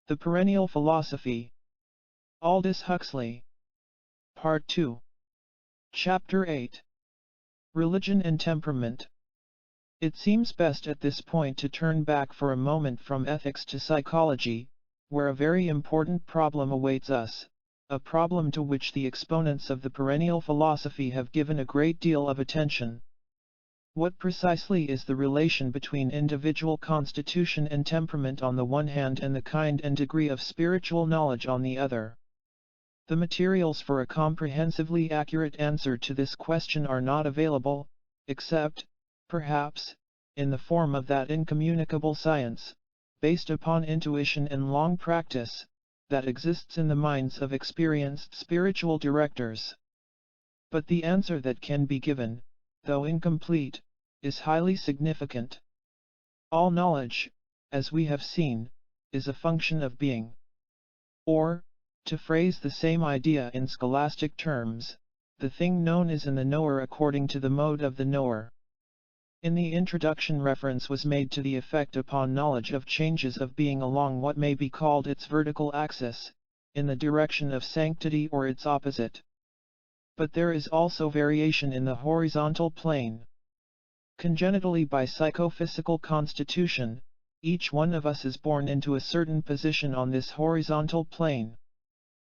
The Perennial Philosophy. Aldous Huxley. Part 2. Chapter 8. Religion and Temperament. It seems best at this point to turn back for a moment from ethics to psychology, where a very important problem awaits us, a problem to which the exponents of the perennial philosophy have given a great deal of attention. What precisely is the relation between individual constitution and temperament on the one hand and the kind and degree of spiritual knowledge on the other? The materials for a comprehensively accurate answer to this question are not available, except, perhaps, in the form of that incommunicable science, based upon intuition and long practice, that exists in the minds of experienced spiritual directors. But the answer that can be given, though incomplete, is highly significant. All knowledge, as we have seen, is a function of being. Or, to phrase the same idea in scholastic terms, the thing known is in the knower according to the mode of the knower. In the introduction, reference was made to the effect upon knowledge of changes of being along what may be called its vertical axis, in the direction of sanctity or its opposite. But there is also variation in the horizontal plane. Congenitally by psychophysical constitution, each one of us is born into a certain position on this horizontal plane.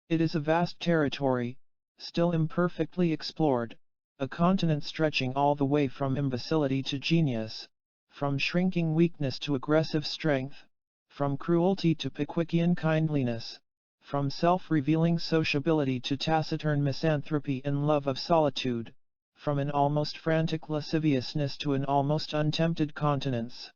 It is a vast territory, still imperfectly explored, a continent stretching all the way from imbecility to genius, from shrinking weakness to aggressive strength, from cruelty to Pickwickian kindliness, from self-revealing sociability to taciturn misanthropy and love of solitude, from an almost frantic lasciviousness to an almost untempted continence.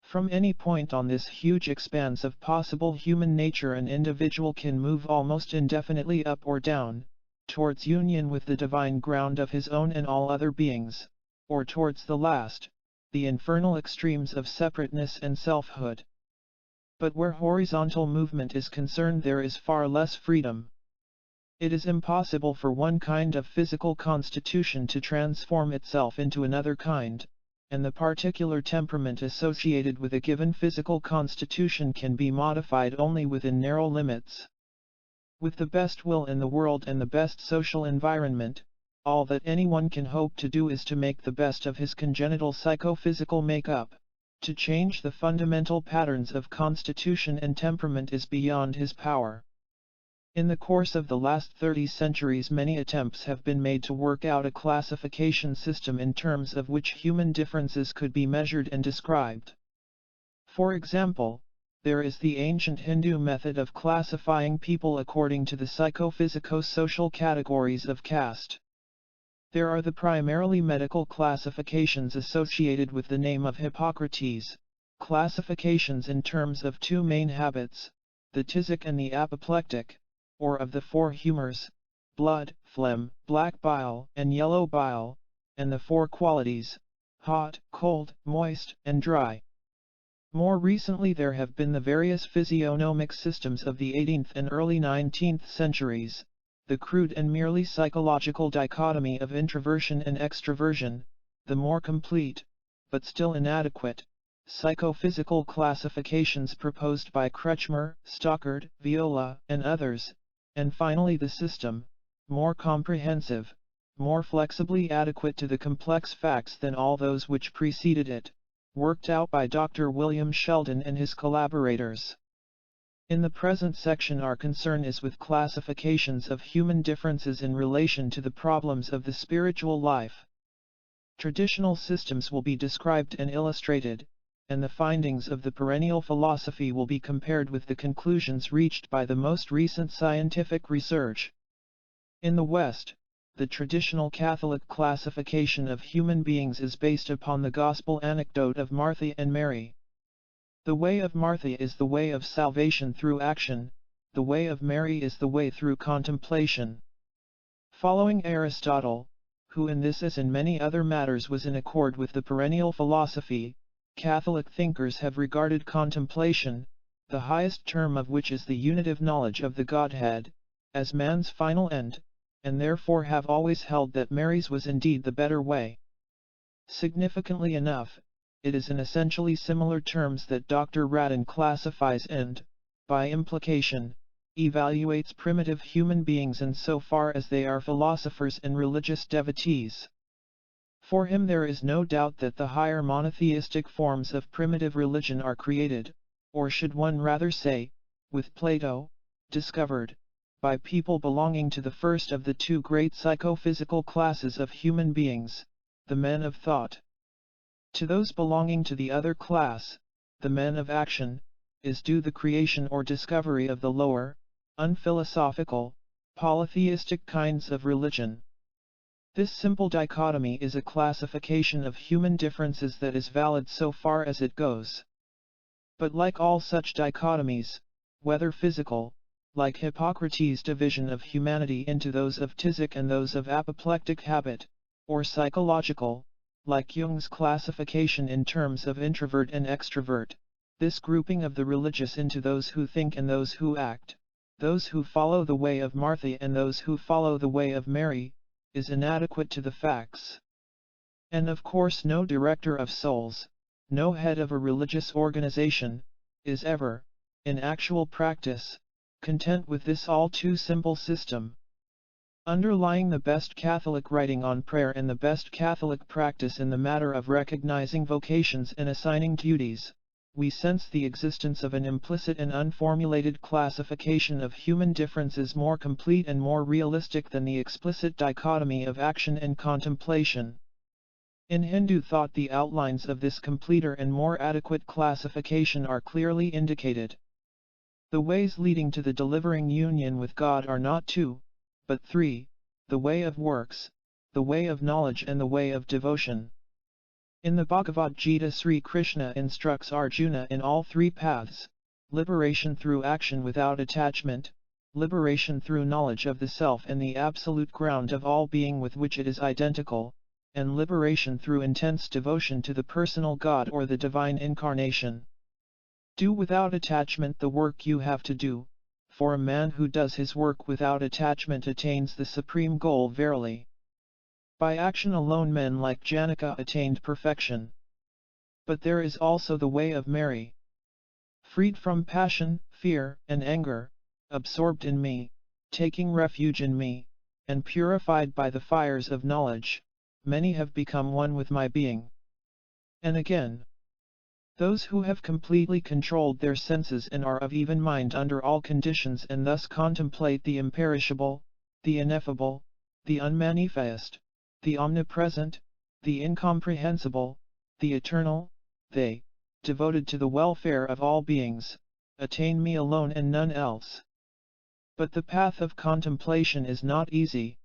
From any point on this huge expanse of possible human nature an individual can move almost indefinitely up or down, towards union with the divine ground of his own and all other beings, or towards the last, the infernal extremes of separateness and selfhood. But where horizontal movement is concerned there is far less freedom. It is impossible for one kind of physical constitution to transform itself into another kind, and the particular temperament associated with a given physical constitution can be modified only within narrow limits. With the best will in the world and the best social environment, all that anyone can hope to do is to make the best of his congenital psychophysical makeup. To change the fundamental patterns of constitution and temperament is beyond his power. In the course of the last 30 centuries many attempts have been made to work out a classification system in terms of which human differences could be measured and described. For example, there is the ancient Hindu method of classifying people according to the psychophysico-social categories of caste. There are the primarily medical classifications associated with the name of Hippocrates, classifications in terms of two main habits, the tisic and the apoplectic, or of the four humors, blood, phlegm, black bile, and yellow bile, and the four qualities, hot, cold, moist, and dry. More recently there have been the various physiognomic systems of the 18th and early 19th centuries, the crude and merely psychological dichotomy of introversion and extroversion, the more complete, but still inadequate, psychophysical classifications proposed by Kretschmer, Stockard, Viola, and others, and finally the system, more comprehensive, more flexibly adequate to the complex facts than all those which preceded it, worked out by Dr. William Sheldon and his collaborators. In the present section our concern is with classifications of human differences in relation to the problems of the spiritual life. Traditional systems will be described and illustrated, and the findings of the perennial philosophy will be compared with the conclusions reached by the most recent scientific research. In the West, the traditional Catholic classification of human beings is based upon the gospel anecdote of Martha and Mary. The way of Martha is the way of salvation through action, the way of Mary is the way through contemplation. Following Aristotle, who in this as in many other matters was in accord with the perennial philosophy, Catholic thinkers have regarded contemplation, the highest term of which is the unitive knowledge of the Godhead, as man's final end, and therefore have always held that Mary's was indeed the better way. Significantly enough, it is in essentially similar terms that Dr. Radin classifies end, by implication, evaluates primitive human beings insofar as they are philosophers and religious devotees. For him there is no doubt that the higher monotheistic forms of primitive religion are created, or should one rather say, with Plato, discovered, by people belonging to the first of the two great psychophysical classes of human beings, the men of thought. To those belonging to the other class, the men of action, is due the creation or discovery of the lower, unphilosophical, polytheistic kinds of religion. This simple dichotomy is a classification of human differences that is valid so far as it goes. But like all such dichotomies, whether physical, like Hippocrates' division of humanity into those of phtisic and those of apoplectic habit, or psychological, like Jung's classification in terms of introvert and extrovert, this grouping of the religious into those who think and those who act, those who follow the way of Martha and those who follow the way of Mary, is inadequate to the facts. And of course no director of souls, no head of a religious organization, is ever, in actual practice, content with this all too simple system. Underlying the best Catholic writing on prayer and the best Catholic practice in the matter of recognizing vocations and assigning duties, we sense the existence of an implicit and unformulated classification of human differences more complete and more realistic than the explicit dichotomy of action and contemplation. In Hindu thought the outlines of this completer and more adequate classification are clearly indicated. The ways leading to the delivering union with God are not two, but three: the way of works, the way of knowledge and the way of devotion. In the Bhagavad Gita, Sri Krishna instructs Arjuna in all three paths: liberation through action without attachment, liberation through knowledge of the self and the absolute ground of all being with which it is identical, and liberation through intense devotion to the personal God or the divine incarnation. Do without attachment the work you have to do, for a man who does his work without attachment attains the supreme goal verily. By action alone men like Janaka attained perfection. But there is also the way of Mary. Freed from passion, fear, and anger, absorbed in me, taking refuge in me, and purified by the fires of knowledge, many have become one with my being. And again, those who have completely controlled their senses and are of even mind under all conditions and thus contemplate the imperishable, the ineffable, the unmanifest, the omnipresent, the incomprehensible, the eternal, they, devoted to the welfare of all beings, attain me alone and none else. But the path of contemplation is not easy.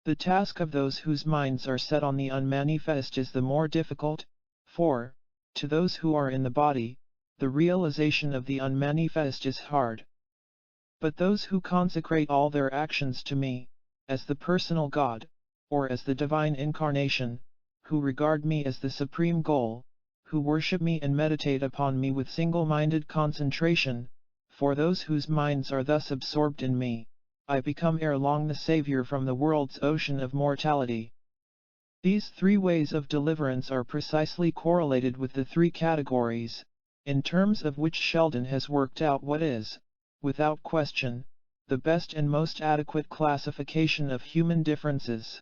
The task of those whose minds are set on the unmanifest is the more difficult, for, to those who are in the body, the realization of the unmanifest is hard. But those who consecrate all their actions to me, as the personal God, or as the divine incarnation, who regard me as the supreme goal, who worship me and meditate upon me with single-minded concentration, for those whose minds are thus absorbed in me, I become ere long the savior from the world's ocean of mortality. These three ways of deliverance are precisely correlated with the three categories, in terms of which Sheldon has worked out what is, without question, the best and most adequate classification of human differences.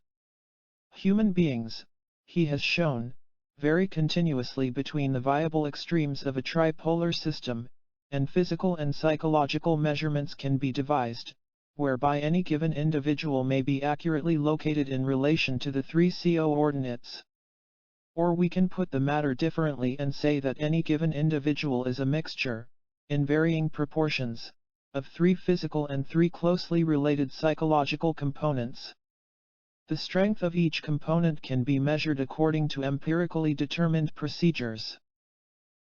Human beings, he has shown, vary continuously between the viable extremes of a tripolar system, and physical and psychological measurements can be devised, whereby any given individual may be accurately located in relation to the three coordinates. Or we can put the matter differently and say that any given individual is a mixture, in varying proportions, of three physical and three closely related psychological components. The strength of each component can be measured according to empirically determined procedures.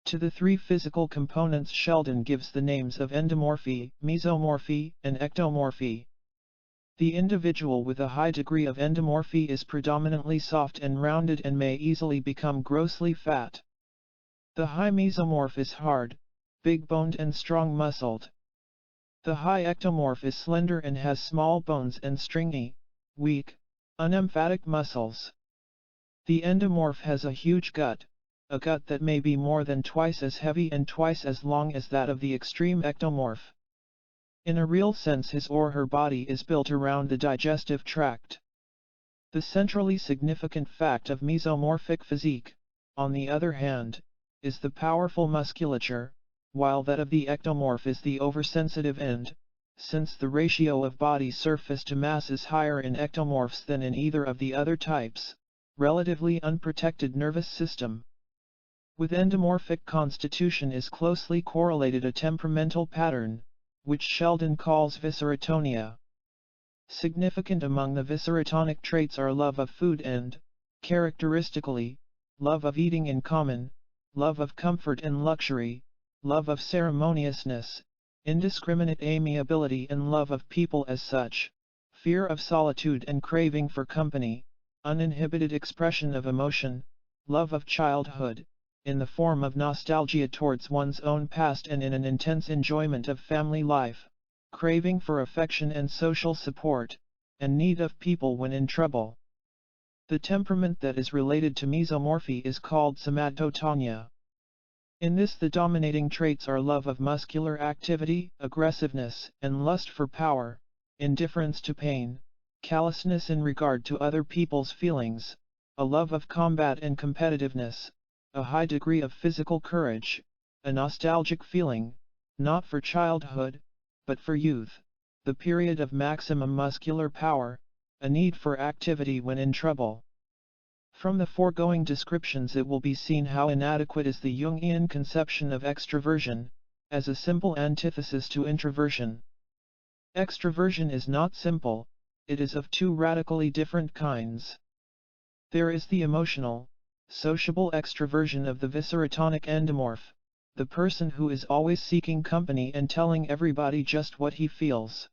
To the three physical components Sheldon gives the names of endomorphy, mesomorphy, and ectomorphy. The individual with a high degree of endomorphy is predominantly soft and rounded and may easily become grossly fat. The high mesomorph is hard, big-boned and strong-muscled. The high ectomorph is slender and has small bones and stringy, weak, unemphatic muscles. The endomorph has a huge gut, a gut that may be more than twice as heavy and twice as long as that of the extreme ectomorph. In a real sense, his or her body is built around the digestive tract. The centrally significant fact of mesomorphic physique, on the other hand, is the powerful musculature, while that of the ectomorph is the oversensitive end, since the ratio of body surface to mass is higher in ectomorphs than in either of the other types. Relatively unprotected nervous system. With endomorphic constitution is closely correlated a temperamental pattern, which Sheldon calls viscerotonia. Significant among the viscerotonic traits are love of food and, characteristically, love of eating in common, love of comfort and luxury, love of ceremoniousness, indiscriminate amiability and love of people as such, fear of solitude and craving for company, uninhibited expression of emotion, love of childhood, in the form of nostalgia towards one's own past and in an intense enjoyment of family life, craving for affection and social support, and need of people when in trouble. The temperament that is related to mesomorphy is called somatotonia. In this the dominating traits are love of muscular activity, aggressiveness, and lust for power, indifference to pain, callousness in regard to other people's feelings, a love of combat and competitiveness, a high degree of physical courage, a nostalgic feeling, not for childhood, but for youth, the period of maximum muscular power, a need for activity when in trouble. From the foregoing descriptions it will be seen how inadequate is the Jungian conception of extroversion, as a simple antithesis to introversion. Extroversion is not simple, it is of two radically different kinds. There is the emotional, sociable extroversion of the viscerotonic endomorph, the person who is always seeking company and telling everybody just what he feels.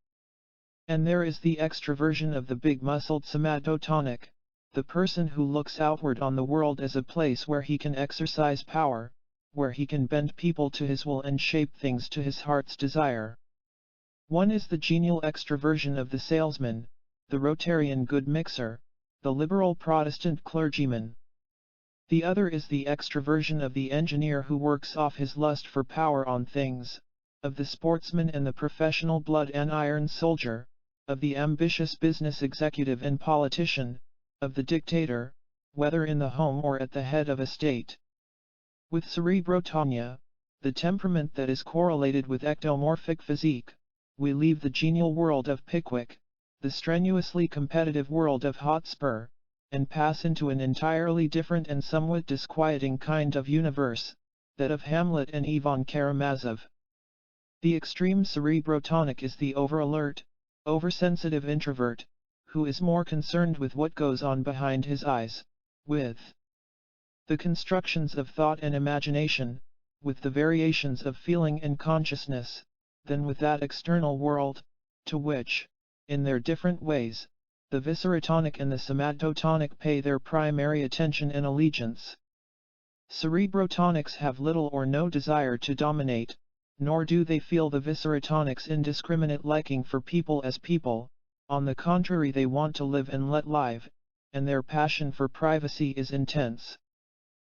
And there is the extroversion of the big-muscled somatotonic, the person who looks outward on the world as a place where he can exercise power, where he can bend people to his will and shape things to his heart's desire. One is the genial extroversion of the salesman, the Rotarian good mixer, the liberal Protestant clergyman. The other is the extroversion of the engineer who works off his lust for power on things, of the sportsman and the professional blood and iron soldier, of the ambitious business executive and politician, of the dictator, whether in the home or at the head of a state. With cerebrotonia, the temperament that is correlated with ectomorphic physique, we leave the genial world of Pickwick, the strenuously competitive world of Hotspur, and pass into an entirely different and somewhat disquieting kind of universe, that of Hamlet and Ivan Karamazov. The extreme cerebrotonic is the over-alert, oversensitive introvert, who is more concerned with what goes on behind his eyes, with the constructions of thought and imagination, with the variations of feeling and consciousness, than with that external world, to which, in their different ways, the viscerotonic and the somatotonic pay their primary attention and allegiance. Cerebrotonics have little or no desire to dominate, nor do they feel the viscerotonic's indiscriminate liking for people as people, on the contrary they want to live and let live, and their passion for privacy is intense.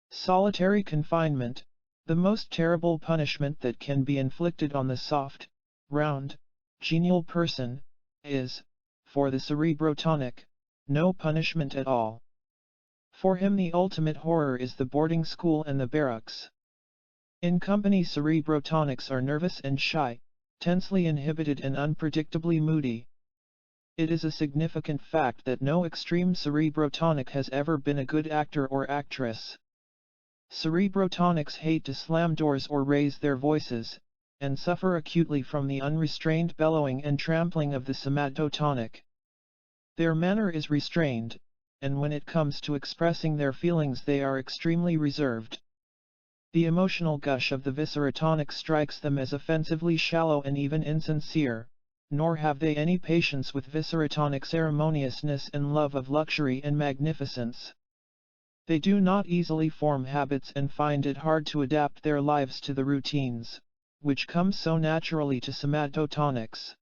Solitary confinement, the most terrible punishment that can be inflicted on the soft, round, genial person, is, for the cerebrotonic, no punishment at all. For him the ultimate horror is the boarding school and the barracks. In company cerebrotonics are nervous and shy, tensely inhibited and unpredictably moody. It is a significant fact that no extreme cerebrotonic has ever been a good actor or actress. Cerebrotonics hate to slam doors or raise their voices, and suffer acutely from the unrestrained bellowing and trampling of the somatotonic. Their manner is restrained, and when it comes to expressing their feelings they are extremely reserved. The emotional gush of the viscerotonic strikes them as offensively shallow and even insincere, nor have they any patience with viscerotonic ceremoniousness and love of luxury and magnificence. They do not easily form habits and find it hard to adapt their lives to the routines, which come so naturally to somatotonics.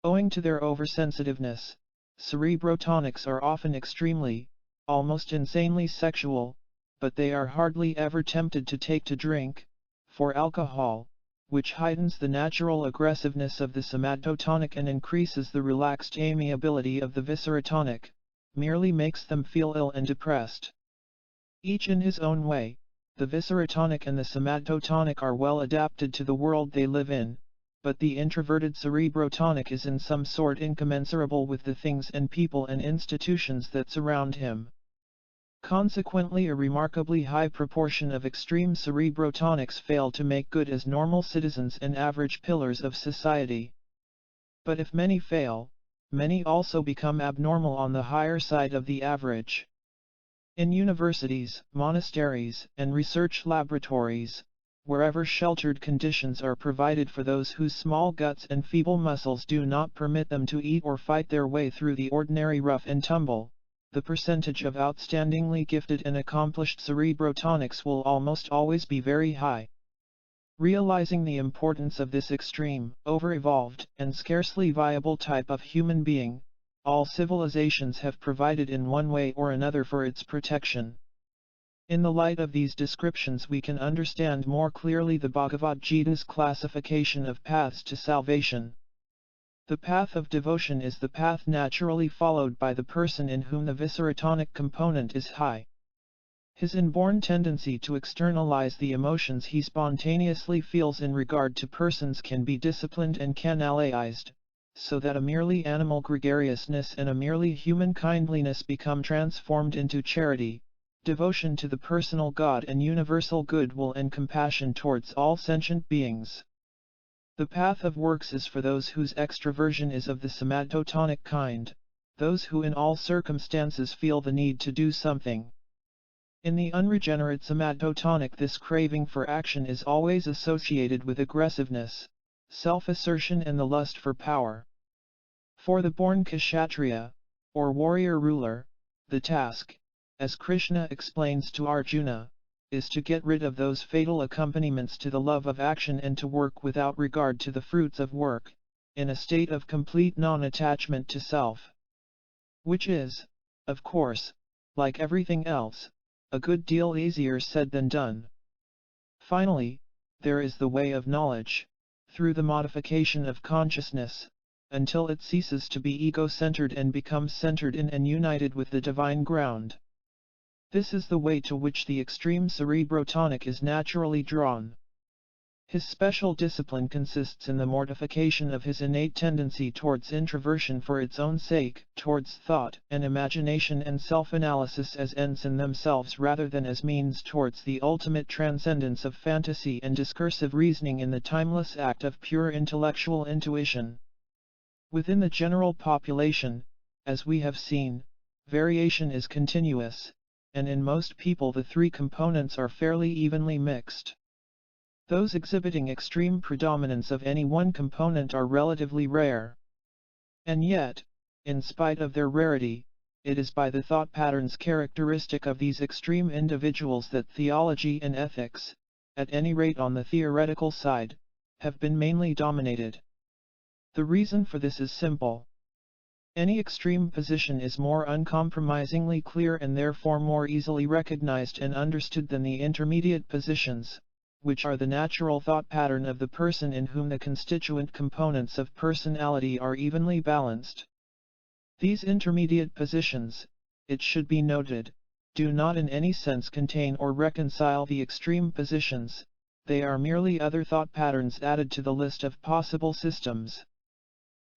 Owing to their oversensitiveness, cerebrotonics are often extremely, almost insanely sexual, but they are hardly ever tempted to take to drink, for alcohol, which heightens the natural aggressiveness of the somatotonic and increases the relaxed amiability of the viscerotonic, merely makes them feel ill and depressed. Each in his own way, the viscerotonic and the somatotonic are well adapted to the world they live in, but the introverted cerebrotonic is in some sort incommensurable with the things and people and institutions that surround him. Consequently, a remarkably high proportion of extreme cerebrotonics fail to make good as normal citizens and average pillars of society. But if many fail, many also become abnormal on the higher side of the average. In universities, monasteries, and research laboratories, wherever sheltered conditions are provided for those whose small guts and feeble muscles do not permit them to eat or fight their way through the ordinary rough and tumble, the percentage of outstandingly gifted and accomplished cerebrotonics will almost always be very high. Realizing the importance of this extreme, over-evolved, and scarcely viable type of human being, all civilizations have provided in one way or another for its protection. In the light of these descriptions we can understand more clearly the Bhagavad Gita's classification of paths to salvation. The path of devotion is the path naturally followed by the person in whom the viscerotonic component is high. His inborn tendency to externalize the emotions he spontaneously feels in regard to persons can be disciplined and canalized, so that a merely animal gregariousness and a merely human kindliness become transformed into charity, devotion to the personal God and universal goodwill and compassion towards all sentient beings. The path of works is for those whose extroversion is of the somatotonic kind, those who in all circumstances feel the need to do something. In the unregenerate somatotonic, this craving for action is always associated with aggressiveness, self-assertion and the lust for power. For the born kshatriya, or warrior ruler, the task, as Krishna explains to Arjuna, is to get rid of those fatal accompaniments to the love of action and to work without regard to the fruits of work, in a state of complete non-attachment to self. Which is, of course, like everything else, a good deal easier said than done. Finally, there is the way of knowledge, through the modification of consciousness, until it ceases to be ego-centered and becomes centered in and united with the divine ground. This is the way to which the extreme cerebrotonic is naturally drawn. His special discipline consists in the mortification of his innate tendency towards introversion for its own sake, towards thought and imagination and self-analysis as ends in themselves rather than as means towards the ultimate transcendence of fantasy and discursive reasoning in the timeless act of pure intellectual intuition. Within the general population, as we have seen, variation is continuous, and in most people the three components are fairly evenly mixed. Those exhibiting extreme predominance of any one component are relatively rare. And yet, in spite of their rarity, it is by the thought patterns characteristic of these extreme individuals that theology and ethics, at any rate on the theoretical side, have been mainly dominated. The reason for this is simple. Any extreme position is more uncompromisingly clear and therefore more easily recognized and understood than the intermediate positions, which are the natural thought pattern of the person in whom the constituent components of personality are evenly balanced. These intermediate positions, it should be noted, do not in any sense contain or reconcile the extreme positions, they are merely other thought patterns added to the list of possible systems.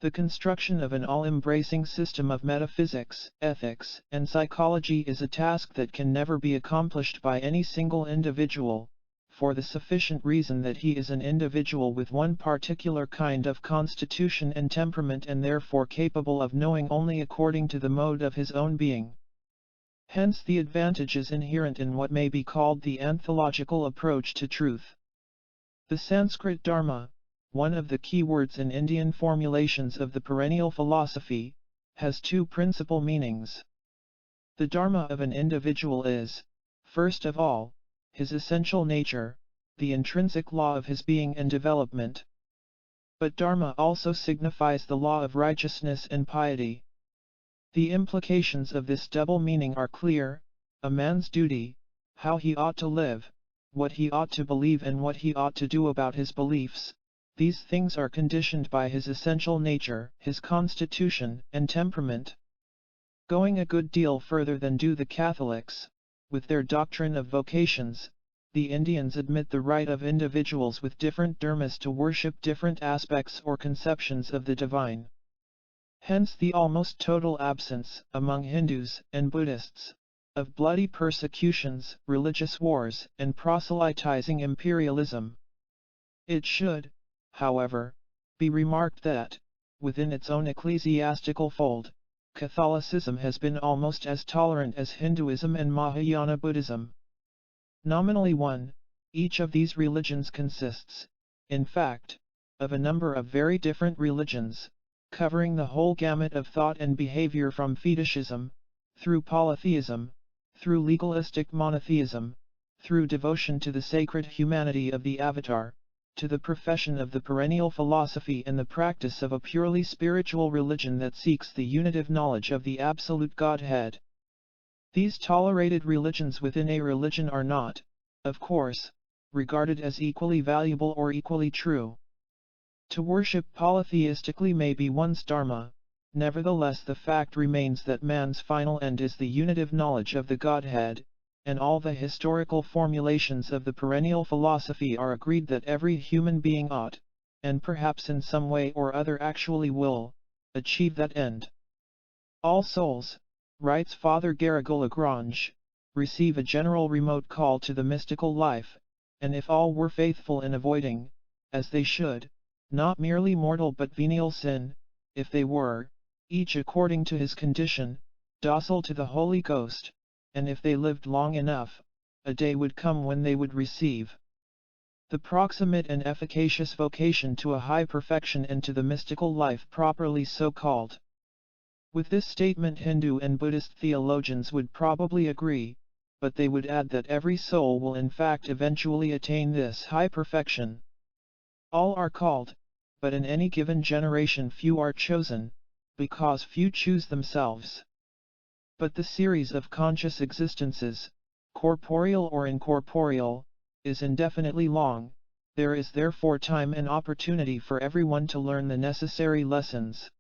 The construction of an all-embracing system of metaphysics, ethics, and psychology is a task that can never be accomplished by any single individual, for the sufficient reason that he is an individual with one particular kind of constitution and temperament and therefore capable of knowing only according to the mode of his own being. Hence the advantages inherent in what may be called the anthological approach to truth. The Sanskrit Dharma, one of the key words in Indian formulations of the perennial philosophy, has two principal meanings. The Dharma of an individual is, first of all, his essential nature, the intrinsic law of his being and development. But Dharma also signifies the law of righteousness and piety. The implications of this double meaning are clear: a man's duty, how he ought to live, what he ought to believe and what he ought to do about his beliefs. These things are conditioned by his essential nature, his constitution and temperament. Going a good deal further than do the Catholics, with their doctrine of vocations, the Indians admit the right of individuals with different dharmas to worship different aspects or conceptions of the divine. Hence the almost total absence, among Hindus and Buddhists, of bloody persecutions, religious wars, and proselytizing imperialism. It should, however, be remarked that, within its own ecclesiastical fold, Catholicism has been almost as tolerant as Hinduism and Mahayana Buddhism. Nominally one, each of these religions consists, in fact, of a number of very different religions, covering the whole gamut of thought and behavior from fetishism, through polytheism, through legalistic monotheism, through devotion to the sacred humanity of the avatar, to the profession of the perennial philosophy and the practice of a purely spiritual religion that seeks the unitive knowledge of the absolute Godhead. These tolerated religions within a religion are not, of course, regarded as equally valuable or equally true. To worship polytheistically may be one's dharma, nevertheless the fact remains that man's final end is the unitive knowledge of the Godhead, and all the historical formulations of the perennial philosophy are agreed that every human being ought, and perhaps in some way or other actually will, achieve that end. All souls, writes Father Garrigou-Lagrange, receive a general remote call to the mystical life, and if all were faithful in avoiding, as they should, not merely mortal but venial sin, if they were, each according to his condition, docile to the Holy Ghost, and if they lived long enough, a day would come when they would receive the proximate and efficacious vocation to a high perfection and to the mystical life properly so called. With this statement Hindu and Buddhist theologians would probably agree, but they would add that every soul will in fact eventually attain this high perfection. All are called, but in any given generation few are chosen, because few choose themselves. But the series of conscious existences, corporeal or incorporeal, is indefinitely long. There is therefore time and opportunity for everyone to learn the necessary lessons.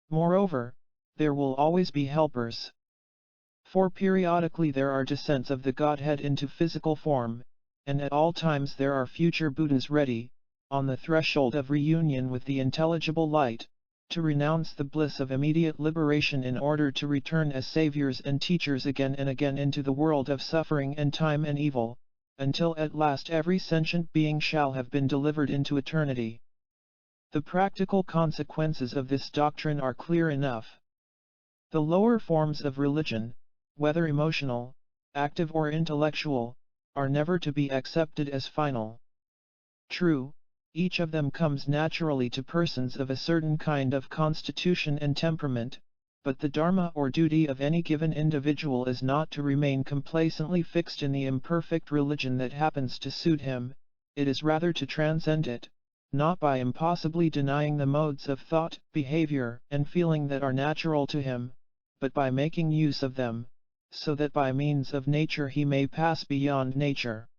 Moreover, there will always be helpers. For periodically there are descents of the Godhead into physical form, and at all times there are future Buddhas ready, on the threshold of reunion with the intelligible light, to renounce the bliss of immediate liberation in order to return as saviors and teachers again and again into the world of suffering and time and evil, until at last every sentient being shall have been delivered into eternity. The practical consequences of this doctrine are clear enough. The lower forms of religion, whether emotional, active or intellectual, are never to be accepted as final. True, each of them comes naturally to persons of a certain kind of constitution and temperament, but the dharma or duty of any given individual is not to remain complacently fixed in the imperfect religion that happens to suit him, it is rather to transcend it, not by impossibly denying the modes of thought, behavior, and feeling that are natural to him, but by making use of them, so that by means of nature he may pass beyond nature.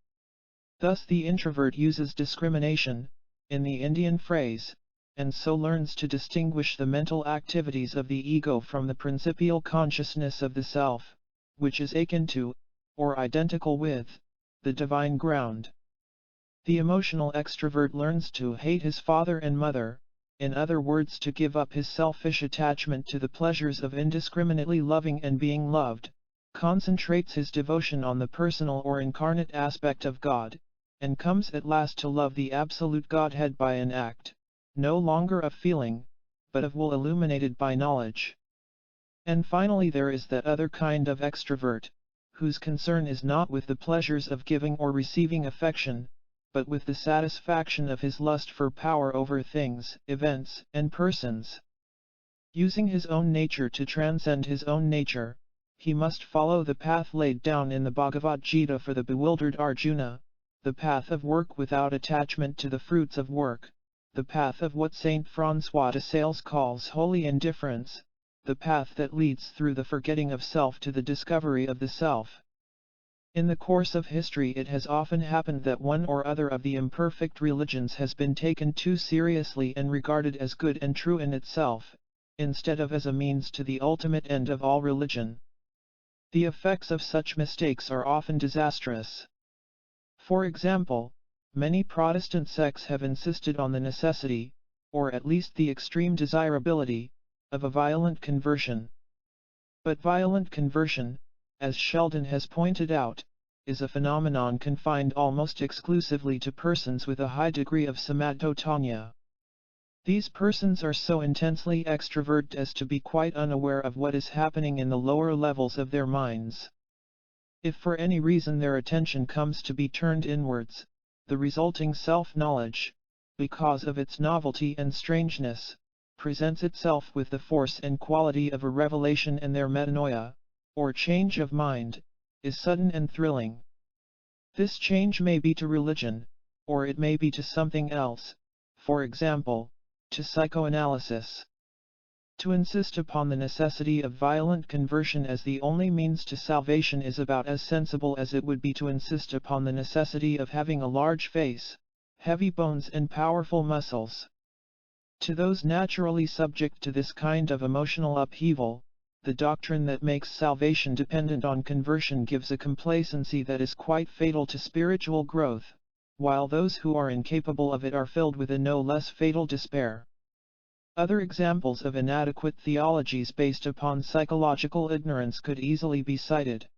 Thus the introvert uses discrimination, in the Indian phrase, and so learns to distinguish the mental activities of the ego from the principial consciousness of the self, which is akin to, or identical with, the divine ground. The emotional extrovert learns to hate his father and mother, in other words to give up his selfish attachment to the pleasures of indiscriminately loving and being loved, concentrates his devotion on the personal or incarnate aspect of God, and comes at last to love the absolute Godhead by an act, no longer of feeling, but of will illuminated by knowledge. And finally there is that other kind of extrovert, whose concern is not with the pleasures of giving or receiving affection, but with the satisfaction of his lust for power over things, events, and persons. Using his own nature to transcend his own nature, he must follow the path laid down in the Bhagavad Gita for the bewildered Arjuna, the path of work without attachment to the fruits of work, the path of what Saint François de Sales calls holy indifference, the path that leads through the forgetting of self to the discovery of the self. In the course of history it has often happened that one or other of the imperfect religions has been taken too seriously and regarded as good and true in itself, instead of as a means to the ultimate end of all religion. The effects of such mistakes are often disastrous. For example, many Protestant sects have insisted on the necessity, or at least the extreme desirability, of a violent conversion. But violent conversion, as Sheldon has pointed out, is a phenomenon confined almost exclusively to persons with a high degree of somatotonia. These persons are so intensely extrovert as to be quite unaware of what is happening in the lower levels of their minds. If for any reason their attention comes to be turned inwards, the resulting self-knowledge, because of its novelty and strangeness, presents itself with the force and quality of a revelation, and their metanoia, or change of mind, is sudden and thrilling. This change may be to religion, or it may be to something else, for example, to psychoanalysis. To insist upon the necessity of violent conversion as the only means to salvation is about as sensible as it would be to insist upon the necessity of having a large face, heavy bones and powerful muscles. To those naturally subject to this kind of emotional upheaval, the doctrine that makes salvation dependent on conversion gives a complacency that is quite fatal to spiritual growth, while those who are incapable of it are filled with a no less fatal despair. Other examples of inadequate theologies based upon psychological ignorance could easily be cited.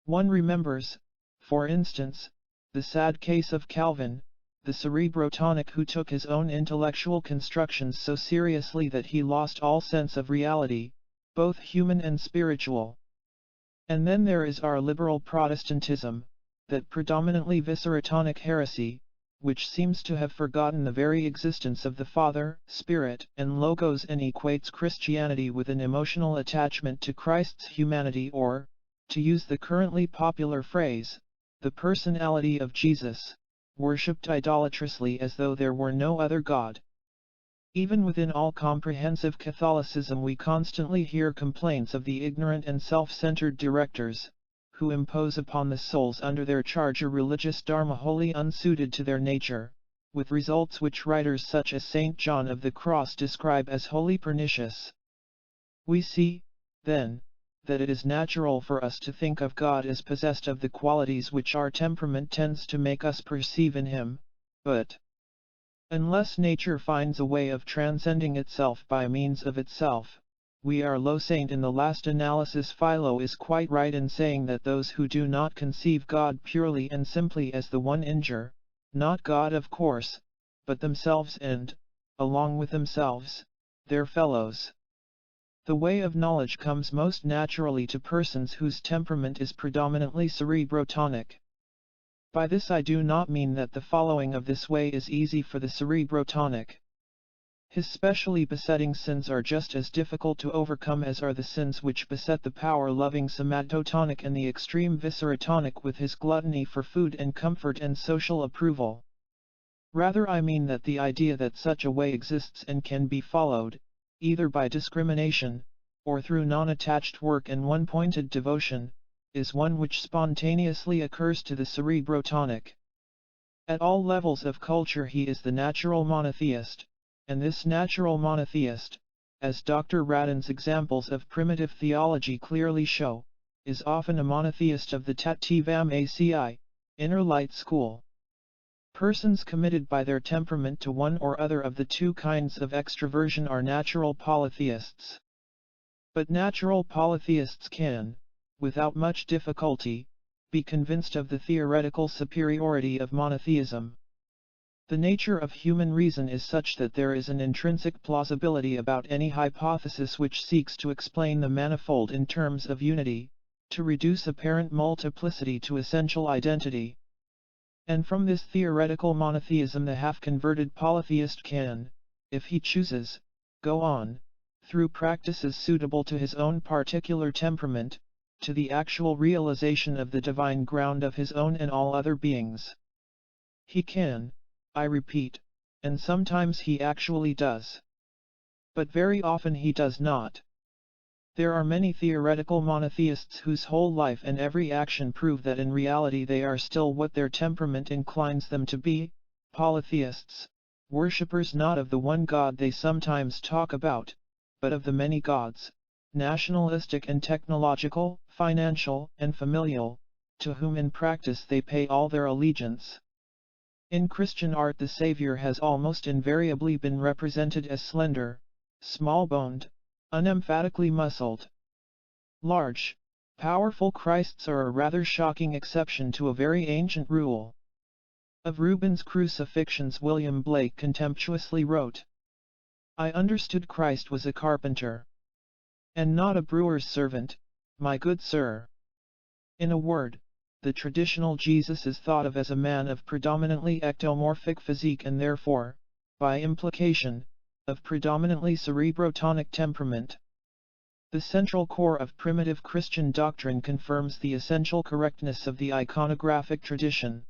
One remembers, for instance, the sad case of Calvin, the cerebrotonic who took his own intellectual constructions so seriously that he lost all sense of reality, both human and spiritual. And then there is our liberal Protestantism, that predominantly viscerotonic heresy, which seems to have forgotten the very existence of the Father, Spirit, and Logos, and equates Christianity with an emotional attachment to Christ's humanity, or, to use the currently popular phrase, the personality of Jesus, worshipped idolatrously as though there were no other God. Even within all-comprehensive Catholicism we constantly hear complaints of the ignorant and self-centered directors, who impose upon the souls under their charge a religious dharma wholly unsuited to their nature, with results which writers such as St. John of the Cross describe as wholly pernicious. We see, then, that it is natural for us to think of God as possessed of the qualities which our temperament tends to make us perceive in Him, but unless nature finds a way of transcending itself by means of itself, we are low. Saint in the last analysis Philo is quite right in saying that those who do not conceive God purely and simply as the one injure, not God of course, but themselves and, along with themselves, their fellows. The way of knowledge comes most naturally to persons whose temperament is predominantly cerebrotonic. By this I do not mean that the following of this way is easy for the cerebrotonic. His specially besetting sins are just as difficult to overcome as are the sins which beset the power-loving somatotonic and the extreme viscerotonic with his gluttony for food and comfort and social approval. Rather I mean that the idea that such a way exists and can be followed, either by discrimination, or through non-attached work and one-pointed devotion, is one which spontaneously occurs to the cerebrotonic. At all levels of culture he is the natural monotheist, and this natural monotheist, as Dr. Radin's examples of primitive theology clearly show, is often a monotheist of the Tattvam Aci, inner light school. Persons committed by their temperament to one or other of the two kinds of extroversion are natural polytheists. But natural polytheists can, without much difficulty, be convinced of the theoretical superiority of monotheism. The nature of human reason is such that there is an intrinsic plausibility about any hypothesis which seeks to explain the manifold in terms of unity, to reduce apparent multiplicity to essential identity. And from this theoretical monotheism the half-converted polytheist can, if he chooses, go on, through practices suitable to his own particular temperament, to the actual realization of the divine ground of his own and all other beings. He can, I repeat, and sometimes he actually does. But very often he does not. There are many theoretical monotheists whose whole life and every action prove that in reality they are still what their temperament inclines them to be, polytheists, worshippers not of the one God they sometimes talk about, but of the many gods, nationalistic and technological, financial and familial, to whom in practice they pay all their allegiance. In Christian art the Savior has almost invariably been represented as slender, small-boned, unemphatically muscled. Large, powerful Christs are a rather shocking exception to a very ancient rule. Of Rubens' crucifixions William Blake contemptuously wrote, "I understood Christ was a carpenter, and not a brewer's servant, my good sir." In a word, the traditional Jesus is thought of as a man of predominantly ectomorphic physique and therefore, by implication, of predominantly cerebrotonic temperament. The central core of primitive Christian doctrine confirms the essential correctness of the iconographic tradition.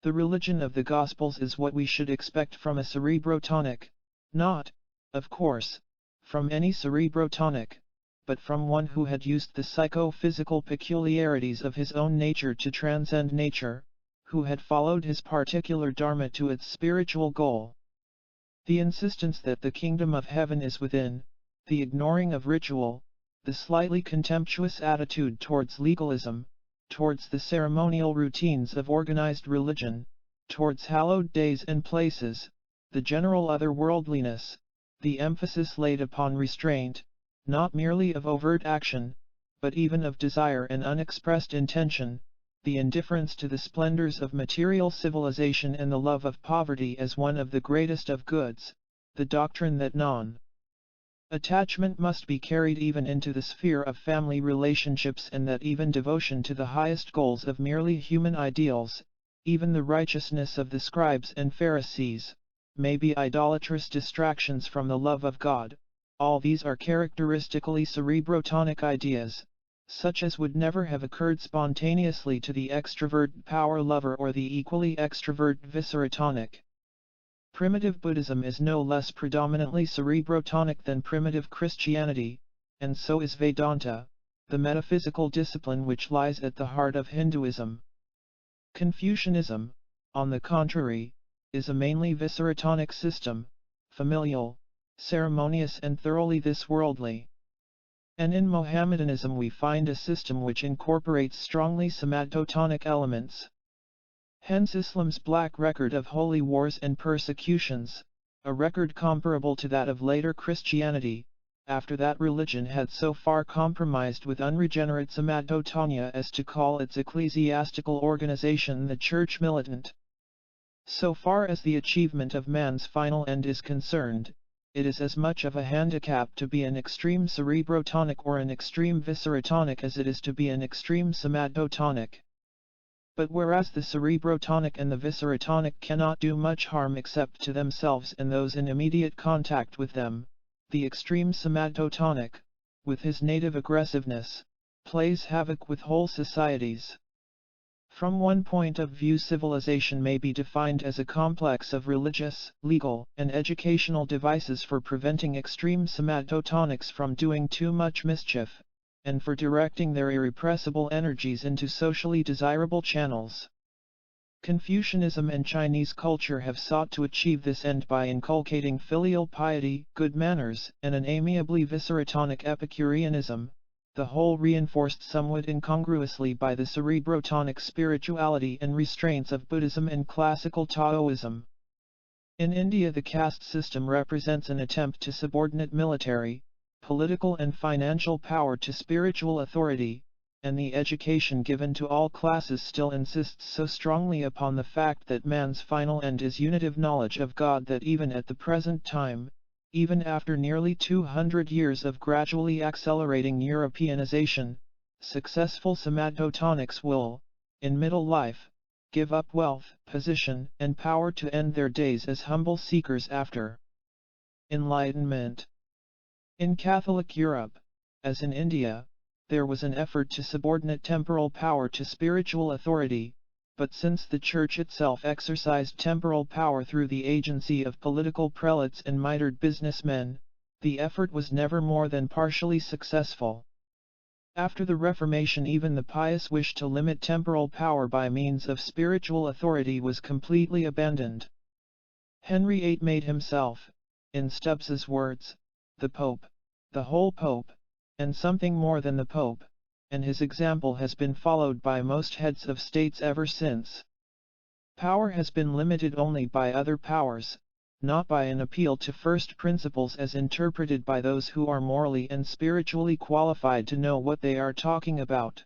The religion of the Gospels is what we should expect from a cerebrotonic, not, of course, from any cerebrotonic, but from one who had used the psychophysical peculiarities of his own nature to transcend nature, who had followed his particular dharma to its spiritual goal. The insistence that the kingdom of heaven is within, the ignoring of ritual, the slightly contemptuous attitude towards legalism, towards the ceremonial routines of organized religion, towards hallowed days and places, the general otherworldliness, the emphasis laid upon restraint, not merely of overt action, but even of desire and unexpressed intention, the indifference to the splendors of material civilization and the love of poverty as one of the greatest of goods, the doctrine that non-attachment must be carried even into the sphere of family relationships and that even devotion to the highest goals of merely human ideals, even the righteousness of the scribes and Pharisees, may be idolatrous distractions from the love of God. All these are characteristically cerebrotonic ideas, such as would never have occurred spontaneously to the extrovert power lover or the equally extrovert viscerotonic. Primitive Buddhism is no less predominantly cerebrotonic than primitive Christianity, and so is Vedanta, the metaphysical discipline which lies at the heart of Hinduism. Confucianism, on the contrary, is a mainly viscerotonic system, familial, ceremonious and thoroughly this-worldly. And in Mohammedanism we find a system which incorporates strongly somatotonic elements. Hence Islam's black record of holy wars and persecutions, a record comparable to that of later Christianity, after that religion had so far compromised with unregenerate somatotonia as to call its ecclesiastical organization the Church militant. So far as the achievement of man's final end is concerned, it is as much of a handicap to be an extreme cerebrotonic or an extreme viscerotonic as it is to be an extreme somatotonic. But whereas the cerebrotonic and the viscerotonic cannot do much harm except to themselves and those in immediate contact with them, the extreme somatotonic, with his native aggressiveness, plays havoc with whole societies. From one point of view, civilization may be defined as a complex of religious, legal, and educational devices for preventing extreme somatotonics from doing too much mischief, and for directing their irrepressible energies into socially desirable channels. Confucianism and Chinese culture have sought to achieve this end by inculcating filial piety, good manners, and an amiably viscerotonic Epicureanism, the whole reinforced somewhat incongruously by the cerebrotonic spirituality and restraints of Buddhism and classical Taoism. In India the caste system represents an attempt to subordinate military, political and financial power to spiritual authority, and the education given to all classes still insists so strongly upon the fact that man's final end is unitive knowledge of God that even at the present time, even after nearly 200 years of gradually accelerating Europeanization, successful somatotonics will, in middle life, give up wealth, position, and power to end their days as humble seekers after enlightenment. In Catholic Europe, as in India, there was an effort to subordinate temporal power to spiritual authority, but since the Church itself exercised temporal power through the agency of political prelates and mitred businessmen, the effort was never more than partially successful. After the Reformation, even the pious wish to limit temporal power by means of spiritual authority was completely abandoned. Henry VIII made himself, in Stubbs's words, the Pope, the whole Pope, and something more than the Pope, and his example has been followed by most heads of states ever since. Power has been limited only by other powers, not by an appeal to first principles as interpreted by those who are morally and spiritually qualified to know what they are talking about.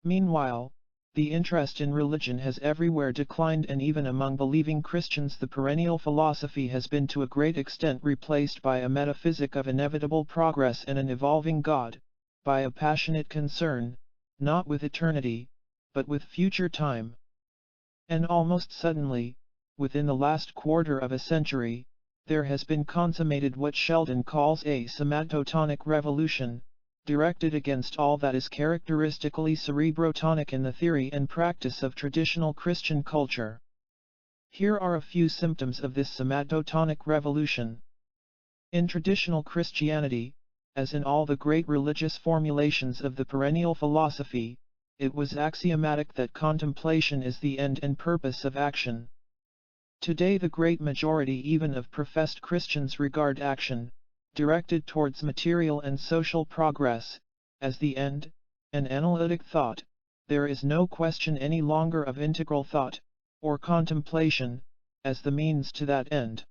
Meanwhile, the interest in religion has everywhere declined, and even among believing Christians the perennial philosophy has been to a great extent replaced by a metaphysic of inevitable progress and an evolving God, by a passionate concern, not with eternity, but with future time. And almost suddenly, within the last quarter of a century, there has been consummated what Sheldon calls a somatotonic revolution, directed against all that is characteristically cerebrotonic in the theory and practice of traditional Christian culture. Here are a few symptoms of this somatotonic revolution. In traditional Christianity, as in all the great religious formulations of the perennial philosophy, it was axiomatic that contemplation is the end and purpose of action. Today the great majority even of professed Christians regard action, directed towards material and social progress, as the end, and analytic thought. There is no question any longer of integral thought, or contemplation, as the means to that end.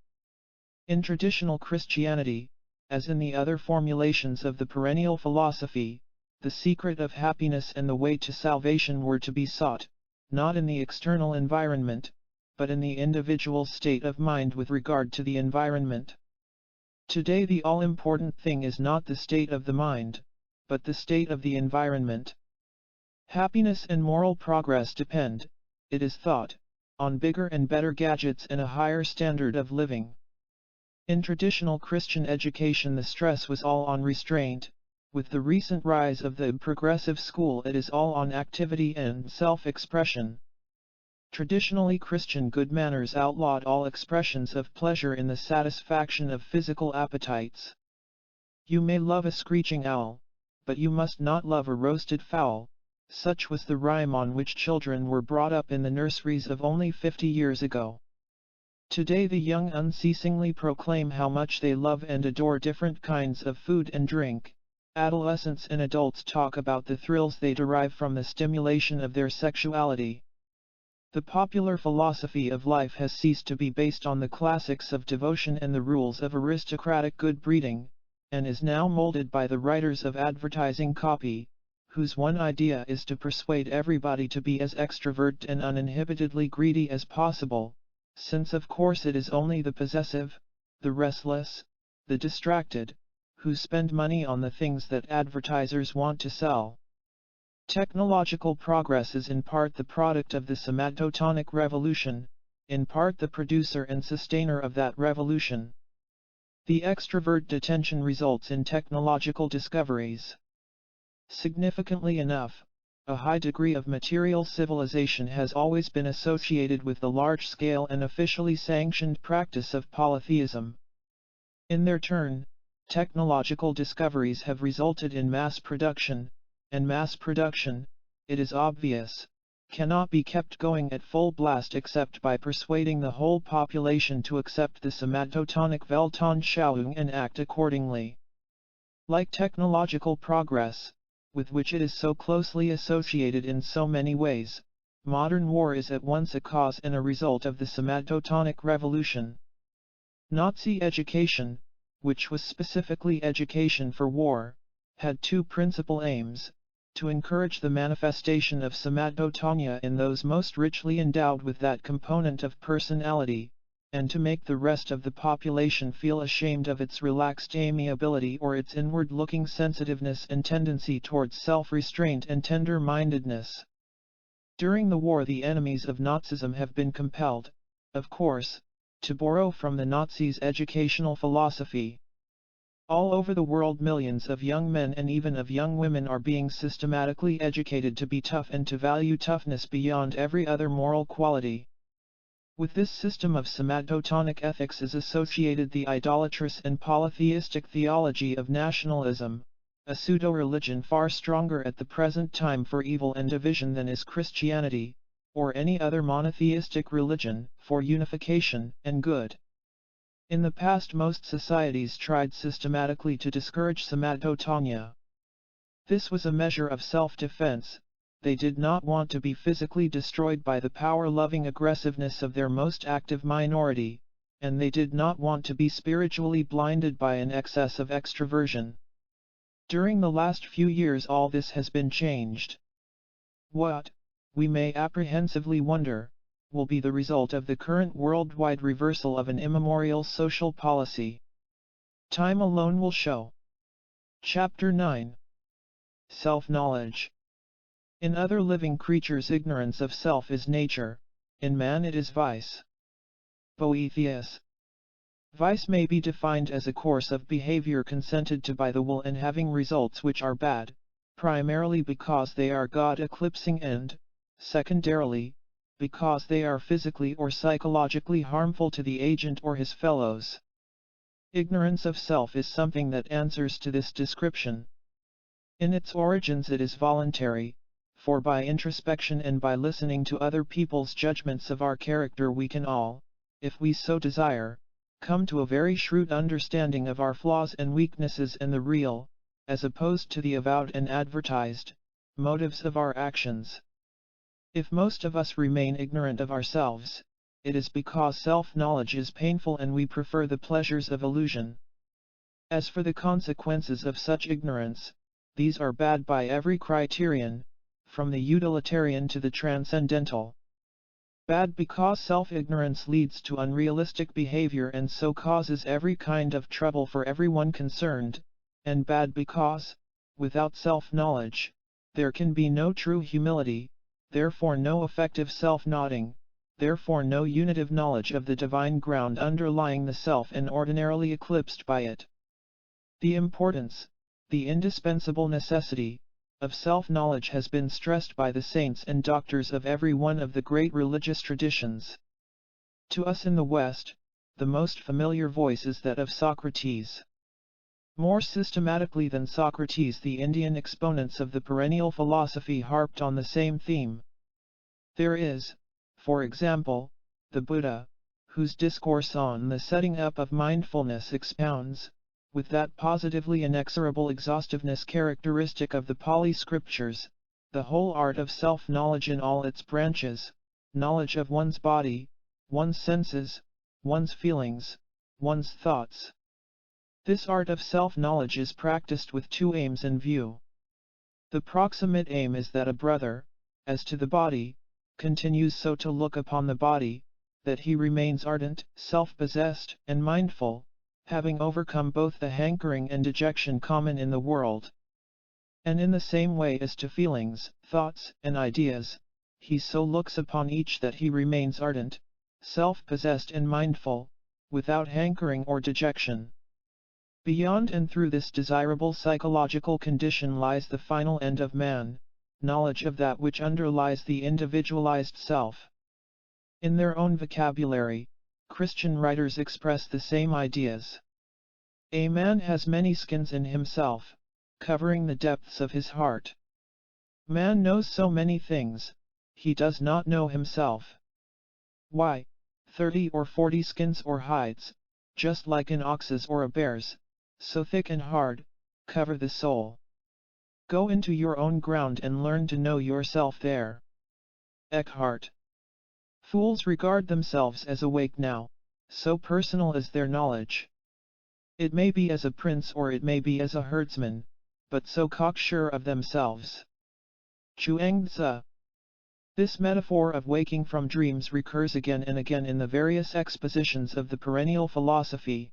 In traditional Christianity, as in the other formulations of the perennial philosophy, the secret of happiness and the way to salvation were to be sought, not in the external environment, but in the individual state of mind with regard to the environment. Today the all-important thing is not the state of the mind, but the state of the environment. Happiness and moral progress depend, it is thought, on bigger and better gadgets and a higher standard of living. In traditional Christian education the stress was all on restraint. With the recent rise of the progressive school it is all on activity and self-expression. Traditionally Christian good manners outlawed all expressions of pleasure in the satisfaction of physical appetites. You may love a screeching owl, but you must not love a roasted fowl, such was the rhyme on which children were brought up in the nurseries of only 50 years ago. Today the young unceasingly proclaim how much they love and adore different kinds of food and drink. Adolescents and adults talk about the thrills they derive from the stimulation of their sexuality. The popular philosophy of life has ceased to be based on the classics of devotion and the rules of aristocratic good breeding, and is now molded by the writers of advertising copy, whose one idea is to persuade everybody to be as extrovert and uninhibitedly greedy as possible, since of course it is only the possessive, the restless, the distracted, who spend money on the things that advertisers want to sell. Technological progress is in part the product of the somatotonic revolution, in part the producer and sustainer of that revolution. The extrovert detention results in technological discoveries. Significantly enough, a high degree of material civilization has always been associated with the large-scale and officially sanctioned practice of polytheism. In their turn, technological discoveries have resulted in mass production, and mass production, it is obvious, cannot be kept going at full blast except by persuading the whole population to accept the somatotonic Weltanschauung and act accordingly. Like technological progress, with which it is so closely associated in so many ways, modern war is at once a cause and a result of the somatotonic revolution. Nazi education, which was specifically education for war, had two principal aims: to encourage the manifestation of somatotonia in those most richly endowed with that component of personality, and to make the rest of the population feel ashamed of its relaxed amiability or its inward-looking sensitiveness and tendency towards self-restraint and tender-mindedness. During the war the enemies of Nazism have been compelled, of course, to borrow from the Nazis' educational philosophy. All over the world millions of young men and even of young women are being systematically educated to be tough and to value toughness beyond every other moral quality. With this system of somatotonic ethics is associated the idolatrous and polytheistic theology of nationalism, a pseudo-religion far stronger at the present time for evil and division than is Christianity, or any other monotheistic religion, for unification and good. In the past most societies tried systematically to discourage somatotonia. This was a measure of self-defense. They did not want to be physically destroyed by the power-loving aggressiveness of their most active minority, and they did not want to be spiritually blinded by an excess of extroversion. During the last few years all this has been changed. What, we may apprehensively wonder, will be the result of the current worldwide reversal of an immemorial social policy? Time alone will show. Chapter 9. Self-knowledge. In other living creatures ignorance of self is nature, in man it is vice. Boethius. Vice may be defined as a course of behavior consented to by the will and having results which are bad, primarily because they are God-eclipsing and, secondarily, because they are physically or psychologically harmful to the agent or his fellows. Ignorance of self is something that answers to this description. In its origins it is voluntary, for by introspection and by listening to other people's judgments of our character we can all, if we so desire, come to a very shrewd understanding of our flaws and weaknesses and the real, as opposed to the avowed and advertised, motives of our actions. If most of us remain ignorant of ourselves, it is because self-knowledge is painful and we prefer the pleasures of illusion. As for the consequences of such ignorance, these are bad by every criterion, from the utilitarian to the transcendental. Bad because self-ignorance leads to unrealistic behavior and so causes every kind of trouble for everyone concerned, and bad because, without self-knowledge, there can be no true humility, therefore no effective self-noting, therefore no unitive knowledge of the divine ground underlying the self and ordinarily eclipsed by it. The importance, the indispensable necessity, of self-knowledge has been stressed by the saints and doctors of every one of the great religious traditions. To us in the West, the most familiar voice is that of Socrates. More systematically than Socrates, the Indian exponents of the perennial philosophy harped on the same theme. There is, for example, the Buddha, whose discourse on the setting up of mindfulness expounds, with that positively inexorable exhaustiveness characteristic of the Pali scriptures, the whole art of self-knowledge in all its branches, knowledge of one's body, one's senses, one's feelings, one's thoughts. This art of self-knowledge is practiced with two aims in view. The proximate aim is that a brother, as to the body, continues so to look upon the body, that he remains ardent, self-possessed, and mindful, having overcome both the hankering and dejection common in the world. And in the same way as to feelings, thoughts, and ideas, he so looks upon each that he remains ardent, self-possessed and mindful, without hankering or dejection. Beyond and through this desirable psychological condition lies the final end of man, knowledge of that which underlies the individualized self. In their own vocabulary, Christian writers express the same ideas. A man has many skins in himself, covering the depths of his heart. Man knows so many things, he does not know himself. Why, 30 or 40 skins or hides, just like an ox's or a bear's, so thick and hard, cover the soul. Go into your own ground and learn to know yourself there. Eckhart. Fools regard themselves as awake now, so personal is their knowledge. It may be as a prince or it may be as a herdsman, but so cocksure of themselves. Chuang-Tzu. This metaphor of waking from dreams recurs again and again in the various expositions of the perennial philosophy.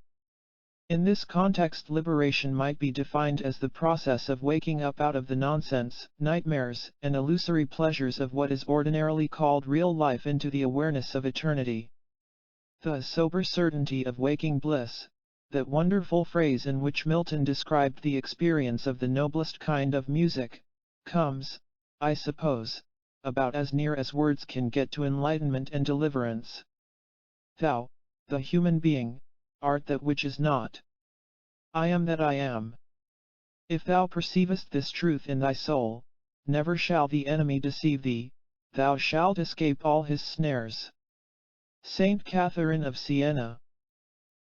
In this context, liberation might be defined as the process of waking up out of the nonsense, nightmares, and illusory pleasures of what is ordinarily called real life into the awareness of eternity. The sober certainty of waking bliss, that wonderful phrase in which Milton described the experience of the noblest kind of music, comes, I suppose, about as near as words can get to enlightenment and deliverance. Thou, the human being, art that which is not. I am that I am. If thou perceivest this truth in thy soul, never shall the enemy deceive thee, thou shalt escape all his snares. Saint Catherine of Siena.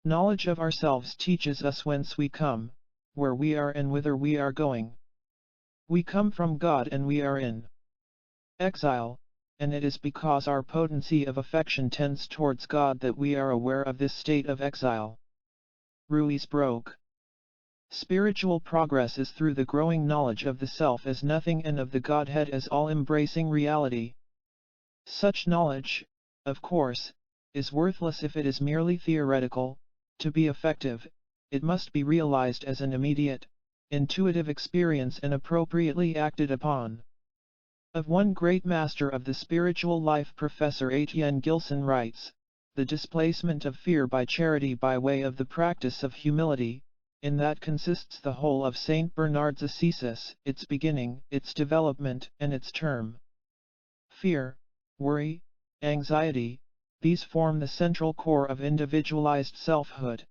Knowledge of ourselves teaches us whence we come, where we are and whither we are going. We come from God and we are in exile, and it is because our potency of affection tends towards God that we are aware of this state of exile. Ruiz broke. Spiritual progress is through the growing knowledge of the self as nothing and of the Godhead as all-embracing reality. Such knowledge, of course, is worthless if it is merely theoretical. To be effective, it must be realized as an immediate, intuitive experience and appropriately acted upon. Of one great master of the spiritual life, Professor Etienne Gilson writes, "The displacement of fear by charity by way of the practice of humility, in that consists the whole of Saint Bernard's ascesis, its beginning, its development, and its term." Fear, worry, anxiety, these form the central core of individualized selfhood.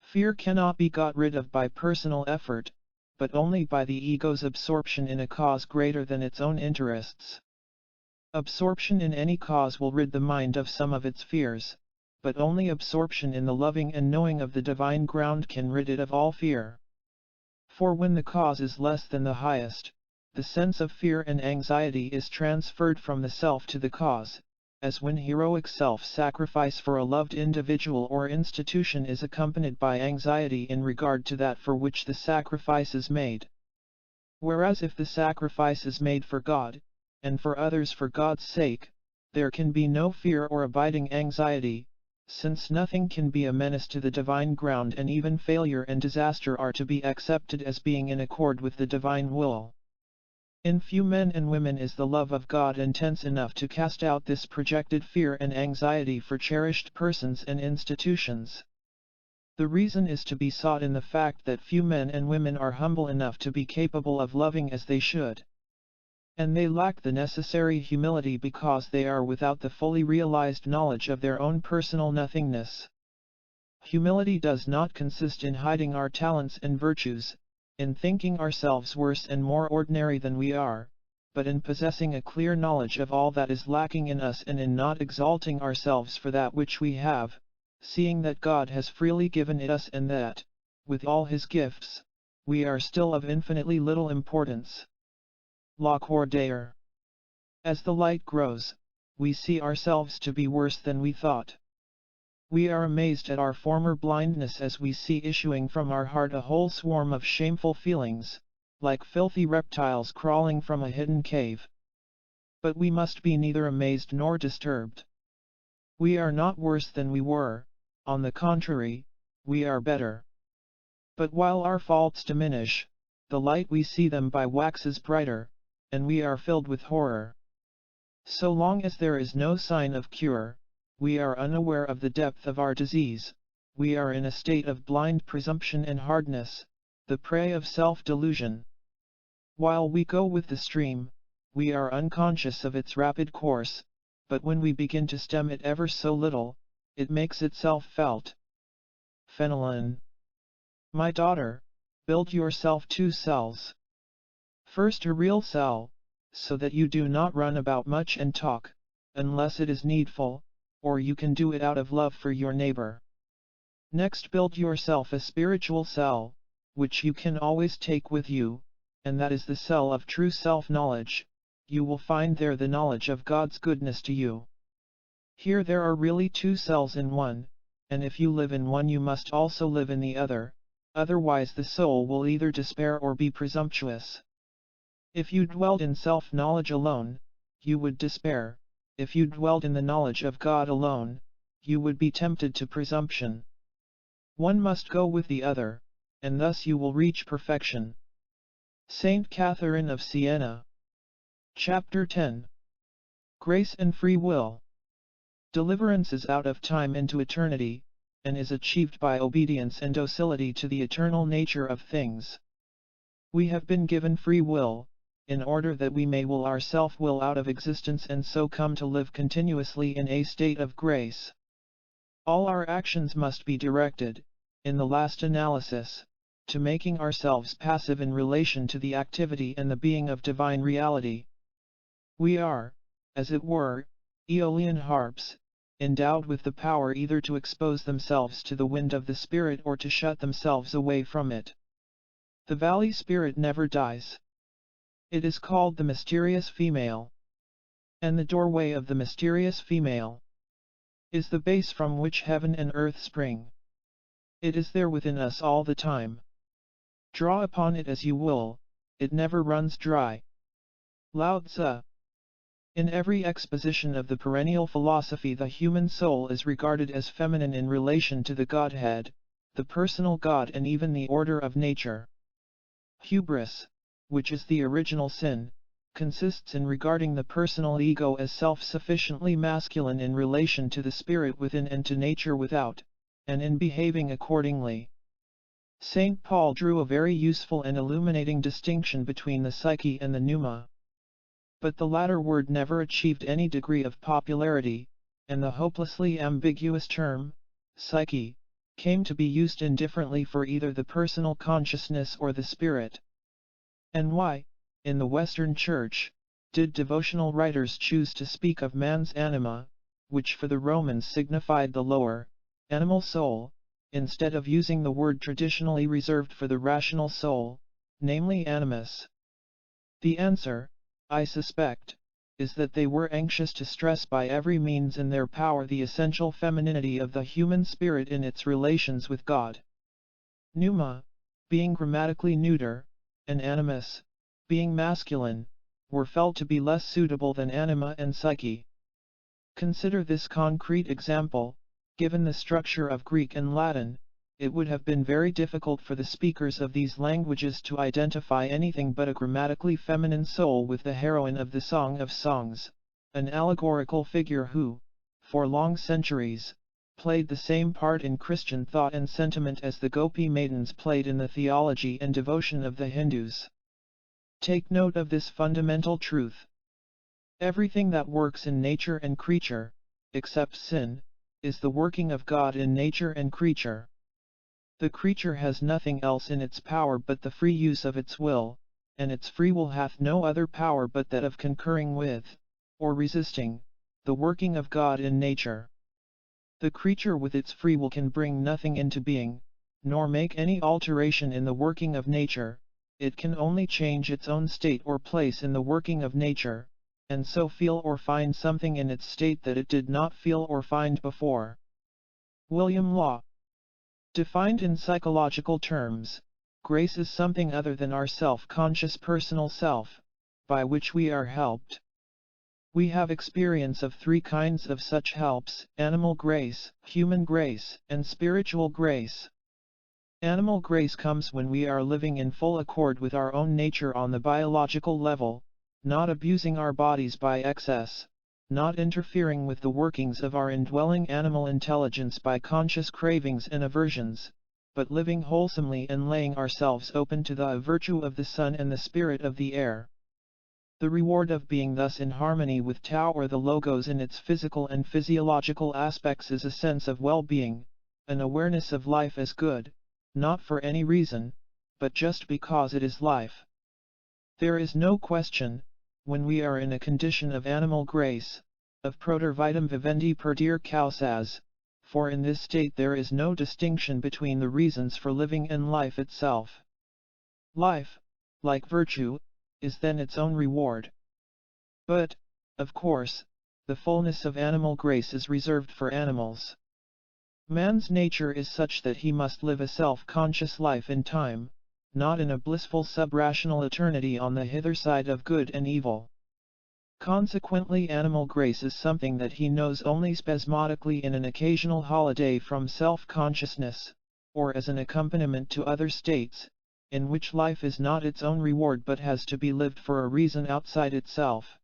Fear cannot be got rid of by personal effort, but only by the ego's absorption in a cause greater than its own interests. Absorption in any cause will rid the mind of some of its fears, but only absorption in the loving and knowing of the divine ground can rid it of all fear. For when the cause is less than the highest, the sense of fear and anxiety is transferred from the self to the cause, as when heroic self-sacrifice for a loved individual or institution is accompanied by anxiety in regard to that for which the sacrifice is made. Whereas if the sacrifice is made for God, and for others for God's sake, there can be no fear or abiding anxiety, since nothing can be a menace to the divine ground and even failure and disaster are to be accepted as being in accord with the divine will. In few men and women is the love of God intense enough to cast out this projected fear and anxiety for cherished persons and institutions. The reason is to be sought in the fact that few men and women are humble enough to be capable of loving as they should. And they lack the necessary humility because they are without the fully realized knowledge of their own personal nothingness. Humility does not consist in hiding our talents and virtues, in thinking ourselves worse and more ordinary than we are, but in possessing a clear knowledge of all that is lacking in us and in not exalting ourselves for that which we have, seeing that God has freely given it us and that, with all His gifts, we are still of infinitely little importance. Lacordaire. As the light grows, we see ourselves to be worse than we thought. We are amazed at our former blindness as we see issuing from our heart a whole swarm of shameful feelings, like filthy reptiles crawling from a hidden cave. But we must be neither amazed nor disturbed. We are not worse than we were, on the contrary, we are better. But while our faults diminish, the light we see them by waxes brighter, and we are filled with horror. So long as there is no sign of cure, we are unaware of the depth of our disease, we are in a state of blind presumption and hardness, the prey of self-delusion. While we go with the stream, we are unconscious of its rapid course, but when we begin to stem it ever so little, it makes itself felt. Fenelon. My daughter, build yourself 2 cells. First a real cell, so that you do not run about much and talk, unless it is needful, or you can do it out of love for your neighbor. Next build yourself a spiritual cell, which you can always take with you, and that is the cell of true self-knowledge. You will find there the knowledge of God's goodness to you. Here there are really 2 cells in one, and if you live in one you must also live in the other, otherwise the soul will either despair or be presumptuous. If you dwelled in self-knowledge alone, you would despair. If you dwelled in the knowledge of God alone, you would be tempted to presumption. One must go with the other, and thus you will reach perfection. Saint Catherine of Siena. Chapter 10. Grace and Free Will. Deliverance is out of time into eternity, and is achieved by obedience and docility to the eternal nature of things. We have been given free will, in order that we may will our self-will out of existence and so come to live continuously in a state of grace. All our actions must be directed, in the last analysis, to making ourselves passive in relation to the activity and the being of divine reality. We are, as it were, Aeolian harps, endowed with the power either to expose themselves to the wind of the spirit or to shut themselves away from it. The valley spirit never dies. It is called the mysterious female. And the doorway of the mysterious female is the base from which heaven and earth spring. It is there within us all the time. Draw upon it as you will, it never runs dry. Lao Tzu. In every exposition of the perennial philosophy, the human soul is regarded as feminine in relation to the Godhead, the personal God, and even the order of nature. Hubris, which is the original sin, consists in regarding the personal ego as self-sufficiently masculine in relation to the spirit within and to nature without, and in behaving accordingly. St. Paul drew a very useful and illuminating distinction between the psyche and the pneuma. But the latter word never achieved any degree of popularity, and the hopelessly ambiguous term, psyche, came to be used indifferently for either the personal consciousness or the spirit. And why, in the Western Church, did devotional writers choose to speak of man's anima, which for the Romans signified the lower, animal soul, instead of using the word traditionally reserved for the rational soul, namely animus? The answer, I suspect, is that they were anxious to stress by every means in their power the essential femininity of the human spirit in its relations with God. Pneuma, being grammatically neuter, and animus, being masculine, were felt to be less suitable than anima and psyche. Consider this concrete example. Given the structure of Greek and Latin, it would have been very difficult for the speakers of these languages to identify anything but a grammatically feminine soul with the heroine of the Song of Songs, an allegorical figure who, for long centuries, played the same part in Christian thought and sentiment as the Gopi maidens played in the theology and devotion of the Hindus. Take note of this fundamental truth. Everything that works in nature and creature, except sin, is the working of God in nature and creature. The creature has nothing else in its power but the free use of its will, and its free will hath no other power but that of concurring with, or resisting, the working of God in nature. The creature with its free will can bring nothing into being, nor make any alteration in the working of nature. It can only change its own state or place in the working of nature, and so feel or find something in its state that it did not feel or find before. William Law. Defined in psychological terms, grace is something other than our self-conscious personal self, by which we are helped. We have experience of three kinds of such helps: animal grace, human grace, and spiritual grace. Animal grace comes when we are living in full accord with our own nature on the biological level, not abusing our bodies by excess, not interfering with the workings of our indwelling animal intelligence by conscious cravings and aversions, but living wholesomely and laying ourselves open to the virtue of the sun and the spirit of the air. The reward of being thus in harmony with Tao or the Logos in its physical and physiological aspects is a sense of well-being, an awareness of life as good, not for any reason, but just because it is life. There is no question, when we are in a condition of animal grace, of proter vitam vivendi per dir causas, for in this state there is no distinction between the reasons for living and life itself. Life, like virtue, is then its own reward. But, of course, the fullness of animal grace is reserved for animals. Man's nature is such that he must live a self-conscious life in time, not in a blissful sub-rational eternity on the hither side of good and evil. Consequently, animal grace is something that he knows only spasmodically in an occasional holiday from self-consciousness, or as an accompaniment to other states, in which life is not its own reward but has to be lived for a reason outside itself.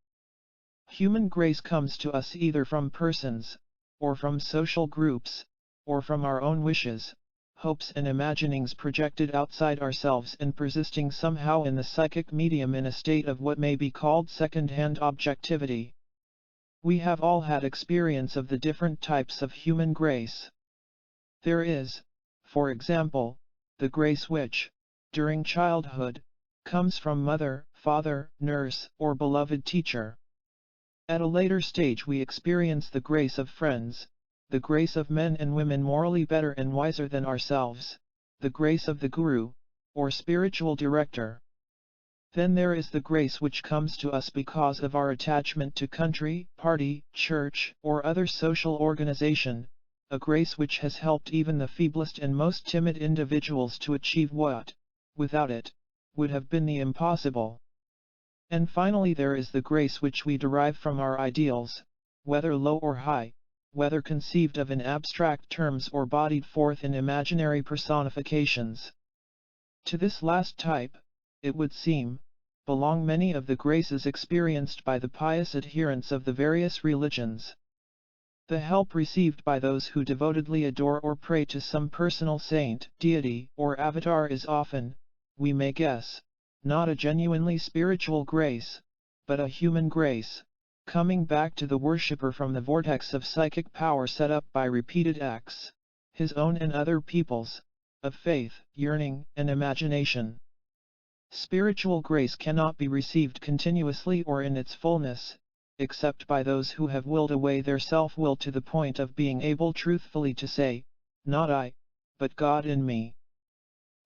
Human grace comes to us either from persons, or from social groups, or from our own wishes, hopes and imaginings projected outside ourselves and persisting somehow in the psychic medium in a state of what may be called second-hand objectivity. We have all had experience of the different types of human grace. There is, for example, the grace which, during childhood, comes from mother, father, nurse, or beloved teacher. At a later stage we experience the grace of friends, the grace of men and women morally better and wiser than ourselves, the grace of the guru, or spiritual director. Then there is the grace which comes to us because of our attachment to country, party, church, or other social organization, a grace which has helped even the feeblest and most timid individuals to achieve what, without it, would have been the impossible. And finally there is the grace which we derive from our ideals, whether low or high, whether conceived of in abstract terms or bodied forth in imaginary personifications. To this last type, it would seem, belong many of the graces experienced by the pious adherents of the various religions. The help received by those who devotedly adore or pray to some personal saint, deity, or avatar is often, we may guess, not a genuinely spiritual grace, but a human grace, coming back to the worshipper from the vortex of psychic power set up by repeated acts, his own and other people's, of faith, yearning, and imagination. Spiritual grace cannot be received continuously or in its fullness, except by those who have willed away their self-will to the point of being able truthfully to say, "Not I, but God in me."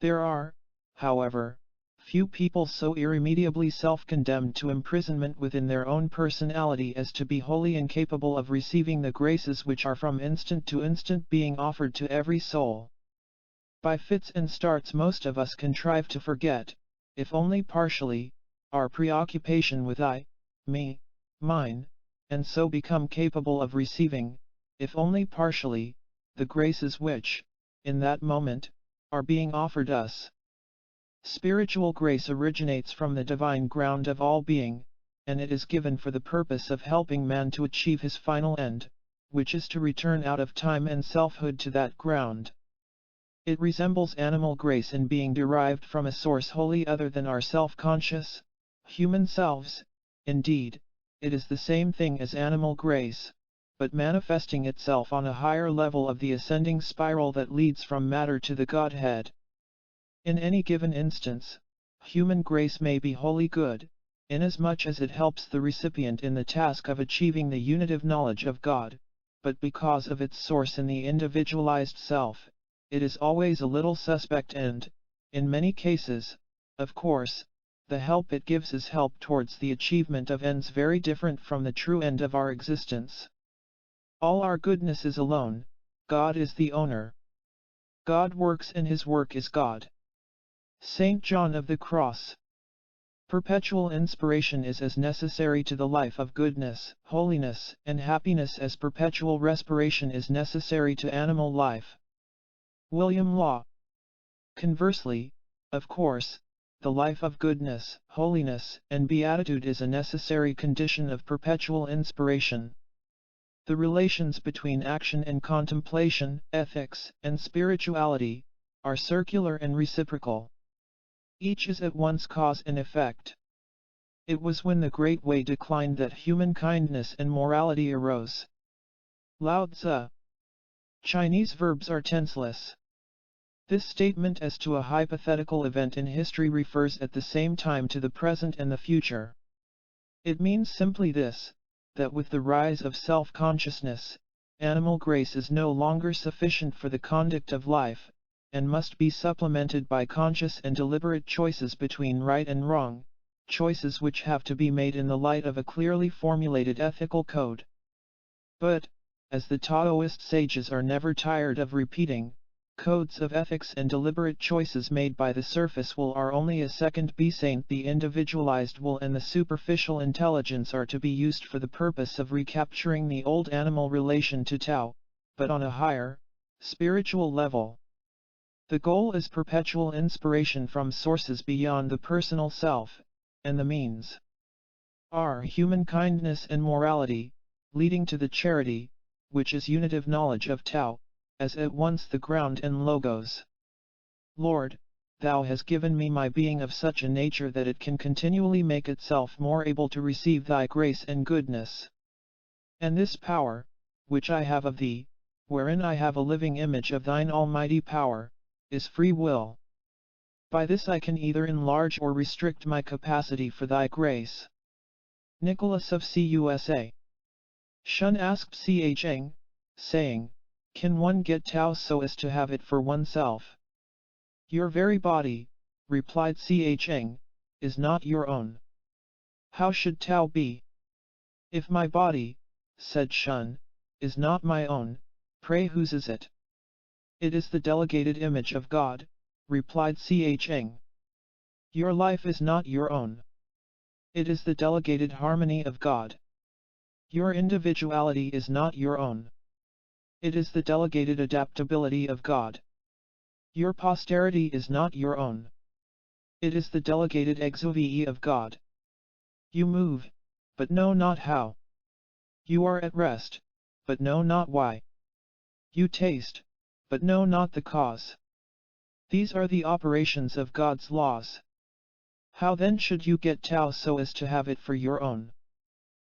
There are, however, few people so irremediably self-condemned to imprisonment within their own personality as to be wholly incapable of receiving the graces which are from instant to instant being offered to every soul. By fits and starts most of us contrive to forget, if only partially, our preoccupation with I, me, mine, and so become capable of receiving, if only partially, the graces which, in that moment, are being offered us. Spiritual grace originates from the divine ground of all being, and it is given for the purpose of helping man to achieve his final end, which is to return out of time and selfhood to that ground. It resembles animal grace in being derived from a source wholly other than our self-conscious, human selves. Indeed, it is the same thing as animal grace, but manifesting itself on a higher level of the ascending spiral that leads from matter to the Godhead. In any given instance, human grace may be wholly good, inasmuch as it helps the recipient in the task of achieving the unitive knowledge of God, but because of its source in the individualized self, it is always a little suspect and, in many cases, of course, the help it gives is help towards the achievement of ends very different from the true end of our existence. All our goodness is alone, God is the owner. God works and his work is God. Saint John of the Cross. Perpetual inspiration is as necessary to the life of goodness, holiness, and happiness as perpetual respiration is necessary to animal life. William Law. Conversely, of course, the life of goodness, holiness, and beatitude is a necessary condition of perpetual inspiration. The relations between action and contemplation, ethics, and spirituality, are circular and reciprocal. Each is at once cause and effect. It was when the Great Way declined that human kindness and morality arose. Lao Tzu. Chinese verbs are tenseless. This statement as to a hypothetical event in history refers at the same time to the present and the future. It means simply this, that with the rise of self-consciousness, animal grace is no longer sufficient for the conduct of life, and must be supplemented by conscious and deliberate choices between right and wrong, choices which have to be made in the light of a clearly formulated ethical code. But, as the Taoist sages are never tired of repeating, codes of ethics and deliberate choices made by the surface will are only a second saint. The individualized will and the superficial intelligence are to be used for the purpose of recapturing the old animal relation to Tao, but on a higher, spiritual level. The goal is perpetual inspiration from sources beyond the personal self, and the means are human kindness and morality, leading to the charity, which is unitive knowledge of Tao, as at once the ground and logos. Lord, Thou hast given me my being of such a nature that it can continually make itself more able to receive Thy grace and goodness. And this power, which I have of thee, wherein I have a living image of thine almighty power, is free will. By this I can either enlarge or restrict my capacity for thy grace. Nicholas of CUSA. Shun asked Cheng, saying, can one get Tao so as to have it for oneself? Your very body, replied Cheng, is not your own. How should Tao be? If my body, said Shun, is not my own, pray whose is it? It is the delegated image of God, replied Cheng. Your life is not your own. It is the delegated harmony of God. Your individuality is not your own. It is the delegated adaptability of God. Your posterity is not your own. It is the delegated exuvie of God. You move, but know not how. You are at rest, but know not why. You taste, but know not the cause. These are the operations of God's laws. How then should you get Tao so as to have it for your own?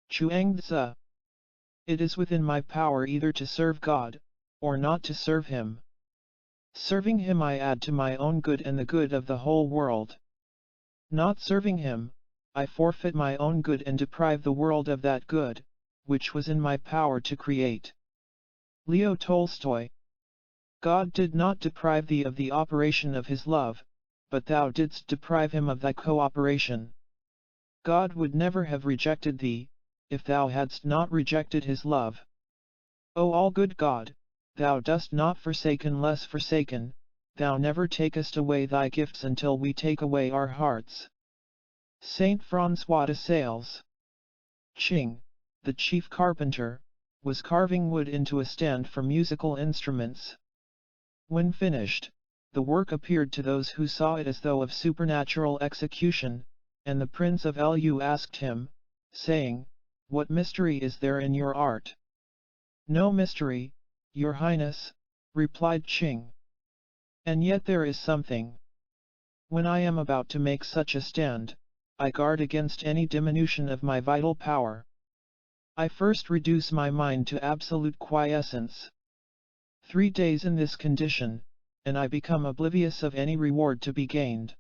Chuang-Tzu. It is within my power either to serve God, or not to serve Him. Serving Him I add to my own good and the good of the whole world. Not serving Him, I forfeit my own good and deprive the world of that good, which was in my power to create. Leo Tolstoy. God did not deprive thee of the operation of His love, but thou didst deprive Him of thy cooperation. God would never have rejected thee, if thou hadst not rejected His love. O all-good God, thou dost not forsake unless forsaken, thou never takest away thy gifts until we take away our hearts. Saint François de Sales. Ching, the chief carpenter, was carving wood into a stand for musical instruments. When finished, the work appeared to those who saw it as though of supernatural execution, and the Prince of Lu asked him, saying, what mystery is there in your art? No mystery, your highness, replied Ching. And yet there is something. When I am about to make such a stand, I guard against any diminution of my vital power. I first reduce my mind to absolute quiescence. 3 days in this condition, and I become oblivious of any reward to be gained.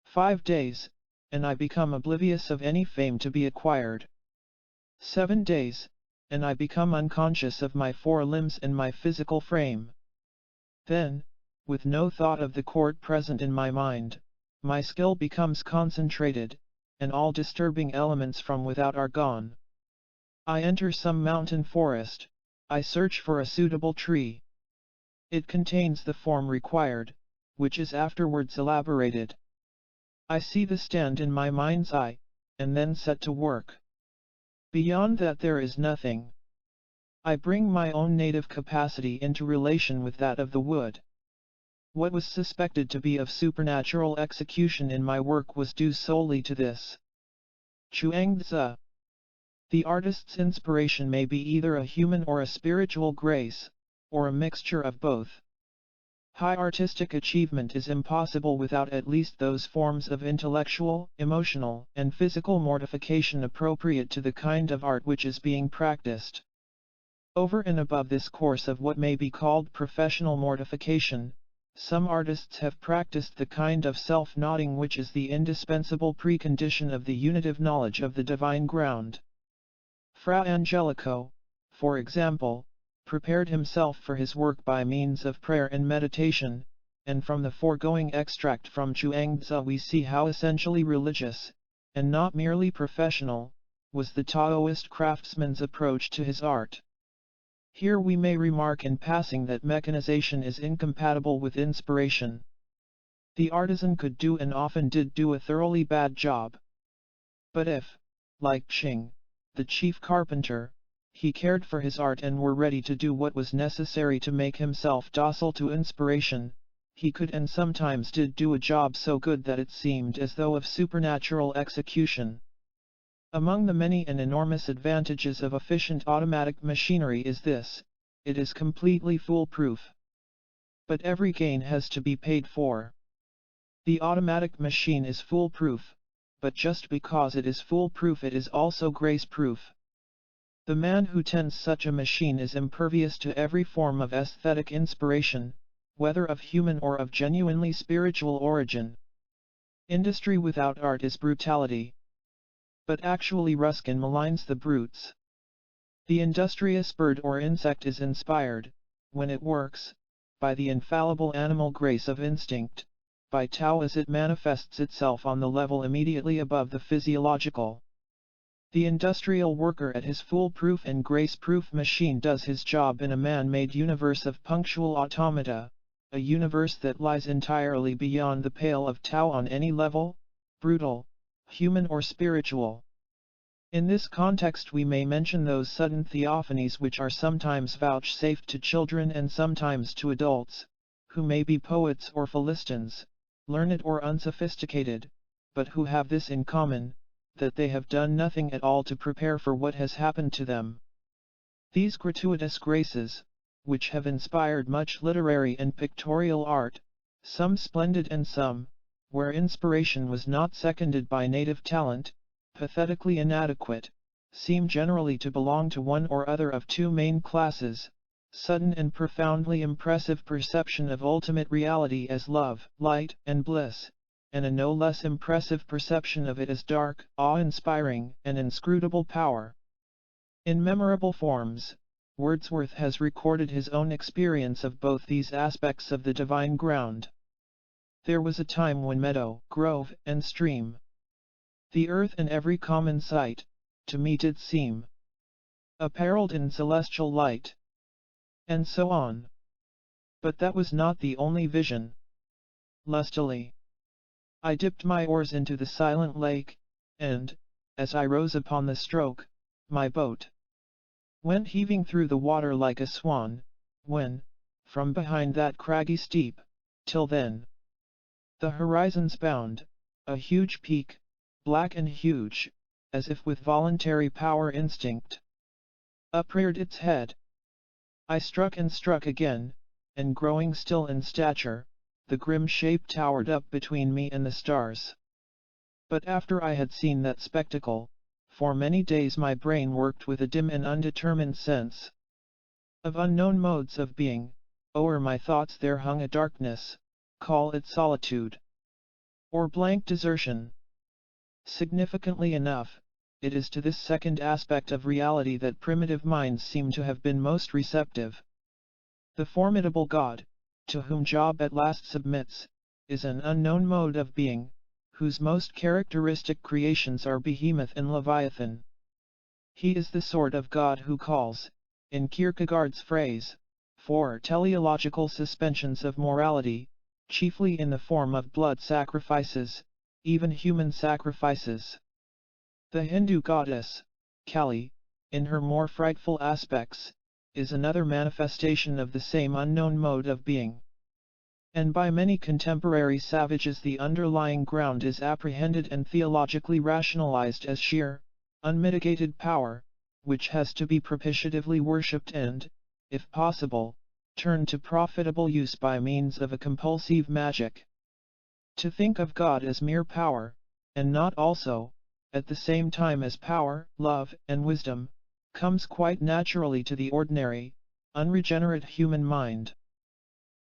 5 days, and I become oblivious of any fame to be acquired. 7 days, and I become unconscious of my 4 limbs and my physical frame. Then, with no thought of the court present in my mind, my skill becomes concentrated, and all disturbing elements from without are gone. I enter some mountain forest, I search for a suitable tree. It contains the form required, which is afterwards elaborated. I see the stand in my mind's eye, and then set to work. Beyond that there is nothing. I bring my own native capacity into relation with that of the wood. What was suspected to be of supernatural execution in my work was due solely to this. Chuang-Tzu. The artist's inspiration may be either a human or a spiritual grace, or a mixture of both. High artistic achievement is impossible without at least those forms of intellectual, emotional, and physical mortification appropriate to the kind of art which is being practiced. Over and above this course of what may be called professional mortification, some artists have practiced the kind of self-nodding which is the indispensable precondition of the unitive knowledge of the divine ground. Fra Angelico, for example, prepared himself for his work by means of prayer and meditation, and from the foregoing extract from Chuang-Tzu we see how essentially religious, and not merely professional, was the Taoist craftsman's approach to his art. Here we may remark in passing that mechanization is incompatible with inspiration. The artisan could do and often did do a thoroughly bad job. But if, like Ching, the chief carpenter, he cared for his art and were ready to do what was necessary to make himself docile to inspiration, he could and sometimes did do a job so good that it seemed as though of supernatural execution. Among the many and enormous advantages of efficient automatic machinery is this: it is completely foolproof. But every gain has to be paid for. The automatic machine is foolproof, but just because it is foolproof it is also grace-proof. The man who tends such a machine is impervious to every form of aesthetic inspiration, whether of human or of genuinely spiritual origin. Industry without art is brutality. But actually Ruskin maligns the brutes. The industrious bird or insect is inspired, when it works, by the infallible animal grace of instinct, by Tao as it manifests itself on the level immediately above the physiological. The industrial worker at his foolproof and grace-proof machine does his job in a man-made universe of punctual automata, a universe that lies entirely beyond the pale of Tao on any level, brutal, human or spiritual. In this context we may mention those sudden theophanies which are sometimes vouchsafed to children and sometimes to adults, who may be poets or Philistines, learned or unsophisticated, but who have this in common, that they have done nothing at all to prepare for what has happened to them. These gratuitous graces, which have inspired much literary and pictorial art, some splendid and some, where inspiration was not seconded by native talent, pathetically inadequate, seem generally to belong to one or other of two main classes: sudden and profoundly impressive perception of ultimate reality as love, light, and bliss, and a no less impressive perception of it as dark, awe-inspiring, and inscrutable power. In memorable forms, Wordsworth has recorded his own experience of both these aspects of the divine ground. There was a time when meadow, grove, and stream, the earth and every common sight, to me did seem apparelled in celestial light. And so on. But that was not the only vision. Lustily I dipped my oars into the silent lake, and, as I rose upon the stroke, my boat went heaving through the water like a swan, when, from behind that craggy steep, till then, the horizon's bound, a huge peak, black and huge, as if with voluntary power instinct, upreared its head. I struck and struck again, and growing still in stature, the grim shape towered up between me and the stars. But after I had seen that spectacle, for many days my brain worked with a dim and undetermined sense of unknown modes of being. O'er my thoughts there hung a darkness, call it solitude, or blank desertion. Significantly enough, it is to this second aspect of reality that primitive minds seem to have been most receptive. The formidable God, to whom Job at last submits, is an unknown mode of being, whose most characteristic creations are Behemoth and Leviathan. He is the sort of God who calls, in Kierkegaard's phrase, for teleological suspensions of morality, chiefly in the form of blood sacrifices, even human sacrifices. The Hindu goddess, Kali, in her more frightful aspects, is another manifestation of the same unknown mode of being. And by many contemporary savages the underlying ground is apprehended and theologically rationalized as sheer, unmitigated power, which has to be propitiatively worshipped and, if possible, turned to profitable use by means of a compulsive magic. To think of God as mere power, and not also, at the same time as power, love, and wisdom, comes quite naturally to the ordinary, unregenerate human mind.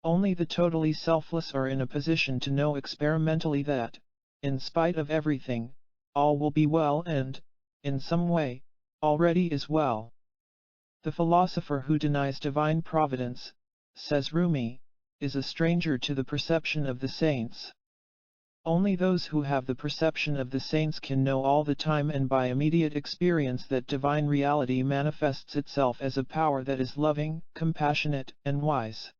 Only the totally selfless are in a position to know experimentally that, in spite of everything, all will be well and, in some way, already is well. The philosopher who denies divine providence, says Rumi, is a stranger to the perception of the saints. Only those who have the perception of the saints can know all the time and by immediate experience that divine reality manifests itself as a power that is loving, compassionate, and wise.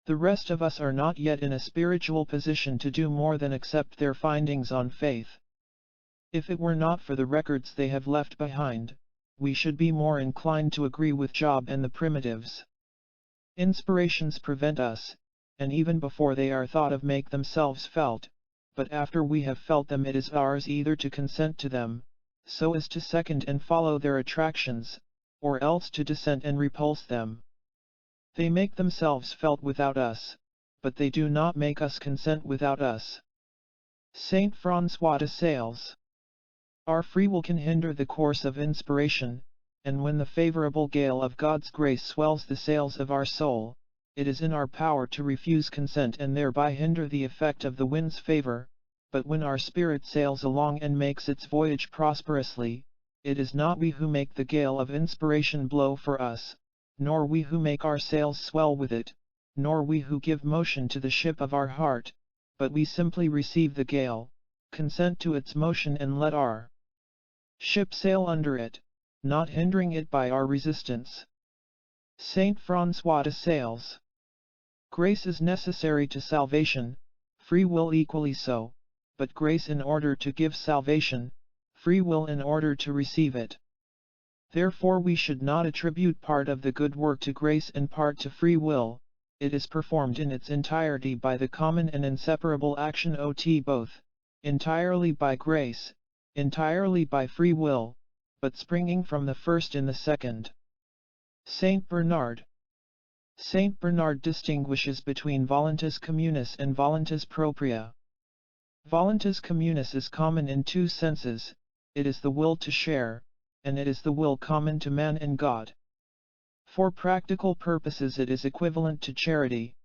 The rest of us are not yet in a spiritual position to do more than accept their findings on faith. If it were not for the records they have left behind, we should be more inclined to agree with Job and the primitives. Inspirations prevent us, and even before they are thought of make themselves felt, but after we have felt them it is ours either to consent to them, so as to second and follow their attractions, or else to dissent and repulse them. They make themselves felt without us, but they do not make us consent without us. Saint François de Sales. Our free will can hinder the course of inspiration, and when the favorable gale of God's grace swells the sails of our soul, it is in our power to refuse consent and thereby hinder the effect of the wind's favor, but when our spirit sails along and makes its voyage prosperously, it is not we who make the gale of inspiration blow for us, nor we who make our sails swell with it, nor we who give motion to the ship of our heart, but we simply receive the gale, consent to its motion and let our ship sail under it, not hindering it by our resistance. Saint François de Sales. Grace is necessary to salvation, free will equally so, but grace in order to give salvation, free will in order to receive it. Therefore we should not attribute part of the good work to grace and part to free will. It is performed in its entirety by the common and inseparable action ot both, entirely by grace, entirely by free will, but springing from the first in the second. Saint Bernard. Saint Bernard distinguishes between voluntas communis and voluntas propria. Voluntas communis is common in two senses, it is the will to share, and it is the will common to man and God. For practical purposes it is equivalent to charity.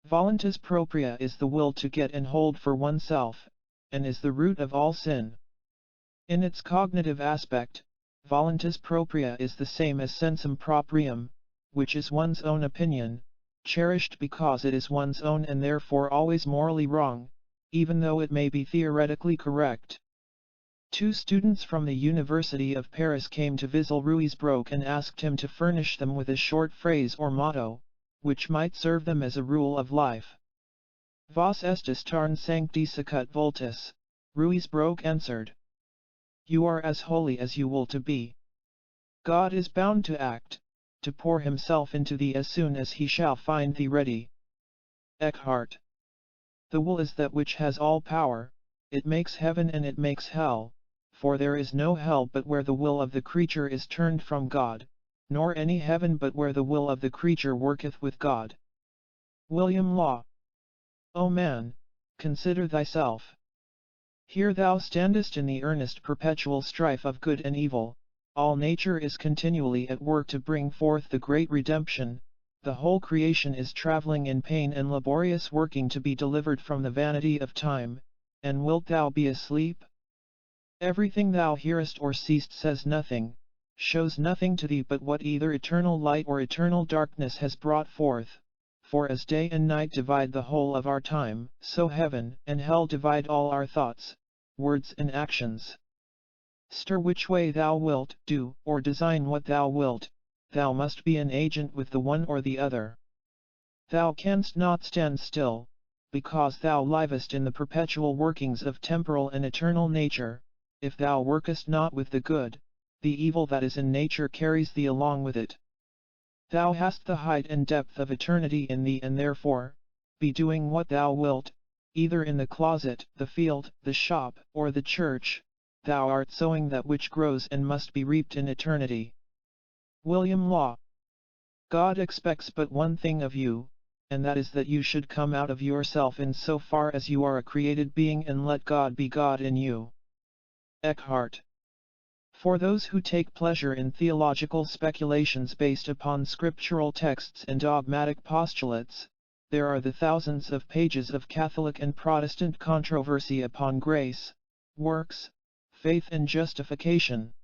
Voluntas propria is the will to get and hold for oneself, and is the root of all sin. In its cognitive aspect, voluntas propria is the same as sensum proprium, which is one's own opinion, cherished because it is one's own and therefore always morally wrong, even though it may be theoretically correct. Two students from the University of Paris came to Ruysbroek and asked him to furnish them with a short phrase or motto, which might serve them as a rule of life. Vos estis tarn sancti sicut voltus, Ruysbroek answered. You are as holy as you will to be. God is bound to act, to pour himself into thee as soon as he shall find thee ready. Eckhart. The will is that which has all power, it makes heaven and it makes hell, for there is no hell but where the will of the creature is turned from God, nor any heaven but where the will of the creature worketh with God. William Law. O man, consider thyself. Here thou standest in the earnest perpetual strife of good and evil, all nature is continually at work to bring forth the great redemption, the whole creation is travelling in pain and laborious working to be delivered from the vanity of time, and wilt thou be asleep? Everything thou hearest or seest says nothing, shows nothing to thee but what either eternal light or eternal darkness has brought forth, for as day and night divide the whole of our time, so heaven and hell divide all our thoughts, words and actions. Stir which way thou wilt, do or design what thou wilt, thou must be an agent with the one or the other. Thou canst not stand still, because thou livest in the perpetual workings of temporal and eternal nature, if thou workest not with the good, the evil that is in nature carries thee along with it. Thou hast the height and depth of eternity in thee and therefore, be doing what thou wilt, either in the closet, the field, the shop, or the church, thou art sowing that which grows and must be reaped in eternity. William Law. God expects but one thing of you, and that is that you should come out of yourself in so far as you are a created being and let God be God in you. Eckhart. For those who take pleasure in theological speculations based upon scriptural texts and dogmatic postulates, there are the thousands of pages of Catholic and Protestant controversy upon grace, works, faith and justification.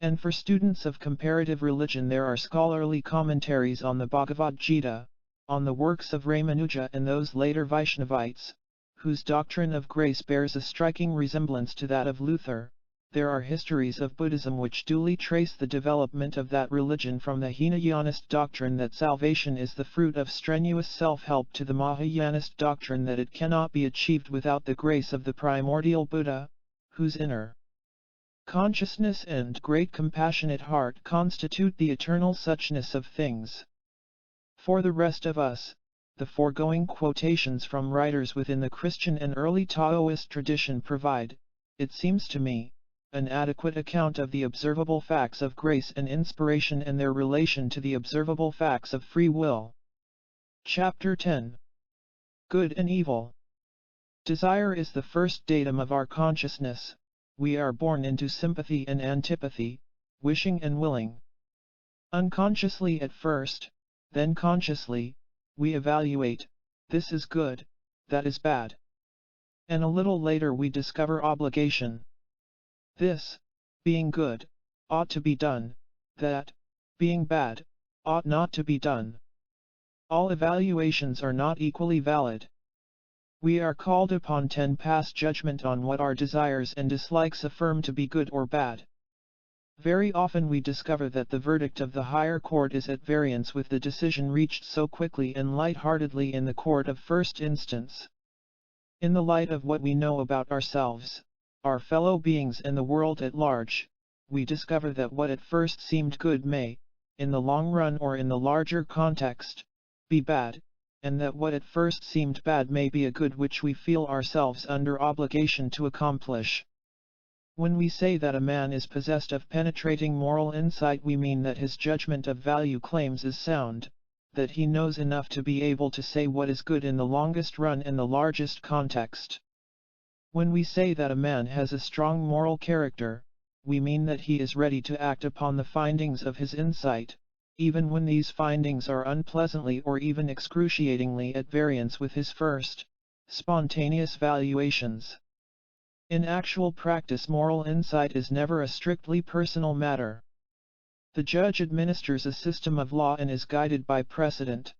And for students of comparative religion there are scholarly commentaries on the Bhagavad Gita, on the works of Ramanuja and those later Vaishnavites, whose doctrine of grace bears a striking resemblance to that of Luther. There are histories of Buddhism which duly trace the development of that religion from the Hinayanist doctrine that salvation is the fruit of strenuous self-help to the Mahayanist doctrine that it cannot be achieved without the grace of the primordial Buddha, whose inner consciousness and great compassionate heart constitute the eternal suchness of things. For the rest of us, the foregoing quotations from writers within the Christian and early Taoist tradition provide, it seems to me, an adequate account of the observable facts of grace and inspiration and their relation to the observable facts of free will. Chapter 10. Good and Evil. Desire is the first datum of our consciousness. We are born into sympathy and antipathy, wishing and willing. Unconsciously at first, then consciously, we evaluate, this is good, that is bad. And a little later we discover obligation. This, being good, ought to be done, that, being bad, ought not to be done. All evaluations are not equally valid. We are called upon to pass judgment on what our desires and dislikes affirm to be good or bad. Very often we discover that the verdict of the higher court is at variance with the decision reached so quickly and light-heartedly in the court of first instance. In the light of what we know about ourselves, our fellow beings and the world at large, we discover that what at first seemed good may, in the long run or in the larger context, be bad, and that what at first seemed bad may be a good which we feel ourselves under obligation to accomplish. When we say that a man is possessed of penetrating moral insight, we mean that his judgment of value claims is sound, that he knows enough to be able to say what is good in the longest run and the largest context. When we say that a man has a strong moral character, we mean that he is ready to act upon the findings of his insight, even when these findings are unpleasantly or even excruciatingly at variance with his first, spontaneous valuations. In actual practice, moral insight is never a strictly personal matter. The judge administers a system of law and is guided by precedent.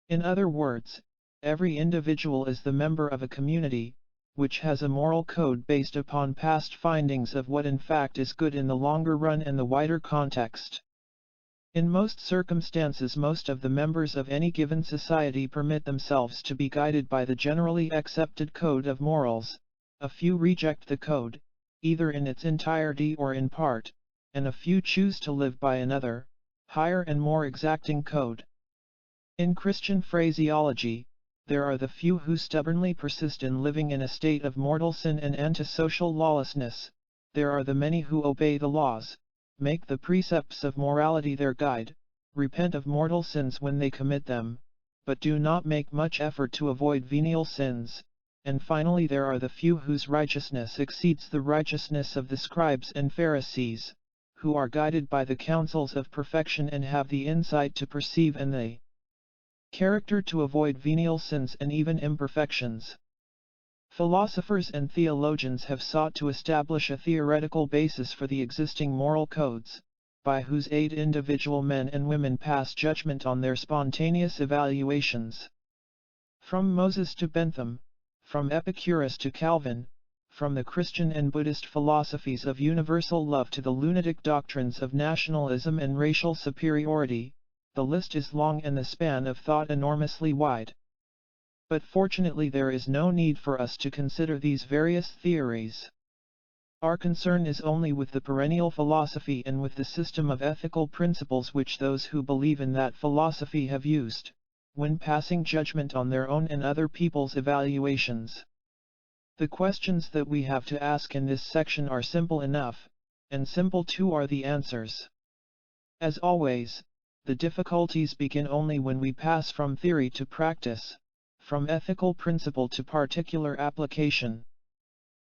In other words, every individual is the member of a community, which has a moral code based upon past findings of what in fact is good in the longer run and the wider context. In most circumstances, most of the members of any given society permit themselves to be guided by the generally accepted code of morals. A few reject the code, either in its entirety or in part, and a few choose to live by another, higher and more exacting code. In Christian phraseology, there are the few who stubbornly persist in living in a state of mortal sin and antisocial lawlessness. There are the many who obey the laws, make the precepts of morality their guide, repent of mortal sins when they commit them, but do not make much effort to avoid venial sins. And finally there are the few whose righteousness exceeds the righteousness of the scribes and Pharisees, who are guided by the counsels of perfection and have the insight to perceive and the character to avoid venial sins and even imperfections. Philosophers and theologians have sought to establish a theoretical basis for the existing moral codes, by whose aid individual men and women pass judgment on their spontaneous evaluations. From Moses to Bentham, from Epicurus to Calvin, from the Christian and Buddhist philosophies of universal love to the lunatic doctrines of nationalism and racial superiority, the list is long and the span of thought enormously wide. But fortunately there is no need for us to consider these various theories. Our concern is only with the perennial philosophy and with the system of ethical principles which those who believe in that philosophy have used, when passing judgment on their own and other people's evaluations. The questions that we have to ask in this section are simple enough, and simple too are the answers. As always, the difficulties begin only when we pass from theory to practice, from ethical principle to particular application.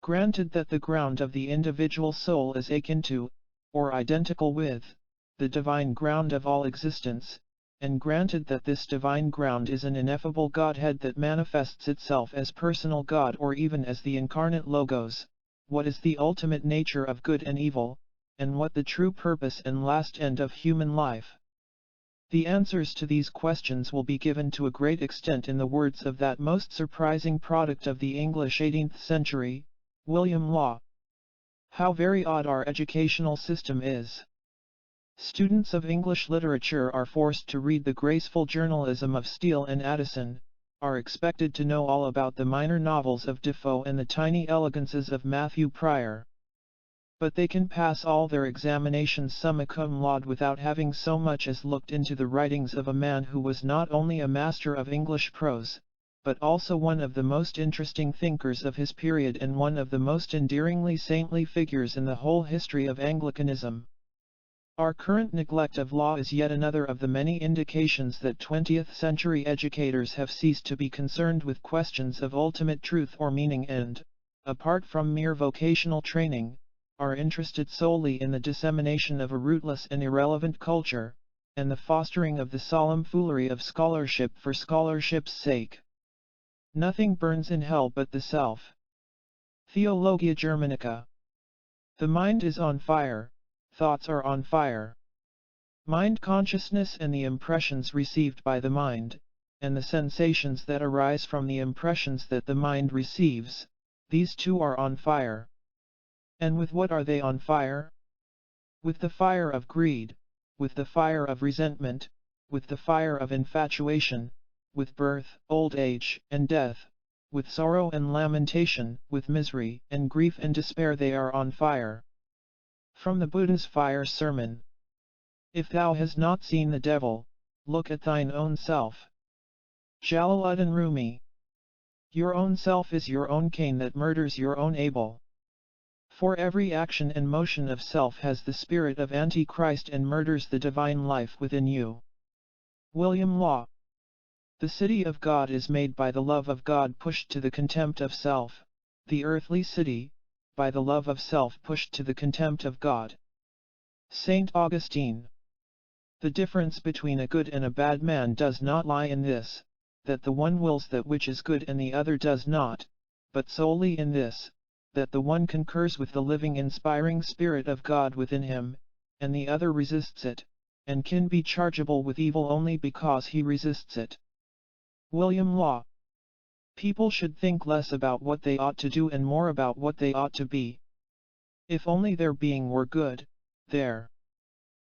Granted that the ground of the individual soul is akin to, or identical with, the divine ground of all existence, and granted that this divine ground is an ineffable Godhead that manifests itself as personal God or even as the incarnate Logos, what is the ultimate nature of good and evil, and what the true purpose and last end of human life? The answers to these questions will be given to a great extent in the words of that most surprising product of the English 18th century, William Law. How very odd our educational system is. Students of English literature are forced to read the graceful journalism of Steele and Addison, are expected to know all about the minor novels of Defoe and the tiny elegances of Matthew Prior. But they can pass all their examinations summa cum laude without having so much as looked into the writings of a man who was not only a master of English prose, but also one of the most interesting thinkers of his period and one of the most endearingly saintly figures in the whole history of Anglicanism. Our current neglect of law is yet another of the many indications that 20th century educators have ceased to be concerned with questions of ultimate truth or meaning and, apart from mere vocational training, are interested solely in the dissemination of a rootless and irrelevant culture, and the fostering of the solemn foolery of scholarship for scholarship's sake. Nothing burns in hell but the self. Theologia Germanica. The mind is on fire, thoughts are on fire. Mind consciousness and the impressions received by the mind, and the sensations that arise from the impressions that the mind receives, these two are on fire. And with what are they on fire? With the fire of greed, with the fire of resentment, with the fire of infatuation, with birth, old age, and death, with sorrow and lamentation, with misery, and grief and despair they are on fire. From the Buddha's Fire Sermon. If thou hast not seen the devil, look at thine own self. Jalaluddin Rumi. Your own self is your own Cain that murders your own Abel. For every action and motion of self has the spirit of Antichrist and murders the divine life within you. William Law. The city of God is made by the love of God pushed to the contempt of self, the earthly city, by the love of self pushed to the contempt of God. Saint Augustine. The difference between a good and a bad man does not lie in this, that the one wills that which is good and the other does not, but solely in this, that the one concurs with the living inspiring Spirit of God within him, and the other resists it, and can be chargeable with evil only because he resists it. William Law. People should think less about what they ought to do and more about what they ought to be. If only their being were good, their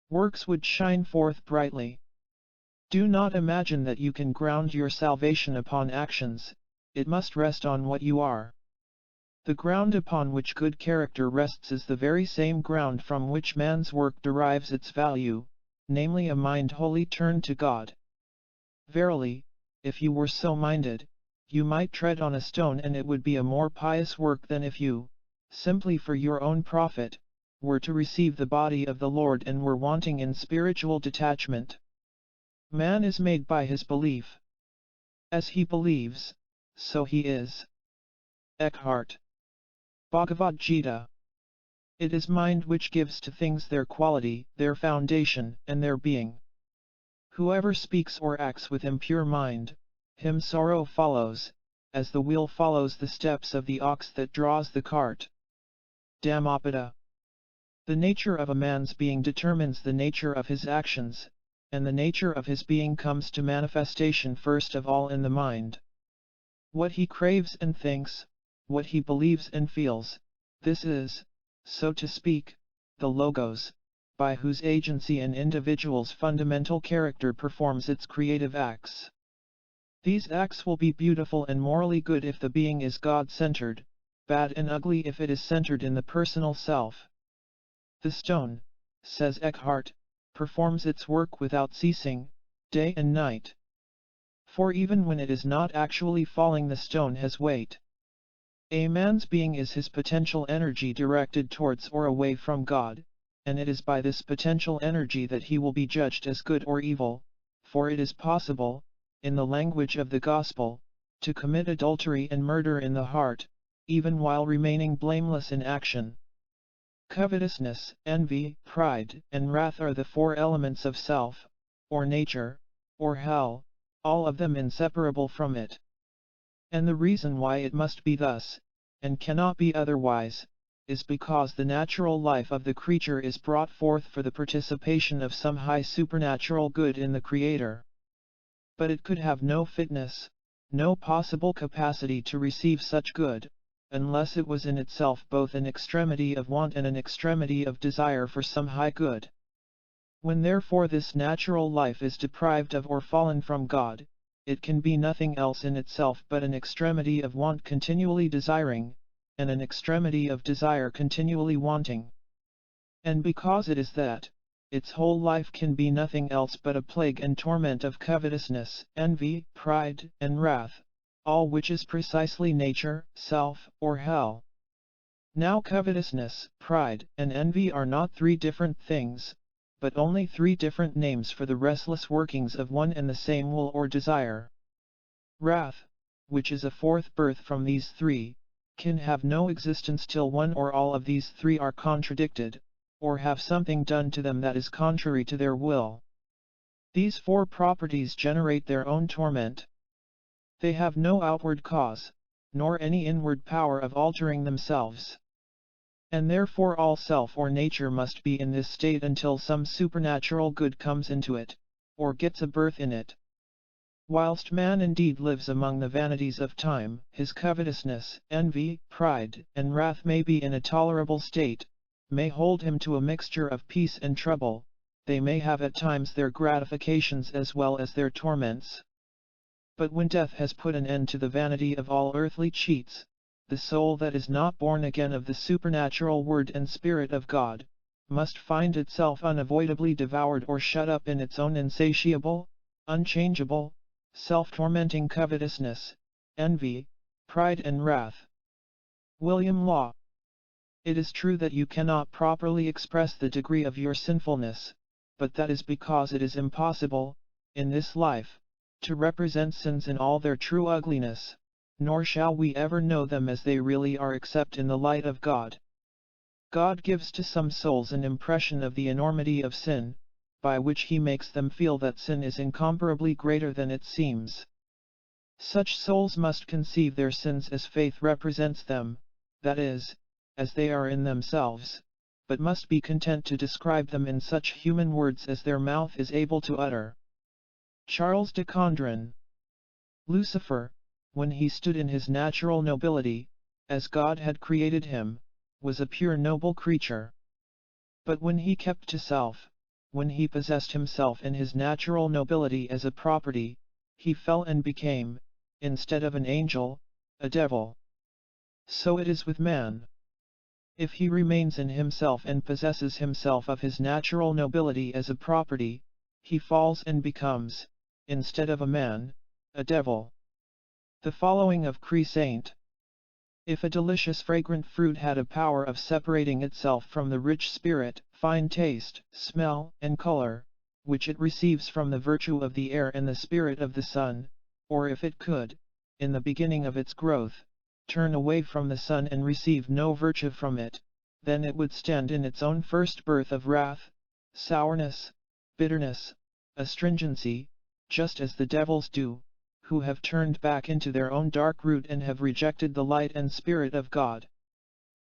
works would shine forth brightly. Do not imagine that you can ground your salvation upon actions, it must rest on what you are. The ground upon which good character rests is the very same ground from which man's work derives its value, namely a mind wholly turned to God. Verily, if you were so minded, you might tread on a stone and it would be a more pious work than if you, simply for your own profit, were to receive the body of the Lord and were wanting in spiritual detachment. Man is made by his belief. As he believes, so he is. Eckhart. Bhagavad Gita. It is mind which gives to things their quality, their foundation, and their being. Whoever speaks or acts with impure mind, him sorrow follows, as the wheel follows the steps of the ox that draws the cart. Dhammapada. The nature of a man's being determines the nature of his actions, and the nature of his being comes to manifestation first of all in the mind. What he craves and thinks, what he believes and feels, this is, so to speak, the logos, by whose agency an individual's fundamental character performs its creative acts. These acts will be beautiful and morally good if the being is God-centered, bad and ugly if it is centered in the personal self. The stone, says Eckhart, performs its work without ceasing, day and night. For even when it is not actually falling, the stone has weight. A man's being is his potential energy directed towards or away from God, and it is by this potential energy that he will be judged as good or evil, for it is possible, in the language of the Gospel, to commit adultery and murder in the heart, even while remaining blameless in action. Covetousness, envy, pride, and wrath are the four elements of self, or nature, or hell, all of them inseparable from it. And the reason why it must be thus, and cannot be otherwise, is because the natural life of the creature is brought forth for the participation of some high supernatural good in the Creator. But it could have no fitness, no possible capacity to receive such good, unless it was in itself both an extremity of want and an extremity of desire for some high good. When therefore this natural life is deprived of or fallen from God, it can be nothing else in itself but an extremity of want continually desiring, and an extremity of desire continually wanting. And because it is that, its whole life can be nothing else but a plague and torment of covetousness, envy, pride, and wrath, all which is precisely nature, self, or hell. Now covetousness, pride, and envy are not three different things, but only three different names for the restless workings of one and the same will or desire. Wrath, which is a fourth birth from these three, can have no existence till one or all of these three are contradicted, or have something done to them that is contrary to their will. These four properties generate their own torment. They have no outward cause, nor any inward power of altering themselves. And therefore all self or nature must be in this state until some supernatural good comes into it, or gets a birth in it. Whilst man indeed lives among the vanities of time, his covetousness, envy, pride, and wrath may be in a tolerable state, may hold him to a mixture of peace and trouble, they may have at times their gratifications as well as their torments. But when death has put an end to the vanity of all earthly cheats, the soul that is not born again of the supernatural Word and Spirit of God, must find itself unavoidably devoured or shut up in its own insatiable, unchangeable, self-tormenting covetousness, envy, pride and wrath. William Law. It is true that you cannot properly express the degree of your sinfulness, but that is because it is impossible, in this life, to represent sins in all their true ugliness, nor shall we ever know them as they really are except in the light of God. God gives to some souls an impression of the enormity of sin, by which he makes them feel that sin is incomparably greater than it seems. Such souls must conceive their sins as faith represents them, that is, as they are in themselves, but must be content to describe them in such human words as their mouth is able to utter. Charles de Condren. Lucifer, when he stood in his natural nobility, as God had created him, was a pure noble creature. But when he kept to self, when he possessed himself in his natural nobility as a property, he fell and became, instead of an angel, a devil. So it is with man. If he remains in himself and possesses himself of his natural nobility as a property, he falls and becomes, instead of a man, a devil. The following of Saint. If a delicious fragrant fruit had a power of separating itself from the rich spirit, fine taste, smell, and color, which it receives from the virtue of the air and the spirit of the sun, or if it could, in the beginning of its growth, turn away from the sun and receive no virtue from it, then it would stand in its own first birth of wrath, sourness, bitterness, astringency, just as the devils do, who have turned back into their own dark root and have rejected the light and spirit of God.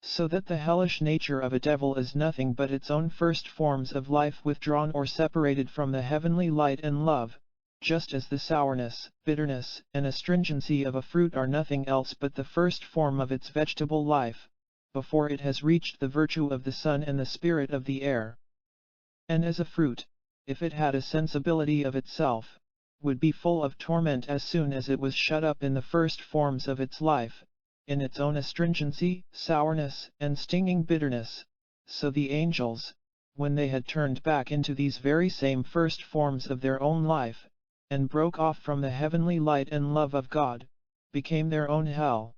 So that the hellish nature of a devil is nothing but its own first forms of life withdrawn or separated from the heavenly light and love, just as the sourness, bitterness, and astringency of a fruit are nothing else but the first form of its vegetable life, before it has reached the virtue of the sun and the spirit of the air. And as a fruit, if it had a sensibility of itself, would be full of torment as soon as it was shut up in the first forms of its life, in its own astringency, sourness, and stinging bitterness. So the angels, when they had turned back into these very same first forms of their own life, and broke off from the heavenly light and love of God, became their own hell.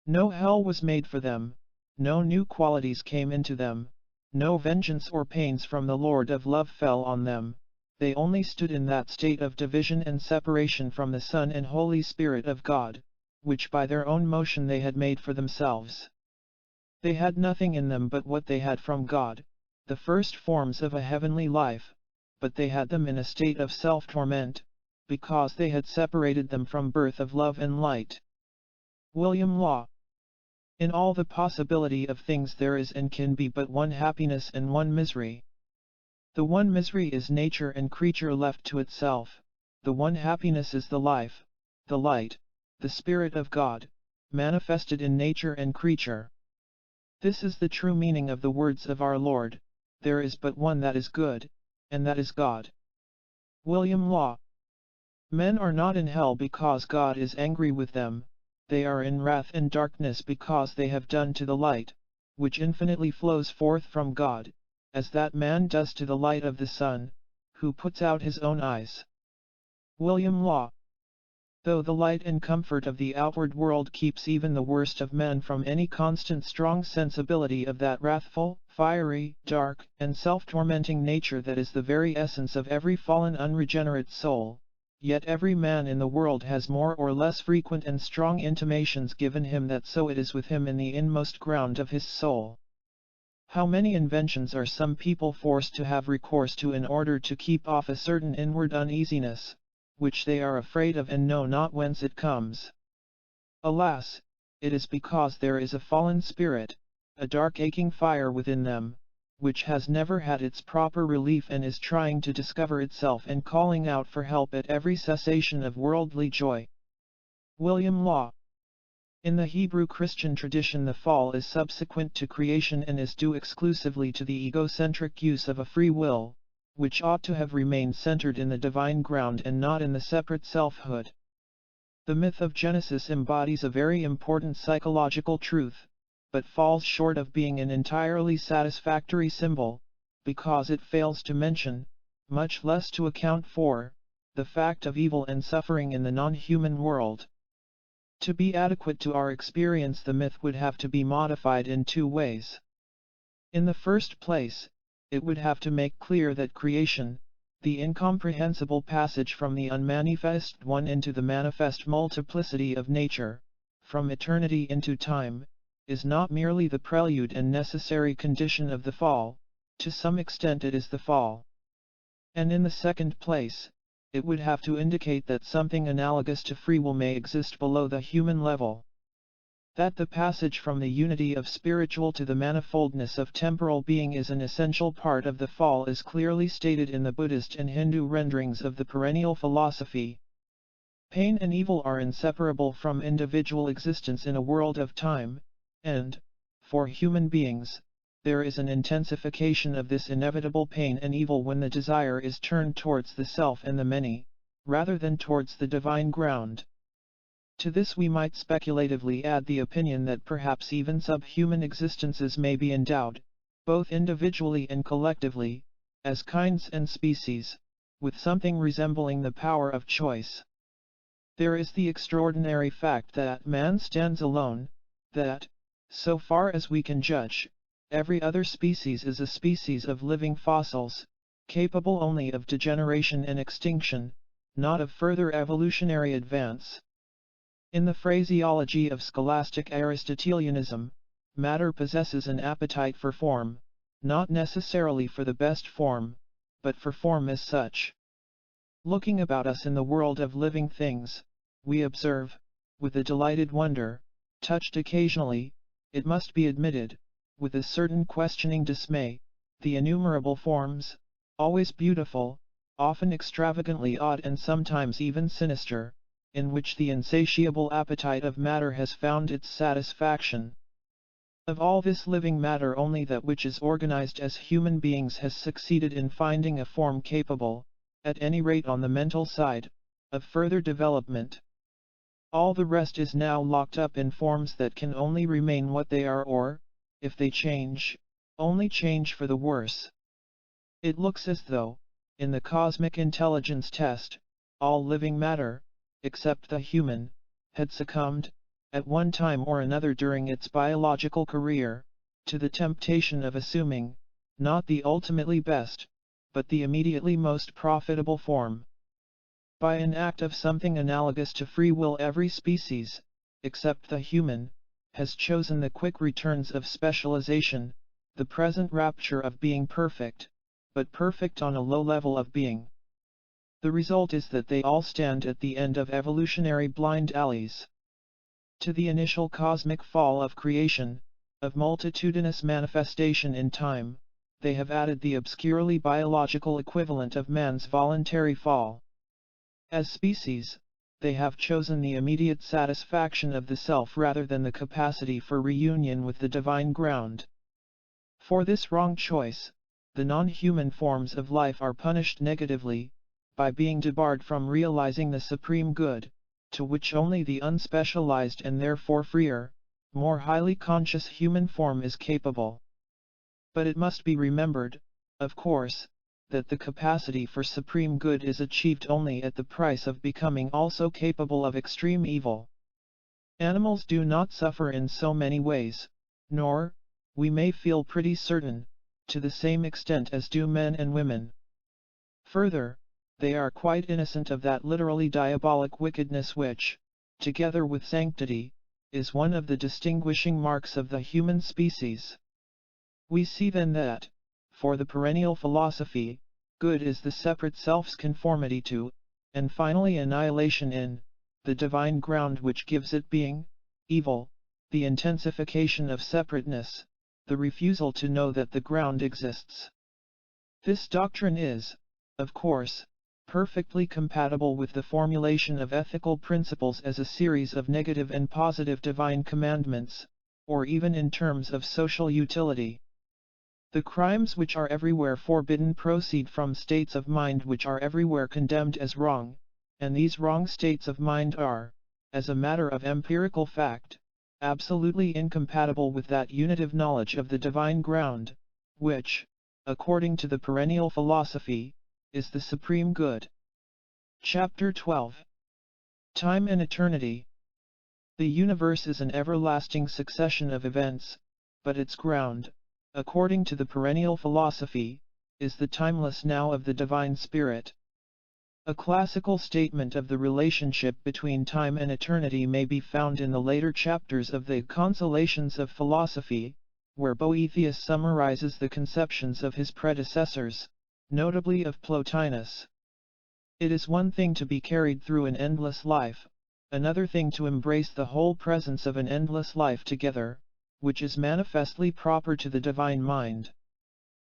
No hell was made for them, no new qualities came into them, no vengeance or pains from the Lord of love fell on them. They only stood in that state of division and separation from the Son and Holy Spirit of God, which by their own motion they had made for themselves. They had nothing in them but what they had from God, the first forms of a heavenly life, but they had them in a state of self-torment, because they had separated them from birth of love and light. William Law. In all the possibility of things there is and can be but one happiness and one misery. The one misery is nature and creature left to itself, the one happiness is the life, the light, the Spirit of God, manifested in nature and creature. This is the true meaning of the words of our Lord, there is but one that is good, and that is God. William Law. Men are not in hell because God is angry with them, they are in wrath and darkness because they have done to the light, which infinitely flows forth from God, as that man does to the light of the sun, who puts out his own eyes. William Law. Though the light and comfort of the outward world keeps even the worst of men from any constant strong sensibility of that wrathful, fiery, dark, and self-tormenting nature that is the very essence of every fallen unregenerate soul, yet every man in the world has more or less frequent and strong intimations given him that so it is with him in the inmost ground of his soul. How many inventions are some people forced to have recourse to in order to keep off a certain inward uneasiness, which they are afraid of and know not whence it comes. Alas, it is because there is a fallen spirit, a dark aching fire within them, which has never had its proper relief and is trying to discover itself and calling out for help at every cessation of worldly joy. William Law. In the Hebrew Christian tradition, the fall is subsequent to creation and is due exclusively to the egocentric use of a free will, which ought to have remained centered in the divine ground and not in the separate selfhood. The myth of Genesis embodies a very important psychological truth, but falls short of being an entirely satisfactory symbol, because it fails to mention, much less to account for, the fact of evil and suffering in the non-human world. To be adequate to our experience, the myth would have to be modified in two ways. In the first place, it would have to make clear that creation, the incomprehensible passage from the unmanifest one into the manifest multiplicity of nature, from eternity into time, is not merely the prelude and necessary condition of the fall, to some extent it is the fall. And in the second place, it would have to indicate that something analogous to free will may exist below the human level. That the passage from the unity of spiritual to the manifoldness of temporal being is an essential part of the fall is clearly stated in the Buddhist and Hindu renderings of the perennial philosophy. Pain and evil are inseparable from individual existence in a world of time, and, for human beings, there is an intensification of this inevitable pain and evil when the desire is turned towards the self and the many, rather than towards the divine ground. To this we might speculatively add the opinion that perhaps even subhuman existences may be endowed, both individually and collectively, as kinds and species, with something resembling the power of choice. There is the extraordinary fact that man stands alone, that, so far as we can judge, every other species is a species of living fossils, capable only of degeneration and extinction, not of further evolutionary advance. In the phraseology of scholastic Aristotelianism, matter possesses an appetite for form, not necessarily for the best form, but for form as such. Looking about us in the world of living things, we observe, with a delighted wonder, touched occasionally, it must be admitted, with a certain questioning dismay, the innumerable forms, always beautiful, often extravagantly odd and sometimes even sinister, in which the insatiable appetite of matter has found its satisfaction. Of all this living matter only that which is organized as human beings has succeeded in finding a form capable, at any rate on the mental side, of further development. All the rest is now locked up in forms that can only remain what they are or, if they change, only change for the worse. It looks as though, in the cosmic intelligence test, all living matter, except the human, had succumbed, at one time or another during its biological career, to the temptation of assuming, not the ultimately best, but the immediately most profitable form. By an act of something analogous to free will, every species, except the human, has chosen the quick returns of specialization, the present rapture of being perfect, but perfect on a low level of being. The result is that they all stand at the end of evolutionary blind alleys. To the initial cosmic fall of creation, of multitudinous manifestation in time, they have added the obscurely biological equivalent of man's voluntary fall. As species, they have chosen the immediate satisfaction of the self rather than the capacity for reunion with the divine ground. For this wrong choice, the non-human forms of life are punished negatively, by being debarred from realizing the supreme good, to which only the unspecialized and therefore freer, more highly conscious human form is capable. But it must be remembered, of course, that the capacity for supreme good is achieved only at the price of becoming also capable of extreme evil. Animals do not suffer in so many ways, nor, we may feel pretty certain, to the same extent as do men and women. Further, they are quite innocent of that literally diabolic wickedness which, together with sanctity, is one of the distinguishing marks of the human species. We see then that, for the perennial philosophy, good is the separate self's conformity to, and finally annihilation in, the divine ground which gives it being; evil, the intensification of separateness, the refusal to know that the ground exists. This doctrine is, of course, perfectly compatible with the formulation of ethical principles as a series of negative and positive divine commandments, or even in terms of social utility. The crimes which are everywhere forbidden proceed from states of mind which are everywhere condemned as wrong, and these wrong states of mind are, as a matter of empirical fact, absolutely incompatible with that unitive knowledge of the divine ground, which, according to the perennial philosophy, is the supreme good. Chapter 12. Time and Eternity. The universe is an everlasting succession of events, but its ground, according to the perennial philosophy, is the timeless now of the divine spirit. A classical statement of the relationship between time and eternity may be found in the later chapters of the Consolations of Philosophy, where Boethius summarizes the conceptions of his predecessors, notably of Plotinus. It is one thing to be carried through an endless life, another thing to embrace the whole presence of an endless life together, which is manifestly proper to the divine mind.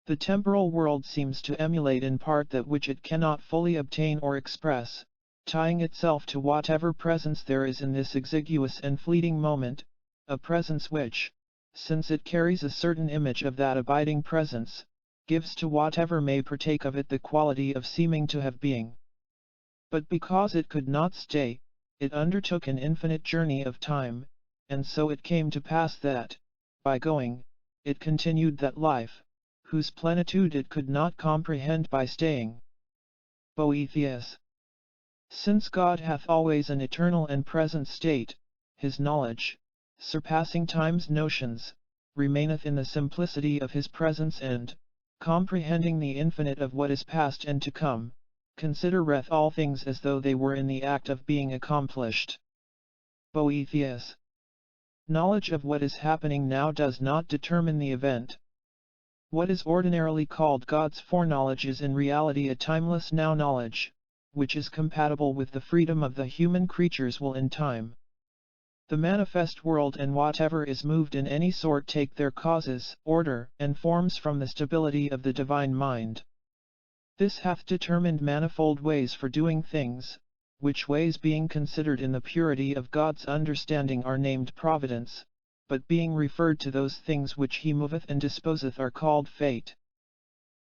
The temporal world seems to emulate in part that which it cannot fully obtain or express, tying itself to whatever presence there is in this exiguous and fleeting moment, a presence which, since it carries a certain image of that abiding presence, gives to whatever may partake of it the quality of seeming to have being. But because it could not stay, it undertook an infinite journey of time, and so it came to pass that, by going, it continued that life, whose plenitude it could not comprehend by staying. Boethius. Since God hath always an eternal and present state, his knowledge, surpassing time's notions, remaineth in the simplicity of his presence and, comprehending the infinite of what is past and to come, considereth all things as though they were in the act of being accomplished. Boethius. Knowledge of what is happening now does not determine the event. What is ordinarily called God's foreknowledge is in reality a timeless now knowledge, which is compatible with the freedom of the human creature's will in time. The manifest world and whatever is moved in any sort take their causes, order, and forms from the stability of the divine mind. This hath determined manifold ways for doing things, which ways being considered in the purity of God's understanding are named providence, but being referred to those things which he moveth and disposeth are called fate.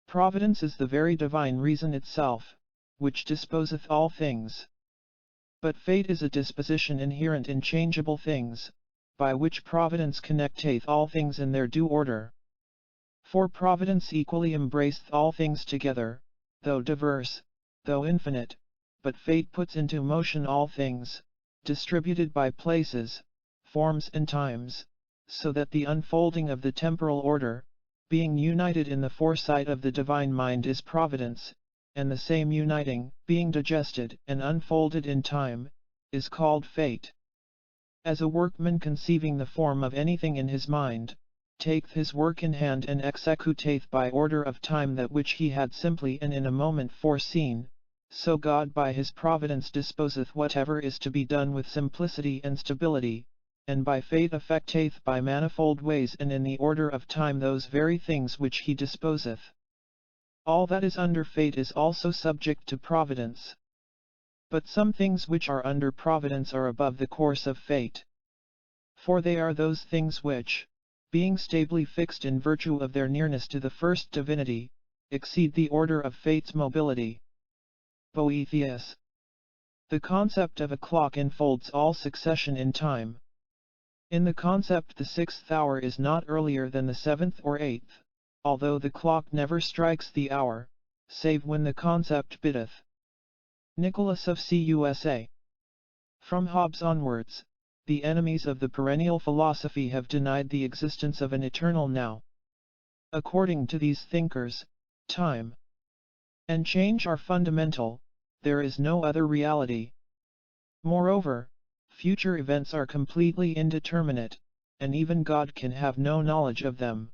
Providence is the very divine reason itself, which disposeth all things. But fate is a disposition inherent in changeable things, by which providence connecteth all things in their due order. For providence equally embraceth all things together, though diverse, though infinite, but fate puts into motion all things, distributed by places, forms and times, so that the unfolding of the temporal order, being united in the foresight of the divine mind is providence, and the same uniting, being digested and unfolded in time, is called fate. As a workman conceiving the form of anything in his mind, taketh his work in hand and executeth by order of time that which he had simply and in a moment foreseen, so God by his providence disposeth whatever is to be done with simplicity and stability, and by fate effecteth by manifold ways and in the order of time those very things which he disposeth. All that is under fate is also subject to providence. But some things which are under providence are above the course of fate. For they are those things which, being stably fixed in virtue of their nearness to the first divinity, exceed the order of fate's mobility. Boethius. The concept of a clock enfolds all succession in time. In the concept the 6th hour is not earlier than the 7th or 8th, although the clock never strikes the hour, save when the concept biddeth. Nicholas of CUSA. From Hobbes onwards, the enemies of the perennial philosophy have denied the existence of an eternal now. According to these thinkers, time and change are fundamental, there is no other reality. Moreover, future events are completely indeterminate, and even God can have no knowledge of them.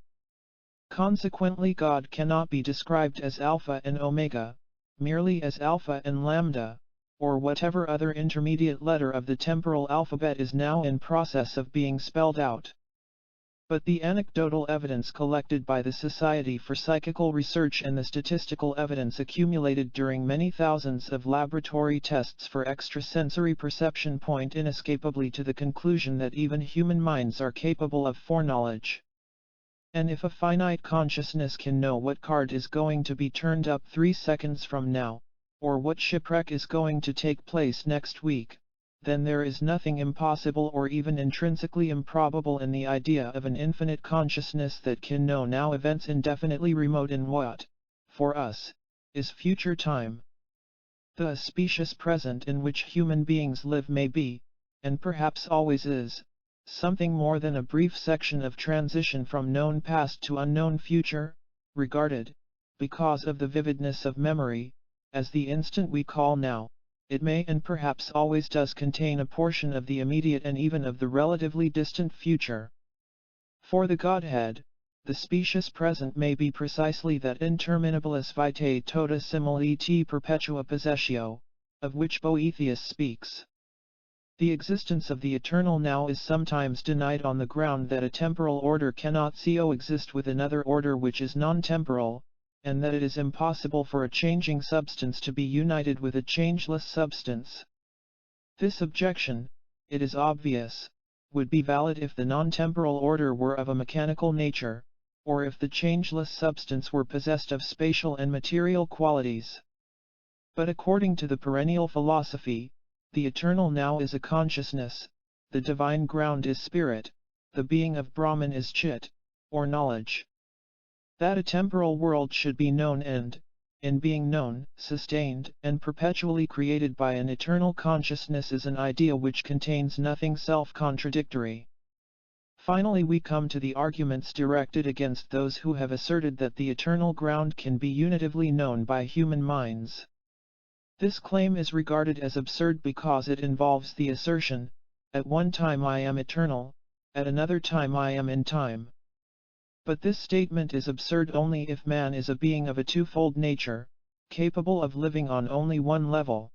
Consequently, God cannot be described as Alpha and Omega, merely as Alpha and Lambda, or whatever other intermediate letter of the temporal alphabet is now in process of being spelled out. But the anecdotal evidence collected by the Society for Psychical Research and the statistical evidence accumulated during many thousands of laboratory tests for extrasensory perception point inescapably to the conclusion that even human minds are capable of foreknowledge. And if a finite consciousness can know what card is going to be turned up 3 seconds from now, or what shipwreck is going to take place next week, then there is nothing impossible or even intrinsically improbable in the idea of an infinite consciousness that can know now events indefinitely remote in what, for us, is future time. The specious present in which human beings live may be, and perhaps always is, something more than a brief section of transition from known past to unknown future, regarded, because of the vividness of memory, as the instant we call now. It may and perhaps always does contain a portion of the immediate and even of the relatively distant future. For the Godhead, the specious present may be precisely that interminabilis vitae tota simile te perpetua possessio, of which Boethius speaks. The existence of the eternal now is sometimes denied on the ground that a temporal order cannot coexist with another order which is non-temporal, and that it is impossible for a changing substance to be united with a changeless substance. This objection, it is obvious, would be valid if the non-temporal order were of a mechanical nature, or if the changeless substance were possessed of spatial and material qualities. But according to the perennial philosophy, the eternal now is a consciousness, the divine ground is spirit, the being of Brahman is chit, or knowledge. That a temporal world should be known and, in being known, sustained, and perpetually created by an eternal consciousness is an idea which contains nothing self-contradictory. Finally, we come to the arguments directed against those who have asserted that the eternal ground can be unitively known by human minds. This claim is regarded as absurd because it involves the assertion, at one time I am eternal, at another time I am in time. But this statement is absurd only if man is a being of a twofold nature, capable of living on only one level.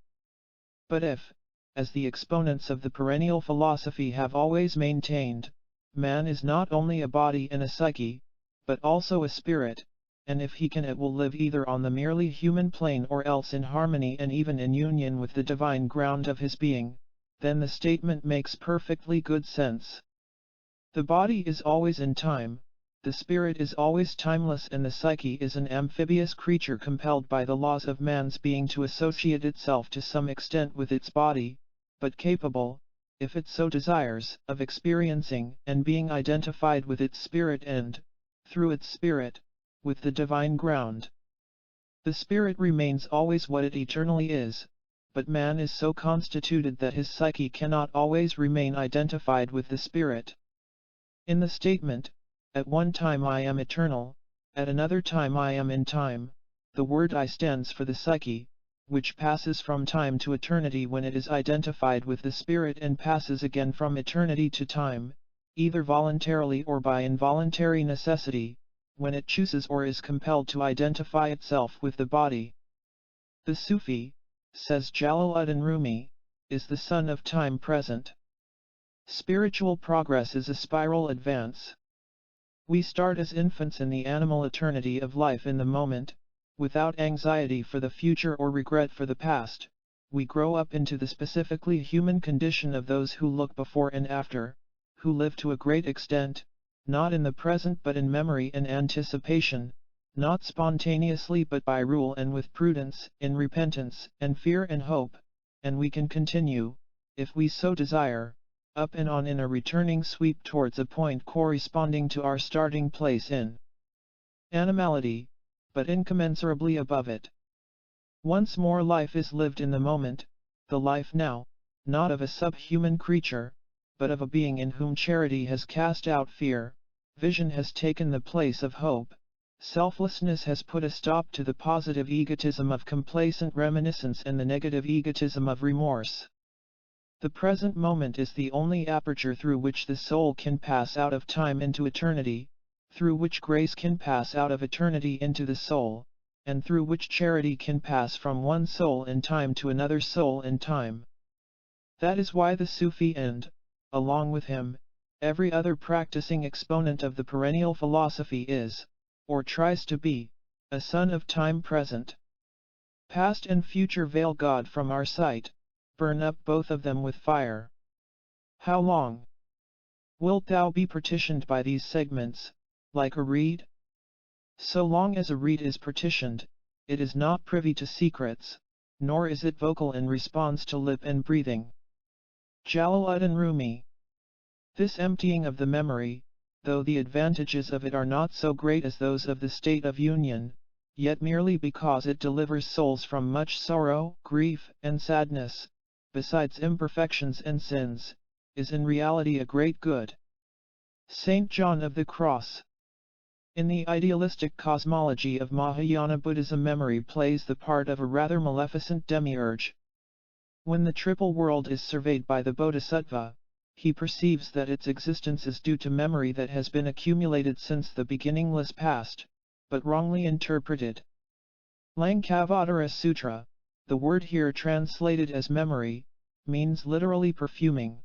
But if, as the exponents of the perennial philosophy have always maintained, man is not only a body and a psyche, but also a spirit, and if he can it will live either on the merely human plane or else in harmony and even in union with the divine ground of his being, then the statement makes perfectly good sense. The body is always in time, the spirit is always timeless, and the psyche is an amphibious creature compelled by the laws of man's being to associate itself to some extent with its body, but capable, if it so desires, of experiencing and being identified with its spirit and, through its spirit, with the divine ground. The spirit remains always what it eternally is, but man is so constituted that his psyche cannot always remain identified with the spirit. In the statement, at one time I am eternal, at another time I am in time, the word I stands for the psyche, which passes from time to eternity when it is identified with the spirit and passes again from eternity to time, either voluntarily or by involuntary necessity, when it chooses or is compelled to identify itself with the body. The Sufi, says Jalaluddin Rumi, is the son of time present. Spiritual progress is a spiral advance. We start as infants in the animal eternity of life in the moment, without anxiety for the future or regret for the past. We grow up into the specifically human condition of those who look before and after, who live to a great extent, not in the present but in memory and anticipation, not spontaneously but by rule and with prudence, in repentance and fear and hope, and we can continue, if we so desire, up and on in a returning sweep towards a point corresponding to our starting place in animality, but incommensurably above it. Once more life is lived in the moment, the life now, not of a subhuman creature, but of a being in whom charity has cast out fear, vision has taken the place of hope, Selflessness has put a stop to the positive egotism of complacent reminiscence and the negative egotism of remorse. The present moment is the only aperture through which the soul can pass out of time into eternity, through which grace can pass out of eternity into the soul, and through which charity can pass from one soul in time to another soul in time. That is why the Sufi and, along with him, every other practicing exponent of the perennial philosophy is, or tries to be, a son of time present. Past and future veil God from our sight, burn up both of them with fire. How long wilt thou be partitioned by these segments, like a reed? So long as a reed is partitioned, it is not privy to secrets, nor is it vocal in response to lip and breathing. Jalaluddin Rumi. This emptying of the memory, though the advantages of it are not so great as those of the state of union, yet merely because it delivers souls from much sorrow, grief, and sadness, besides imperfections and sins, is in reality a great good. Saint John of the Cross. In the idealistic cosmology of Mahayana Buddhism, memory plays the part of a rather maleficent demiurge. When the triple world is surveyed by the Bodhisattva, he perceives that its existence is due to memory that has been accumulated since the beginningless past, but wrongly interpreted. Lankavatara Sutra, the word here translated as memory, means literally perfuming.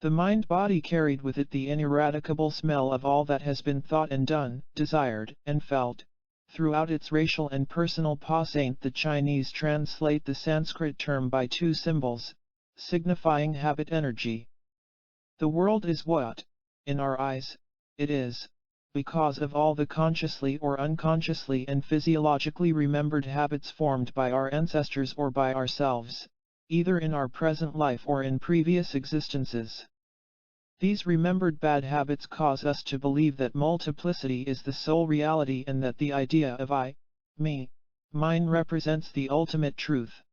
The mind-body carried with it the ineradicable smell of all that has been thought and done, desired, and felt, throughout its racial and personal passant. The Chinese translate the Sanskrit term by two symbols, signifying habit energy. The world is what, in our eyes, it is, because of all the consciously or unconsciously and physiologically remembered habits formed by our ancestors or by ourselves, either in our present life or in previous existences. These remembered bad habits cause us to believe that multiplicity is the sole reality and that the idea of I, me, mine represents the ultimate truth.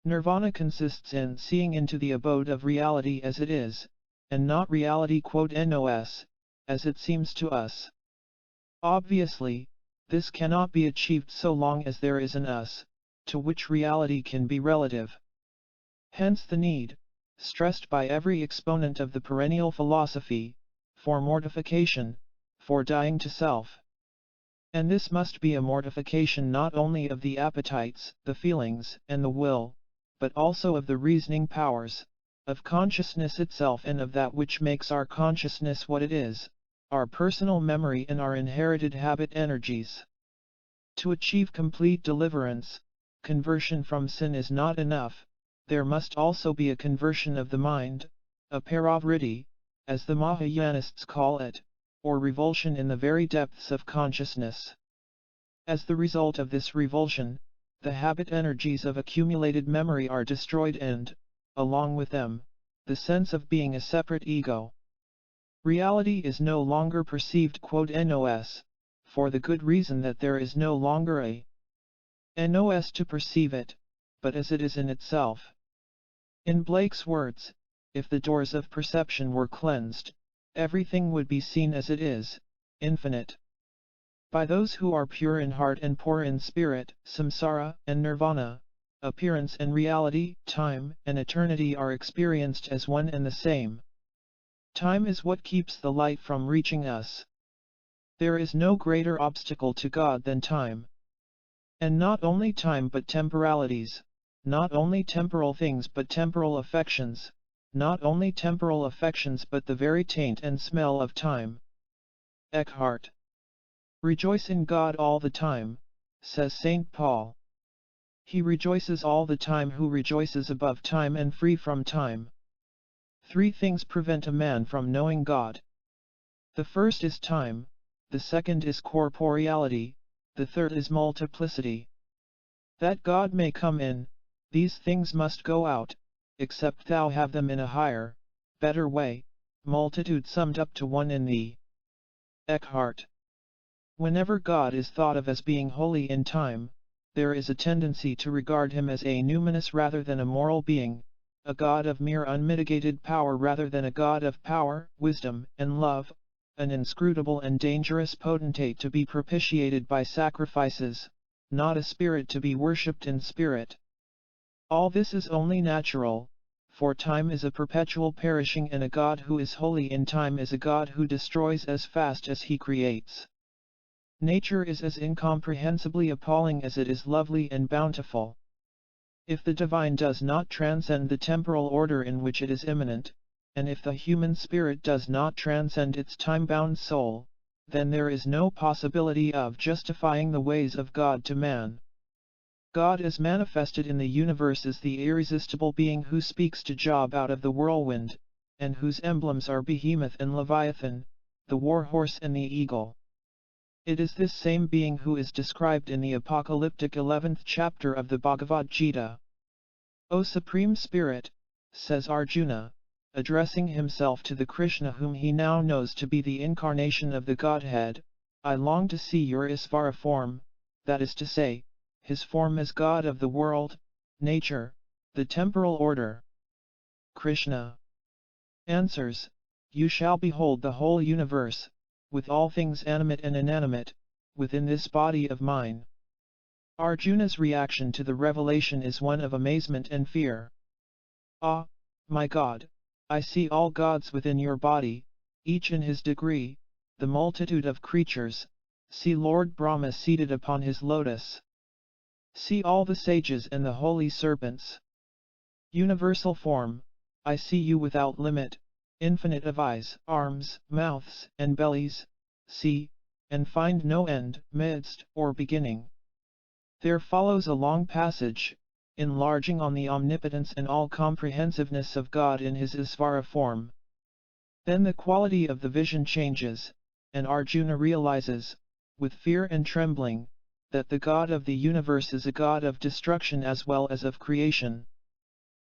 Nirvana consists in seeing into the abode of reality as it is, and not reality nos, as it seems to us. Obviously, this cannot be achieved so long as there is an us, to which reality can be relative. Hence the need, stressed by every exponent of the perennial philosophy, for mortification, for dying to self. And this must be a mortification not only of the appetites, the feelings, and the will, but also of the reasoning powers, of consciousness itself and of that which makes our consciousness what it is, our personal memory and our inherited habit energies. To achieve complete deliverance, conversion from sin is not enough, there must also be a conversion of the mind, a paravritti, as the Mahayanists call it, or revulsion in the very depths of consciousness. As the result of this revulsion, the habit energies of accumulated memory are destroyed and, along with them, the sense of being a separate ego. Reality is no longer perceived nos, for the good reason that there is no longer a nos to perceive it, but as it is in itself. In Blake's words, if the doors of perception were cleansed, everything would be seen as it is, infinite. By those who are pure in heart and poor in spirit, samsara and nirvana, appearance and reality, time and eternity are experienced as one and the same. Time is what keeps the light from reaching us. There is no greater obstacle to God than time. And not only time but temporalities, not only temporal things but temporal affections, not only temporal affections but the very taint and smell of time. Eckhart. Rejoice in God all the time, says St. Paul. He rejoices all the time who rejoices above time and free from time. Three things prevent a man from knowing God. The first is time, the second is corporeality, the third is multiplicity. That God may come in, these things must go out, except thou have them in a higher, better way, multitude summed up to one in thee. Eckhart. Whenever God is thought of as being holy in time, there is a tendency to regard him as a numinous rather than a moral being, a God of mere unmitigated power rather than a God of power, wisdom, and love, an inscrutable and dangerous potentate to be propitiated by sacrifices, not a spirit to be worshipped in spirit. All this is only natural, for time is a perpetual perishing, and a God who is holy in time is a God who destroys as fast as he creates. Nature is as incomprehensibly appalling as it is lovely and bountiful. If the divine does not transcend the temporal order in which it is immanent, and if the human spirit does not transcend its time-bound soul, then there is no possibility of justifying the ways of God to man. God as manifested in the universe is the irresistible being who speaks to Job out of the whirlwind, and whose emblems are Behemoth and Leviathan, the war horse and the eagle. It is this same being who is described in the apocalyptic 11th chapter of the Bhagavad Gita. O Supreme Spirit, says Arjuna, addressing himself to the Krishna whom he now knows to be the incarnation of the Godhead, I long to see your Isvara form, that is to say, his form as God of the world, nature, the temporal order. Krishna answers, you shall behold the whole universe, with all things animate and inanimate, within this body of mine. Arjuna's reaction to the revelation is one of amazement and fear. Ah, my God, I see all gods within your body, each in his degree, the multitude of creatures, see Lord Brahma seated upon his lotus. See all the sages and the holy serpents. Universal form, I see you without limit, infinite of eyes, arms, mouths, and bellies, see, and find no end, midst, or beginning. There follows a long passage, enlarging on the omnipotence and all-comprehensiveness of God in his Isvara form. Then the quality of the vision changes, and Arjuna realizes, with fear and trembling, that the God of the universe is a God of destruction as well as of creation.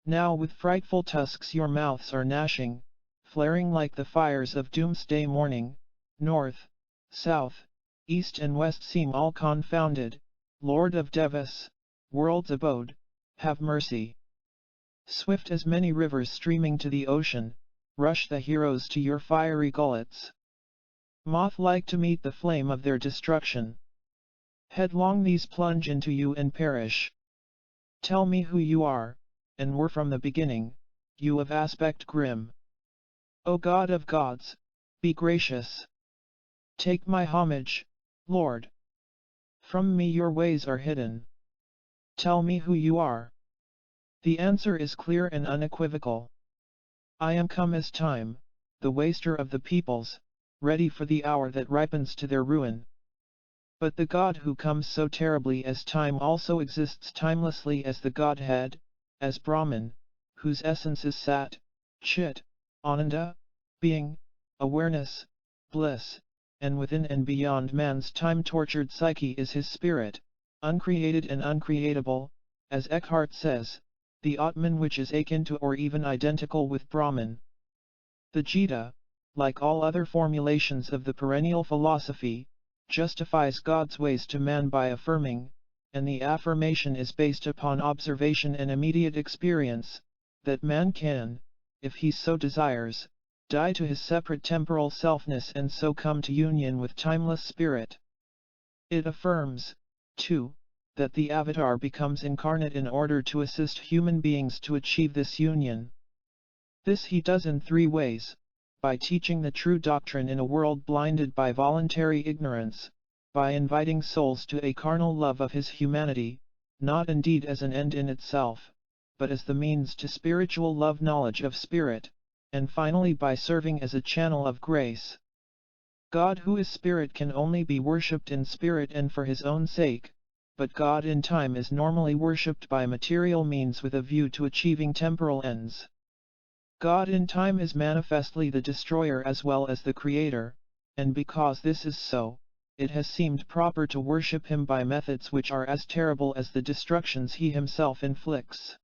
Now with frightful tusks your mouths are gnashing, flaring like the fires of doomsday morning, north, south, east and west seem all confounded, Lord of Devas, world's abode, have mercy. Swift as many rivers streaming to the ocean, rush the heroes to your fiery gullets. Moth-like to meet the flame of their destruction. Headlong these plunge into you and perish. Tell me who you are, and were from the beginning, you of aspect grim. O God of gods, be gracious. Take my homage, Lord. From me your ways are hidden. Tell me who you are. The answer is clear and unequivocal. I am come as time, the waster of the peoples, ready for the hour that ripens to their ruin. But the God who comes so terribly as time also exists timelessly as the Godhead, as Brahman, whose essence is Sat, Chit, Ananda, being, awareness, bliss, and within and beyond man's time-tortured psyche is his spirit, uncreated and uncreatable, as Eckhart says, the Atman which is akin to or even identical with Brahman. The Gita, like all other formulations of the perennial philosophy, justifies God's ways to man by affirming, and the affirmation is based upon observation and immediate experience, that man can, if he so desires, die to his separate temporal selfness and so come to union with timeless spirit. It affirms, too, that the avatar becomes incarnate in order to assist human beings to achieve this union. This he does in three ways: by teaching the true doctrine in a world blinded by voluntary ignorance, by inviting souls to a carnal love of his humanity, not indeed as an end in itself, but as the means to spiritual love, knowledge of spirit, and finally by serving as a channel of grace. God who is spirit can only be worshipped in spirit and for his own sake, but God in time is normally worshipped by material means with a view to achieving temporal ends. God in time is manifestly the destroyer as well as the creator, and because this is so, it has seemed proper to worship him by methods which are as terrible as the destructions he himself inflicts.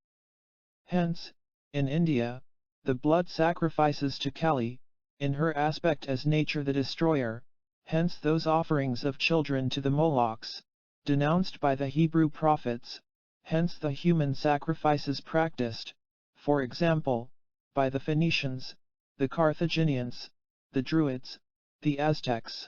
Hence, in India, the blood sacrifices to Kali, in her aspect as nature the destroyer, hence those offerings of children to the Molochs, denounced by the Hebrew prophets, hence the human sacrifices practiced, for example, by the Phoenicians, the Carthaginians, the Druids, the Aztecs.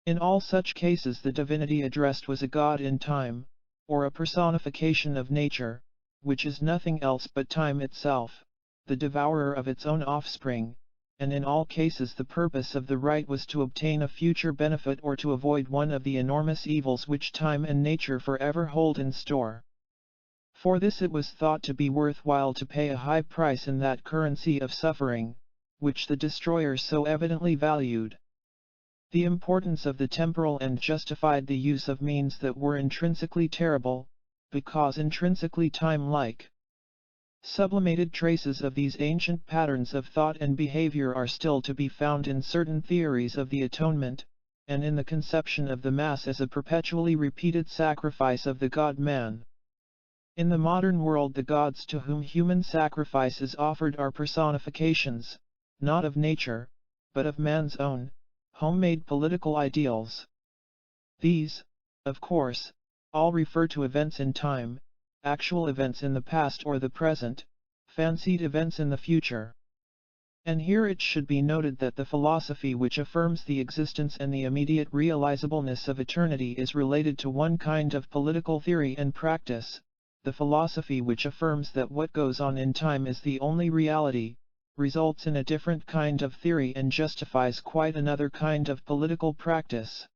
In all such cases the divinity addressed was a god in time, or a personification of nature, which is nothing else but time itself, the devourer of its own offspring, and in all cases the purpose of the rite was to obtain a future benefit or to avoid one of the enormous evils which time and nature forever hold in store. For this it was thought to be worthwhile to pay a high price in that currency of suffering, which the destroyers so evidently valued. The importance of the temporal end justified the use of means that were intrinsically terrible, because intrinsically time-like. Sublimated traces of these ancient patterns of thought and behavior are still to be found in certain theories of the atonement, and in the conception of the Mass as a perpetually repeated sacrifice of the God-man. In the modern world the gods to whom human sacrifice is offered are personifications, not of nature, but of man's own, homemade political ideals. These, of course, all refer to events in time, actual events in the past or the present, fancied events in the future. And here it should be noted that the philosophy which affirms the existence and the immediate realizableness of eternity is related to one kind of political theory and practice, the philosophy which affirms that what goes on in time is the only reality, results in a different kind of theory and justifies quite another kind of political practice.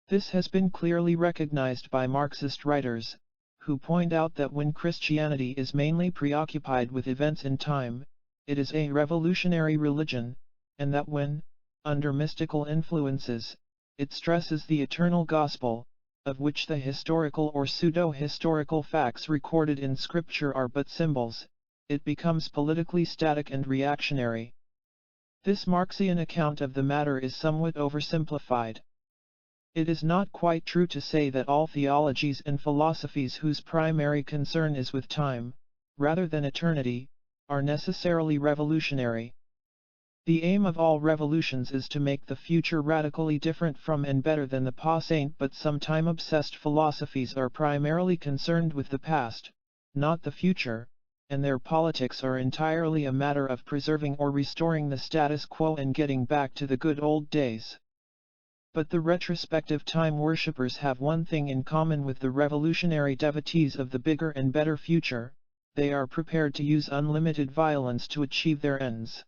This has been clearly recognized by Marxist writers, who point out that when Christianity is mainly preoccupied with events in time, it is a revolutionary religion, and that when, under mystical influences, it stresses the eternal gospel, of which the historical or pseudo-historical facts recorded in Scripture are but symbols, it becomes politically static and reactionary. This Marxian account of the matter is somewhat oversimplified. It is not quite true to say that all theologies and philosophies whose primary concern is with time, rather than eternity, are necessarily revolutionary. The aim of all revolutions is to make the future radically different from and better than the past, but some time-obsessed philosophies are primarily concerned with the past, not the future, and their politics are entirely a matter of preserving or restoring the status quo and getting back to the good old days. But the retrospective time worshippers have one thing in common with the revolutionary devotees of the bigger and better future: they are prepared to use unlimited violence to achieve their ends.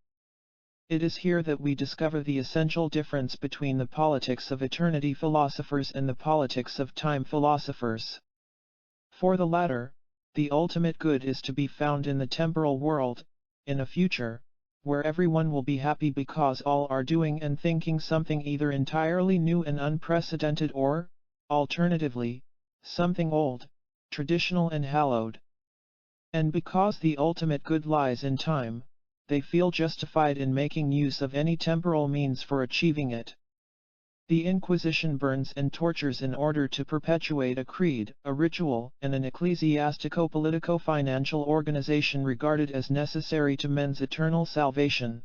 It is here that we discover the essential difference between the politics of eternity philosophers and the politics of time philosophers. For the latter, the ultimate good is to be found in the temporal world, in a future, where everyone will be happy because all are doing and thinking something either entirely new and unprecedented or, alternatively, something old, traditional and hallowed. And because the ultimate good lies in time, they feel justified in making use of any temporal means for achieving it. The Inquisition burns and tortures in order to perpetuate a creed, a ritual, and an ecclesiastico-politico-financial organization regarded as necessary to men's eternal salvation.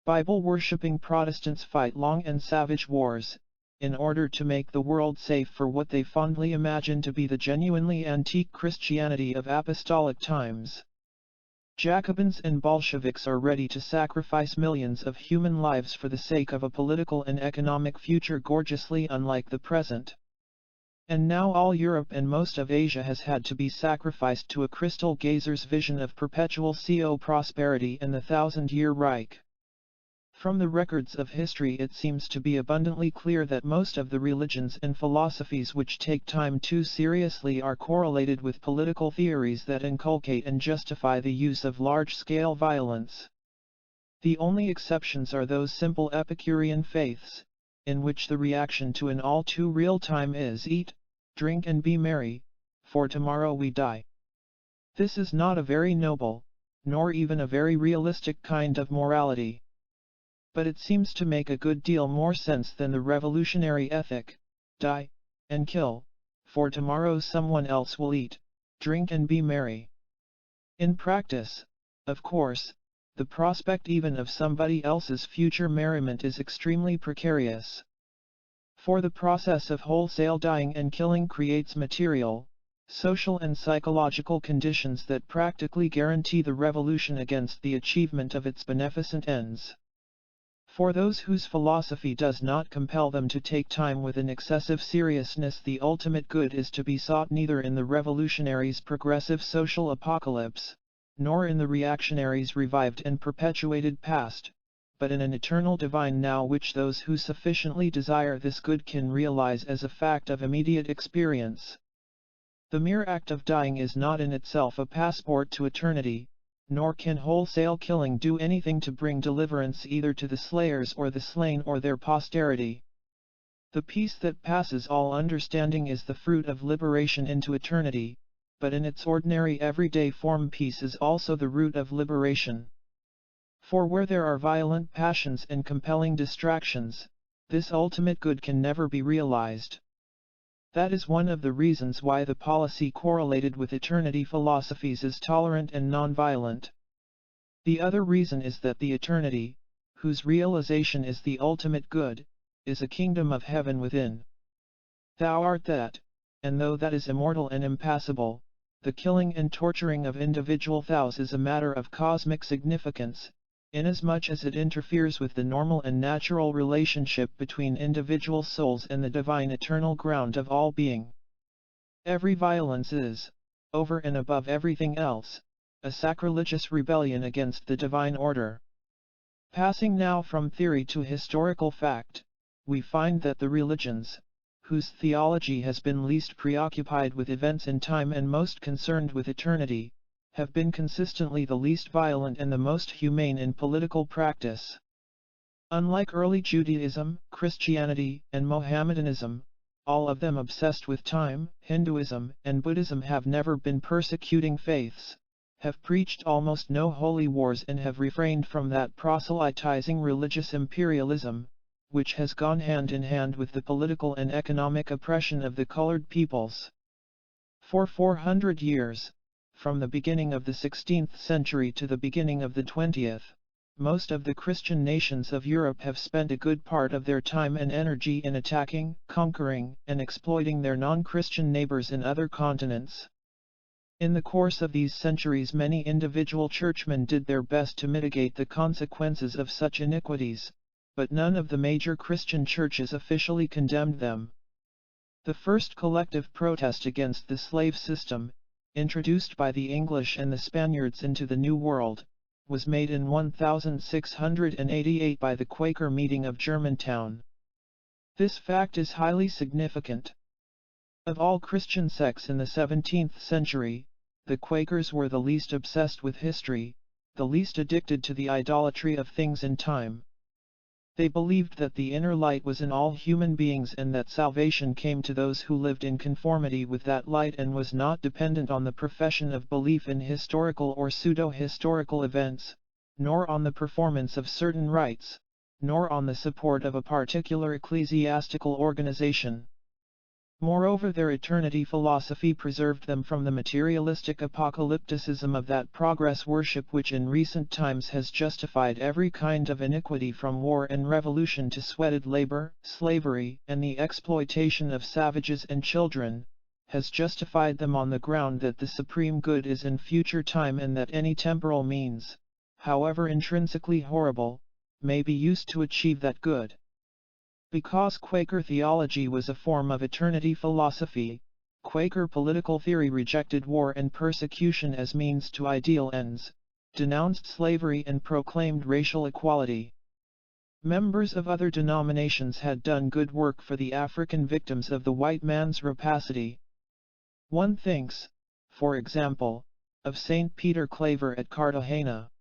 Bible-worshipping Protestants fight long and savage wars, in order to make the world safe for what they fondly imagine to be the genuinely antique Christianity of apostolic times. Jacobins and Bolsheviks are ready to sacrifice millions of human lives for the sake of a political and economic future gorgeously unlike the present. And now all Europe and most of Asia has had to be sacrificed to a crystal gazer's vision of perpetual prosperity and the thousand-year Reich. From the records of history it seems to be abundantly clear that most of the religions and philosophies which take time too seriously are correlated with political theories that inculcate and justify the use of large-scale violence. The only exceptions are those simple Epicurean faiths, in which the reaction to an all too real time is eat, drink and be merry, for tomorrow we die. This is not a very noble, nor even a very realistic kind of morality. But it seems to make a good deal more sense than the revolutionary ethic: die, and kill, for tomorrow someone else will eat, drink and be merry. In practice, of course, the prospect even of somebody else's future merriment is extremely precarious. For the process of wholesale dying and killing creates material, social and psychological conditions that practically guarantee the revolution against the achievement of its beneficent ends. For those whose philosophy does not compel them to take time with an excessive seriousness, the ultimate good is to be sought neither in the revolutionaries' progressive social apocalypse, nor in the reactionaries' revived and perpetuated past, but in an eternal divine now which those who sufficiently desire this good can realize as a fact of immediate experience. The mere act of dying is not in itself a passport to eternity, nor can wholesale killing do anything to bring deliverance either to the slayers or the slain or their posterity. The peace that passes all understanding is the fruit of liberation into eternity, but in its ordinary everyday form peace is also the root of liberation. For where there are violent passions and compelling distractions, this ultimate good can never be realized. That is one of the reasons why the policy correlated with eternity philosophies is tolerant and non-violent. The other reason is that the eternity, whose realization is the ultimate good, is a kingdom of heaven within. Thou art that, and though that is immortal and impassible, the killing and torturing of individual thous is a matter of cosmic significance, inasmuch as it interferes with the normal and natural relationship between individual souls and the divine eternal ground of all being. Every violence is, over and above everything else, a sacrilegious rebellion against the divine order. Passing now from theory to historical fact, we find that the religions, whose theology has been least preoccupied with events in time and most concerned with eternity, have been consistently the least violent and the most humane in political practice. Unlike early Judaism, Christianity, and Mohammedanism, all of them obsessed with time, Hinduism and Buddhism have never been persecuting faiths, have preached almost no holy wars and have refrained from that proselytizing religious imperialism, which has gone hand in hand with the political and economic oppression of the colored peoples. For 400 years, from the beginning of the 16th century to the beginning of the 20th, most of the Christian nations of Europe have spent a good part of their time and energy in attacking, conquering, and exploiting their non-Christian neighbors in other continents. In the course of these centuries, many individual churchmen did their best to mitigate the consequences of such iniquities, but none of the major Christian churches officially condemned them. The first collective protest against the slave system, introduced by the English and the Spaniards into the New World, was made in 1688 by the Quaker meeting of Germantown. This fact is highly significant. Of all Christian sects in the 17th century, the Quakers were the least obsessed with history, the least addicted to the idolatry of things in time. They believed that the inner light was in all human beings and that salvation came to those who lived in conformity with that light and was not dependent on the profession of belief in historical or pseudo-historical events, nor on the performance of certain rites, nor on the support of a particular ecclesiastical organization. Moreover, their eternity philosophy preserved them from the materialistic apocalypticism of that progress worship which in recent times has justified every kind of iniquity from war and revolution to sweated labor, slavery, and the exploitation of savages and children, has justified them on the ground that the supreme good is in future time and that any temporal means, however intrinsically horrible, may be used to achieve that good. Because Quaker theology was a form of eternity philosophy, Quaker political theory rejected war and persecution as means to ideal ends, denounced slavery and proclaimed racial equality. Members of other denominations had done good work for the African victims of the white man's rapacity. One thinks, for example, of St. Peter Claver at Cartagena.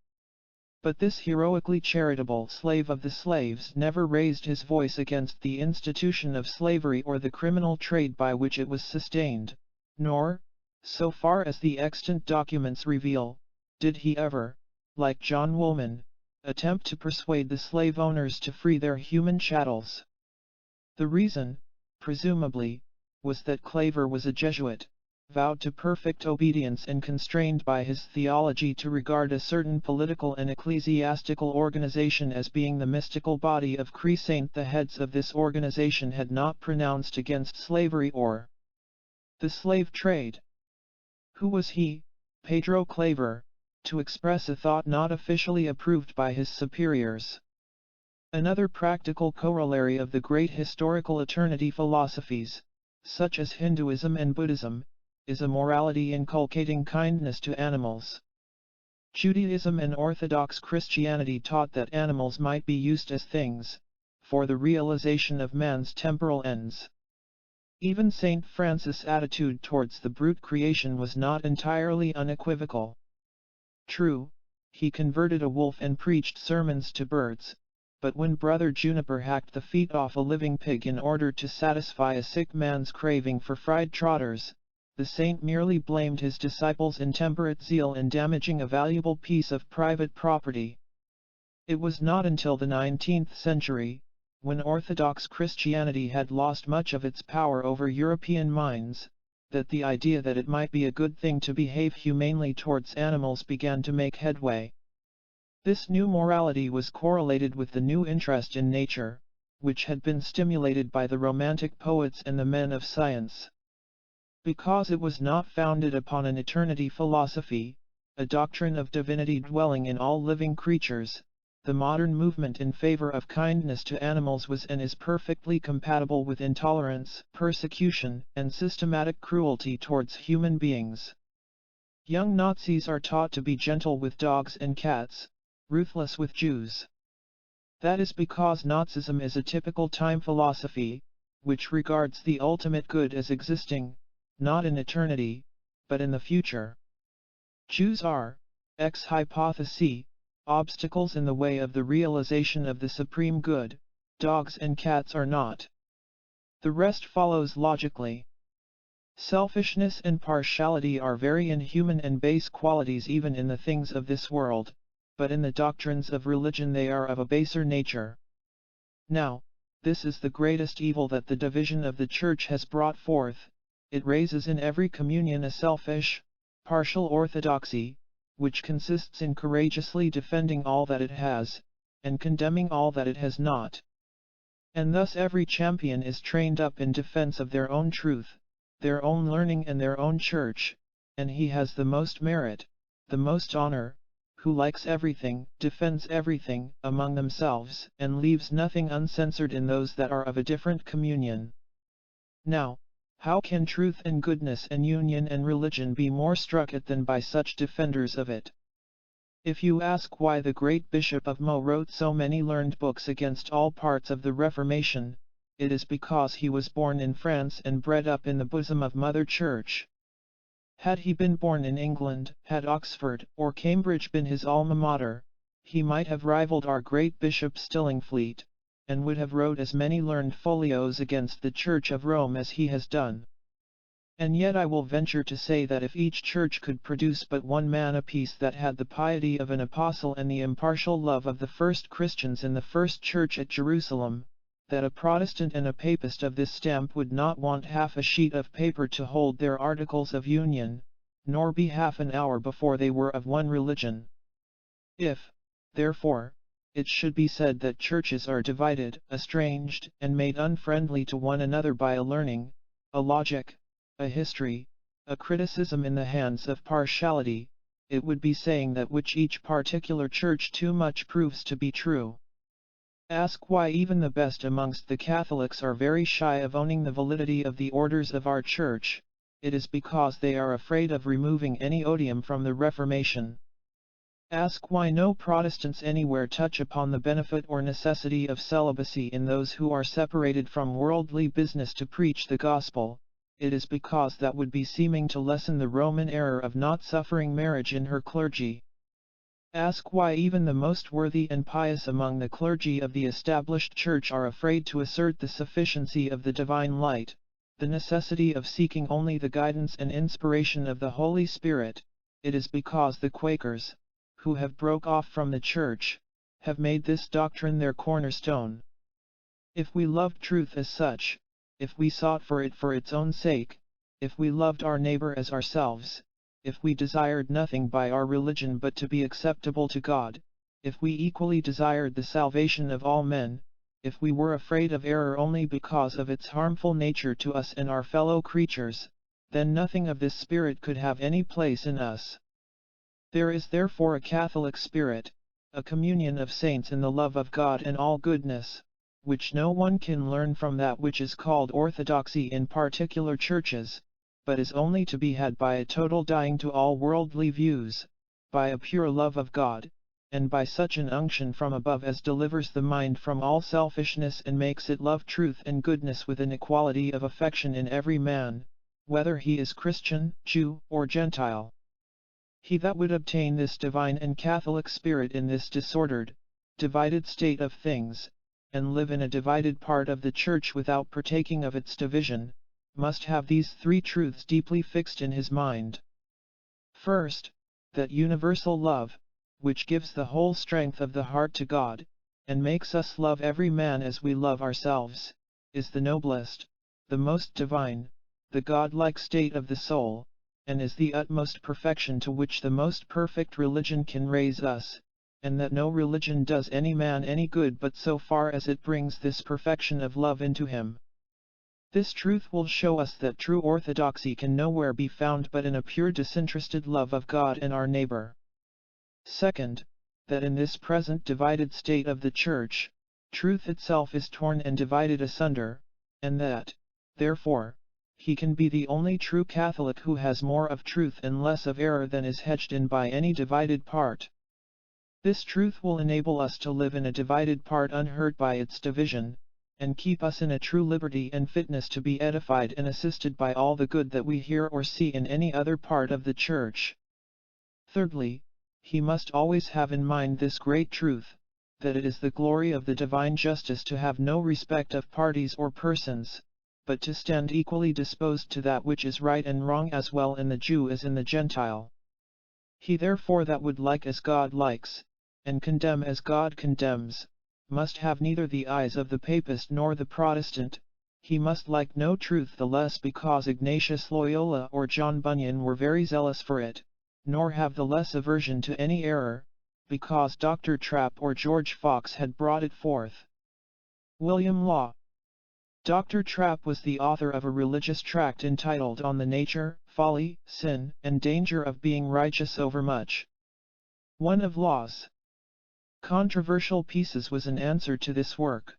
But this heroically charitable slave of the slaves never raised his voice against the institution of slavery or the criminal trade by which it was sustained, nor, so far as the extant documents reveal, did he ever, like John Woolman, attempt to persuade the slave owners to free their human chattels. The reason, presumably, was that Claver was a Jesuit, vowed to perfect obedience and constrained by his theology to regard a certain political and ecclesiastical organization as being the mystical body of Christ. The heads of this organization had not pronounced against slavery or the slave trade. Who was he, Pedro Claver, to express a thought not officially approved by his superiors? Another practical corollary of the great historical eternity philosophies, such as Hinduism and Buddhism, is a morality inculcating kindness to animals. Judaism and Orthodox Christianity taught that animals might be used as things, for the realization of man's temporal ends. Even Saint Francis' attitude towards the brute creation was not entirely unequivocal. True, he converted a wolf and preached sermons to birds, but when Brother Juniper hacked the feet off a living pig in order to satisfy a sick man's craving for fried trotters, the saint merely blamed his disciples' intemperate zeal in damaging a valuable piece of private property. It was not until the 19th century, when Orthodox Christianity had lost much of its power over European minds, that the idea that it might be a good thing to behave humanely towards animals began to make headway. This new morality was correlated with the new interest in nature, which had been stimulated by the Romantic poets and the men of science. Because it was not founded upon an eternity philosophy, a doctrine of divinity dwelling in all living creatures, the modern movement in favor of kindness to animals was and is perfectly compatible with intolerance, persecution, and systematic cruelty towards human beings. Young Nazis are taught to be gentle with dogs and cats, ruthless with Jews. That is because Nazism is a typical time philosophy, which regards the ultimate good as existing, not in eternity, but in the future. Jews are, ex hypothesi, obstacles in the way of the realization of the supreme good, dogs and cats are not. The rest follows logically. Selfishness and partiality are very inhuman and base qualities even in the things of this world, but in the doctrines of religion they are of a baser nature. Now, this is the greatest evil that the division of the Church has brought forth. It raises in every communion a selfish, partial orthodoxy, which consists in courageously defending all that it has, and condemning all that it has not. And thus every champion is trained up in defense of their own truth, their own learning and their own church, and he has the most merit, the most honor, who likes everything, defends everything, among themselves, and leaves nothing uncensored in those that are of a different communion. Now, how can truth and goodness and union and religion be more struck at than by such defenders of it? If you ask why the great Bishop of Meaux wrote so many learned books against all parts of the Reformation, it is because he was born in France and bred up in the bosom of Mother Church. Had he been born in England, had Oxford or Cambridge been his alma mater, he might have rivaled our great Bishop Stillingfleet, and would have wrote as many learned folios against the Church of Rome as he has done. And yet I will venture to say that if each church could produce but one man apiece that had the piety of an apostle and the impartial love of the first Christians in the first church at Jerusalem, that a Protestant and a Papist of this stamp would not want half a sheet of paper to hold their articles of union, nor be half an hour before they were of one religion. If, therefore, it should be said that churches are divided, estranged, and made unfriendly to one another by a learning, a logic, a history, a criticism in the hands of partiality, it would be saying that which each particular church too much proves to be true. Ask why even the best amongst the Catholics are very shy of owning the validity of the orders of our Church. It is because they are afraid of removing any odium from the Reformation. Ask why no Protestants anywhere touch upon the benefit or necessity of celibacy in those who are separated from worldly business to preach the gospel. It is because that would be seeming to lessen the Roman error of not suffering marriage in her clergy. Ask why even the most worthy and pious among the clergy of the established Church are afraid to assert the sufficiency of the divine light, the necessity of seeking only the guidance and inspiration of the Holy Spirit. It is because the Quakers, who have broke off from the Church, have made this doctrine their cornerstone. If we loved truth as such, if we sought for it for its own sake, if we loved our neighbor as ourselves, if we desired nothing by our religion but to be acceptable to God, if we equally desired the salvation of all men, if we were afraid of error only because of its harmful nature to us and our fellow creatures, then nothing of this spirit could have any place in us. There is therefore a Catholic spirit, a communion of saints in the love of God and all goodness, which no one can learn from that which is called orthodoxy in particular churches, but is only to be had by a total dying to all worldly views, by a pure love of God, and by such an unction from above as delivers the mind from all selfishness and makes it love truth and goodness with an equality of affection in every man, whether he is Christian, Jew, or Gentile. He that would obtain this divine and Catholic spirit in this disordered, divided state of things, and live in a divided part of the Church without partaking of its division, must have these three truths deeply fixed in his mind. First, that universal love, which gives the whole strength of the heart to God, and makes us love every man as we love ourselves, is the noblest, the most divine, the God-like state of the soul, and is the utmost perfection to which the most perfect religion can raise us, and that no religion does any man any good but so far as it brings this perfection of love into him. This truth will show us that true orthodoxy can nowhere be found but in a pure disinterested love of God and our neighbor. Second, that in this present divided state of the Church, truth itself is torn and divided asunder, and that, therefore, he can be the only true Catholic who has more of truth and less of error than is hedged in by any divided part. This truth will enable us to live in a divided part unhurt by its division, and keep us in a true liberty and fitness to be edified and assisted by all the good that we hear or see in any other part of the Church. Thirdly, he must always have in mind this great truth, that it is the glory of the divine justice to have no respect of parties or persons, but to stand equally disposed to that which is right and wrong as well in the Jew as in the Gentile. He therefore that would like as God likes, and condemn as God condemns, must have neither the eyes of the Papist nor the Protestant. He must like no truth the less because Ignatius Loyola or John Bunyan were very zealous for it, nor have the less aversion to any error, because Dr. Trapp or George Fox had brought it forth. William Law. Dr. Trapp was the author of a religious tract entitled On the Nature, Folly, Sin, and Danger of Being Righteous Overmuch. One of Law's controversial pieces was an answer to this work.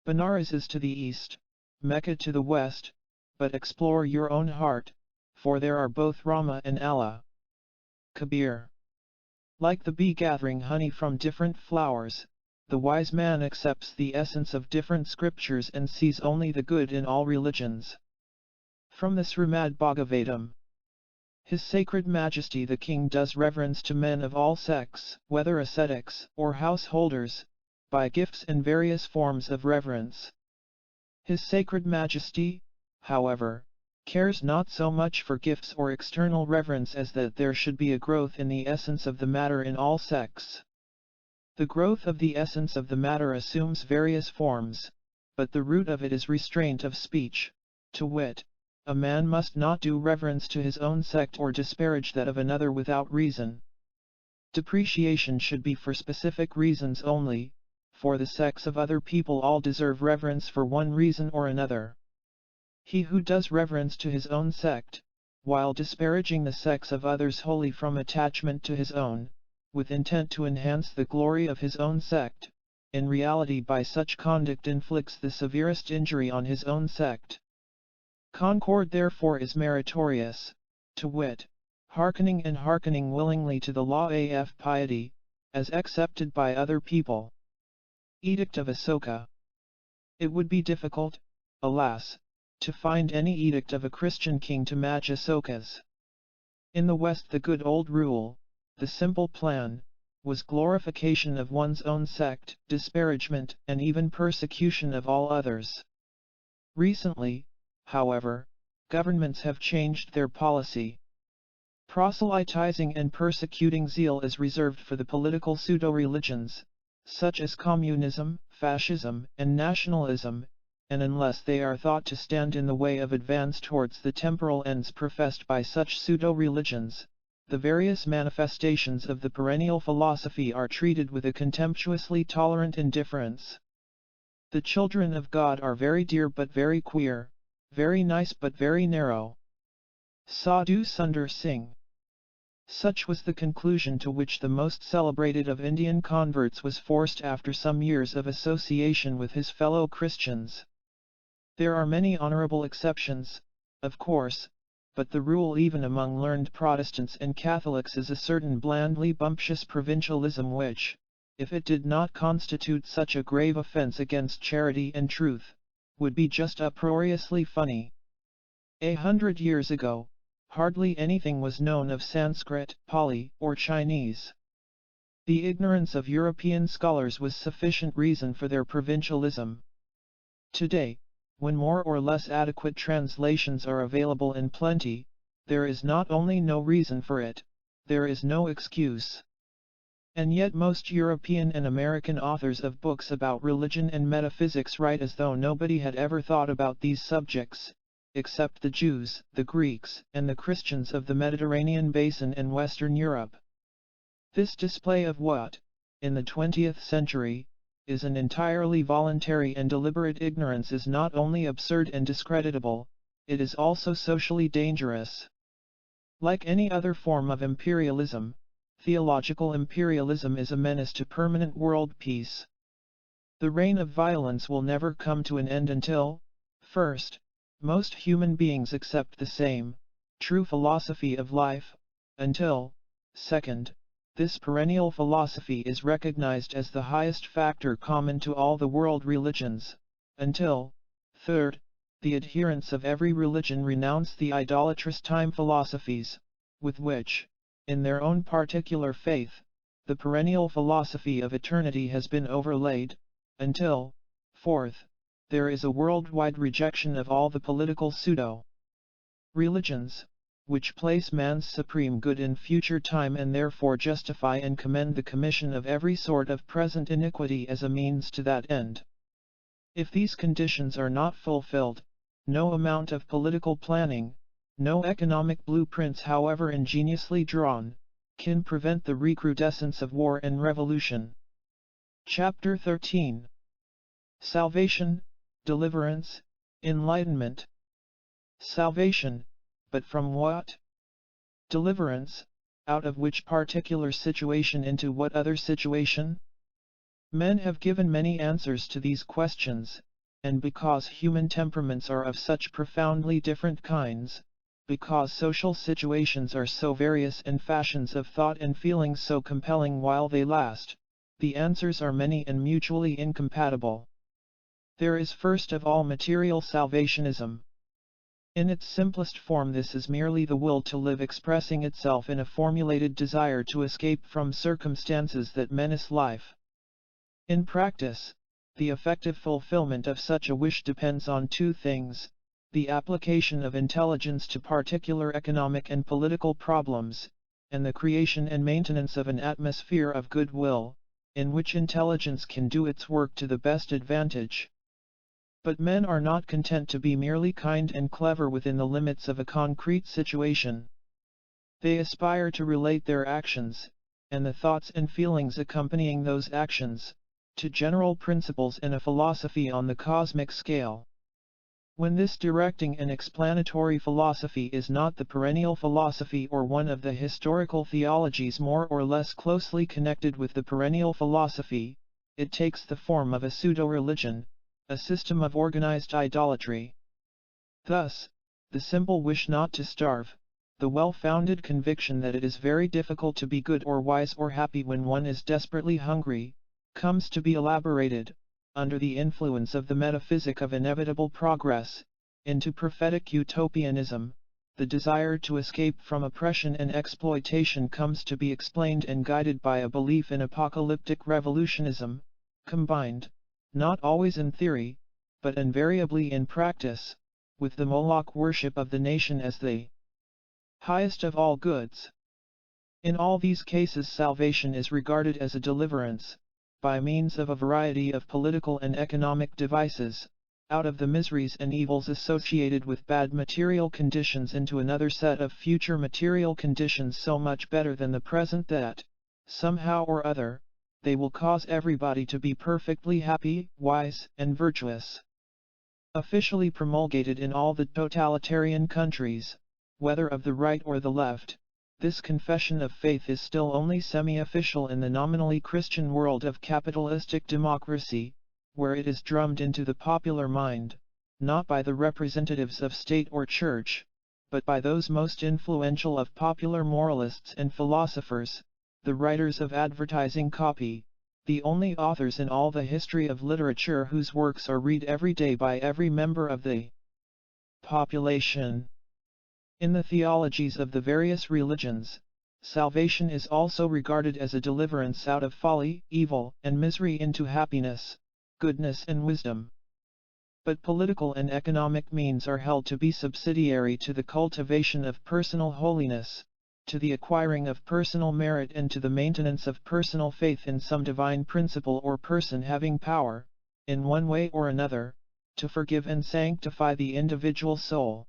Benares is to the east, Mecca to the west, but explore your own heart, for there are both Rama and Allah. Kabir. Like the bee gathering honey from different flowers, the wise man accepts the essence of different scriptures and sees only the good in all religions. From the Srimad Bhagavatam. His Sacred Majesty the King does reverence to men of all sects, whether ascetics or householders, by gifts and various forms of reverence. His Sacred Majesty, however, cares not so much for gifts or external reverence as that there should be a growth in the essence of the matter in all sects. The growth of the essence of the matter assumes various forms, but the root of it is restraint of speech, to wit, a man must not do reverence to his own sect or disparage that of another without reason. Depreciation should be for specific reasons only, for the sects of other people all deserve reverence for one reason or another. He who does reverence to his own sect, while disparaging the sects of others wholly from attachment to his own, with intent to enhance the glory of his own sect, in reality by such conduct inflicts the severest injury on his own sect. Concord therefore is meritorious, to wit, hearkening and hearkening willingly to the law of piety, as accepted by other people. Edict of Asoka. It would be difficult, alas, to find any edict of a Christian king to match Asoka's. In the West the good old rule, the simple plan, was glorification of one's own sect, disparagement and even persecution of all others. Recently, however, governments have changed their policy. Proselytizing and persecuting zeal is reserved for the political pseudo-religions, such as communism, fascism, and nationalism, and unless they are thought to stand in the way of advance towards the temporal ends professed by such pseudo-religions, the various manifestations of the perennial philosophy are treated with a contemptuously tolerant indifference. The children of God are very dear but very queer, very nice but very narrow. Sadhu Sundar Singh. Such was the conclusion to which the most celebrated of Indian converts was forced after some years of association with his fellow Christians. There are many honorable exceptions, of course, but the rule even among learned Protestants and Catholics is a certain blandly bumptious provincialism which, if it did not constitute such a grave offense against charity and truth, would be just uproariously funny. 100 years ago, hardly anything was known of Sanskrit, Pali, or Chinese. The ignorance of European scholars was sufficient reason for their provincialism. Today, when more or less adequate translations are available in plenty, there is not only no reason for it, there is no excuse. And yet most European and American authors of books about religion and metaphysics write as though nobody had ever thought about these subjects, except the Jews, the Greeks, and the Christians of the Mediterranean basin and Western Europe. This display of what, in the 20th century, is an entirely voluntary and deliberate ignorance is not only absurd and discreditable, it is also socially dangerous. Like any other form of imperialism, theological imperialism is a menace to permanent world peace. The reign of violence will never come to an end until, first, most human beings accept the same, true philosophy of life, until, second, this perennial philosophy is recognized as the highest factor common to all the world religions, until, third, the adherents of every religion renounce the idolatrous time philosophies, with which, in their own particular faith, the perennial philosophy of eternity has been overlaid, until, fourth, there is a worldwide rejection of all the political pseudo-religions, which place man's supreme good in future time and therefore justify and commend the commission of every sort of present iniquity as a means to that end. If these conditions are not fulfilled, no amount of political planning, no economic blueprints however ingeniously drawn, can prevent the recrudescence of war and revolution. Chapter 13. Salvation, Deliverance, Enlightenment. Salvation, but from what? Deliverance, out of which particular situation into what other situation? Men have given many answers to these questions, and because human temperaments are of such profoundly different kinds, because social situations are so various and fashions of thought and feeling so compelling while they last, the answers are many and mutually incompatible. There is first of all material salvationism. In its simplest form this is merely the will to live expressing itself in a formulated desire to escape from circumstances that menace life. In practice, the effective fulfillment of such a wish depends on two things: the application of intelligence to particular economic and political problems, and the creation and maintenance of an atmosphere of goodwill, in which intelligence can do its work to the best advantage. But men are not content to be merely kind and clever within the limits of a concrete situation. They aspire to relate their actions, and the thoughts and feelings accompanying those actions, to general principles and a philosophy on the cosmic scale. When this directing and explanatory philosophy is not the perennial philosophy or one of the historical theologies more or less closely connected with the perennial philosophy, it takes the form of a pseudo-religion, a system of organized idolatry. Thus, the simple wish not to starve, the well-founded conviction that it is very difficult to be good or wise or happy when one is desperately hungry, comes to be elaborated, under the influence of the metaphysic of inevitable progress, into prophetic utopianism. The desire to escape from oppression and exploitation comes to be explained and guided by a belief in apocalyptic revolutionism, combined, not always in theory, but invariably in practice, with the Moloch worship of the nation as the highest of all goods. In all these cases salvation is regarded as a deliverance, by means of a variety of political and economic devices, out of the miseries and evils associated with bad material conditions into another set of future material conditions so much better than the present that, somehow or other, they will cause everybody to be perfectly happy, wise, and virtuous. Officially promulgated in all the totalitarian countries, whether of the right or the left, This confession of faith is still only semi-official in the nominally Christian world of capitalistic democracy, where it is drummed into the popular mind, not by the representatives of state or church, but by those most influential of popular moralists and philosophers, the writers of advertising copy, the only authors in all the history of literature whose works are read every day by every member of the population. In the theologies of the various religions, salvation is also regarded as a deliverance out of folly, evil, and misery into happiness, goodness and wisdom. But political and economic means are held to be subsidiary to the cultivation of personal holiness, to the acquiring of personal merit and to the maintenance of personal faith in some divine principle or person having power, in one way or another, to forgive and sanctify the individual soul.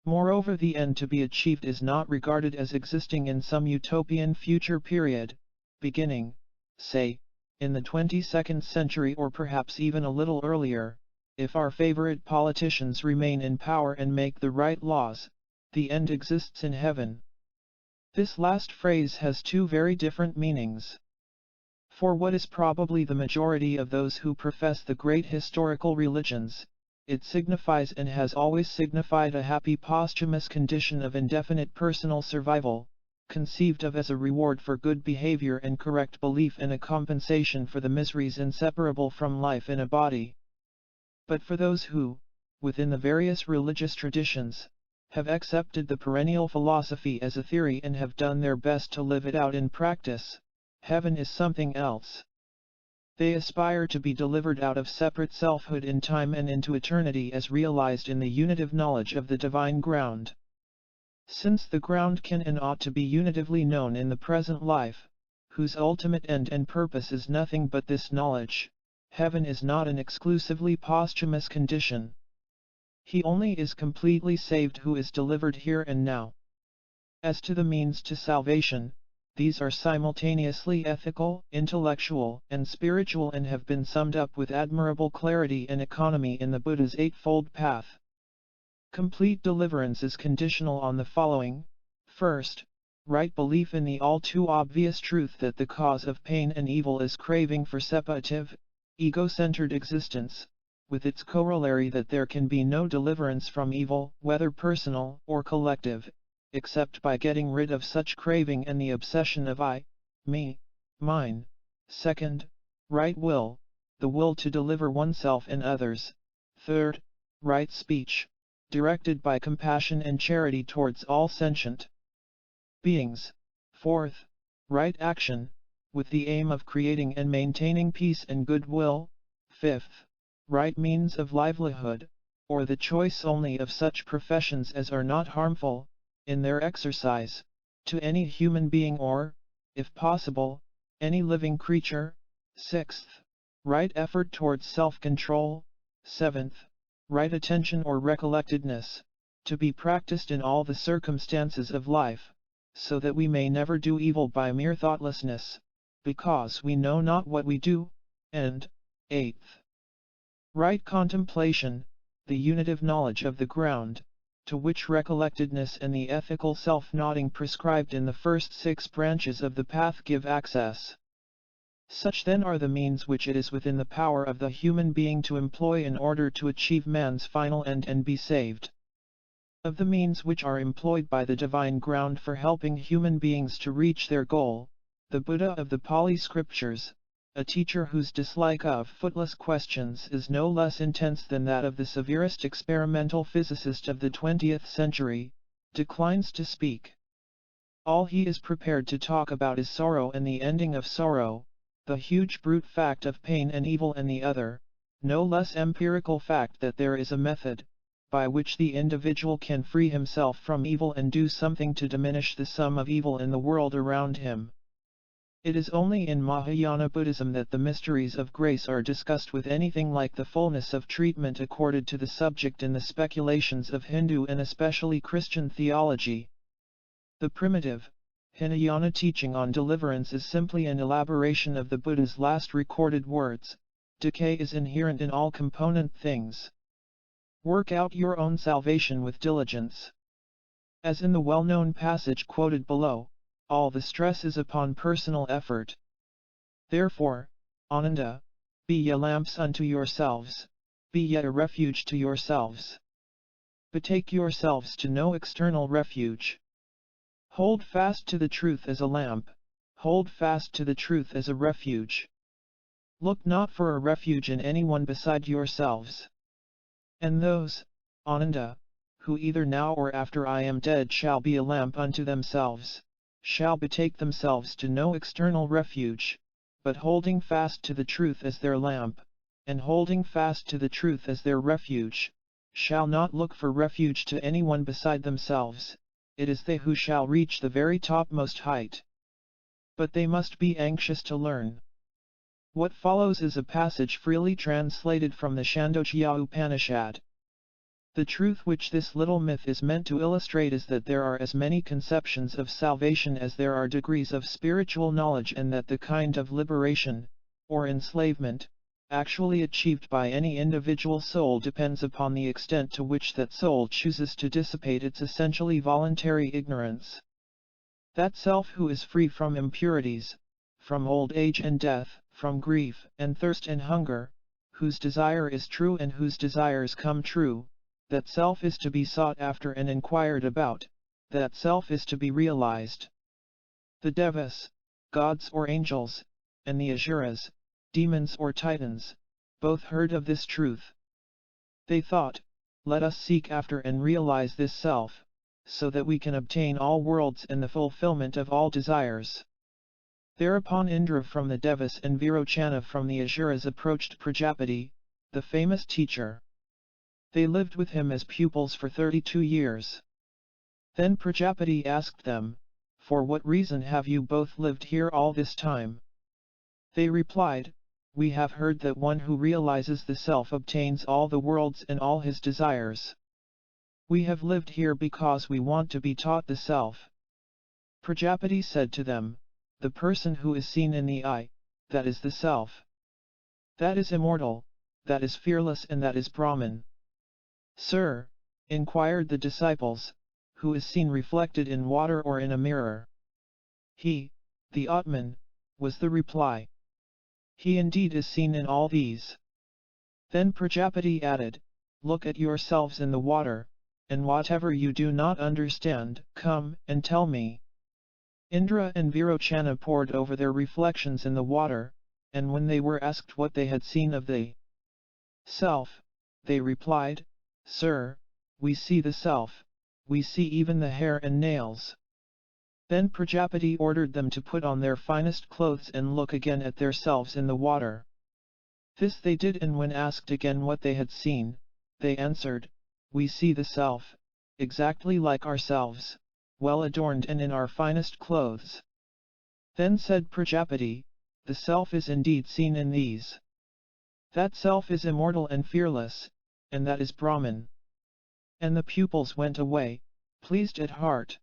Moreover, the end to be achieved is not regarded as existing in some utopian future period, beginning, say, in the 22nd century or perhaps even a little earlier. If our favorite politicians remain in power and make the right laws, the end exists in heaven. This last phrase has two very different meanings. For what is probably the majority of those who profess the great historical religions, it signifies and has always signified a happy posthumous condition of indefinite personal survival, conceived of as a reward for good behavior and correct belief and a compensation for the miseries inseparable from life in a body. But for those who, within the various religious traditions, have accepted the perennial philosophy as a theory and have done their best to live it out in practice, heaven is something else. They aspire to be delivered out of separate selfhood in time and into eternity as realized in the unitive knowledge of the divine ground. Since the ground can and ought to be unitively known in the present life, whose ultimate end and purpose is nothing but this knowledge, heaven is not an exclusively posthumous condition. He only is completely saved who is delivered here and now. As to the means to salvation, these are simultaneously ethical, intellectual, and spiritual and have been summed up with admirable clarity and economy in the Buddha's Eightfold Path. Complete deliverance is conditional on the following: first, right belief in the all too obvious truth that the cause of pain and evil is craving for separative, ego-centered existence, with its corollary that there can be no deliverance from evil, whether personal or collective, except by getting rid of such craving and the obsession of I, me, mine. Second, right will, the will to deliver oneself and others. Third, right speech, directed by compassion and charity towards all sentient beings. Fourth, right action, with the aim of creating and maintaining peace and goodwill. Fifth, right means of livelihood, or the choice only of such professions as are not harmful, in their exercise, to any human being or, if possible, any living creature. Sixth, right effort towards self-control. Seventh, right attention or recollectedness, to be practiced in all the circumstances of life, so that we may never do evil by mere thoughtlessness, because we know not what we do. And, eighth, right contemplation, the unitive knowledge of the ground, to which recollectedness and the ethical self-noting prescribed in the first 6 branches of the path give access. Such then are the means which it is within the power of the human being to employ in order to achieve man's final end and be saved. Of the means which are employed by the divine ground for helping human beings to reach their goal, the Buddha of the Pali Scriptures, a teacher whose dislike of footless questions is no less intense than that of the severest experimental physicist of the 20th century, declines to speak. All he is prepared to talk about is sorrow and the ending of sorrow, the huge brute fact of pain and evil, and the other, no less empirical fact that there is a method, by which the individual can free himself from evil and do something to diminish the sum of evil in the world around him. It is only in Mahayana Buddhism that the mysteries of grace are discussed with anything like the fullness of treatment accorded to the subject in the speculations of Hindu and especially Christian theology. The primitive, Hinayana teaching on deliverance is simply an elaboration of the Buddha's last recorded words: decay is inherent in all component things. Work out your own salvation with diligence. As in the well-known passage quoted below, all the stress is upon personal effort. Therefore, Ananda, be ye lamps unto yourselves, be ye a refuge to yourselves. Betake yourselves to no external refuge. Hold fast to the truth as a lamp, hold fast to the truth as a refuge. Look not for a refuge in anyone beside yourselves. And those, Ananda, who either now or after I am dead shall be a lamp unto themselves, shall betake themselves to no external refuge, but holding fast to the truth as their lamp, and holding fast to the truth as their refuge, shall not look for refuge to anyone beside themselves. It is they who shall reach the very topmost height. But they must be anxious to learn. What follows is a passage freely translated from the Chandogya Upanishad. The truth which this little myth is meant to illustrate is that there are as many conceptions of salvation as there are degrees of spiritual knowledge, and that the kind of liberation, or enslavement, actually achieved by any individual soul depends upon the extent to which that soul chooses to dissipate its essentially voluntary ignorance. That self who is free from impurities, from old age and death, from grief and thirst and hunger, whose desire is true and whose desires come true, that self is to be sought after and inquired about, that self is to be realized. The devas, gods or angels, and the asuras, demons or titans, both heard of this truth. They thought, let us seek after and realize this self, so that we can obtain all worlds and the fulfillment of all desires. Thereupon Indra from the devas and Virochana from the asuras approached Prajapati, the famous teacher. They lived with him as pupils for 32 years. Then Prajapati asked them, for what reason have you both lived here all this time? They replied, we have heard that one who realizes the self obtains all the worlds and all his desires. We have lived here because we want to be taught the self. Prajapati said to them, the person who is seen in the eye, that is the self. That is immortal, that is fearless, and that is Brahman. Sir, inquired the disciples, who is seen reflected in water or in a mirror? He, the Atman, was the reply. He indeed is seen in all these. Then Prajapati added, look at yourselves in the water, and whatever you do not understand, come and tell me. Indra and Virochana pored over their reflections in the water, and when they were asked what they had seen of the self, they replied, Sir, we see the self, we see even the hair and nails. Then Prajapati ordered them to put on their finest clothes and look again at themselves in the water. This they did, and when asked again what they had seen, they answered, we see the self, exactly like ourselves, well adorned and in our finest clothes. Then said Prajapati, the self is indeed seen in these. That self is immortal and fearless, and that is Brahman. And the pupils went away, pleased at heart.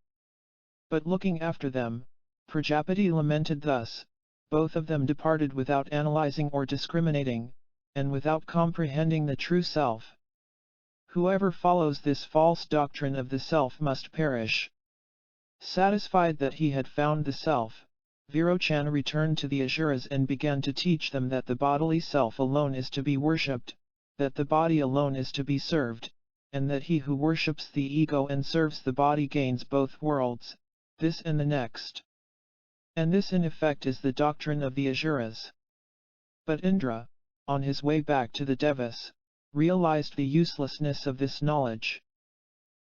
But looking after them, Prajapati lamented thus, both of them departed without analyzing or discriminating, and without comprehending the true self. Whoever follows this false doctrine of the self must perish. Satisfied that he had found the self, Virochana returned to the asuras and began to teach them that the bodily self alone is to be worshipped, that the body alone is to be served, and that he who worships the ego and serves the body gains both worlds, this and the next. And this in effect is the doctrine of the asuras. But Indra, on his way back to the devas, realized the uselessness of this knowledge.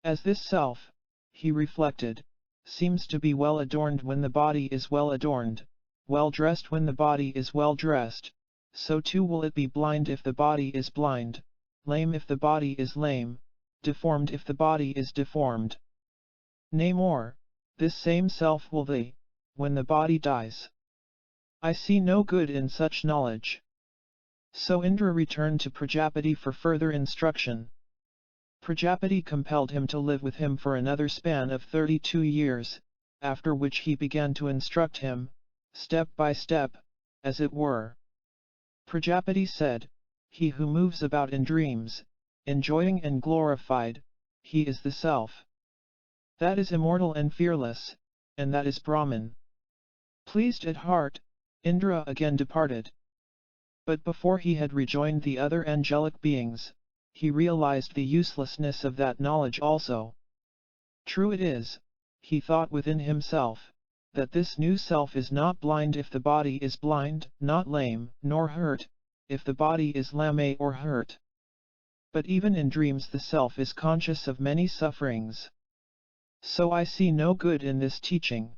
As this self, he reflected, seems to be well adorned when the body is well adorned, well dressed when the body is well dressed, so too will it be blind if the body is blind, lame if the body is lame, deformed if the body is deformed. Nay more, this same self will be, when the body dies. I see no good in such knowledge. So Indra returned to Prajapati for further instruction. Prajapati compelled him to live with him for another span of 32 years, after which he began to instruct him, step by step, as it were. Prajapati said, he who moves about in dreams, enjoying and glorified, he is the self. That is immortal and fearless, and that is Brahman. Pleased at heart, Indra again departed. But before he had rejoined the other angelic beings, he realized the uselessness of that knowledge also. True it is, he thought within himself, that this new self is not blind if the body is blind, not lame, nor hurt, if the body is lame or hurt. But even in dreams the self is conscious of many sufferings. So I see no good in this teaching.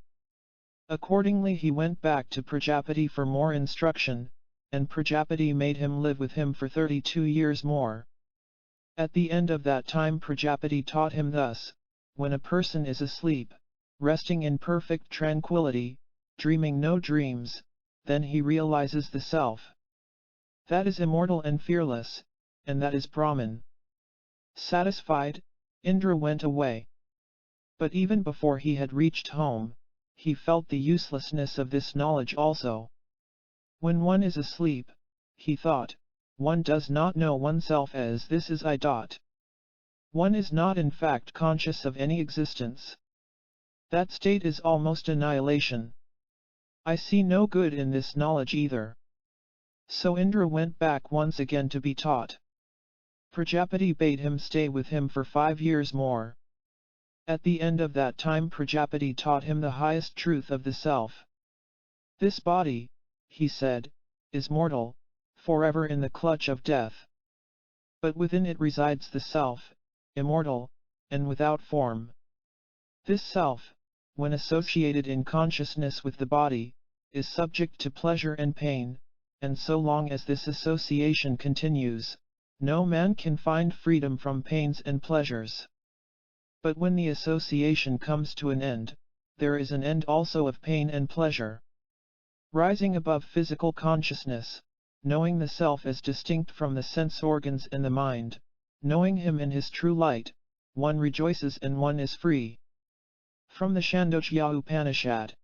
Accordingly he went back to Prajapati for more instruction, and Prajapati made him live with him for 32 years more. At the end of that time Prajapati taught him thus: when a person is asleep, resting in perfect tranquility, dreaming no dreams, then he realizes the self. That is immortal and fearless, and that is Brahman. Satisfied, Indra went away. But even before he had reached home, he felt the uselessness of this knowledge also. When one is asleep, he thought, one does not know oneself as this is I. One is not in fact conscious of any existence. That state is almost annihilation. I see no good in this knowledge either. So Indra went back once again to be taught. Prajapati bade him stay with him for 5 years more. At the end of that time Prajapati taught him the highest truth of the self. This body, he said, is mortal, forever in the clutch of death. But within it resides the self, immortal, and without form. This self, when associated in consciousness with the body, is subject to pleasure and pain, and so long as this association continues, no man can find freedom from pains and pleasures. But when the association comes to an end, there is an end also of pain and pleasure. Rising above physical consciousness, knowing the self as distinct from the sense organs and the mind, knowing him in his true light, one rejoices and one is free. From the Chandogya Upanishad.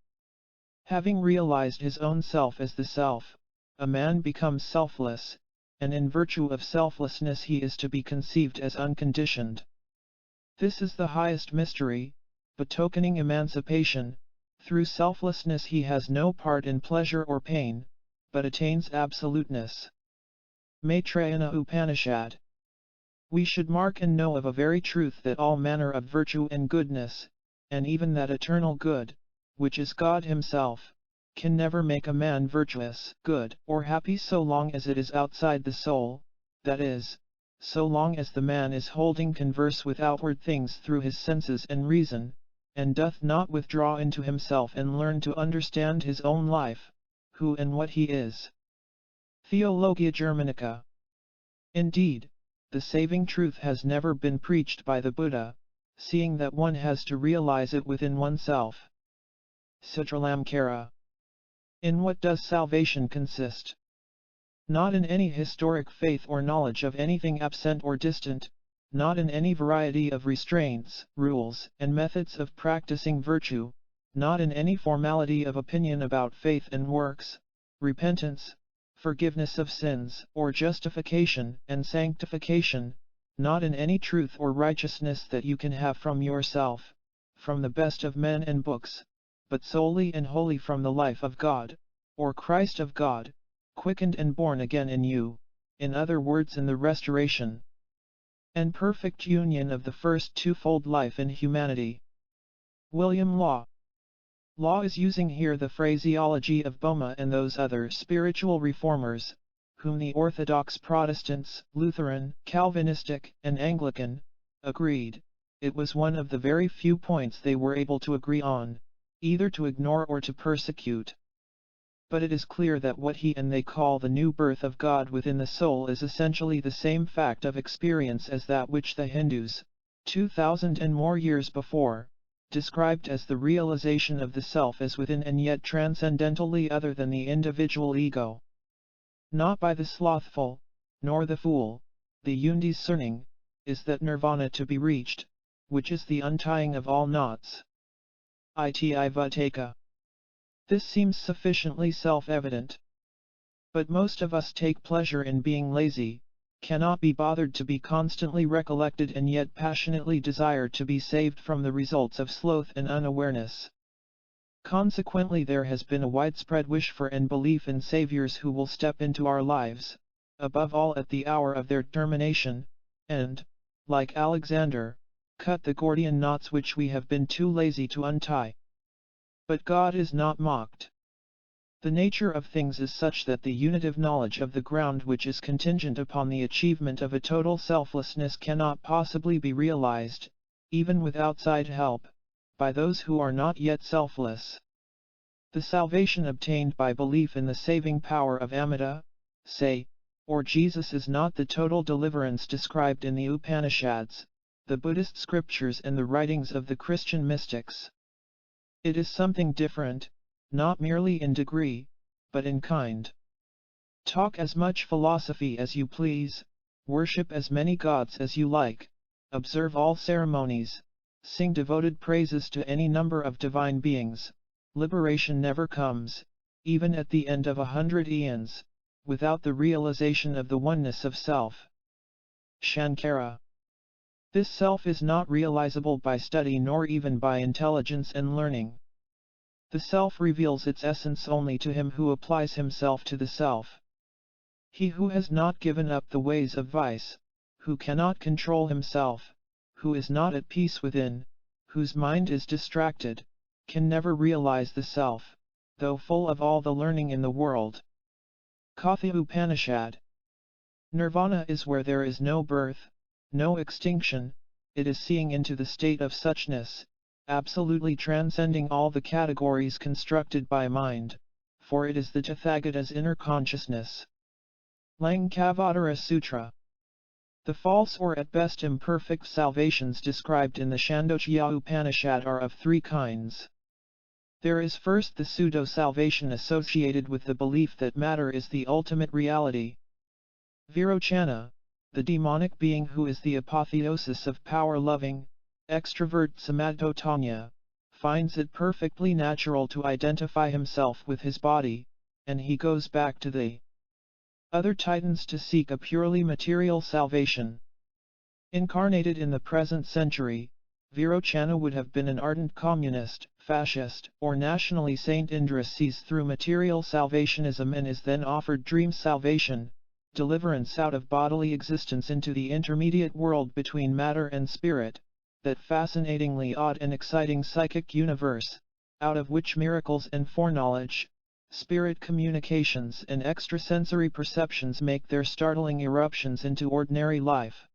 Having realized his own self as the self, a man becomes selfless, and in virtue of selflessness he is to be conceived as unconditioned. This is the highest mystery, betokening emancipation. Through selflessness he has no part in pleasure or pain, but attains absoluteness. Maitrayana Upanishad. We should mark and know of a very truth that all manner of virtue and goodness, and even that eternal good, which is God himself, can never make a man virtuous, good, or happy so long as it is outside the soul, that is, so long as the man is holding converse with outward things through his senses and reason, and doth not withdraw into himself and learn to understand his own life, who and what he is. Theologia Germanica. Indeed, the saving truth has never been preached by the Buddha, seeing that one has to realize it within oneself. Sutralamkara. In what does salvation consist? Not in any historic faith or knowledge of anything absent or distant, not in any variety of restraints, rules, and methods of practicing virtue, not in any formality of opinion about faith and works, repentance, forgiveness of sins, or justification and sanctification, not in any truth or righteousness that you can have from yourself, from the best of men and books, but solely and wholly from the life of God, or Christ of God, quickened and born again in you, in other words in the restoration and perfect union of the first twofold life in humanity. William Law. Law is using here the phraseology of Boehme and those other spiritual reformers, whom the Orthodox Protestants, Lutheran, Calvinistic, and Anglican, agreed. It was one of the very few points they were able to agree on, either to ignore or to persecute. But it is clear that what he and they call the new birth of God within the soul is essentially the same fact of experience as that which the Hindus, 2000 and more years before, described as the realization of the self as within and yet transcendentally other than the individual ego. Not by the slothful, nor the fool, the undiscerning, is that nirvana to be reached, which is the untying of all knots. Iti Vataka. This seems sufficiently self-evident. But most of us take pleasure in being lazy, cannot be bothered to be constantly recollected and yet passionately desire to be saved from the results of sloth and unawareness. Consequently, there has been a widespread wish for and belief in saviors who will step into our lives, above all at the hour of their termination, and, like Alexander, cut the Gordian knots which we have been too lazy to untie. But God is not mocked. The nature of things is such that the unitive knowledge of the ground which is contingent upon the achievement of a total selflessness cannot possibly be realized, even with outside help, by those who are not yet selfless. The salvation obtained by belief in the saving power of Amida, say, or Jesus is not the total deliverance described in the Upanishads, the Buddhist scriptures and the writings of the Christian mystics. It is something different, not merely in degree, but in kind. Talk as much philosophy as you please, worship as many gods as you like, observe all ceremonies, sing devoted praises to any number of divine beings, liberation never comes, even at the end of 100 eons, without the realization of the oneness of self. Shankara. This self is not realizable by study nor even by intelligence and learning. The self reveals its essence only to him who applies himself to the self. He who has not given up the ways of vice, who cannot control himself, who is not at peace within, whose mind is distracted, can never realize the self, though full of all the learning in the world. Katha Upanishad. Nirvana is where there is no birth, no extinction, it is seeing into the state of suchness, absolutely transcending all the categories constructed by mind, for it is the Tathagata's inner consciousness. Lankavatara Sutra. The false or at best imperfect salvations described in the Chandogya Upanishad are of three kinds. There is first the pseudo-salvation associated with the belief that matter is the ultimate reality. Virochana, the demonic being who is the apotheosis of power-loving, extrovert Samadhotanya, finds it perfectly natural to identify himself with his body, and he goes back to the other titans to seek a purely material salvation. Incarnated in the present century, Virochana would have been an ardent communist, fascist, or nationally Saint Indra sees through material salvationism and is then offered dream salvation, deliverance out of bodily existence into the intermediate world between matter and spirit, that fascinatingly odd and exciting psychic universe, out of which miracles and foreknowledge, spirit communications and extrasensory perceptions make their startling eruptions into ordinary life.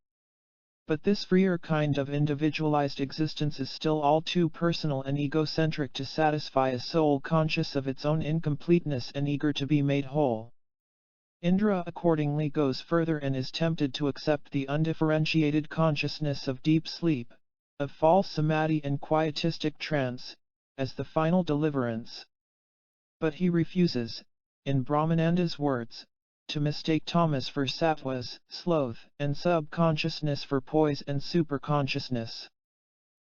But this freer kind of individualized existence is still all too personal and egocentric to satisfy a soul conscious of its own incompleteness and eager to be made whole. Indra accordingly goes further and is tempted to accept the undifferentiated consciousness of deep sleep, of false samadhi and quietistic trance, as the final deliverance. But he refuses, in Brahmananda's words, to mistake tamas for sattvas, sloth, and subconsciousness for poise and superconsciousness.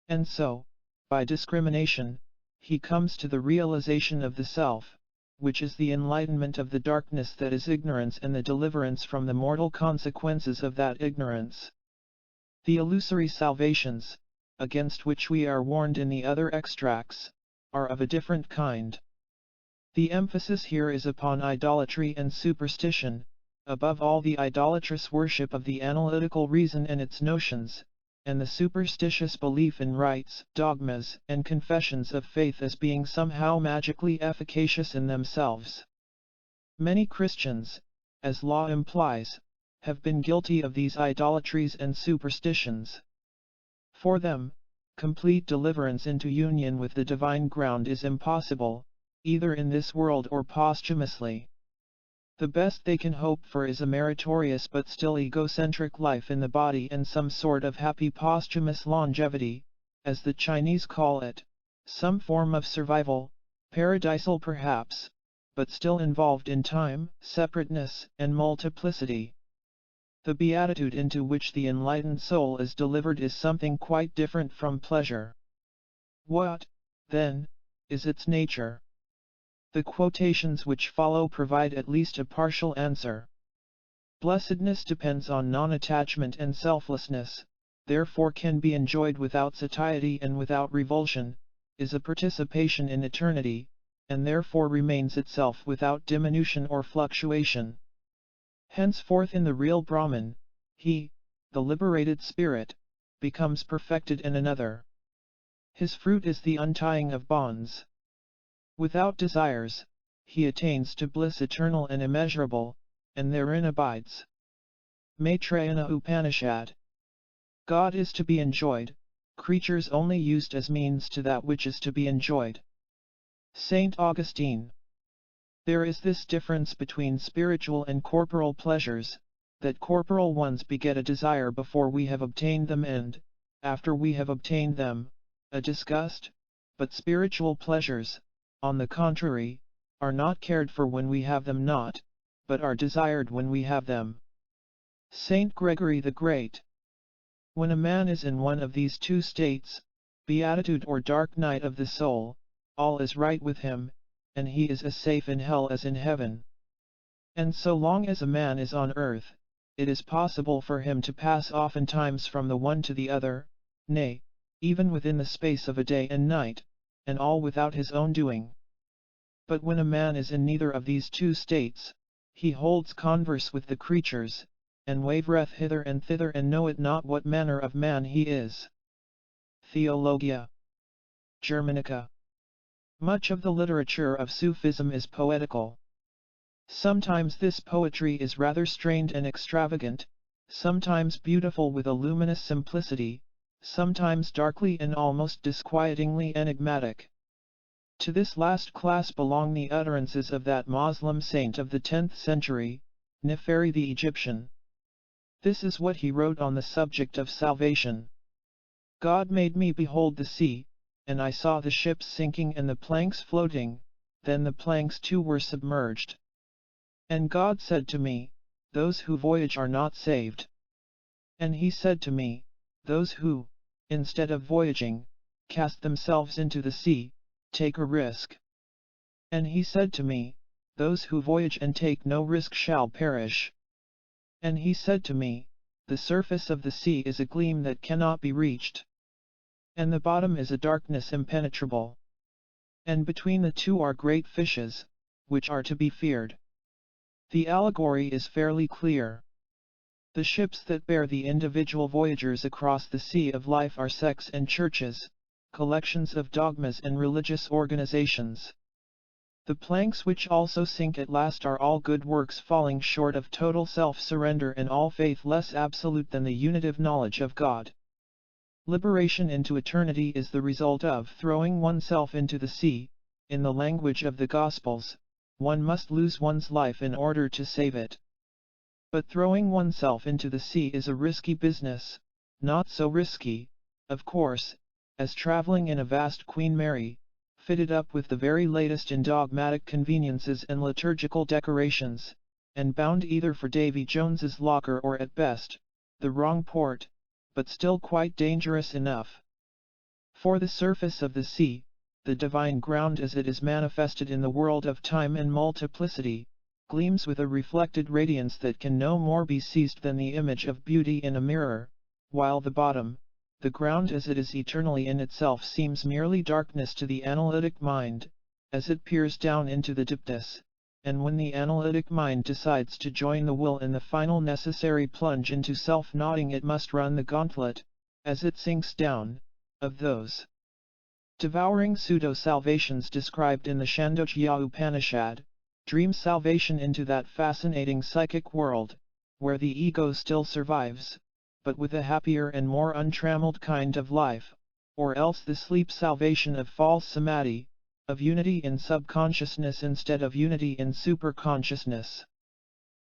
And so, by discrimination, he comes to the realization of the self, which is the enlightenment of the darkness that is ignorance and the deliverance from the mortal consequences of that ignorance. The illusory salvations, against which we are warned in the other extracts, are of a different kind. The emphasis here is upon idolatry and superstition, above all the idolatrous worship of the analytical reason and its notions, and the superstitious belief in rites, dogmas, and confessions of faith as being somehow magically efficacious in themselves. Many Christians, as law implies, have been guilty of these idolatries and superstitions. For them, complete deliverance into union with the divine ground is impossible, either in this world or posthumously. The best they can hope for is a meritorious but still egocentric life in the body and some sort of happy posthumous longevity, as the Chinese call it, some form of survival, paradisal perhaps, but still involved in time, separateness, and multiplicity. The beatitude into which the enlightened soul is delivered is something quite different from pleasure. What, then, is its nature? The quotations which follow provide at least a partial answer. Blessedness depends on non-attachment and selflessness, therefore can be enjoyed without satiety and without revulsion, is a participation in eternity, and therefore remains itself without diminution or fluctuation. Henceforth in the real Brahman, he, the liberated spirit, becomes perfected in another. His fruit is the untying of bonds. Without desires, he attains to bliss eternal and immeasurable, and therein abides. Maitrayana Upanishad. God is to be enjoyed, creatures only used as means to that which is to be enjoyed. Saint Augustine. There is this difference between spiritual and corporal pleasures, that corporal ones beget a desire before we have obtained them and, after we have obtained them, a disgust, but spiritual pleasures, on the contrary, are not cared for when we have them not, but are desired when we have them. Saint Gregory the Great. When a man is in one of these two states, beatitude or dark night of the soul, all is right with him, and he is as safe in hell as in heaven. And so long as a man is on earth, it is possible for him to pass oftentimes from the one to the other, nay, even within the space of a day and night, and all without his own doing. But when a man is in neither of these two states, he holds converse with the creatures, and wavereth hither and thither and knoweth not what manner of man he is. Theologia Germanica. Much of the literature of Sufism is poetical. Sometimes this poetry is rather strained and extravagant, sometimes beautiful with a luminous simplicity, sometimes darkly and almost disquietingly enigmatic. To this last class belong the utterances of that Moslem saint of the 10th century, Neferi the Egyptian. This is what he wrote on the subject of salvation. God made me behold the sea, and I saw the ships sinking and the planks floating, then the planks too were submerged. And God said to me, those who voyage are not saved. And he said to me, those who, instead of voyaging, cast themselves into the sea, take a risk. And he said to me, those who voyage and take no risk shall perish. And he said to me, the surface of the sea is a gleam that cannot be reached. And the bottom is a darkness impenetrable. And between the two are great fishes, which are to be feared. The allegory is fairly clear. The ships that bear the individual voyagers across the sea of life are sects and churches, collections of dogmas and religious organizations. The planks which also sink at last are all good works falling short of total self-surrender and all faith less absolute than the unitive knowledge of God. Liberation into eternity is the result of throwing oneself into the sea. In the language of the Gospels, one must lose one's life in order to save it. But throwing oneself into the sea is a risky business, not so risky, of course, as traveling in a vast Queen Mary, fitted up with the very latest in dogmatic conveniences and liturgical decorations, and bound either for Davy Jones's locker or at best, the wrong port, but still quite dangerous enough. For the surface of the sea, the divine ground as it is manifested in the world of time and multiplicity, gleams with a reflected radiance that can no more be seized than the image of beauty in a mirror, while the bottom, the ground as it is eternally in itself seems merely darkness to the analytic mind, as it peers down into the deepness, and when the analytic mind decides to join the will in the final necessary plunge into self-nodding it must run the gauntlet, as it sinks down, of those devouring pseudo-salvations described in the Chandogya Upanishad, dream salvation into that fascinating psychic world, where the ego still survives, but with a happier and more untrammeled kind of life, or else the sleep salvation of false samadhi, of unity in subconsciousness instead of unity in superconsciousness.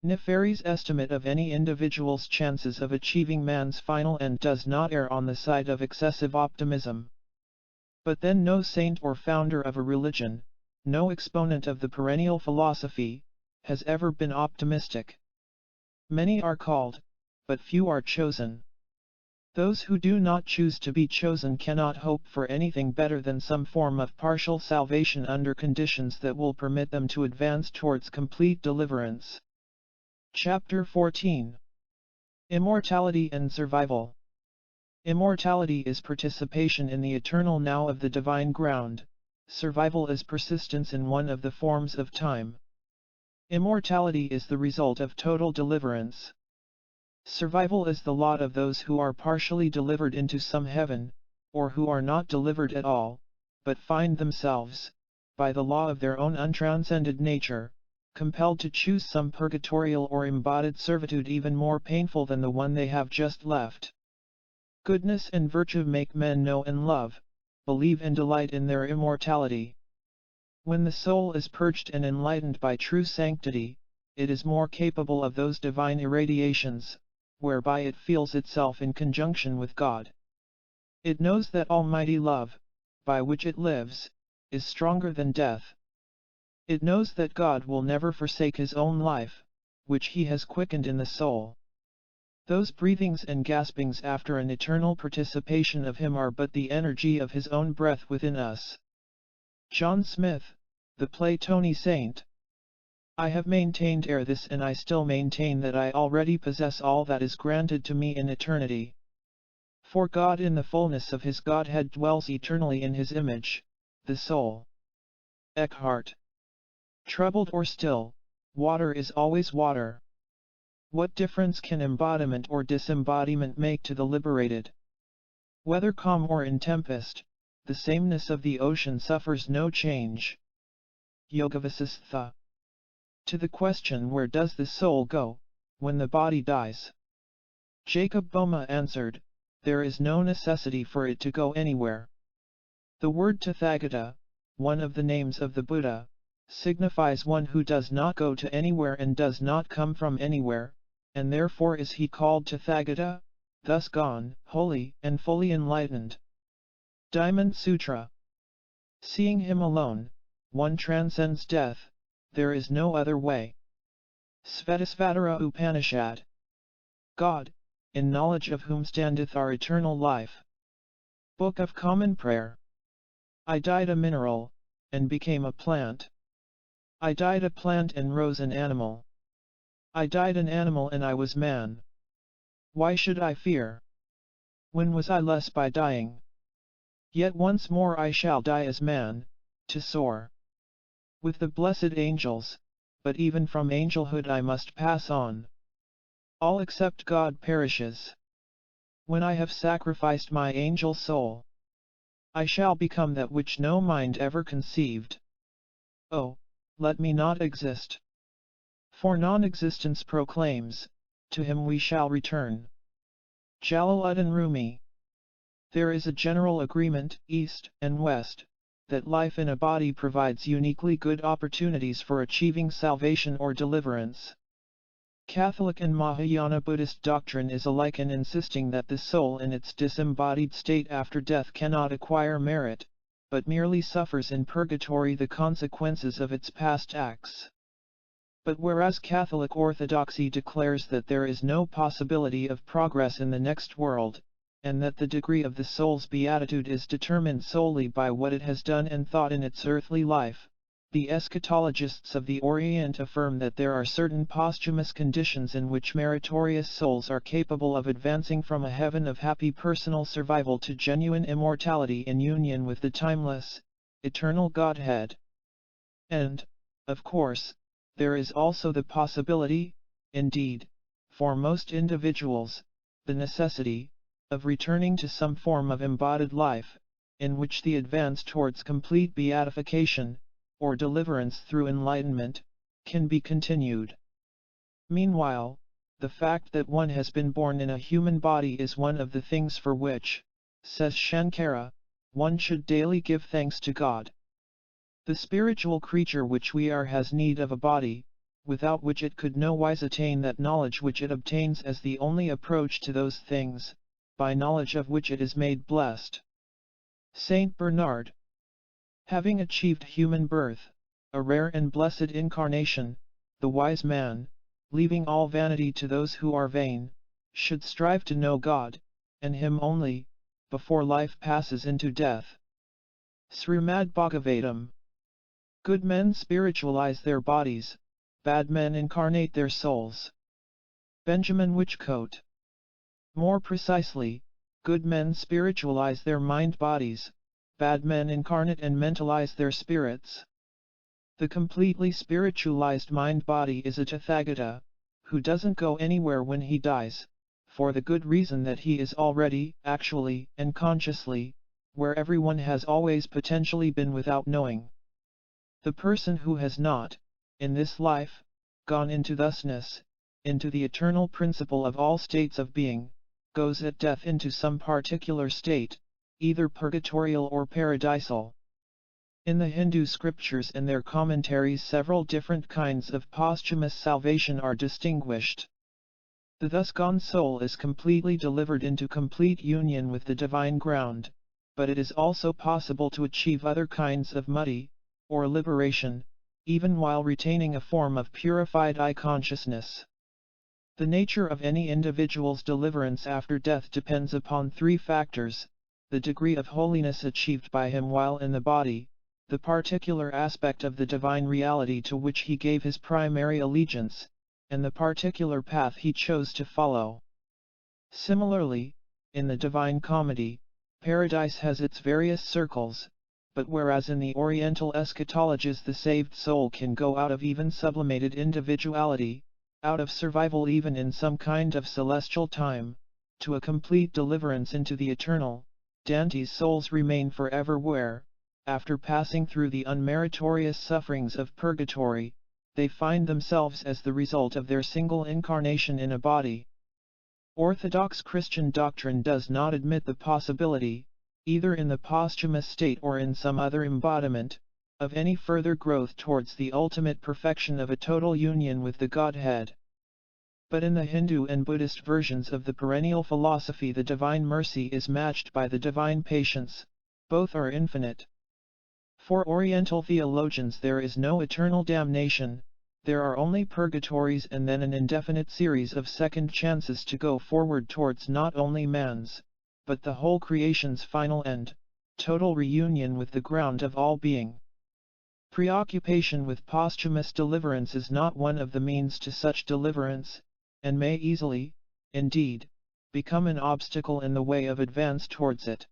Neferi's estimate of any individual's chances of achieving man's final end does not err on the side of excessive optimism. But then no saint or founder of a religion, no exponent of the perennial philosophy, has ever been optimistic. Many are called, but few are chosen. Those who do not choose to be chosen cannot hope for anything better than some form of partial salvation under conditions that will permit them to advance towards complete deliverance. Chapter 14. Immortality and Survival. Immortality is participation in the eternal now of the divine ground, survival is persistence in one of the forms of time. Immortality is the result of total deliverance. Survival is the lot of those who are partially delivered into some heaven, or who are not delivered at all, but find themselves, by the law of their own untranscended nature, compelled to choose some purgatorial or embodied servitude even more painful than the one they have just left. Goodness and virtue make men know and love, believe and delight in their immortality. When the soul is purged and enlightened by true sanctity, it is more capable of those divine irradiations, whereby it feels itself in conjunction with God. It knows that almighty love, by which it lives, is stronger than death. It knows that God will never forsake his own life, which he has quickened in the soul. Those breathings and gaspings after an eternal participation of him are but the energy of his own breath within us. John Smith, the Platonic saint. I have maintained ere this and I still maintain that I already possess all that is granted to me in eternity. For God in the fullness of his Godhead dwells eternally in his image, the soul. Eckhart. Troubled or still, water is always water. What difference can embodiment or disembodiment make to the liberated? Whether calm or in tempest, the sameness of the ocean suffers no change. Yogavasistha. To the question where does the soul go, when the body dies? Jacob Boma answered, there is no necessity for it to go anywhere. The word Tathagata, one of the names of the Buddha, signifies one who does not go to anywhere and does not come from anywhere, and therefore is he called Tathagata, thus gone, holy and fully enlightened. Diamond Sutra. Seeing him alone, one transcends death, there is no other way. Svetasvatara Upanishad. God, in knowledge of whom standeth our eternal life. Book of Common Prayer. I died a mineral, and became a plant. I died a plant and rose an animal. I died an animal and I was man. Why should I fear? When was I less by dying? Yet once more I shall die as man, to soar with the blessed angels, but even from angelhood I must pass on. All except God perishes. When I have sacrificed my angel soul, I shall become that which no mind ever conceived. Oh, let me not exist. For non-existence proclaims, to him we shall return. Jalaluddin Rumi. There is a general agreement, East and West, that life in a body provides uniquely good opportunities for achieving salvation or deliverance. Catholic and Mahayana Buddhist doctrine is alike in insisting that the soul in its disembodied state after death cannot acquire merit, but merely suffers in purgatory the consequences of its past acts. But whereas Catholic orthodoxy declares that there is no possibility of progress in the next world, and that the degree of the soul's beatitude is determined solely by what it has done and thought in its earthly life, the eschatologists of the Orient affirm that there are certain posthumous conditions in which meritorious souls are capable of advancing from a heaven of happy personal survival to genuine immortality in union with the timeless, eternal Godhead. And, of course, there is also the possibility, indeed, for most individuals, the necessity, of returning to some form of embodied life, in which the advance towards complete beatification, or deliverance through enlightenment, can be continued. Meanwhile, the fact that one has been born in a human body is one of the things for which, says Shankara, one should daily give thanks to God. The spiritual creature which we are has need of a body, without which it could no wise attain that knowledge which it obtains as the only approach to those things, by knowledge of which it is made blessed. Saint Bernard. Having achieved human birth, a rare and blessed incarnation, the wise man, leaving all vanity to those who are vain, should strive to know God, and Him only, before life passes into death. Srimad Bhagavatam. Good men spiritualize their bodies, bad men incarnate their souls. Benjamin Whichcote. More precisely, good men spiritualize their mind-bodies, bad men incarnate and mentalize their spirits. The completely spiritualized mind-body is a Tathagata, who doesn't go anywhere when he dies, for the good reason that he is already, actually, and consciously, where everyone has always potentially been without knowing. The person who has not, in this life, gone into thusness, into the eternal principle of all states of being, goes at death into some particular state, either purgatorial or paradisal. In the Hindu scriptures and their commentaries several different kinds of posthumous salvation are distinguished. The thus gone soul is completely delivered into complete union with the divine ground, but it is also possible to achieve other kinds of mutti, or liberation, even while retaining a form of purified I-consciousness. The nature of any individual's deliverance after death depends upon three factors: the degree of holiness achieved by him while in the body, the particular aspect of the divine reality to which he gave his primary allegiance, and the particular path he chose to follow. Similarly, in the Divine Comedy, paradise has its various circles, but whereas in the Oriental eschatologies the saved soul can go out of even sublimated individuality, out of survival even in some kind of celestial time, to a complete deliverance into the eternal, Dante's souls remain forever where, after passing through the unmeritorious sufferings of purgatory, they find themselves as the result of their single incarnation in a body. Orthodox Christian doctrine does not admit the possibility, either in the posthumous state or in some other embodiment, of any further growth towards the ultimate perfection of a total union with the Godhead. But in the Hindu and Buddhist versions of the perennial philosophy the divine mercy is matched by the divine patience, both are infinite. For Oriental theologians there is no eternal damnation, there are only purgatories and then an indefinite series of second chances to go forward towards not only man's, but the whole creation's final end, total reunion with the ground of all being. Preoccupation with posthumous deliverance is not one of the means to such deliverance, and may easily, indeed, become an obstacle in the way of advance towards it.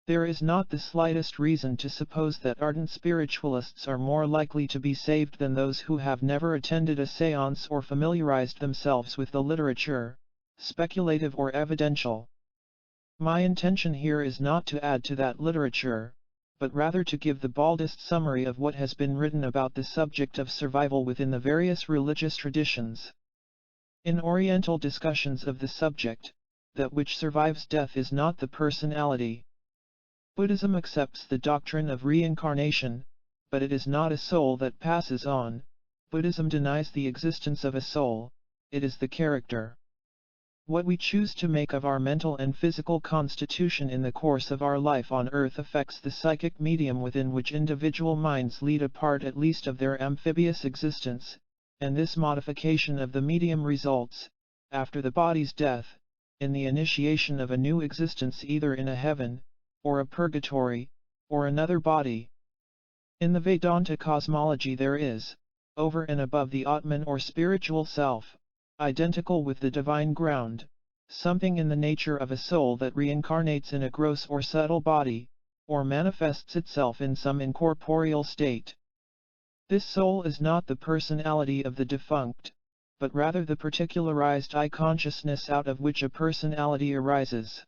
There is not the slightest reason to suppose that ardent spiritualists are more likely to be saved than those who have never attended a séance or familiarized themselves with the literature, speculative or evidential. My intention here is not to add to that literature, but rather to give the baldest summary of what has been written about the subject of survival within the various religious traditions. In Oriental discussions of the subject, that which survives death is not the personality. Buddhism accepts the doctrine of reincarnation, but it is not a soul that passes on. Buddhism denies the existence of a soul, it is the character. What we choose to make of our mental and physical constitution in the course of our life on earth affects the psychic medium within which individual minds lead a part at least of their amphibious existence, and this modification of the medium results, after the body's death, in the initiation of a new existence either in a heaven, or a purgatory, or another body. In the Vedanta cosmology there is, over and above the Atman or spiritual self, identical with the divine ground, something in the nature of a soul that reincarnates in a gross or subtle body, or manifests itself in some incorporeal state. This soul is not the personality of the defunct, but rather the particularized I-consciousness out of which a personality arises.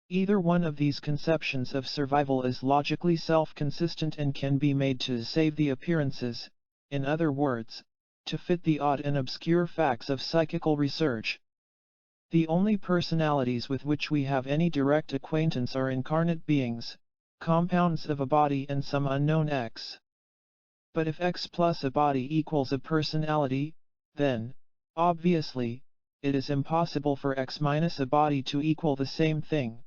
Either one of these conceptions of survival is logically self-consistent and can be made to save the appearances, in other words, to fit the odd and obscure facts of psychical research. The only personalities with which we have any direct acquaintance are incarnate beings, compounds of a body and some unknown X. But if X plus a body equals a personality, then, obviously, it is impossible for X minus a body to equal the same thing.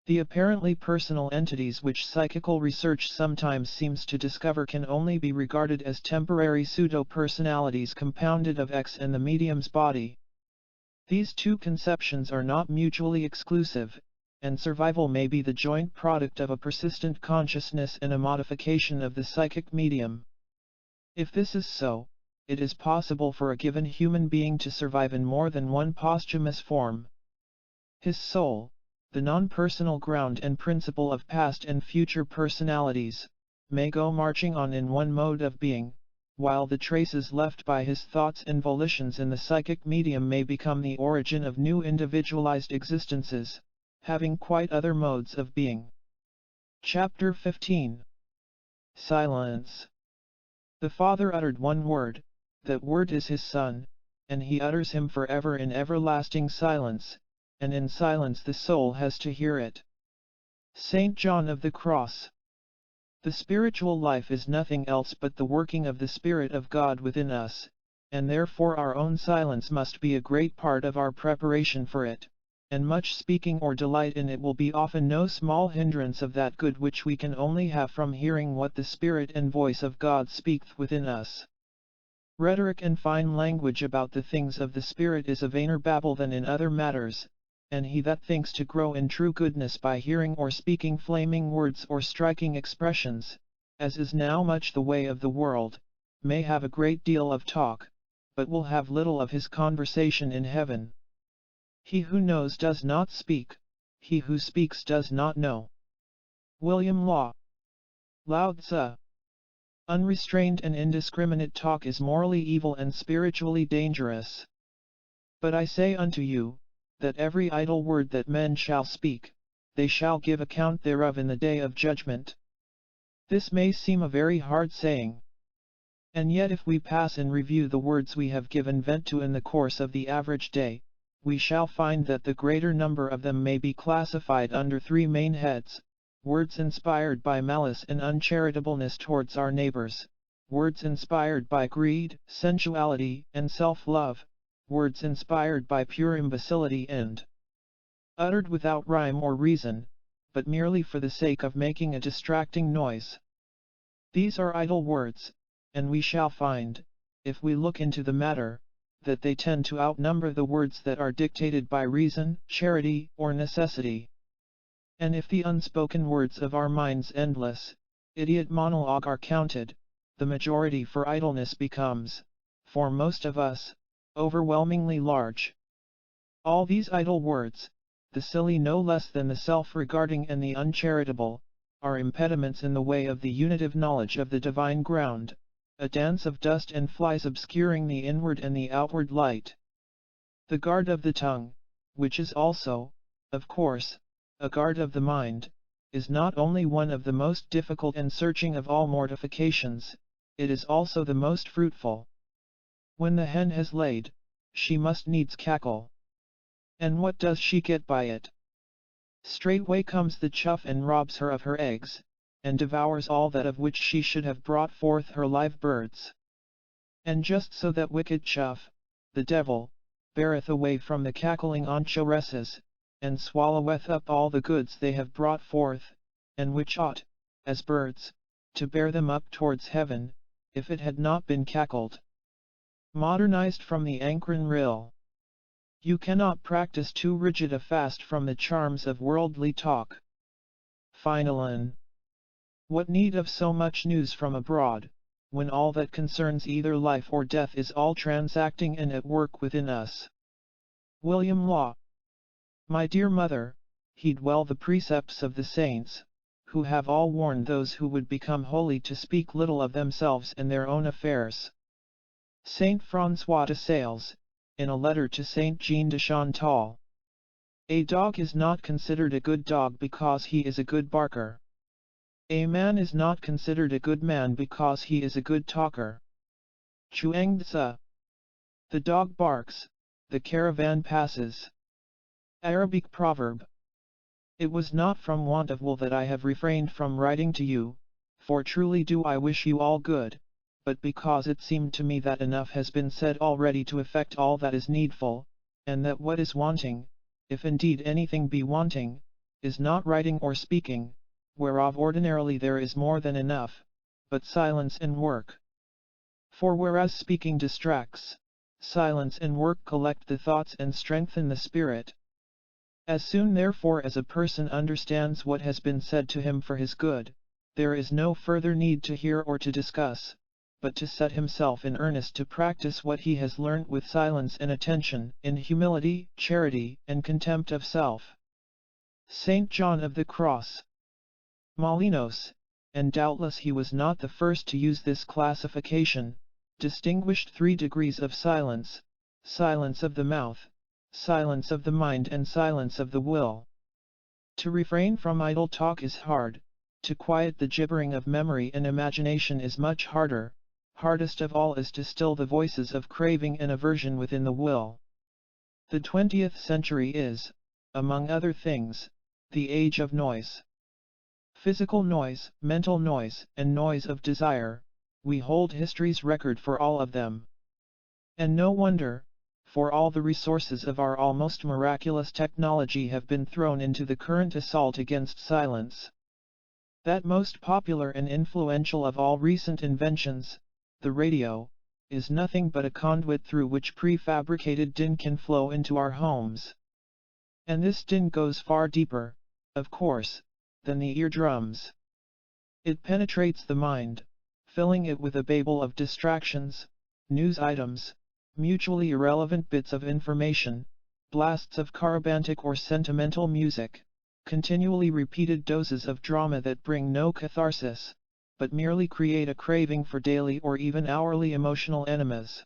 The apparently personal entities which psychical research sometimes seems to discover can only be regarded as temporary pseudo-personalities compounded of X and the medium's body. These two conceptions are not mutually exclusive, and survival may be the joint product of a persistent consciousness and a modification of the psychic medium. If this is so, it is possible for a given human being to survive in more than one posthumous form. His soul, the non-personal ground and principle of past and future personalities, may go marching on in one mode of being, while the traces left by his thoughts and volitions in the psychic medium may become the origin of new individualized existences, having quite other modes of being. Chapter 15. Silence. The Father uttered one word, that word is his Son, and he utters him forever in everlasting silence, and in silence the soul has to hear it. St. John of the Cross. The spiritual life is nothing else but the working of the Spirit of God within us, and therefore our own silence must be a great part of our preparation for it, and much speaking or delight in it will be often no small hindrance of that good which we can only have from hearing what the Spirit and voice of God speaketh within us. Rhetoric and fine language about the things of the Spirit is a vainer babble than in other matters, and he that thinks to grow in true goodness by hearing or speaking flaming words or striking expressions, as is now much the way of the world, may have a great deal of talk, but will have little of his conversation in heaven. He who knows does not speak, he who speaks does not know. William Law. Lao Tzu. Unrestrained and indiscriminate talk is morally evil and spiritually dangerous. But I say unto you, that every idle word that men shall speak, they shall give account thereof in the day of judgment. This may seem a very hard saying. And yet if we pass in review the words we have given vent to in the course of the average day, we shall find that the greater number of them may be classified under three main heads: words inspired by malice and uncharitableness towards our neighbors, words inspired by greed, sensuality, and self-love, words inspired by pure imbecility and uttered without rhyme or reason, but merely for the sake of making a distracting noise. These are idle words, and we shall find, if we look into the matter, that they tend to outnumber the words that are dictated by reason, charity, or necessity. And if the unspoken words of our mind's endless, idiot monologue are counted, the majority for idleness becomes, for most of us, overwhelmingly large. All these idle words, the silly no less than the self-regarding and the uncharitable, are impediments in the way of the unitive knowledge of the divine ground, a dance of dust and flies obscuring the inward and the outward light. The guard of the tongue, which is also, of course, a guard of the mind, is not only one of the most difficult and searching of all mortifications, it is also the most fruitful. When the hen has laid, she must needs cackle. And what does she get by it? Straightway comes the chough and robs her of her eggs, and devours all that of which she should have brought forth her live birds. And just so that wicked chough, the devil, beareth away from the cackling anchoresses, and swalloweth up all the goods they have brought forth, and which ought, as birds, to bear them up towards heaven, if it had not been cackled. Modernized from the Ancran rill. You cannot practice too rigid a fast from the charms of worldly talk. Finalin. What need of so much news from abroad, when all that concerns either life or death is all transacting and at work within us? William Law. My dear mother, heed well the precepts of the saints, who have all warned those who would become holy to speak little of themselves and their own affairs. Saint François de Sales, in a letter to Saint Jean de Chantal. A dog is not considered a good dog because he is a good barker. A man is not considered a good man because he is a good talker. Chuang Tzu. The dog barks, the caravan passes. Arabic proverb. It was not from want of will that I have refrained from writing to you, for truly do I wish you all good, but because it seemed to me that enough has been said already to effect all that is needful, and that what is wanting, if indeed anything be wanting, is not writing or speaking, whereof ordinarily there is more than enough, but silence and work. For whereas speaking distracts, silence and work collect the thoughts and strengthen the spirit. As soon therefore as a person understands what has been said to him for his good, there is no further need to hear or to discuss, but to set himself in earnest to practice what he has learnt with silence and attention, in humility, charity, and contempt of self. Saint John of the Cross. Molinos, and doubtless he was not the first to use this classification, distinguished 3 degrees of silence: silence of the mouth, silence of the mind, and silence of the will. To refrain from idle talk is hard, to quiet the gibbering of memory and imagination is much harder. Hardest of all is to still the voices of craving and aversion within the will. The 20th century is, among other things, the age of noise. Physical noise, mental noise, and noise of desire, we hold history's record for all of them. And no wonder, for all the resources of our almost miraculous technology have been thrown into the current assault against silence. That most popular and influential of all recent inventions, the radio, is nothing but a conduit through which prefabricated din can flow into our homes. And this din goes far deeper, of course, than the eardrums. It penetrates the mind, filling it with a babel of distractions, news items, mutually irrelevant bits of information, blasts of carabantic or sentimental music, continually repeated doses of drama that bring no catharsis, but merely create a craving for daily or even hourly emotional enemas.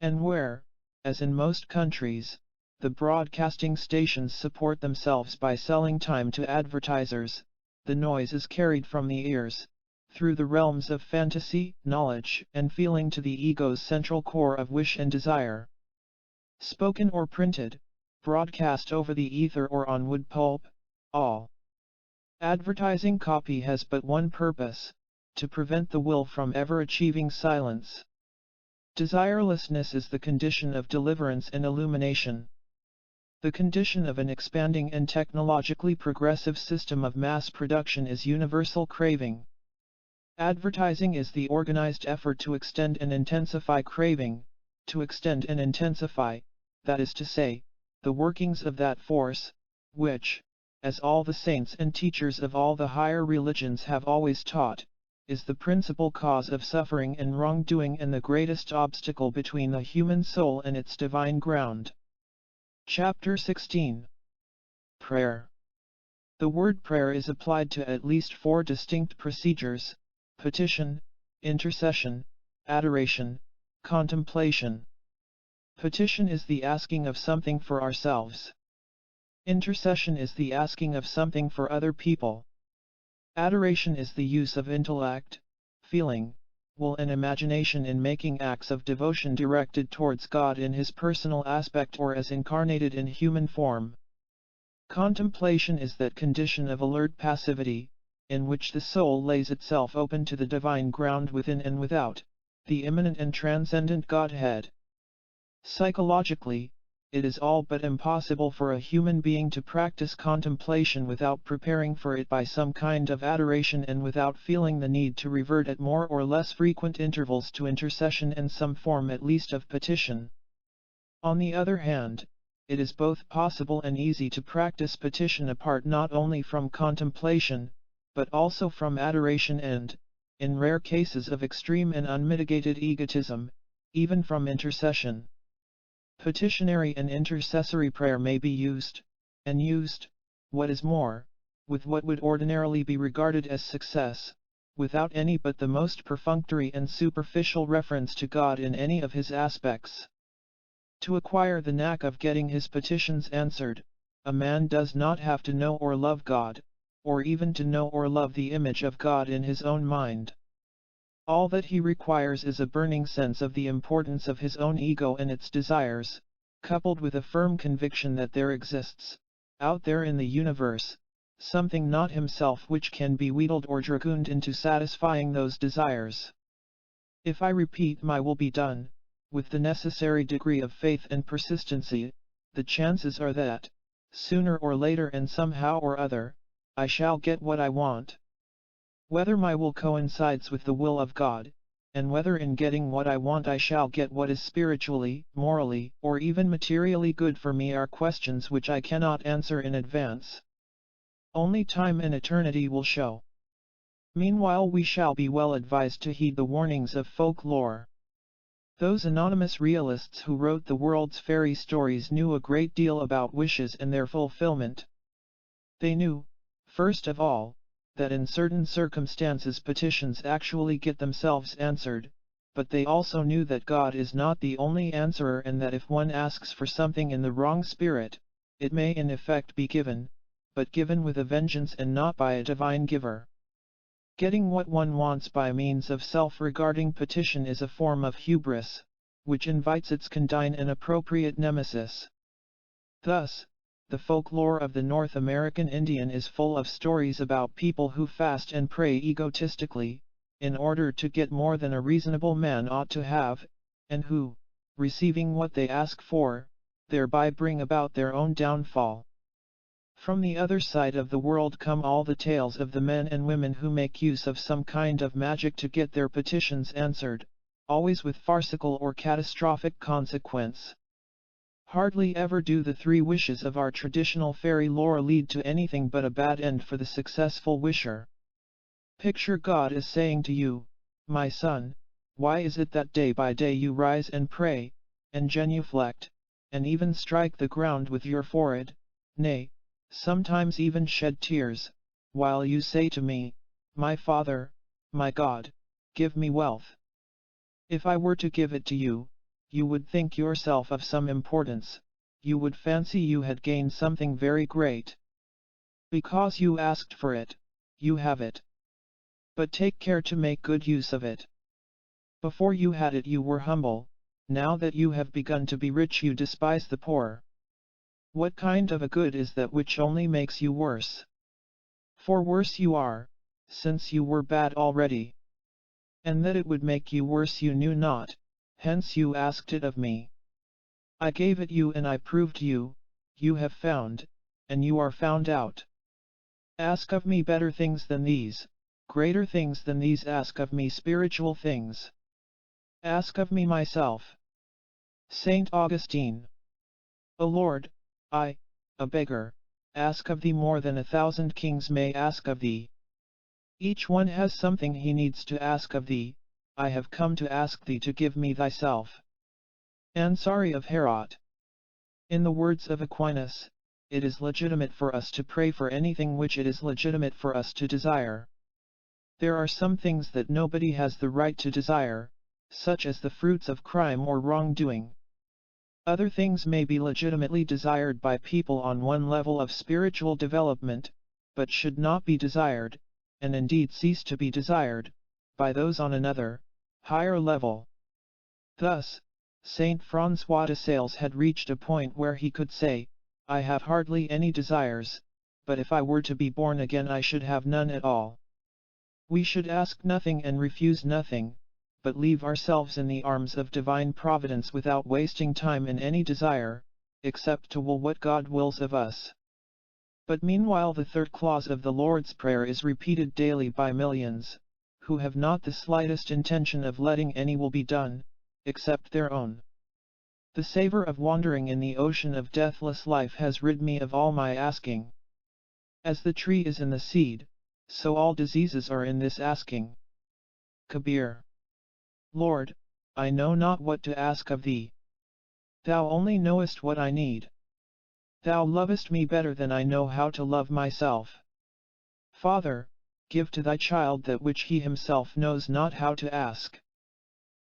And where, as in most countries, the broadcasting stations support themselves by selling time to advertisers, the noise is carried from the ears, through the realms of fantasy, knowledge, and feeling to the ego's central core of wish and desire. Spoken or printed, broadcast over the ether or on wood pulp, all advertising copy has but one purpose: to prevent the will from ever achieving silence. Desirelessness is the condition of deliverance and illumination. The condition of an expanding and technologically progressive system of mass production is universal craving. Advertising is the organized effort to extend and intensify craving, to extend and intensify, that is to say, the workings of that force, which, as all the saints and teachers of all the higher religions have always taught, is the principal cause of suffering and wrongdoing and the greatest obstacle between the human soul and its divine ground. Chapter 16. Prayer. The word prayer is applied to at least 4 distinct procedures: petition, intercession, adoration, contemplation. Petition is the asking of something for ourselves. Intercession is the asking of something for other people. Adoration is the use of intellect, feeling, will and imagination in making acts of devotion directed towards God in His personal aspect or as incarnated in human form. Contemplation is that condition of alert passivity, in which the soul lays itself open to the divine ground within and without, the immanent and transcendent Godhead. Psychologically, it is all but impossible for a human being to practice contemplation without preparing for it by some kind of adoration and without feeling the need to revert at more or less frequent intervals to intercession and some form at least of petition. On the other hand, it is both possible and easy to practice petition apart not only from contemplation, but also from adoration and, in rare cases of extreme and unmitigated egotism, even from intercession. Petitionary and intercessory prayer may be used, and used, what is more, with what would ordinarily be regarded as success, without any but the most perfunctory and superficial reference to God in any of His aspects. To acquire the knack of getting his petitions answered, a man does not have to know or love God, or even to know or love the image of God in his own mind. All that he requires is a burning sense of the importance of his own ego and its desires, coupled with a firm conviction that there exists, out there in the universe, something not himself which can be wheedled or dragooned into satisfying those desires. If I repeat my will be done, with the necessary degree of faith and persistency, the chances are that, sooner or later and somehow or other, I shall get what I want. Whether my will coincides with the will of God, and whether in getting what I want I shall get what is spiritually, morally, or even materially good for me are questions which I cannot answer in advance. Only time and eternity will show. Meanwhile we shall be well advised to heed the warnings of folklore. Those anonymous realists who wrote the world's fairy stories knew a great deal about wishes and their fulfillment. They knew, first of all, that in certain circumstances petitions actually get themselves answered, but they also knew that God is not the only answerer and that if one asks for something in the wrong spirit, it may in effect be given, but given with a vengeance and not by a divine giver. Getting what one wants by means of self-regarding petition is a form of hubris, which invites its condign and appropriate nemesis. Thus, the folklore of the North American Indian is full of stories about people who fast and pray egotistically, in order to get more than a reasonable man ought to have, and who, receiving what they ask for, thereby bring about their own downfall. From the other side of the world come all the tales of the men and women who make use of some kind of magic to get their petitions answered, always with farcical or catastrophic consequence. Hardly ever do the 3 wishes of our traditional fairy lore lead to anything but a bad end for the successful wisher. Picture God as saying to you, "My son, why is it that day by day you rise and pray, and genuflect, and even strike the ground with your forehead, nay, sometimes even shed tears, while you say to me, 'My Father, my God, give me wealth'? If I were to give it to you, you would think yourself of some importance, you would fancy you had gained something very great. Because you asked for it, you have it. But take care to make good use of it. Before you had it you were humble, now that you have begun to be rich you despise the poor. What kind of a good is that which only makes you worse? For worse you are, since you were bad already. And that it would make you worse you knew not, hence you asked it of me. I gave it you and I proved you, you have found, and you are found out. Ask of me better things than these, greater things than these, ask of me spiritual things. Ask of me myself. Saint Augustine. O Lord, I, a beggar, ask of thee more than 1,000 kings may ask of thee. Each one has something he needs to ask of thee, I have come to ask thee to give me thyself. Ansari of Herat. In the words of Aquinas, it is legitimate for us to pray for anything which it is legitimate for us to desire. There are some things that nobody has the right to desire, such as the fruits of crime or wrongdoing. Other things may be legitimately desired by people on one level of spiritual development, but should not be desired, and indeed cease to be desired, by those on another, higher level. Thus, Saint François de Sales had reached a point where he could say, "I have hardly any desires, but if I were to be born again I should have none at all." We should ask nothing and refuse nothing, but leave ourselves in the arms of divine providence without wasting time in any desire, except to will what God wills of us. But meanwhile the 3rd clause of the Lord's Prayer is repeated daily by millions, who have not the slightest intention of letting any will be done, except their own. The savor of wandering in the ocean of deathless life has rid me of all my asking. As the tree is in the seed, so all diseases are in this asking. Kabir. Lord, I know not what to ask of thee. Thou only knowest what I need. Thou lovest me better than I know how to love myself. Father, give to thy child that which he himself knows not how to ask.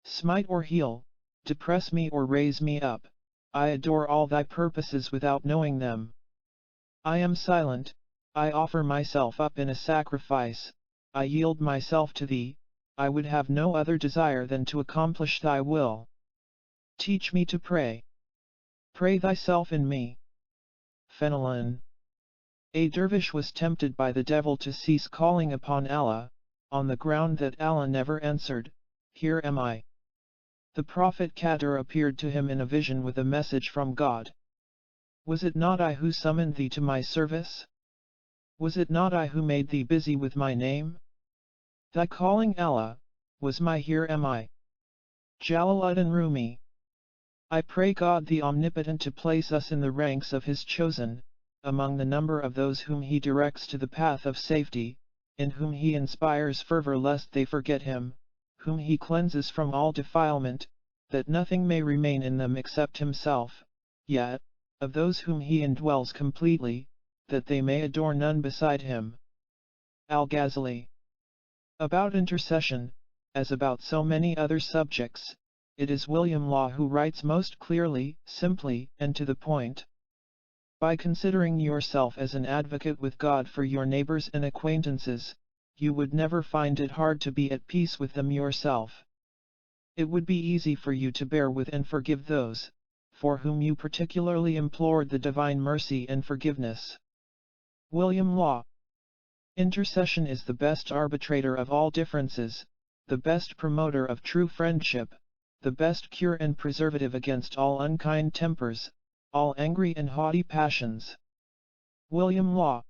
Smite or heal, depress me or raise me up, I adore all thy purposes without knowing them. I am silent, I offer myself up in a sacrifice, I yield myself to thee, I would have no other desire than to accomplish thy will. Teach me to pray. Pray thyself in me. Fenelon. A dervish was tempted by the devil to cease calling upon Allah, on the ground that Allah never answered, "Here am I." The prophet Qadr appeared to him in a vision with a message from God. Was it not I who summoned thee to my service? Was it not I who made thee busy with my name? Thy calling Allah, was my "Here am I." Jalaluddin Rumi. I pray God the Omnipotent to place us in the ranks of His chosen, among the number of those whom He directs to the path of safety, in whom he inspires fervor lest they forget him, whom he cleanses from all defilement, that nothing may remain in them except himself, yet, of those whom he indwells completely, that they may adore none beside him. Al-Ghazali. About intercession, as about so many other subjects, it is William Law who writes most clearly, simply, and to the point. By considering yourself as an advocate with God for your neighbors and acquaintances, you would never find it hard to be at peace with them yourself. It would be easy for you to bear with and forgive those, for whom you particularly implored the divine mercy and forgiveness. William Law. Intercession is the best arbitrator of all differences, the best promoter of true friendship, the best cure and preservative against all unkind tempers, all angry and haughty passions. William Law.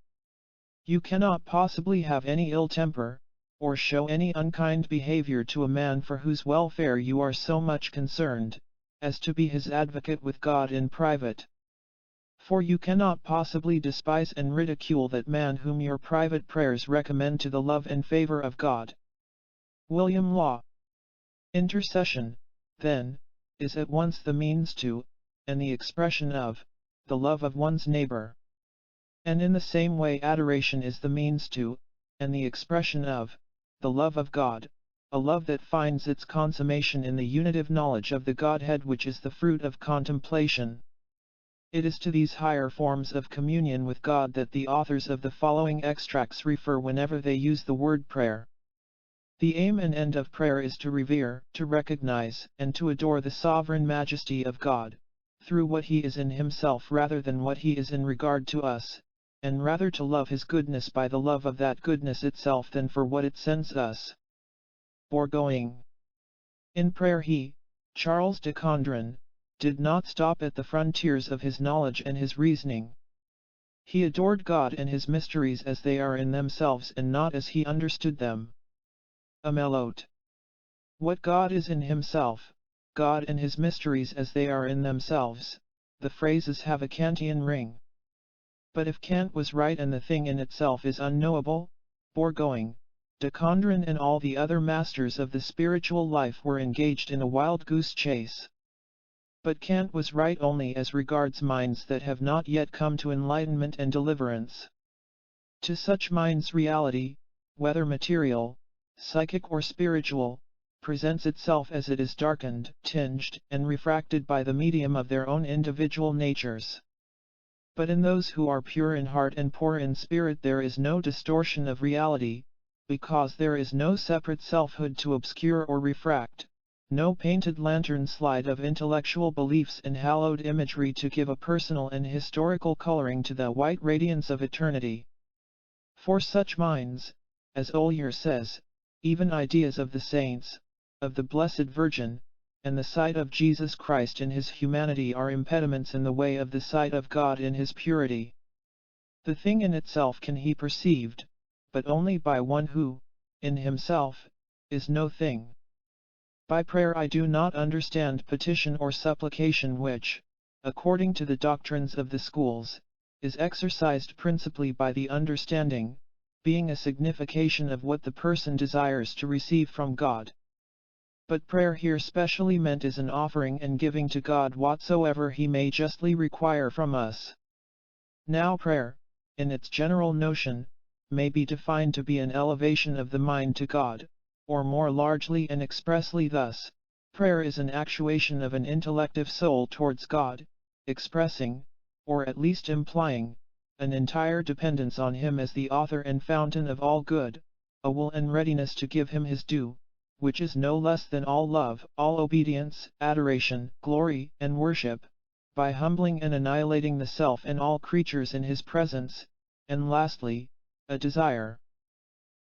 You cannot possibly have any ill temper, or show any unkind behavior to a man for whose welfare you are so much concerned, as to be his advocate with God in private. For you cannot possibly despise and ridicule that man whom your private prayers recommend to the love and favor of God. William Law. Intercession, then, is at once the means to, and the expression of, the love of one's neighbor. And in the same way adoration is the means to, and the expression of, the love of God, a love that finds its consummation in the unitive knowledge of the Godhead which is the fruit of contemplation. It is to these higher forms of communion with God that the authors of the following extracts refer whenever they use the word prayer. The aim and end of prayer is to revere, to recognize, and to adore the sovereign majesty of God, through what he is in himself rather than what he is in regard to us, and rather to love his goodness by the love of that goodness itself than for what it sends us. Foregoing. In prayer he, Charles de Condren, did not stop at the frontiers of his knowledge and his reasoning. He adored God and his mysteries as they are in themselves and not as he understood them. Amelot. What God is in himself, God and his mysteries as they are in themselves, the phrases have a Kantian ring. But if Kant was right and the thing in itself is unknowable, foregoing, de Condren and all the other masters of the spiritual life were engaged in a wild goose chase. But Kant was right only as regards minds that have not yet come to enlightenment and deliverance. To such minds reality, whether material, psychic or spiritual, presents itself as it is darkened, tinged, and refracted by the medium of their own individual natures. But in those who are pure in heart and poor in spirit there is no distortion of reality, because there is no separate selfhood to obscure or refract, no painted lantern slide of intellectual beliefs and hallowed imagery to give a personal and historical coloring to the white radiance of eternity. For such minds, as Ollier says, even ideas of the saints, of the Blessed Virgin, and the sight of Jesus Christ in his humanity are impediments in the way of the sight of God in his purity. The thing in itself can be perceived, but only by one who, in himself, is no thing. By prayer I do not understand petition or supplication which, according to the doctrines of the schools, is exercised principally by the understanding, being a signification of what the person desires to receive from God. But prayer here specially meant is an offering and giving to God whatsoever he may justly require from us. Now prayer, in its general notion, may be defined to be an elevation of the mind to God, or more largely and expressly thus, prayer is an actuation of an intellective soul towards God, expressing, or at least implying, an entire dependence on him as the author and fountain of all good, a will and readiness to give him his due, which is no less than all love, all obedience, adoration, glory, and worship, by humbling and annihilating the self and all creatures in his presence, and lastly, a desire,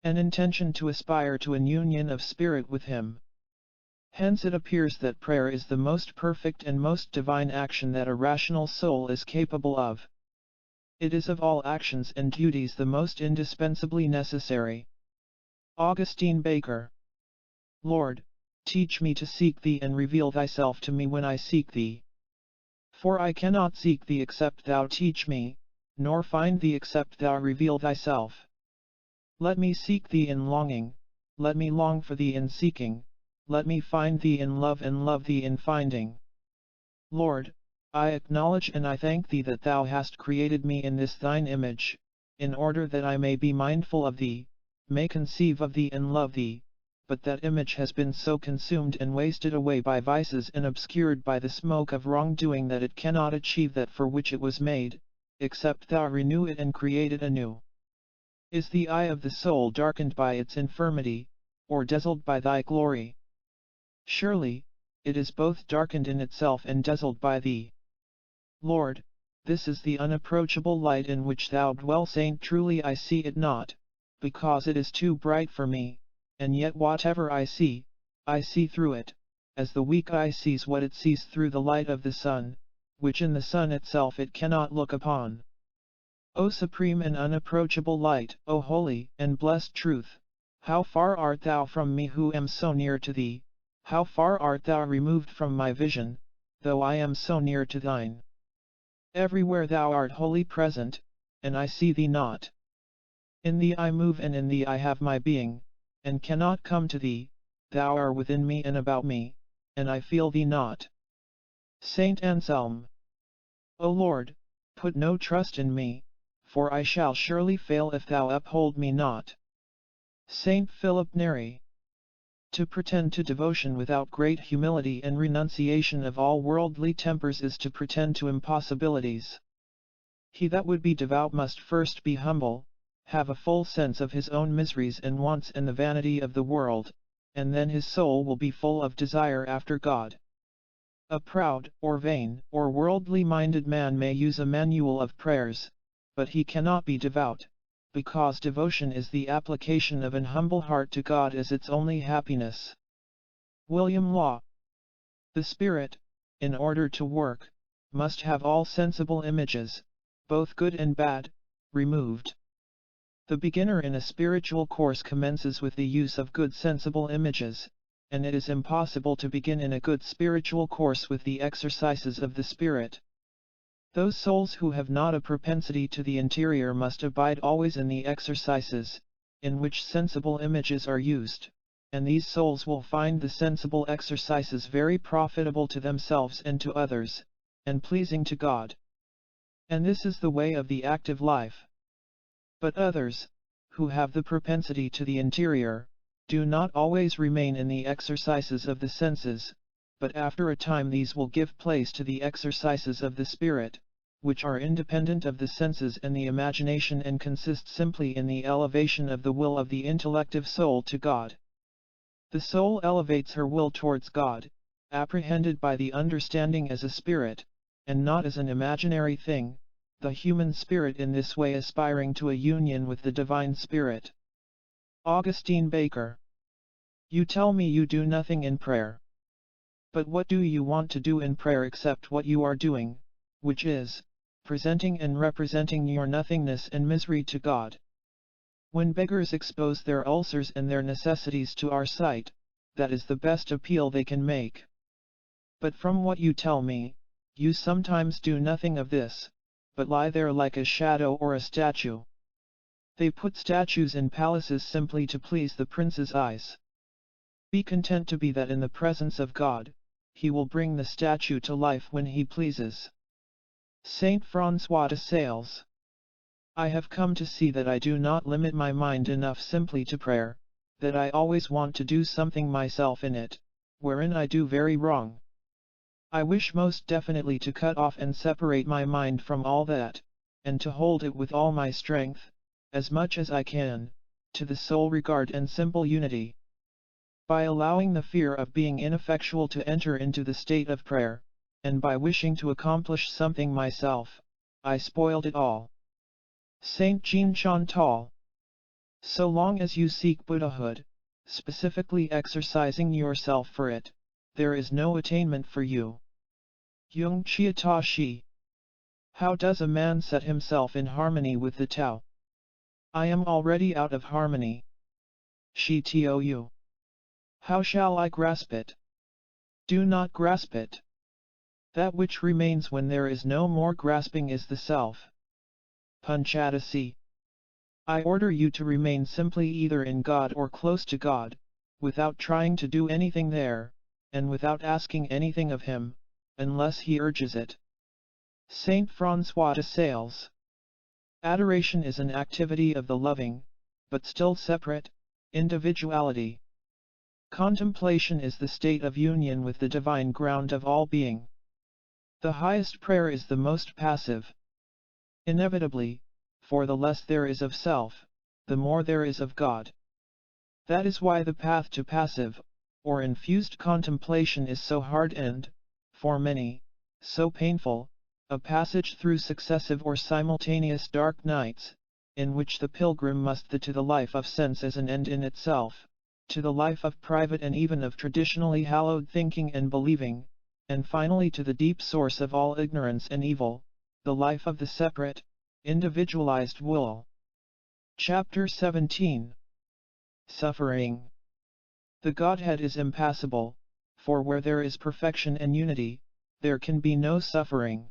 an intention to aspire to an union of spirit with him. Hence it appears that prayer is the most perfect and most divine action that a rational soul is capable of. It is of all actions and duties the most indispensably necessary. Augustine Baker. Lord, teach me to seek Thee and reveal Thyself to me when I seek Thee. For I cannot seek Thee except Thou teach me, nor find Thee except Thou reveal Thyself. Let me seek thee in longing, let me long for thee in seeking, let me find thee in love and love thee in finding. Lord, I acknowledge and I thank thee that thou hast created me in this thine image, in order that I may be mindful of thee, may conceive of thee and love thee, but that image has been so consumed and wasted away by vices and obscured by the smoke of wrongdoing that it cannot achieve that for which it was made, except thou renew it and create it anew. Is the eye of the soul darkened by its infirmity, or dazzled by thy glory? Surely, it is both darkened in itself and dazzled by thee. Lord, this is the unapproachable light in which thou dwell. Truly I see it not, because it is too bright for me, and yet whatever I see through it, as the weak eye sees what it sees through the light of the sun, which in the sun itself it cannot look upon. O supreme and unapproachable light, O holy and blessed truth, how far art thou from me who am so near to thee, how far art thou removed from my vision, though I am so near to thine. Everywhere thou art wholly present, and I see thee not. In thee I move and in thee I have my being, and cannot come to thee, thou art within me and about me, and I feel thee not. Saint Anselm. O Lord, put no trust in me, for I shall surely fail if thou uphold me not. Saint Philip Neri. To pretend to devotion without great humility and renunciation of all worldly tempers is to pretend to impossibilities. He that would be devout must first be humble, have a full sense of his own miseries and wants and the vanity of the world, and then his soul will be full of desire after God. A proud, or vain, or worldly-minded man may use a manual of prayers, but he cannot be devout, because devotion is the application of an humble heart to God as its only happiness. William Law. The spirit, in order to work, must have all sensible images, both good and bad, removed. The beginner in a spiritual course commences with the use of good sensible images, and it is impossible to begin in a good spiritual course with the exercises of the spirit. Those souls who have not a propensity to the interior must abide always in the exercises, in which sensible images are used, and these souls will find the sensible exercises very profitable to themselves and to others, and pleasing to God. And this is the way of the active life. But others, who have the propensity to the interior, do not always remain in the exercises of the senses, but after a time these will give place to the exercises of the spirit, which are independent of the senses and the imagination and consist simply in the elevation of the will of the intellective soul to God. The soul elevates her will towards God, apprehended by the understanding as a spirit, and not as an imaginary thing, the human spirit in this way aspiring to a union with the divine spirit. Augustine Baker. You tell me you do nothing in prayer. But what do you want to do in prayer except what you are doing, which is, presenting and representing your nothingness and misery to God? When beggars expose their ulcers and their necessities to our sight, that is the best appeal they can make. But from what you tell me, you sometimes do nothing of this, but lie there like a shadow or a statue. They put statues in palaces simply to please the prince's eyes. Be content to be that in the presence of God, he will bring the statue to life when he pleases. Saint François de Sales. I have come to see that I do not limit my mind enough simply to prayer, that I always want to do something myself in it, wherein I do very wrong. I wish most definitely to cut off and separate my mind from all that, and to hold it with all my strength, as much as I can, to the sole regard and simple unity. By allowing the fear of being ineffectual to enter into the state of prayer, and by wishing to accomplish something myself, I spoiled it all. Saint Jean Chantal. So long as you seek Buddhahood, specifically exercising yourself for it, there is no attainment for you. Yung Chia Ta Shi. How does a man set himself in harmony with the Tao? I am already out of harmony. Shi Tou. How shall I grasp it? Do not grasp it. That which remains when there is no more grasping is the self. Panchadasi. I order you to remain simply either in God or close to God, without trying to do anything there, and without asking anything of Him, unless He urges it. Saint François de Sales. Adoration is an activity of the loving, but still separate, individuality. Contemplation is the state of union with the divine ground of all being. The highest prayer is the most passive. Inevitably, for the less there is of self, the more there is of God. That is why the path to passive, or infused contemplation is so hard and, for many, so painful, a passage through successive or simultaneous dark nights, in which the pilgrim must to the life of sense as an end in itself, to the life of private and even of traditionally hallowed thinking and believing, and finally to the deep source of all ignorance and evil, the life of the separate, individualized will. Chapter 17. Suffering. The Godhead is impassible, for where there is perfection and unity, there can be no suffering.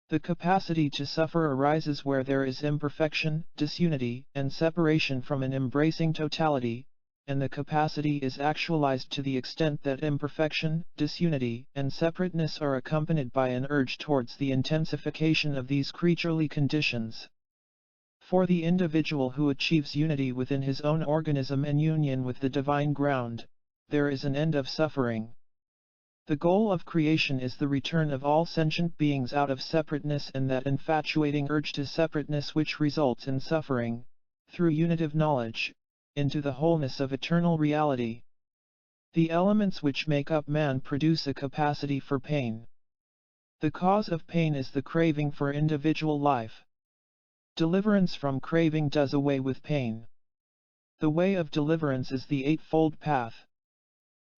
The capacity to suffer arises where there is imperfection, disunity, and separation from an embracing totality, and the capacity is actualized to the extent that imperfection, disunity, and separateness are accompanied by an urge towards the intensification of these creaturely conditions. For the individual who achieves unity within his own organism and union with the divine ground, there is an end of suffering. The goal of creation is the return of all sentient beings out of separateness and that infatuating urge to separateness which results in suffering, through unitive knowledge, into the wholeness of eternal reality. The elements which make up man produce a capacity for pain. The cause of pain is the craving for individual life. Deliverance from craving does away with pain. The way of deliverance is the Eightfold Path.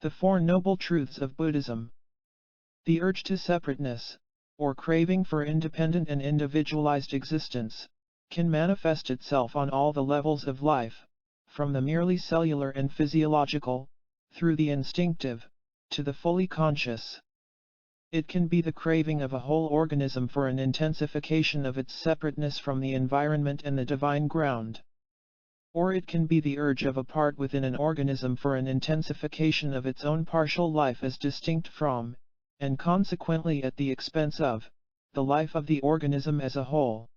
The Four Noble Truths of Buddhism. The urge to separateness, or craving for independent and individualized existence, can manifest itself on all the levels of life, from the merely cellular and physiological, through the instinctive, to the fully conscious. It can be the craving of a whole organism for an intensification of its separateness from the environment and the divine ground. Or it can be the urge of a part within an organism for an intensification of its own partial life as distinct from, and consequently at the expense of, the life of the organism as a whole.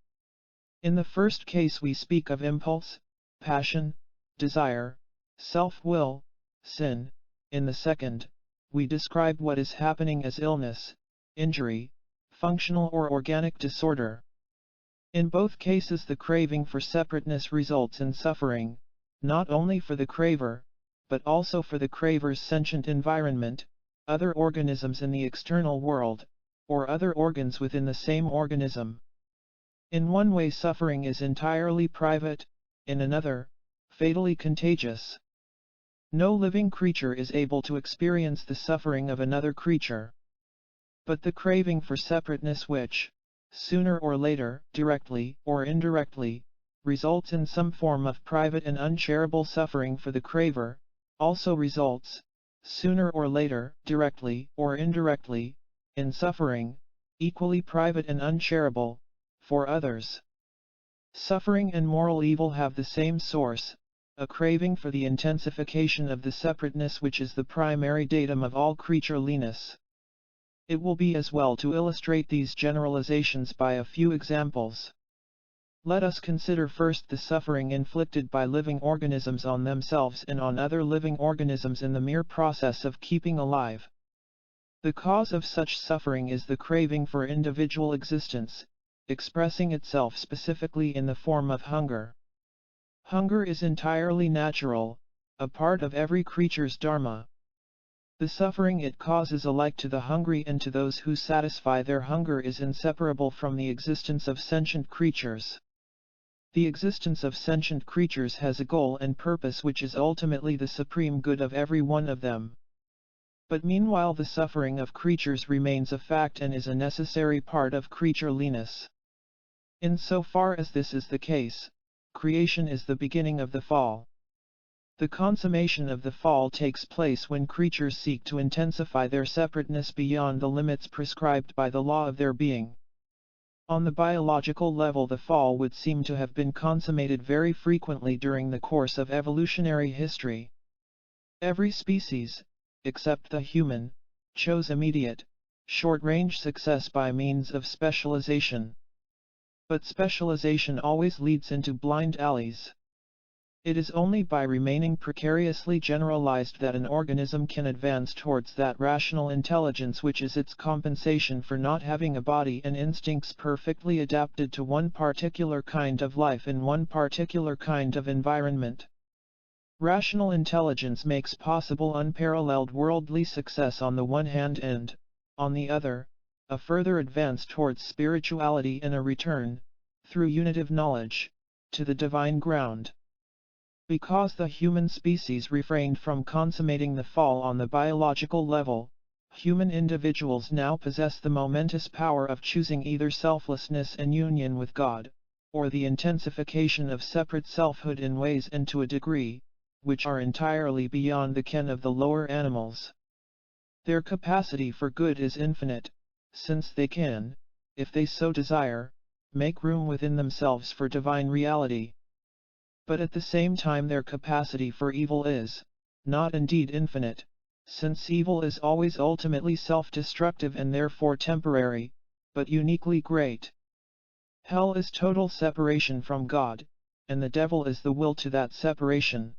In the first case we speak of impulse, passion, desire, self-will, sin. In the second, we describe what is happening as illness, injury, functional or organic disorder. In both cases the craving for separateness results in suffering, not only for the craver, but also for the craver's sentient environment, other organisms in the external world, or other organs within the same organism. In one way suffering is entirely private, in another, fatally contagious. No living creature is able to experience the suffering of another creature. But the craving for separateness which, sooner or later, directly or indirectly, results in some form of private and unshareable suffering for the craver, also results, sooner or later, directly or indirectly, in suffering, equally private and unshareable, for others. Suffering and moral evil have the same source, a craving for the intensification of the separateness which is the primary datum of all creatureliness. It will be as well to illustrate these generalizations by a few examples. Let us consider first the suffering inflicted by living organisms on themselves and on other living organisms in the mere process of keeping alive. The cause of such suffering is the craving for individual existence, expressing itself specifically in the form of hunger. Hunger is entirely natural, a part of every creature's dharma. The suffering it causes alike to the hungry and to those who satisfy their hunger is inseparable from the existence of sentient creatures. The existence of sentient creatures has a goal and purpose which is ultimately the supreme good of every one of them. But meanwhile the suffering of creatures remains a fact and is a necessary part of creatureliness. In so far as this is the case, creation is the beginning of the fall. The consummation of the fall takes place when creatures seek to intensify their separateness beyond the limits prescribed by the law of their being. On the biological level, the fall would seem to have been consummated very frequently during the course of evolutionary history. Every species, except the human, chose immediate, short-range success by means of specialization. But specialization always leads into blind alleys. It is only by remaining precariously generalized that an organism can advance towards that rational intelligence which is its compensation for not having a body and instincts perfectly adapted to one particular kind of life in one particular kind of environment. Rational intelligence makes possible unparalleled worldly success on the one hand and, on the other, a further advance towards spirituality and a return, through unitive knowledge, to the divine ground. Because the human species refrained from consummating the fall on the biological level, human individuals now possess the momentous power of choosing either selflessness and union with God, or the intensification of separate selfhood in ways and to a degree, which are entirely beyond the ken of the lower animals. Their capacity for good is infinite, since they can, if they so desire, make room within themselves for divine reality. But at the same time their capacity for evil is, not indeed infinite, since evil is always ultimately self-destructive and therefore temporary, but uniquely great. Hell is total separation from God, and the devil is the will to that separation.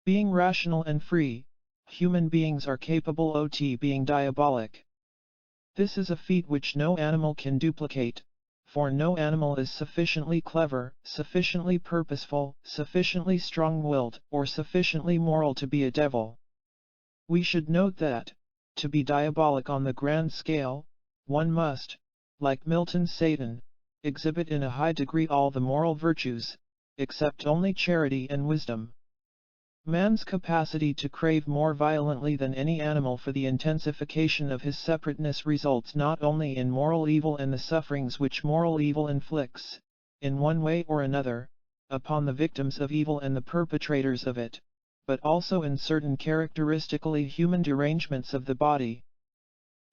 Being rational and free, human beings are capable of being diabolic. This is a feat which no animal can duplicate, for no animal is sufficiently clever, sufficiently purposeful, sufficiently strong-willed, or sufficiently moral to be a devil. We should note that, to be diabolic on the grand scale, one must, like Milton's Satan, exhibit in a high degree all the moral virtues, except only charity and wisdom. Man's capacity to crave more violently than any animal for the intensification of his separateness results not only in moral evil and the sufferings which moral evil inflicts, in one way or another, upon the victims of evil and the perpetrators of it, but also in certain characteristically human derangements of the body.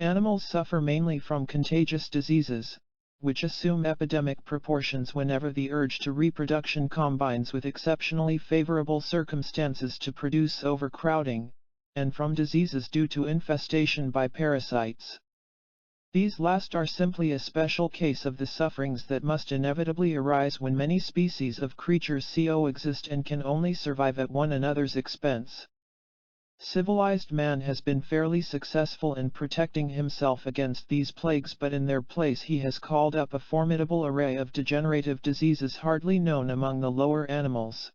Animals suffer mainly from contagious diseases, which assume epidemic proportions whenever the urge to reproduction combines with exceptionally favorable circumstances to produce overcrowding, and from diseases due to infestation by parasites. These last are simply a special case of the sufferings that must inevitably arise when many species of creatures coexist and can only survive at one another's expense. Civilized man has been fairly successful in protecting himself against these plagues, but in their place he has called up a formidable array of degenerative diseases hardly known among the lower animals.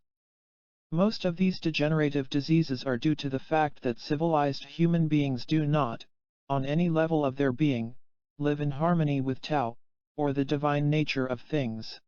Most of these degenerative diseases are due to the fact that civilized human beings do not, on any level of their being, live in harmony with Tao, or the divine nature of things.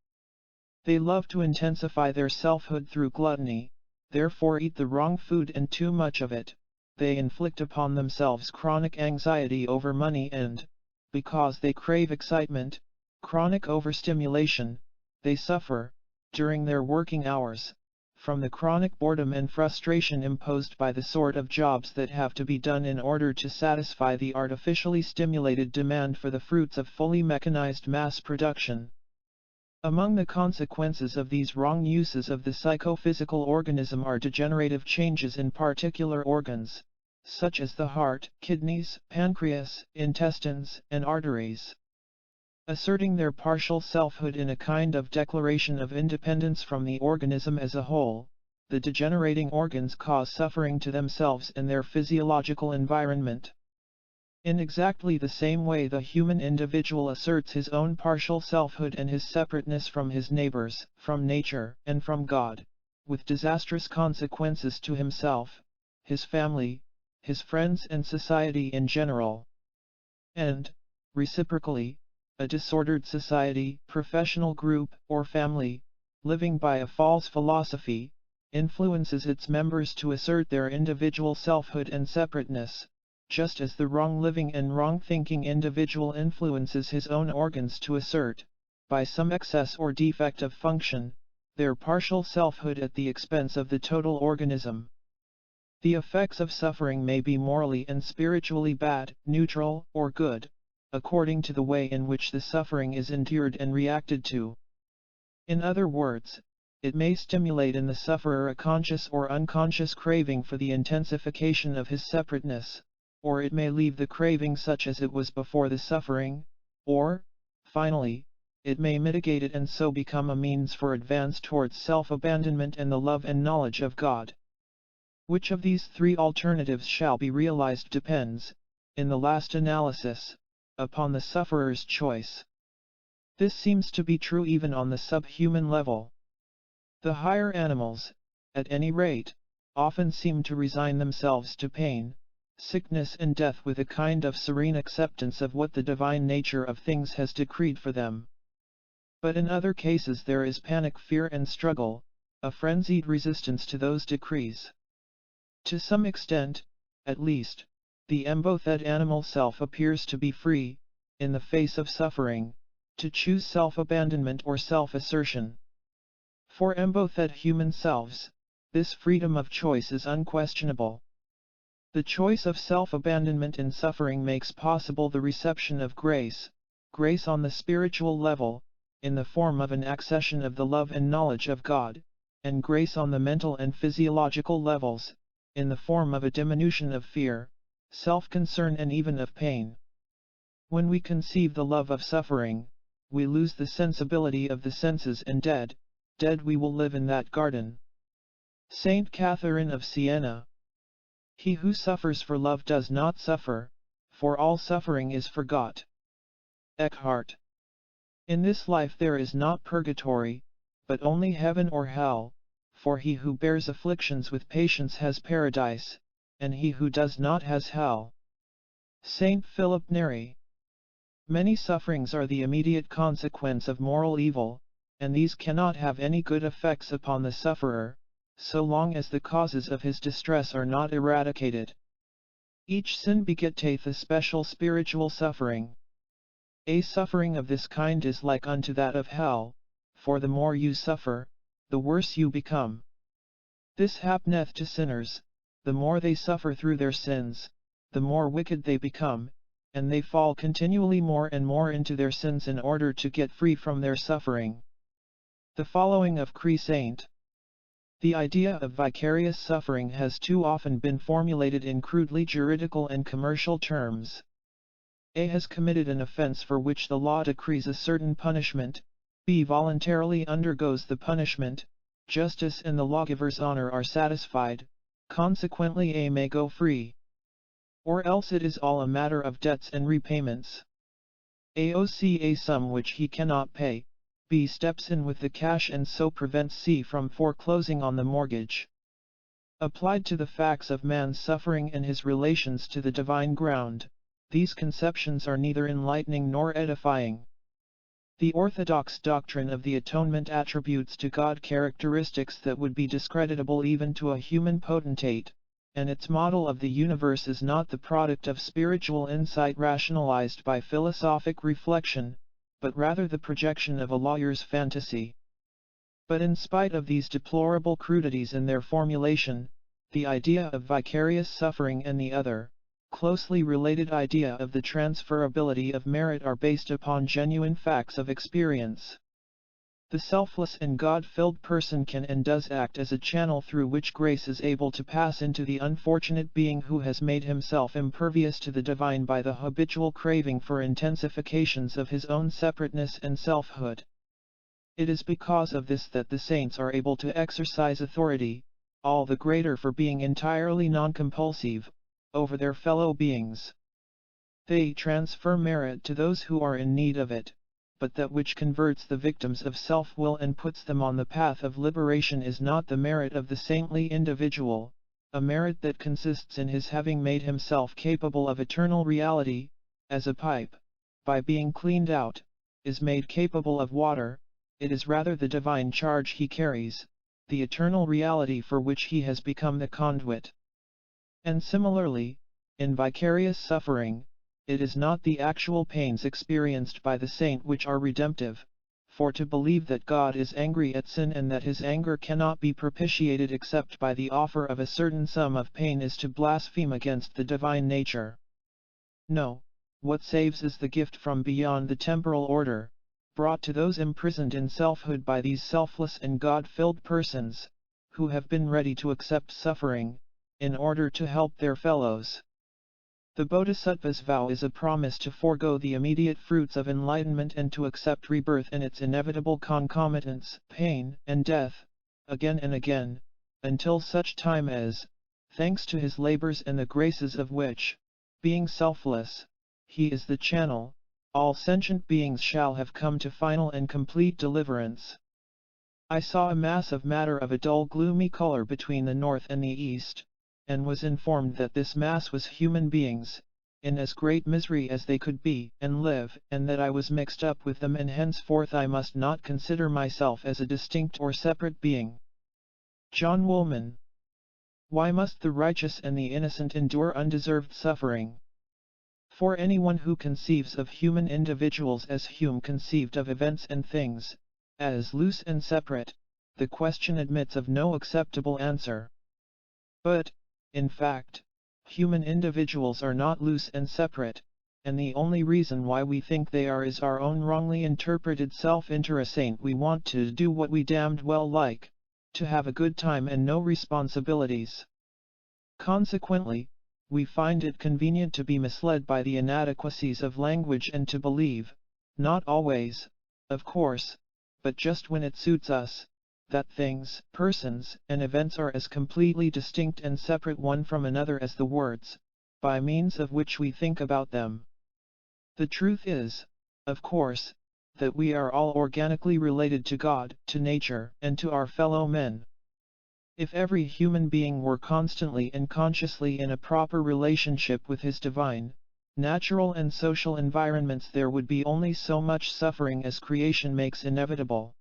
They love to intensify their selfhood through gluttony, therefore eat the wrong food and too much of it. They inflict upon themselves chronic anxiety over money and, because they crave excitement, chronic overstimulation, they suffer, during their working hours, from the chronic boredom and frustration imposed by the sort of jobs that have to be done in order to satisfy the artificially stimulated demand for the fruits of fully mechanized mass production. Among the consequences of these wrong uses of the psychophysical organism are degenerative changes in particular organs, such as the heart, kidneys, pancreas, intestines, and arteries. Asserting their partial selfhood in a kind of declaration of independence from the organism as a whole, the degenerating organs cause suffering to themselves and their physiological environment. In exactly the same way the human individual asserts his own partial selfhood and his separateness from his neighbors, from nature, and from God, with disastrous consequences to himself, his family, his friends and society in general. And, reciprocally, a disordered society, professional group, or family, living by a false philosophy, influences its members to assert their individual selfhood and separateness, just as the wrong-living and wrong-thinking individual influences his own organs to assert, by some excess or defect of function, their partial selfhood at the expense of the total organism. The effects of suffering may be morally and spiritually bad, neutral, or good, according to the way in which the suffering is endured and reacted to. In other words, it may stimulate in the sufferer a conscious or unconscious craving for the intensification of his separateness, or it may leave the craving such as it was before the suffering, or, finally, it may mitigate it and so become a means for advance towards self-abandonment and the love and knowledge of God. Which of these three alternatives shall be realized depends, in the last analysis, upon the sufferer's choice. This seems to be true even on the subhuman level. The higher animals, at any rate, often seem to resign themselves to pain, sickness and death with a kind of serene acceptance of what the divine nature of things has decreed for them. But in other cases there is panic, fear and struggle, a frenzied resistance to those decrees. To some extent, at least, the embothed animal self appears to be free, in the face of suffering, to choose self-abandonment or self-assertion. For embothed human selves, this freedom of choice is unquestionable. The choice of self-abandonment in suffering makes possible the reception of grace, grace on the spiritual level, in the form of an accession of the love and knowledge of God, and grace on the mental and physiological levels, in the form of a diminution of fear, self-concern and even of pain. When we conceive the love of suffering, we lose the sensibility of the senses and dead we will live in that garden. Saint Catherine of Siena. He who suffers for love does not suffer, for all suffering is forgot. Eckhart. In this life there is not purgatory, but only heaven or hell, for he who bears afflictions with patience has paradise, and he who does not has hell. Saint Philip Neri. Many sufferings are the immediate consequence of moral evil, and these cannot have any good effects upon the sufferer, so long as the causes of his distress are not eradicated. Each sin begetteth a special spiritual suffering. A suffering of this kind is like unto that of hell, for the more you suffer, the worse you become. This happeneth to sinners, the more they suffer through their sins, the more wicked they become, and they fall continually more and more into their sins in order to get free from their suffering. The following of Saint. The idea of vicarious suffering has too often been formulated in crudely juridical and commercial terms. A has committed an offense for which the law decrees a certain punishment, B voluntarily undergoes the punishment, justice and the lawgiver's honor are satisfied, consequently A may go free. Or else it is all a matter of debts and repayments. A owes C a sum which he cannot pay, B steps in with the cash and so prevents C from foreclosing on the mortgage. Applied to the facts of man's suffering and his relations to the divine ground, these conceptions are neither enlightening nor edifying. The orthodox doctrine of the atonement attributes to God characteristics that would be discreditable even to a human potentate, and its model of the universe is not the product of spiritual insight rationalized by philosophic reflection, but rather the projection of a lawyer's fantasy. But in spite of these deplorable crudities in their formulation, the idea of vicarious suffering and the other, closely related idea of the transferability of merit are based upon genuine facts of experience. The selfless and God-filled person can and does act as a channel through which grace is able to pass into the unfortunate being who has made himself impervious to the divine by the habitual craving for intensifications of his own separateness and selfhood. It is because of this that the saints are able to exercise authority, all the greater for being entirely non-compulsive, over their fellow beings. They transfer merit to those who are in need of it, but that which converts the victims of self-will and puts them on the path of liberation is not the merit of the saintly individual, a merit that consists in his having made himself capable of eternal reality, as a pipe, by being cleaned out, is made capable of water. It is rather the divine charge he carries, the eternal reality for which he has become the conduit. And similarly, in vicarious suffering, it is not the actual pains experienced by the saint which are redemptive, for to believe that God is angry at sin and that his anger cannot be propitiated except by the offer of a certain sum of pain is to blaspheme against the divine nature. No, what saves is the gift from beyond the temporal order, brought to those imprisoned in selfhood by these selfless and God-filled persons, who have been ready to accept suffering, in order to help their fellows. The Bodhisattva's vow is a promise to forego the immediate fruits of enlightenment and to accept rebirth and its inevitable concomitants, pain and death, again and again, until such time as, thanks to his labors and the graces of which, being selfless, he is the channel, all sentient beings shall have come to final and complete deliverance. I saw a mass of matter of a dull gloomy color between the north and the east, and was informed that this mass was human beings, in as great misery as they could be and live, and that I was mixed up with them, and henceforth I must not consider myself as a distinct or separate being. John Woolman. Why must the righteous and the innocent endure undeserved suffering? For anyone who conceives of human individuals as Hume conceived of events and things, as loose and separate, the question admits of no acceptable answer. But, in fact, human individuals are not loose and separate, and the only reason why we think they are is our own wrongly interpreted self-interest. We want to do what we damned well like, to have a good time and no responsibilities. Consequently, we find it convenient to be misled by the inadequacies of language and to believe, not always, of course, but just when it suits us, that things, persons, and events are as completely distinct and separate one from another as the words, by means of which we think about them. The truth is, of course, that we are all organically related to God, to nature, and to our fellow men. If every human being were constantly and consciously in a proper relationship with his divine, natural and social environments, there would be only so much suffering as creation makes inevitable.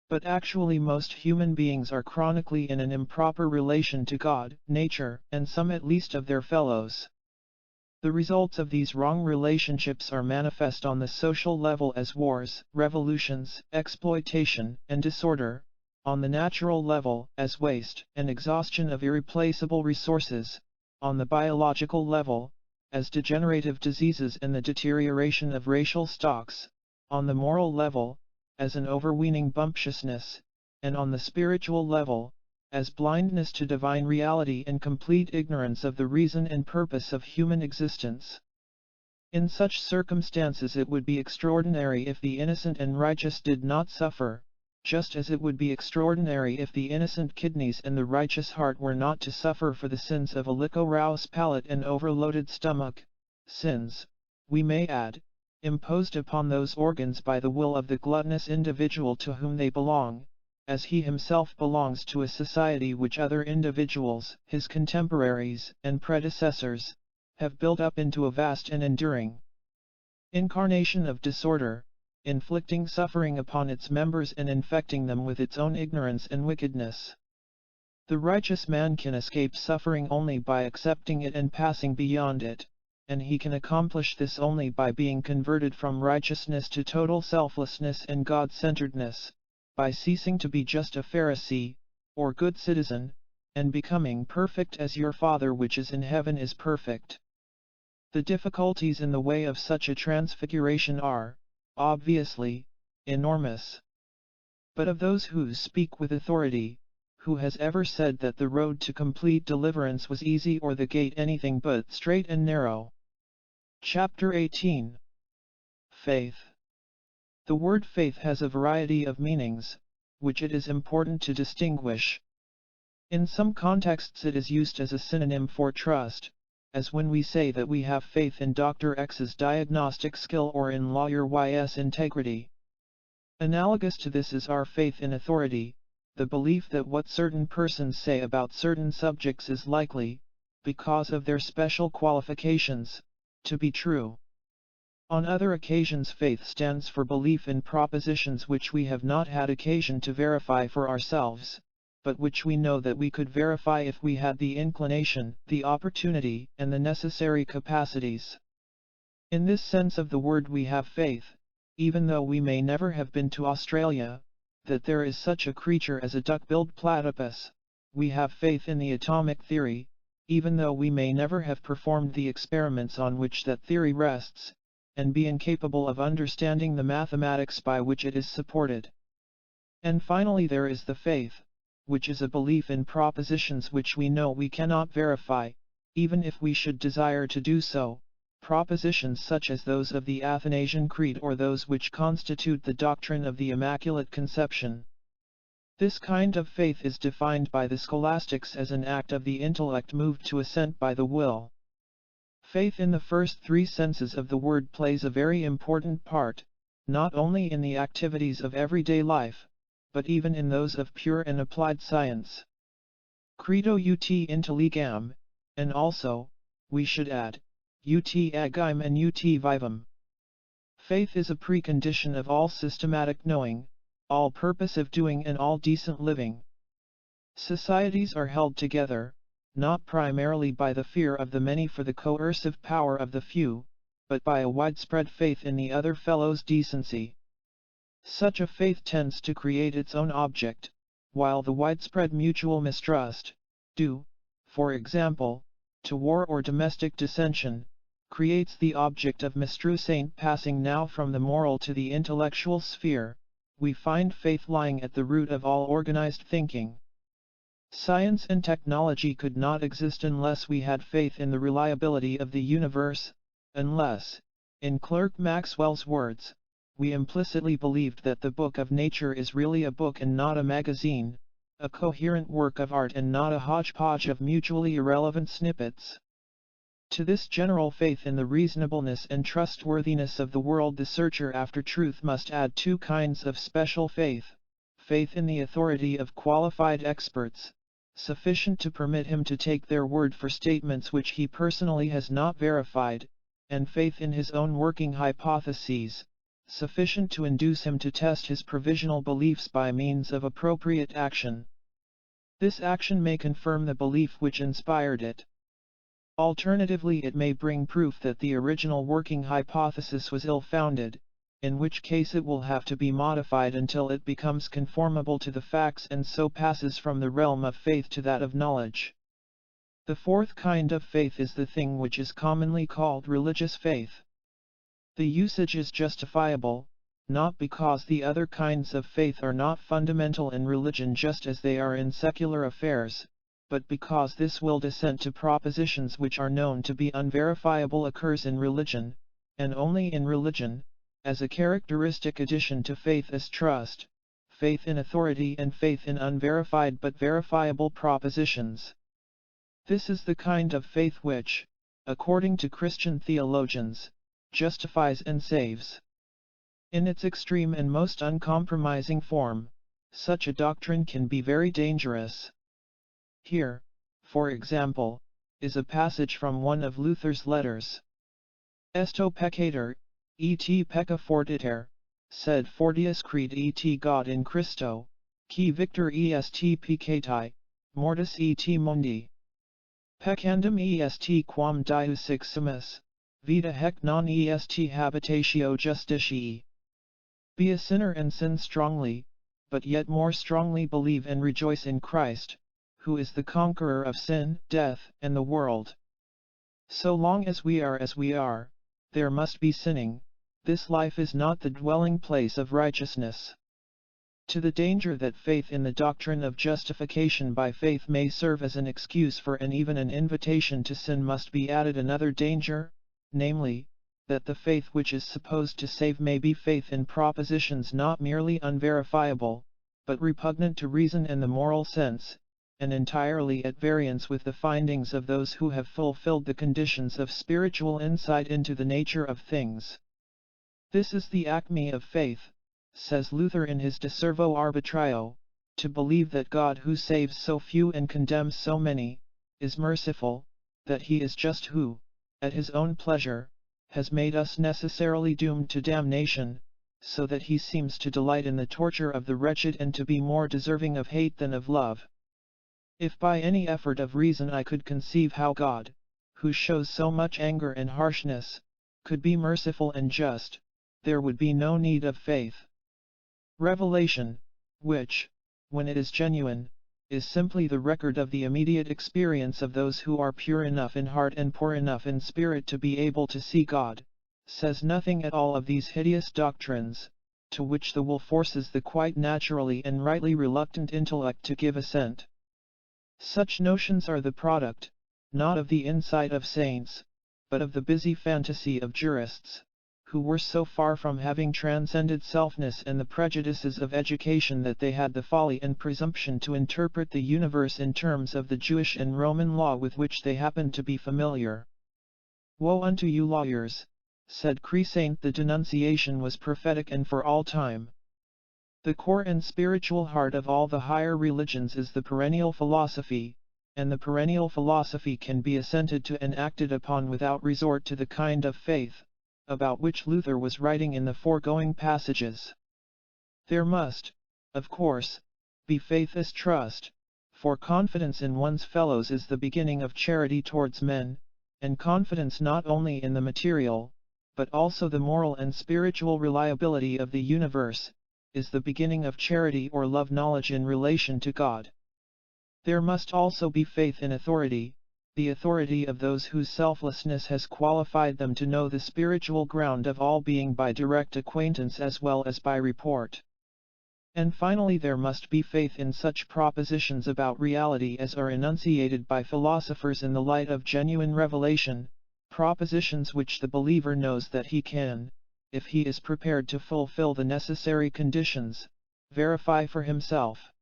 But actually most human beings are chronically in an improper relation to God, nature, and some at least of their fellows. The results of these wrong relationships are manifest on the social level as wars, revolutions, exploitation, and disorder, on the natural level as waste and exhaustion of irreplaceable resources, on the biological level as degenerative diseases and the deterioration of racial stocks, on the moral level as an overweening bumptiousness, and on the spiritual level as blindness to divine reality and complete ignorance of the reason and purpose of human existence. In such circumstances it would be extraordinary if the innocent and righteous did not suffer, just as it would be extraordinary if the innocent kidneys and the righteous heart were not to suffer for the sins of a liquor-roused palate and overloaded stomach, sins, we may add, imposed upon those organs by the will of the gluttonous individual to whom they belong, as he himself belongs to a society which other individuals, his contemporaries and predecessors, have built up into a vast and enduring incarnation of disorder, inflicting suffering upon its members and infecting them with its own ignorance and wickedness. The righteous man can escape suffering only by accepting it and passing beyond it, and he can accomplish this only by being converted from righteousness to total selflessness and God-centeredness, by ceasing to be just a Pharisee, or good citizen, and becoming perfect as your Father which is in heaven is perfect. The difficulties in the way of such a transfiguration are, obviously, enormous. But of those who speak with authority, who has ever said that the road to complete deliverance was easy or the gate anything but straight and narrow? Chapter 18. Faith. The word faith has a variety of meanings, which it is important to distinguish. In some contexts it is used as a synonym for trust, as when we say that we have faith in Dr. X's diagnostic skill or in Lawyer Y's integrity. Analogous to this is our faith in authority, the belief that what certain persons say about certain subjects is likely, because of their special qualifications, to be true. On other occasions faith stands for belief in propositions which we have not had occasion to verify for ourselves, but which we know that we could verify if we had the inclination, the opportunity, and the necessary capacities. In this sense of the word we have faith, even though we may never have been to Australia, that there is such a creature as a duck-billed platypus. We have faith in the atomic theory, even though we may never have performed the experiments on which that theory rests, and be incapable of understanding the mathematics by which it is supported. And finally there is the faith, which is a belief in propositions which we know we cannot verify, even if we should desire to do so, propositions such as those of the Athanasian Creed or those which constitute the doctrine of the Immaculate Conception. This kind of faith is defined by the scholastics as an act of the intellect moved to assent by the will. Faith in the first three senses of the word plays a very important part, not only in the activities of everyday life, but even in those of pure and applied science. Credo ut intelligam, and also, we should add, ut agim and ut vivum. Faith is a precondition of all systematic knowing, all purposive doing and all decent living. Societies are held together, not primarily by the fear of the many for the coercive power of the few, but by a widespread faith in the other fellow's decency. Such a faith tends to create its own object, while the widespread mutual mistrust, due, for example, to war or domestic dissension, creates the object of mistrust. Passing now from the moral to the intellectual sphere, we find faith lying at the root of all organized thinking. Science and technology could not exist unless we had faith in the reliability of the universe, unless, in Clerk Maxwell's words, we implicitly believed that the book of nature is really a book and not a magazine, a coherent work of art and not a hodgepodge of mutually irrelevant snippets. To this general faith in the reasonableness and trustworthiness of the world the searcher after truth must add two kinds of special faith: faith in the authority of qualified experts, sufficient to permit him to take their word for statements which he personally has not verified, and faith in his own working hypotheses, sufficient to induce him to test his provisional beliefs by means of appropriate action. This action may confirm the belief which inspired it. Alternatively, it may bring proof that the original working hypothesis was ill-founded, in which case it will have to be modified until it becomes conformable to the facts and so passes from the realm of faith to that of knowledge. The fourth kind of faith is the thing which is commonly called religious faith. The usage is justifiable, not because the other kinds of faith are not fundamental in religion just as they are in secular affairs, but because this willed assent to propositions which are known to be unverifiable occurs in religion, and only in religion, as a characteristic addition to faith as trust, faith in authority and faith in unverified but verifiable propositions. This is the kind of faith which, according to Christian theologians, justifies and saves. In its extreme and most uncompromising form, such a doctrine can be very dangerous. Here, for example, is a passage from one of Luther's letters. Esto peccator, et pecca fortiter, sed fortius creed et God in Christo, qui victor est peccati, mortis et mundi. Peccandum est quam Deus eximus, vita haec non est habitatio justitiae. Be a sinner and sin strongly, but yet more strongly believe and rejoice in Christ, who is the conqueror of sin, death, and the world. So long as we are, there must be sinning. This life is not the dwelling place of righteousness. To the danger that faith in the doctrine of justification by faith may serve as an excuse for and even an invitation to sin must be added another danger, namely, that the faith which is supposed to save may be faith in propositions not merely unverifiable, but repugnant to reason and the moral sense, and entirely at variance with the findings of those who have fulfilled the conditions of spiritual insight into the nature of things. This is the acme of faith, says Luther in his De Servo Arbitrio, to believe that God who saves so few and condemns so many, is merciful, that he is just who, at his own pleasure, has made us necessarily doomed to damnation, so that he seems to delight in the torture of the wretched and to be more deserving of hate than of love. If by any effort of reason I could conceive how God, who shows so much anger and harshness, could be merciful and just, there would be no need of faith. Revelation, which, when it is genuine, is simply the record of the immediate experience of those who are pure enough in heart and poor enough in spirit to be able to see God, says nothing at all of these hideous doctrines, to which the will forces the quite naturally and rightly reluctant intellect to give assent. Such notions are the product, not of the insight of saints, but of the busy fantasy of jurists, who were so far from having transcended selfness and the prejudices of education that they had the folly and presumption to interpret the universe in terms of the Jewish and Roman law with which they happened to be familiar. Woe unto you lawyers, said Crescent. The denunciation was prophetic and for all time. The core and spiritual heart of all the higher religions is the perennial philosophy, and the perennial philosophy can be assented to and acted upon without resort to the kind of faith, about which Luther was writing in the foregoing passages. There must, of course, be faith as trust, for confidence in one's fellows is the beginning of charity towards men, and confidence not only in the material, but also the moral and spiritual reliability of the universe, is the beginning of charity or love knowledge in relation to God. There must also be faith in authority, the authority of those whose selflessness has qualified them to know the spiritual ground of all being by direct acquaintance as well as by report. And finally there must be faith in such propositions about reality as are enunciated by philosophers in the light of genuine revelation, propositions which the believer knows that he can, if he is prepared to fulfill the necessary conditions, verify for himself.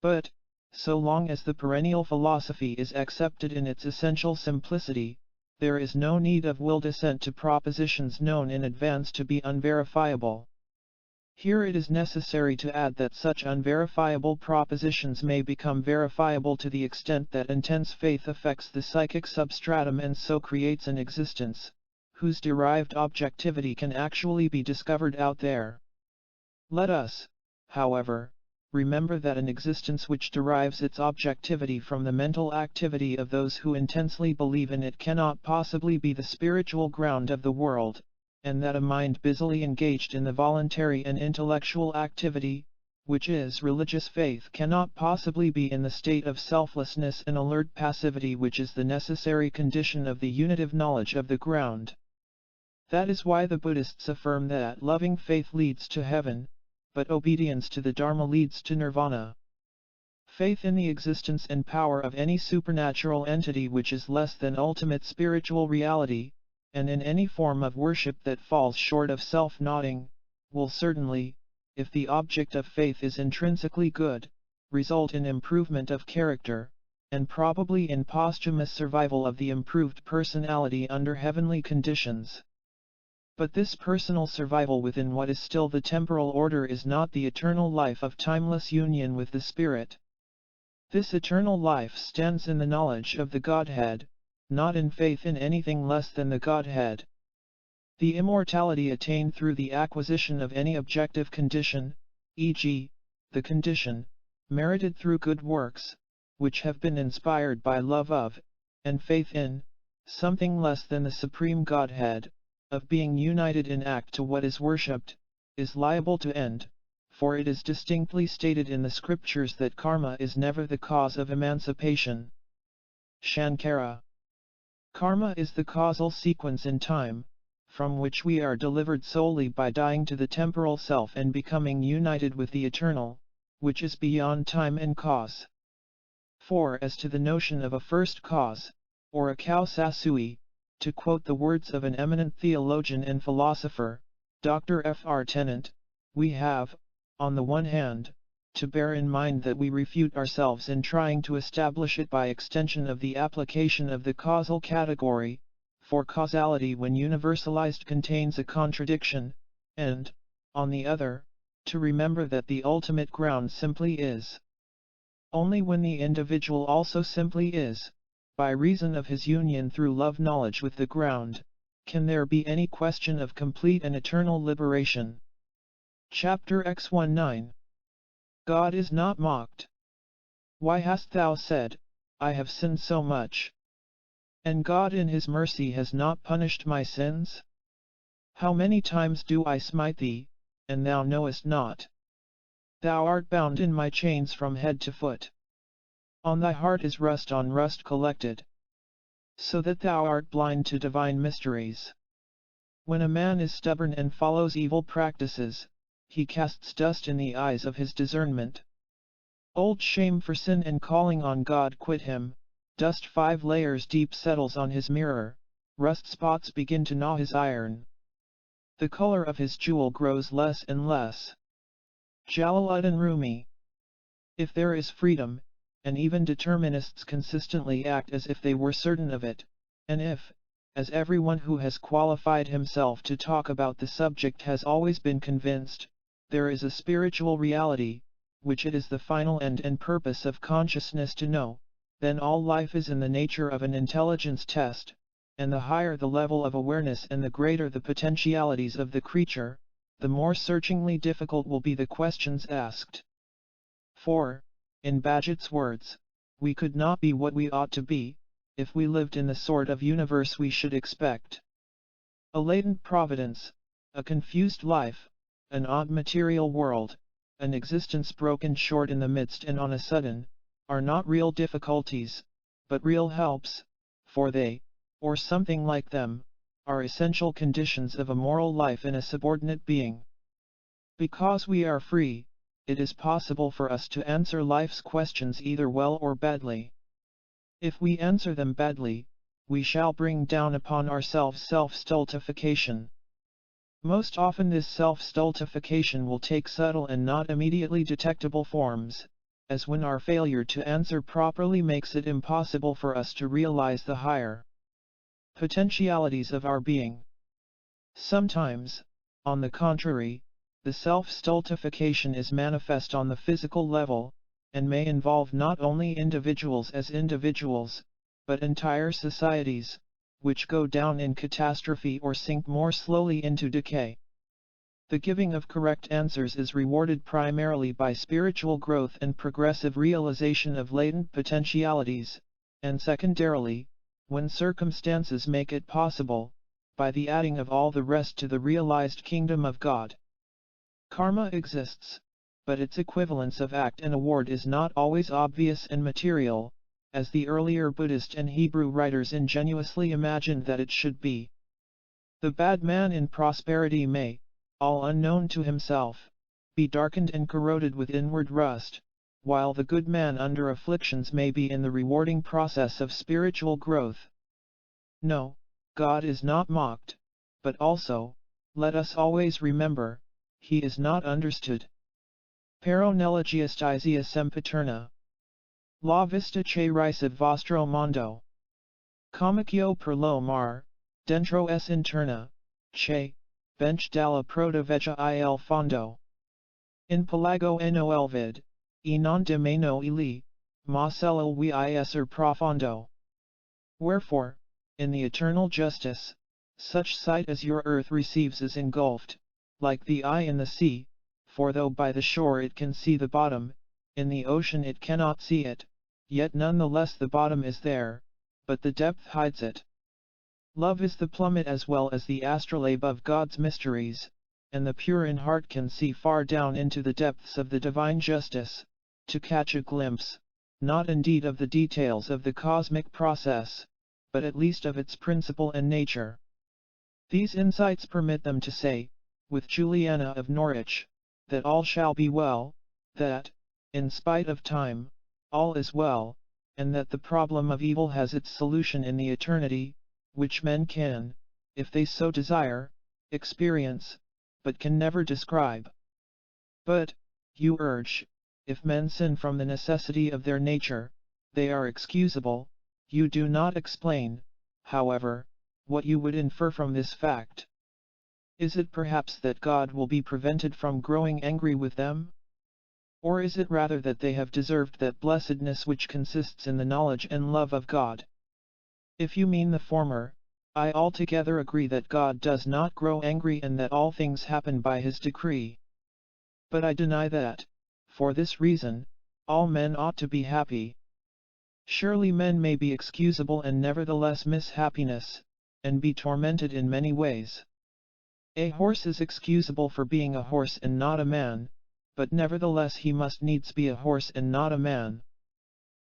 But, so long as the perennial philosophy is accepted in its essential simplicity, there is no need of willed assent to propositions known in advance to be unverifiable. Here it is necessary to add that such unverifiable propositions may become verifiable to the extent that intense faith affects the psychic substratum and so creates an existence, whose derived objectivity can actually be discovered out there. Let us, however, remember that an existence which derives its objectivity from the mental activity of those who intensely believe in it cannot possibly be the spiritual ground of the world, and that a mind busily engaged in the voluntary and intellectual activity, which is religious faith, cannot possibly be in the state of selflessness and alert passivity which is the necessary condition of the unitive knowledge of the ground. That is why the Buddhists affirm that loving faith leads to heaven, but obedience to the Dharma leads to nirvana. Faith in the existence and power of any supernatural entity which is less than ultimate spiritual reality, and in any form of worship that falls short of self-nodding, will certainly, if the object of faith is intrinsically good, result in improvement of character, and probably in posthumous survival of the improved personality under heavenly conditions. But this personal survival within what is still the temporal order is not the eternal life of timeless union with the Spirit. This eternal life stands in the knowledge of the Godhead, not in faith in anything less than the Godhead. The immortality attained through the acquisition of any objective condition, e.g., the condition, merited through good works, which have been inspired by love of, and faith in, something less than the Supreme Godhead, of being united in act to what is worshipped, is liable to end, for it is distinctly stated in the scriptures that karma is never the cause of emancipation. Shankara. Karma is the causal sequence in time, from which we are delivered solely by dying to the temporal self and becoming united with the eternal, which is beyond time and cause. For as to the notion of a first cause, or a causa sui, to quote the words of an eminent theologian and philosopher, Dr. F.R. Tennant, we have, on the one hand, to bear in mind that we refute ourselves in trying to establish it by extension of the application of the causal category, for causality when universalized contains a contradiction, and, on the other, to remember that the ultimate ground simply is. Only when the individual also simply is, by reason of his union through love knowledge with the ground, can there be any question of complete and eternal liberation. Chapter X19. God is not mocked. Why hast thou said, I have sinned so much? And God in his mercy has not punished my sins? How many times do I smite thee, and thou knowest not? Thou art bound in my chains from head to foot. On thy heart is rust on rust collected, so that thou art blind to divine mysteries. When a man is stubborn and follows evil practices, he casts dust in the eyes of his discernment. Old shame for sin and calling on God quit him, dust 5 layers deep settles on his mirror, rust spots begin to gnaw his iron. The color of his jewel grows less and less. Jalaluddin Rumi. If there is freedom, and even determinists consistently act as if they were certain of it, and if, as everyone who has qualified himself to talk about the subject has always been convinced, there is a spiritual reality, which it is the final end and purpose of consciousness to know, then all life is in the nature of an intelligence test, and the higher the level of awareness and the greater the potentialities of the creature, the more searchingly difficult will be the questions asked. For, in Bagehot's words, we could not be what we ought to be, if we lived in the sort of universe we should expect. A latent providence, a confused life, an odd material world, an existence broken short in the midst and on a sudden, are not real difficulties, but real helps, for they, or something like them, are essential conditions of a moral life in a subordinate being. Because we are free, it is possible for us to answer life's questions either well or badly. If we answer them badly, we shall bring down upon ourselves self-stultification. Most often this self-stultification will take subtle and not immediately detectable forms, as when our failure to answer properly makes it impossible for us to realize the higher potentialities of our being. Sometimes, on the contrary, the self-stultification is manifest on the physical level, and may involve not only individuals as individuals, but entire societies, which go down in catastrophe or sink more slowly into decay. The giving of correct answers is rewarded primarily by spiritual growth and progressive realization of latent potentialities, and secondarily, when circumstances make it possible, by the adding of all the rest to the realized kingdom of God. Karma exists, but its equivalence of act and award is not always obvious and material, as the earlier Buddhist and Hebrew writers ingenuously imagined that it should be. The bad man in prosperity may, all unknown to himself, be darkened and corroded with inward rust, while the good man under afflictions may be in the rewarding process of spiritual growth. No, God is not mocked, but also, let us always remember, He is not understood. Pero nelegiastizia sempiterna. La vista che riceve vostro mondo. Comicchio per lo mar, dentro es interna, che, bench dalla protoveggia il fondo. In pelago eno elvid, e non de meno ili, ma celil vi iser profondo. Wherefore, in the eternal justice, such sight as your earth receives is engulfed, like the eye in the sea, for though by the shore it can see the bottom, in the ocean it cannot see it, yet none the less the bottom is there, but the depth hides it. Love is the plummet as well as the astrolabe of God's mysteries, and the pure in heart can see far down into the depths of the divine justice, to catch a glimpse, not indeed of the details of the cosmic process, but at least of its principle and nature. These insights permit them to say, with Juliana of Norwich, that all shall be well, that, in spite of time, all is well, and that the problem of evil has its solution in the eternity, which men can, if they so desire, experience, but can never describe. But, you urge, if men sin from the necessity of their nature, they are excusable. You do not explain, however, what you would infer from this fact. Is it perhaps that God will be prevented from growing angry with them? Or is it rather that they have deserved that blessedness which consists in the knowledge and love of God? If you mean the former, I altogether agree that God does not grow angry and that all things happen by His decree. But I deny that, for this reason, all men ought to be happy. Surely men may be excusable and nevertheless miss happiness, and be tormented in many ways. A horse is excusable for being a horse and not a man, but nevertheless he must needs be a horse and not a man.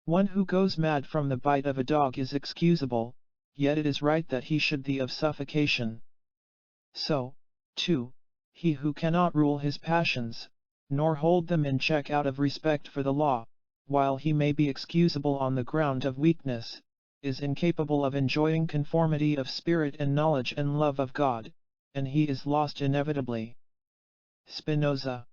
One who goes mad from the bite of a dog is excusable, yet it is right that he should die of suffocation. So, too, he who cannot rule his passions, nor hold them in check out of respect for the law, while he may be excusable on the ground of weakness, is incapable of enjoying conformity of spirit and knowledge and love of God, and he is lost inevitably. Spinoza.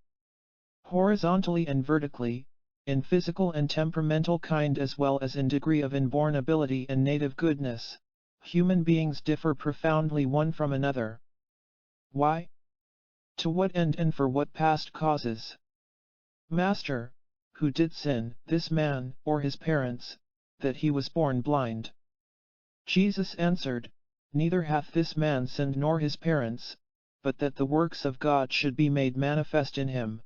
Horizontally and vertically, in physical and temperamental kind as well as in degree of inborn ability and native goodness, human beings differ profoundly one from another. Why? To what end and for what past causes? Master, who did sin, this man, or his parents, that he was born blind? Jesus answered, neither hath this man sinned nor his parents, but that the works of God should be made manifest in him.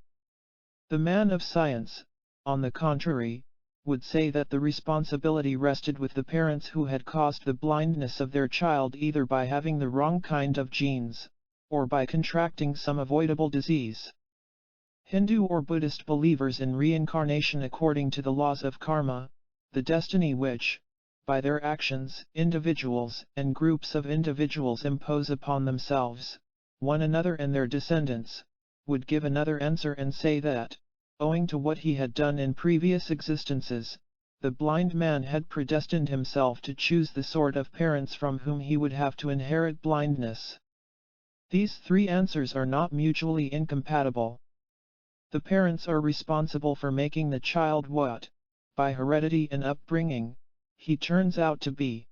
The man of science, on the contrary, would say that the responsibility rested with the parents who had caused the blindness of their child either by having the wrong kind of genes, or by contracting some avoidable disease. Hindu or Buddhist believers in reincarnation according to the laws of karma, the destiny which, by their actions, individuals and groups of individuals impose upon themselves, one another and their descendants, would give another answer and say that, owing to what he had done in previous existences, the blind man had predestined himself to choose the sort of parents from whom he would have to inherit blindness. These three answers are not mutually incompatible. The parents are responsible for making the child what, by heredity and upbringing, he turns out to be.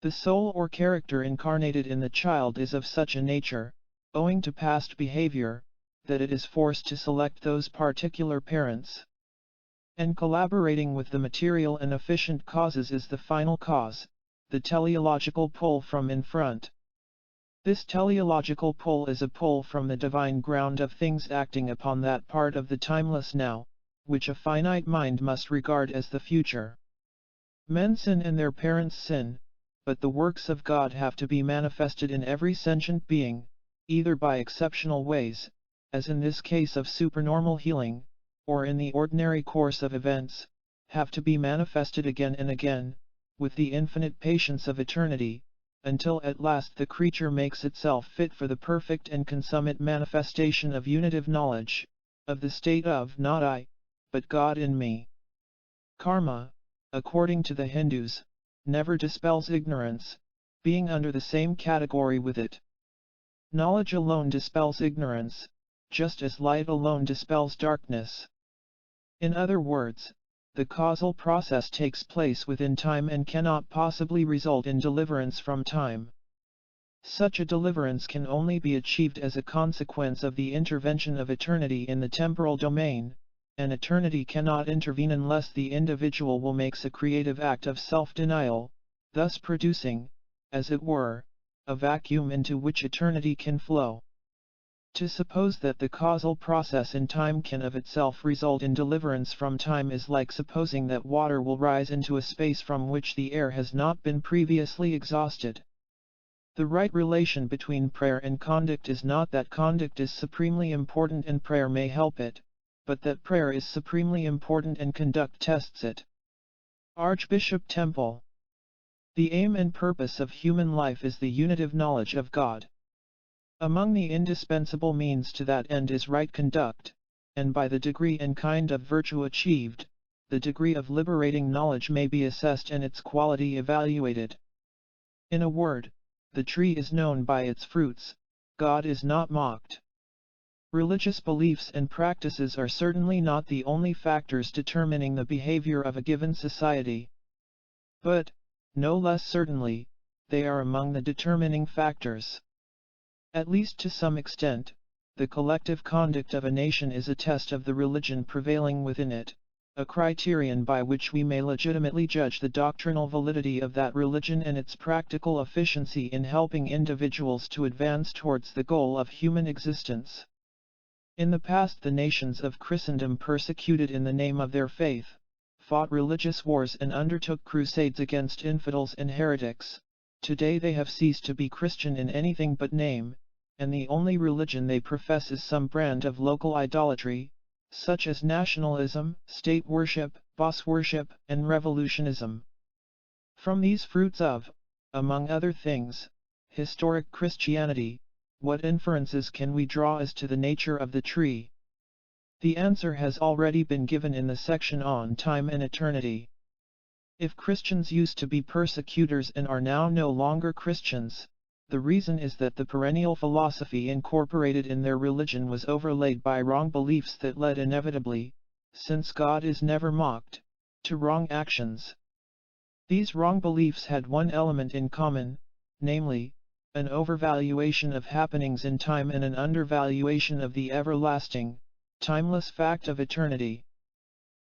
The soul or character incarnated in the child is of such a nature, owing to past behavior, that it is forced to select those particular parents. And collaborating with the material and efficient causes is the final cause, the teleological pull from in front. This teleological pull is a pull from the divine ground of things acting upon that part of the timeless now, which a finite mind must regard as the future. Men sin and their parents sin, but the works of God have to be manifested in every sentient being, either by exceptional ways, as in this case of supernormal healing, or in the ordinary course of events, have to be manifested again and again, with the infinite patience of eternity, until at last the creature makes itself fit for the perfect and consummate manifestation of unitive knowledge, of the state of not I, but God in me. Karma, according to the Hindus, never dispels ignorance, being under the same category with it. Knowledge alone dispels ignorance, just as light alone dispels darkness. In other words, the causal process takes place within time and cannot possibly result in deliverance from time. Such a deliverance can only be achieved as a consequence of the intervention of eternity in the temporal domain, and eternity cannot intervene unless the individual will make a creative act of self-denial, thus producing, as it were, a vacuum into which eternity can flow. To suppose that the causal process in time can of itself result in deliverance from time is like supposing that water will rise into a space from which the air has not been previously exhausted. The right relation between prayer and conduct is not that conduct is supremely important and prayer may help it, but that prayer is supremely important and conduct tests it. Archbishop Temple. The aim and purpose of human life is the unitive knowledge of God. Among the indispensable means to that end is right conduct, and by the degree and kind of virtue achieved, the degree of liberating knowledge may be assessed and its quality evaluated. In a word, the tree is known by its fruits, God is not mocked. Religious beliefs and practices are certainly not the only factors determining the behavior of a given society. But, no less certainly, they are among the determining factors. At least to some extent, the collective conduct of a nation is a test of the religion prevailing within it, a criterion by which we may legitimately judge the doctrinal validity of that religion and its practical efficiency in helping individuals to advance towards the goal of human existence. In the past, the nations of Christendom persecuted in the name of their faith, fought religious wars and undertook crusades against infidels and heretics. Today they have ceased to be Christian in anything but name, and the only religion they profess is some brand of local idolatry, such as nationalism, state worship, boss worship, and revolutionism. From these fruits of, among other things, historic Christianity, what inferences can we draw as to the nature of the tree? The answer has already been given in the section on time and eternity. If Christians used to be persecutors and are now no longer Christians, the reason is that the perennial philosophy incorporated in their religion was overlaid by wrong beliefs that led inevitably, since God is never mocked, to wrong actions. These wrong beliefs had one element in common, namely, an overvaluation of happenings in time and an undervaluation of the everlasting, timeless fact of eternity.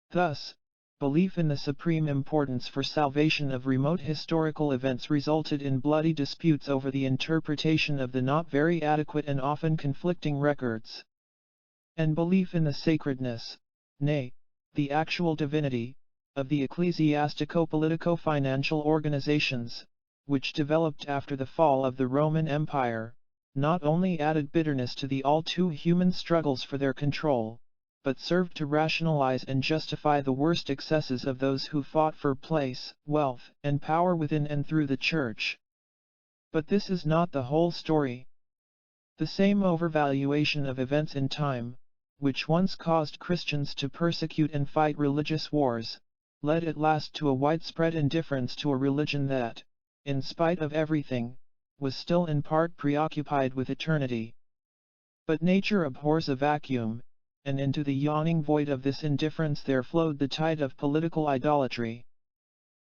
Thus, belief in the supreme importance for salvation of remote historical events resulted in bloody disputes over the interpretation of the not very adequate and often conflicting records. And belief in the sacredness, nay, the actual divinity, of the ecclesiastico-politico-financial organizations, which developed after the fall of the Roman Empire, not only added bitterness to the all too human struggles for their control, but served to rationalize and justify the worst excesses of those who fought for place, wealth, and power within and through the Church. But this is not the whole story. The same overvaluation of events in time, which once caused Christians to persecute and fight religious wars, led at last to a widespread indifference to a religion that, in spite of everything, was still in part preoccupied with eternity. But nature abhors a vacuum, and into the yawning void of this indifference there flowed the tide of political idolatry.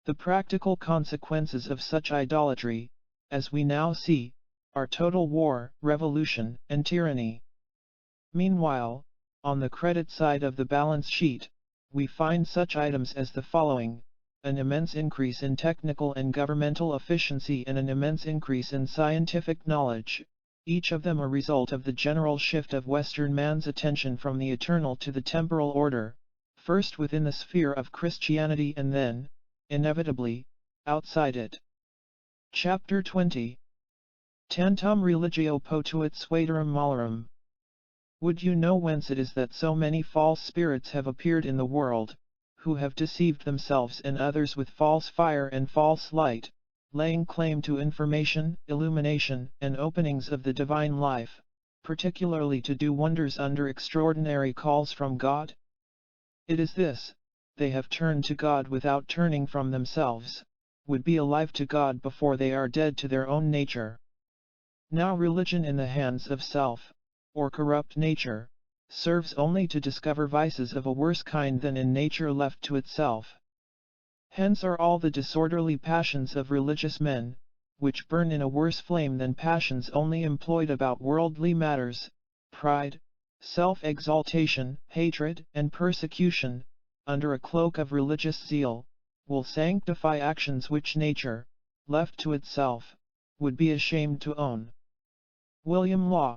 The practical consequences of such idolatry, as we now see, are total war, revolution, and tyranny. Meanwhile, on the credit side of the balance sheet, we find such items as the following: an immense increase in technical and governmental efficiency and an immense increase in scientific knowledge, each of them a result of the general shift of Western man's attention from the eternal to the temporal order, first within the sphere of Christianity and then, inevitably, outside it. Chapter 20. Tantum religio potuit suaderum malarum. Would you know whence it is that so many false spirits have appeared in the world, who have deceived themselves and others with false fire and false light, laying claim to information, illumination, and openings of the divine life, particularly to do wonders under extraordinary calls from God? It is this: they have turned to God without turning from themselves, would be alive to God before they are dead to their own nature. Now religion in the hands of self, or corrupt nature, serves only to discover vices of a worse kind than in nature left to itself. Hence are all the disorderly passions of religious men, which burn in a worse flame than passions only employed about worldly matters, pride, self-exaltation, hatred, and persecution, under a cloak of religious zeal, will sanctify actions which nature, left to itself, would be ashamed to own. William Law.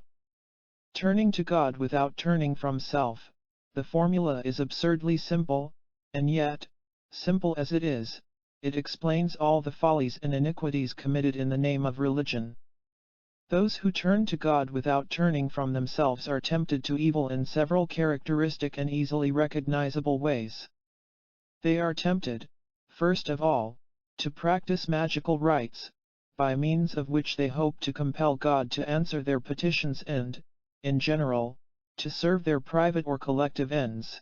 Turning to God without turning from self, the formula is absurdly simple, and yet, simple as it is, it explains all the follies and iniquities committed in the name of religion. Those who turn to God without turning from themselves are tempted to evil in several characteristic and easily recognizable ways. They are tempted, first of all, to practice magical rites, by means of which they hope to compel God to answer their petitions and, in general, to serve their private or collective ends.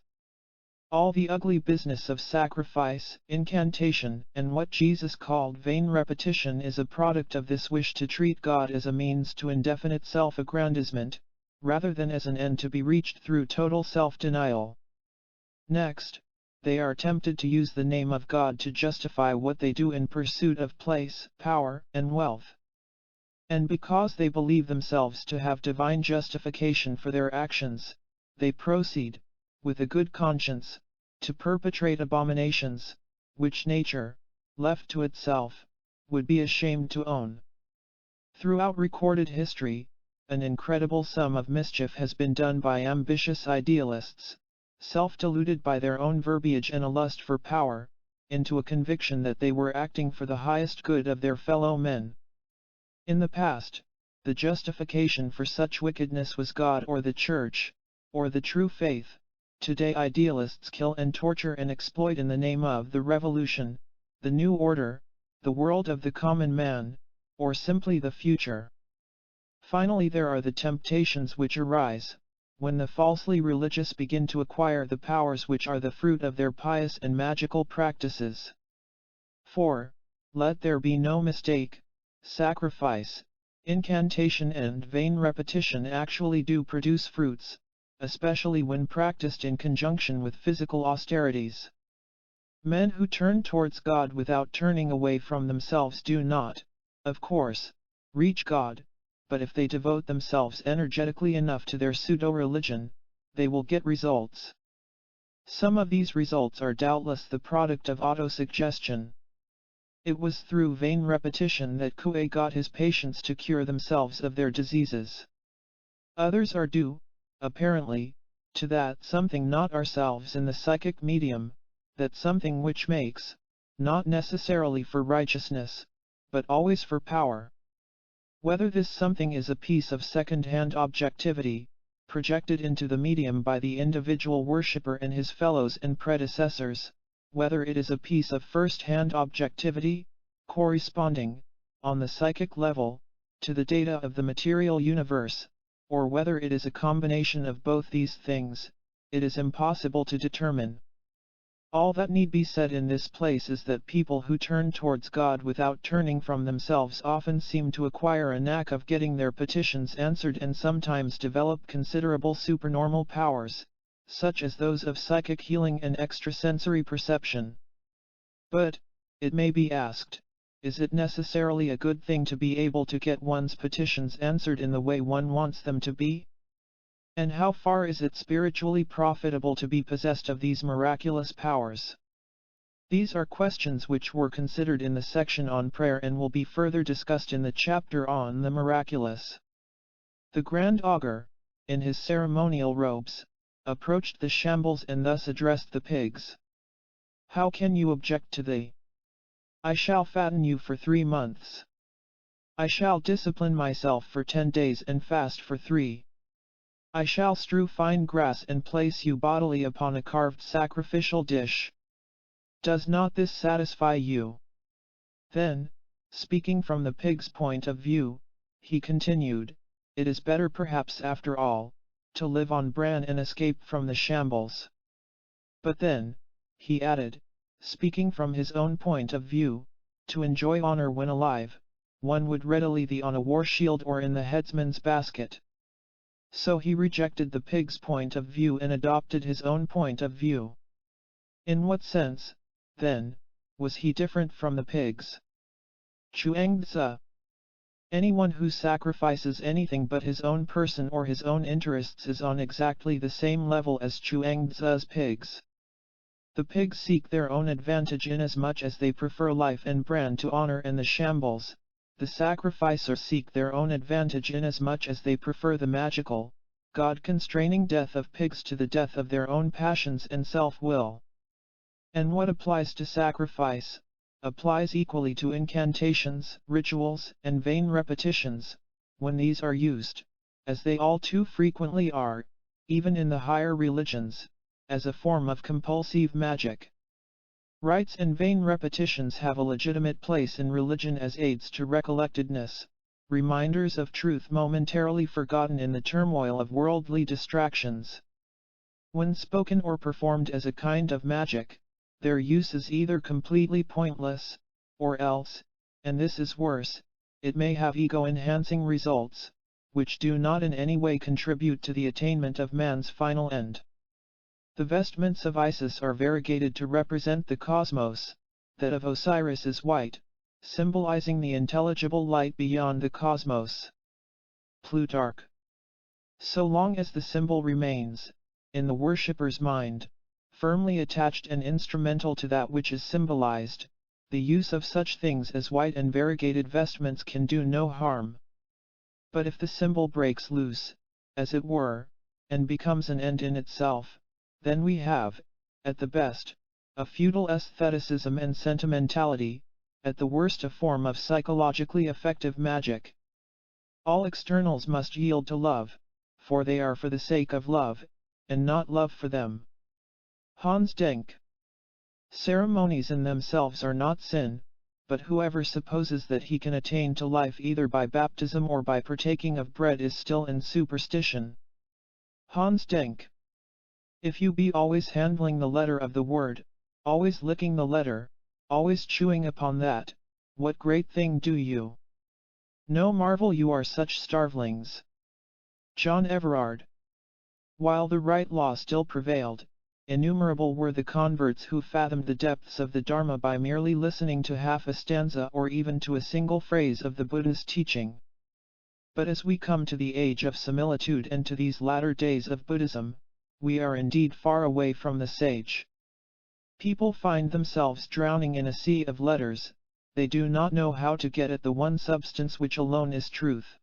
All the ugly business of sacrifice, incantation, and what Jesus called vain repetition is a product of this wish to treat God as a means to indefinite self-aggrandizement, rather than as an end to be reached through total self-denial. Next, they are tempted to use the name of God to justify what they do in pursuit of place, power, and wealth. And because they believe themselves to have divine justification for their actions, they proceed, with a good conscience, to perpetrate abominations, which nature, left to itself, would be ashamed to own. Throughout recorded history, an incredible sum of mischief has been done by ambitious idealists, self-deluded by their own verbiage and a lust for power, into a conviction that they were acting for the highest good of their fellow men. In the past, the justification for such wickedness was God or the Church, or the true faith, Today idealists kill and torture and exploit in the name of the revolution, the new order, the world of the common man, or simply the future. Finally, there are the temptations which arise, when the falsely religious begin to acquire the powers which are the fruit of their pious and magical practices. For, let there be no mistake, sacrifice, incantation and vain repetition actually do produce fruits, especially when practiced in conjunction with physical austerities. Men who turn towards God without turning away from themselves do not, of course, reach God, but if they devote themselves energetically enough to their pseudo-religion, they will get results. Some of these results are doubtless the product of autosuggestion. It was through vain repetition that Kuei got his patients to cure themselves of their diseases. Others are due, apparently, to that something not ourselves in the psychic medium, that something which makes, not necessarily for righteousness, but always for power. Whether this something is a piece of second-hand objectivity, projected into the medium by the individual worshipper and his fellows and predecessors, whether it is a piece of first-hand objectivity, corresponding, on the psychic level, to the data of the material universe, or whether it is a combination of both these things, it is impossible to determine. All that need be said in this place is that people who turn towards God without turning from themselves often seem to acquire a knack of getting their petitions answered and sometimes develop considerable supernormal powers, such as those of psychic healing and extrasensory perception. But, it may be asked, is it necessarily a good thing to be able to get one's petitions answered in the way one wants them to be? And how far is it spiritually profitable to be possessed of these miraculous powers? These are questions which were considered in the section on prayer and will be further discussed in the chapter on the miraculous. The Grand Augur, in his ceremonial robes, approached the shambles and thus addressed the pigs. How can you object to thee? I shall fatten you for 3 months. I shall discipline myself for 10 days and fast for 3. I shall strew fine grass and place you bodily upon a carved sacrificial dish. Does not this satisfy you? Then, speaking from the pig's point of view, he continued, it is better perhaps after all, to live on bran and escape from the shambles. But then, he added, speaking from his own point of view, to enjoy honor when alive, one would readily be on a war shield or in the headsman's basket. So he rejected the pig's point of view and adopted his own point of view. In what sense, then, was he different from the pigs? Chuang-Tzu. Anyone who sacrifices anything but his own person or his own interests is on exactly the same level as Chuang-Tzu's pigs. The pigs seek their own advantage inasmuch as they prefer life and bran to honor and the shambles. The sacrificers seek their own advantage inasmuch as they prefer the magical, God-constraining death of pigs to the death of their own passions and self-will. And what applies to sacrifice, applies equally to incantations, rituals, and vain repetitions, when these are used, as they all too frequently are, even in the higher religions, as a form of compulsive magic. Rites and vain repetitions have a legitimate place in religion as aids to recollectedness, reminders of truth momentarily forgotten in the turmoil of worldly distractions. When spoken or performed as a kind of magic, their use is either completely pointless, or else, and this is worse, it may have ego-enhancing results, which do not in any way contribute to the attainment of man's final end. The vestments of Isis are variegated to represent the cosmos, that of Osiris is white, symbolizing the intelligible light beyond the cosmos. Plutarch. So long as the symbol remains, in the worshipper's mind, firmly attached and instrumental to that which is symbolized, the use of such things as white and variegated vestments can do no harm. But if the symbol breaks loose, as it were, and becomes an end in itself, then we have, at the best, a futile aestheticism and sentimentality, at the worst a form of psychologically effective magic. All externals must yield to love, for they are for the sake of love, and not love for them. Hans Denk. Ceremonies in themselves are not sin, but whoever supposes that he can attain to life either by baptism or by partaking of bread is still in superstition. Hans Denk. If you be always handling the letter of the word, always licking the letter, always chewing upon that, what great thing do you? No marvel you are such starvelings. John Everard. While the right law still prevailed, innumerable were the converts who fathomed the depths of the Dharma by merely listening to half a stanza or even to a single phrase of the Buddha's teaching. But as we come to the age of similitude and to these latter days of Buddhism, we are indeed far away from the sage. People find themselves drowning in a sea of letters, they do not know how to get at the one substance which alone is truth.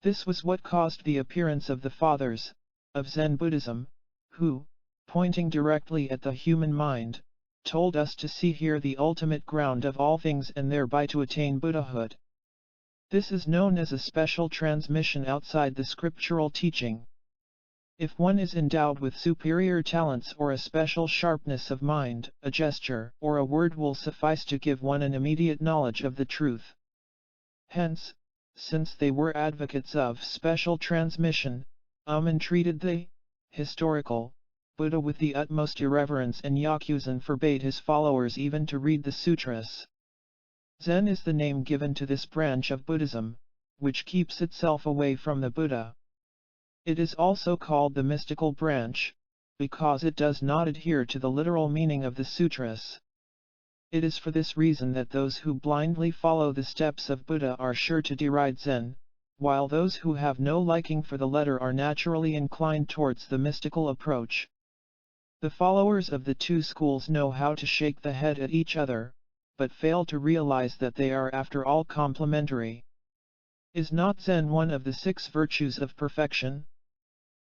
This was what caused the appearance of the Fathers of Zen Buddhism, who, pointing directly at the human mind, told us to see here the ultimate ground of all things and thereby to attain Buddhahood. This is known as a special transmission outside the scriptural teaching. If one is endowed with superior talents or a special sharpness of mind, a gesture or a word will suffice to give one an immediate knowledge of the truth. Hence, since they were advocates of special transmission, entreated the historical Buddha with the utmost irreverence, and Yakuzen forbade his followers even to read the sutras. Zen is the name given to this branch of Buddhism, which keeps itself away from the Buddha. It is also called the mystical branch, because it does not adhere to the literal meaning of the sutras. It is for this reason that those who blindly follow the steps of Buddha are sure to deride Zen, while those who have no liking for the letter are naturally inclined towards the mystical approach. The followers of the two schools know how to shake the head at each other, but fail to realize that they are after all complementary. Is not Zen one of the 6 virtues of perfection?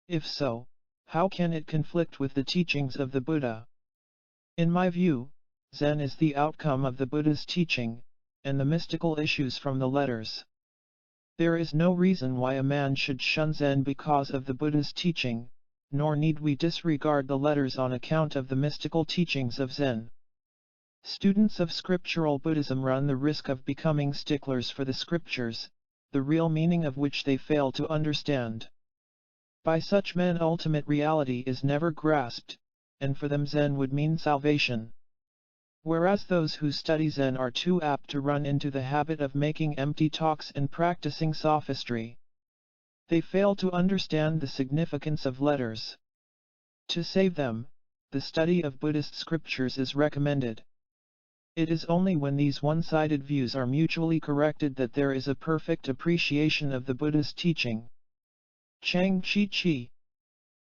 If so, how can it conflict with the teachings of the Buddha? In my view, Zen is the outcome of the Buddha's teaching, and the mystical issues from the letters. There is no reason why a man should shun Zen because of the Buddha's teaching, nor need we disregard the letters on account of the mystical teachings of Zen. Students of scriptural Buddhism run the risk of becoming sticklers for the scriptures, the real meaning of which they fail to understand. By such men ultimate reality is never grasped, and for them Zen would mean salvation. Whereas those who study Zen are too apt to run into the habit of making empty talks and practicing sophistry. They fail to understand the significance of letters. To save them, the study of Buddhist scriptures is recommended. It is only when these one-sided views are mutually corrected that there is a perfect appreciation of the Buddha's teaching. Chang Chi Chi.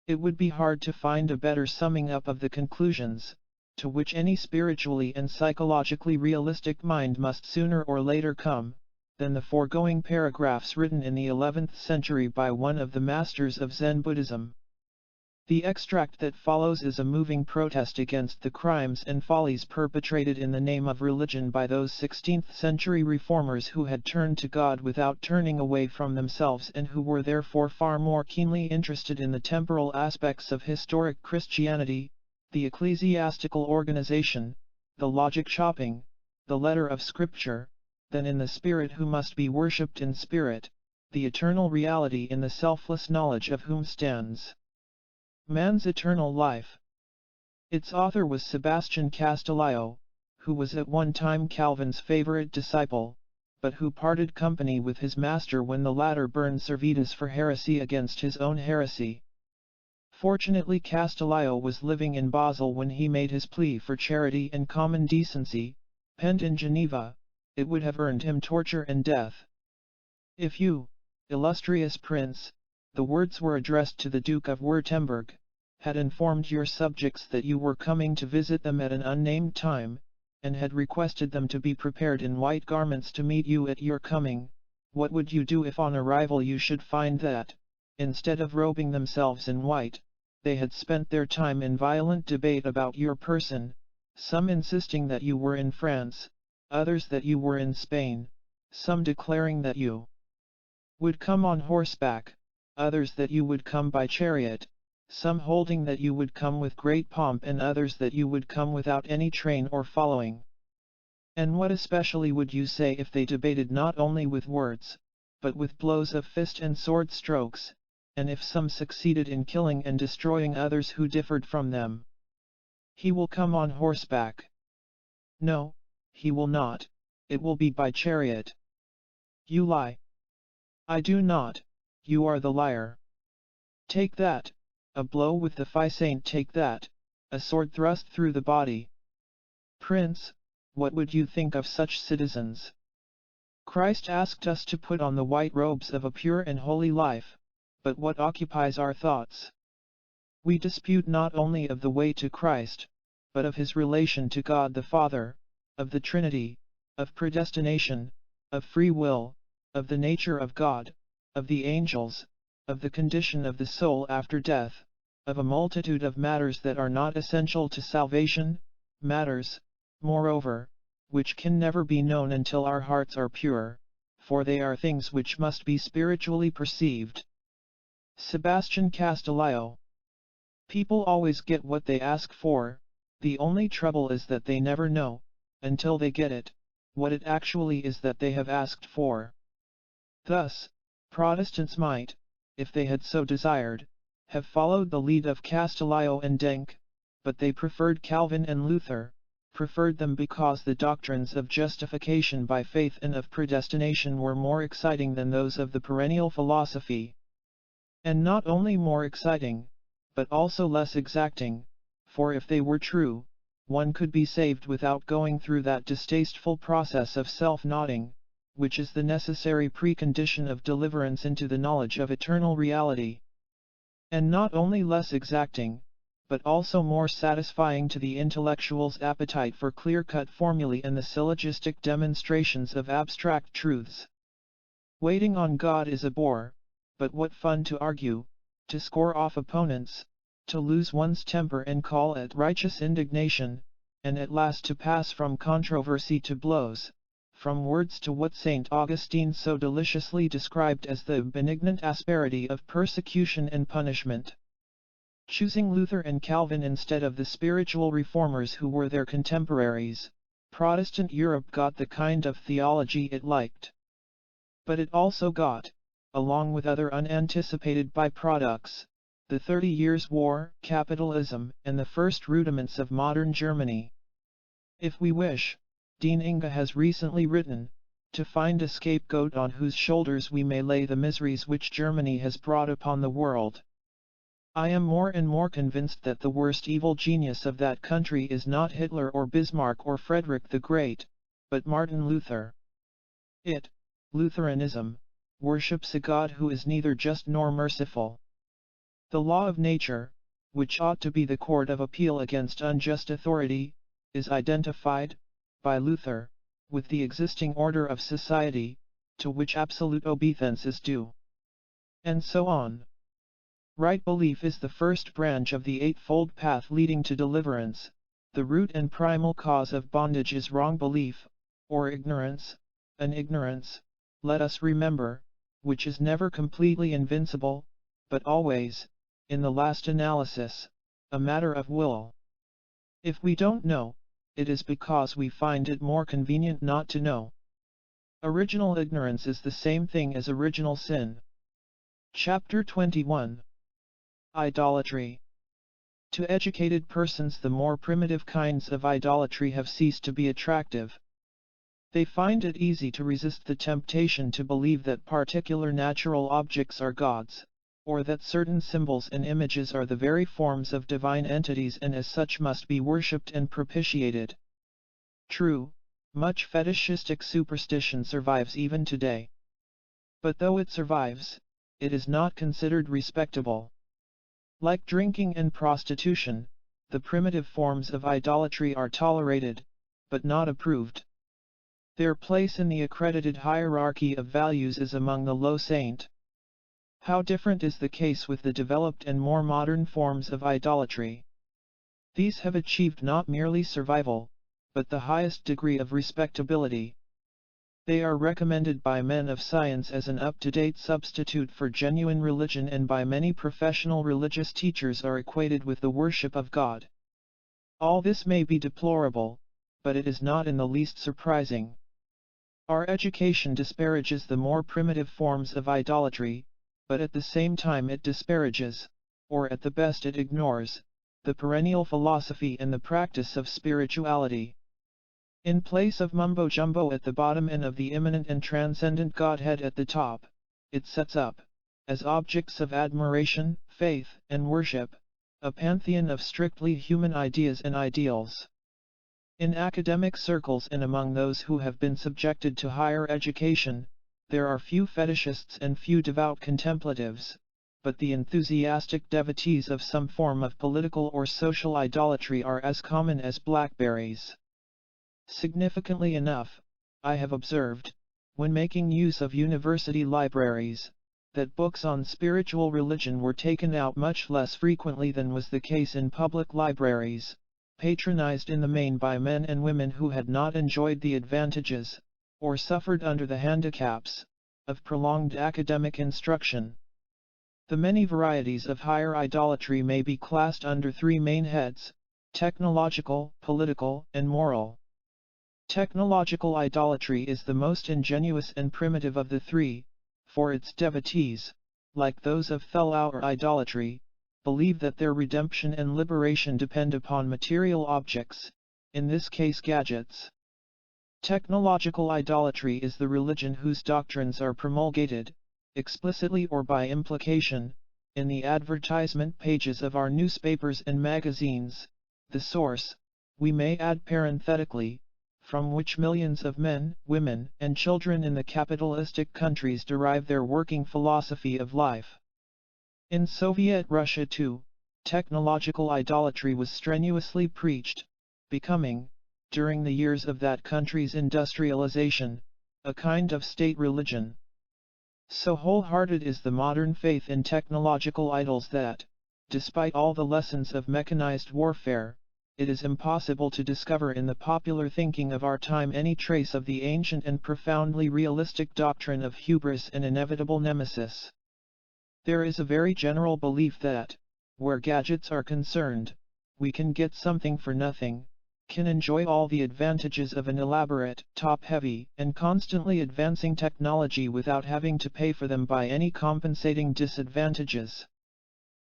It would be hard to find a better summing up of the conclusions, to which any spiritually and psychologically realistic mind must sooner or later come, than the foregoing paragraphs written in the 11th century by one of the masters of Zen Buddhism. The extract that follows is a moving protest against the crimes and follies perpetrated in the name of religion by those 16th century reformers who had turned to God without turning away from themselves and who were therefore far more keenly interested in the temporal aspects of historic Christianity, the ecclesiastical organization, the logic shopping, the letter of scripture, than in the spirit who must be worshipped in spirit, the eternal reality in the selfless knowledge of whom stands man's eternal life. Its author was Sebastian Castellio, who was at one time Calvin's favorite disciple, but who parted company with his master when the latter burned Servetus for heresy against his own heresy. Fortunately Castellio was living in Basel when he made his plea for charity and common decency, penned in Geneva. It would have earned him torture and death. If you, illustrious prince, the words were addressed to the Duke of Württemberg, had informed your subjects that you were coming to visit them at an unnamed time, and had requested them to be prepared in white garments to meet you at your coming, what would you do if on arrival you should find that, instead of robing themselves in white, they had spent their time in violent debate about your person, some insisting that you were in France, others that you were in Spain, some declaring that you would come on horseback, others that you would come by chariot, some holding that you would come with great pomp and others that you would come without any train or following. And what especially would you say if they debated not only with words, but with blows of fist and sword strokes, and if some succeeded in killing and destroying others who differed from them? He will come on horseback. No, he will not, it will be by chariot. You lie. I do not, you are the liar. Take that, a blow with the physaint, take that, a sword thrust through the body. Prince, what would you think of such citizens? Christ asked us to put on the white robes of a pure and holy life, but what occupies our thoughts? We dispute not only of the way to Christ, but of his relation to God the Father, of the Trinity, of predestination, of free will, of the nature of God, of the angels, of the condition of the soul after death, of a multitude of matters that are not essential to salvation, matters, moreover, which can never be known until our hearts are pure, for they are things which must be spiritually perceived. Sebastian Castillo. People always get what they ask for, the only trouble is that they never know, until they get it, what it actually is that they have asked for. Thus, Protestants might, if they had so desired, have followed the lead of Castillo and Denk, but they preferred Calvin and Luther, preferred them because the doctrines of justification by faith and of predestination were more exciting than those of the perennial philosophy. And not only more exciting, but also less exacting, for if they were true, one could be saved without going through that distasteful process of self-nodding, which is the necessary precondition of deliverance into the knowledge of eternal reality. And not only less exacting, but also more satisfying to the intellectual's appetite for clear-cut formulae and the syllogistic demonstrations of abstract truths. Waiting on God is a bore, but what fun to argue, to score off opponents, to lose one's temper and call it righteous indignation, and at last to pass from controversy to blows, from words to what St. Augustine so deliciously described as the benignant asperity of persecution and punishment. Choosing Luther and Calvin instead of the spiritual reformers who were their contemporaries, Protestant Europe got the kind of theology it liked. But it also got, along with other unanticipated byproducts, the 30 Years' War, capitalism, and the first rudiments of modern Germany. If we wish, Dean Inge has recently written, to find a scapegoat on whose shoulders we may lay the miseries which Germany has brought upon the world. I am more and more convinced that the worst evil genius of that country is not Hitler or Bismarck or Frederick the Great, but Martin Luther. It, Lutheranism, worships a God who is neither just nor merciful. The law of nature, which ought to be the court of appeal against unjust authority, is identified, by Luther, with the existing order of society, to which absolute obedience is due. And so on. Right belief is the first branch of the eightfold path leading to deliverance. The root and primal cause of bondage is wrong belief, or ignorance, an ignorance, let us remember, which is never completely invincible, but always, in the last analysis, a matter of will. If we don't know, it is because we find it more convenient not to know. Original ignorance is the same thing as original sin. Chapter 21. Idolatry. To educated persons the more primitive kinds of idolatry have ceased to be attractive. They find it easy to resist the temptation to believe that particular natural objects are gods, or that certain symbols and images are the very forms of divine entities and as such must be worshipped and propitiated. True, much fetishistic superstition survives even today. But though it survives, it is not considered respectable. Like drinking and prostitution, the primitive forms of idolatry are tolerated, but not approved. Their place in the accredited hierarchy of values is among the low saint. How different is the case with the developed and more modern forms of idolatry. These have achieved not merely survival, but the highest degree of respectability. They are recommended by men of science as an up-to-date substitute for genuine religion, and by many professional religious teachers are equated with the worship of God. All this may be deplorable, but it is not in the least surprising. Our education disparages the more primitive forms of idolatry, but at the same time it disparages, or at the best it ignores, the perennial philosophy and the practice of spirituality. In place of mumbo-jumbo at the bottom and of the immanent and transcendent Godhead at the top, it sets up, as objects of admiration, faith, and worship, a pantheon of strictly human ideas and ideals. In academic circles and among those who have been subjected to higher education, there are few fetishists and few devout contemplatives, but the enthusiastic devotees of some form of political or social idolatry are as common as blackberries. Significantly enough, I have observed, when making use of university libraries, that books on spiritual religion were taken out much less frequently than was the case in public libraries, patronized in the main by men and women who had not enjoyed the advantages, or suffered under the handicaps, of prolonged academic instruction. The many varieties of higher idolatry may be classed under three main heads: technological, political, and moral. Technological idolatry is the most ingenuous and primitive of the three, for its devotees, like those of Thel-Hour idolatry, believe that their redemption and liberation depend upon material objects, in this case gadgets. Technological idolatry is the religion whose doctrines are promulgated, explicitly or by implication, in the advertisement pages of our newspapers and magazines, the source, we may add parenthetically, from which millions of men, women, and children in the capitalistic countries derive their working philosophy of life. In Soviet Russia too, technological idolatry was strenuously preached, becoming, during the years of that country's industrialization, a kind of state religion. So wholehearted is the modern faith in technological idols that, despite all the lessons of mechanized warfare, it is impossible to discover in the popular thinking of our time any trace of the ancient and profoundly realistic doctrine of hubris and inevitable nemesis. There is a very general belief that, where gadgets are concerned, we can get something for nothing, can enjoy all the advantages of an elaborate, top-heavy, and constantly advancing technology without having to pay for them by any compensating disadvantages.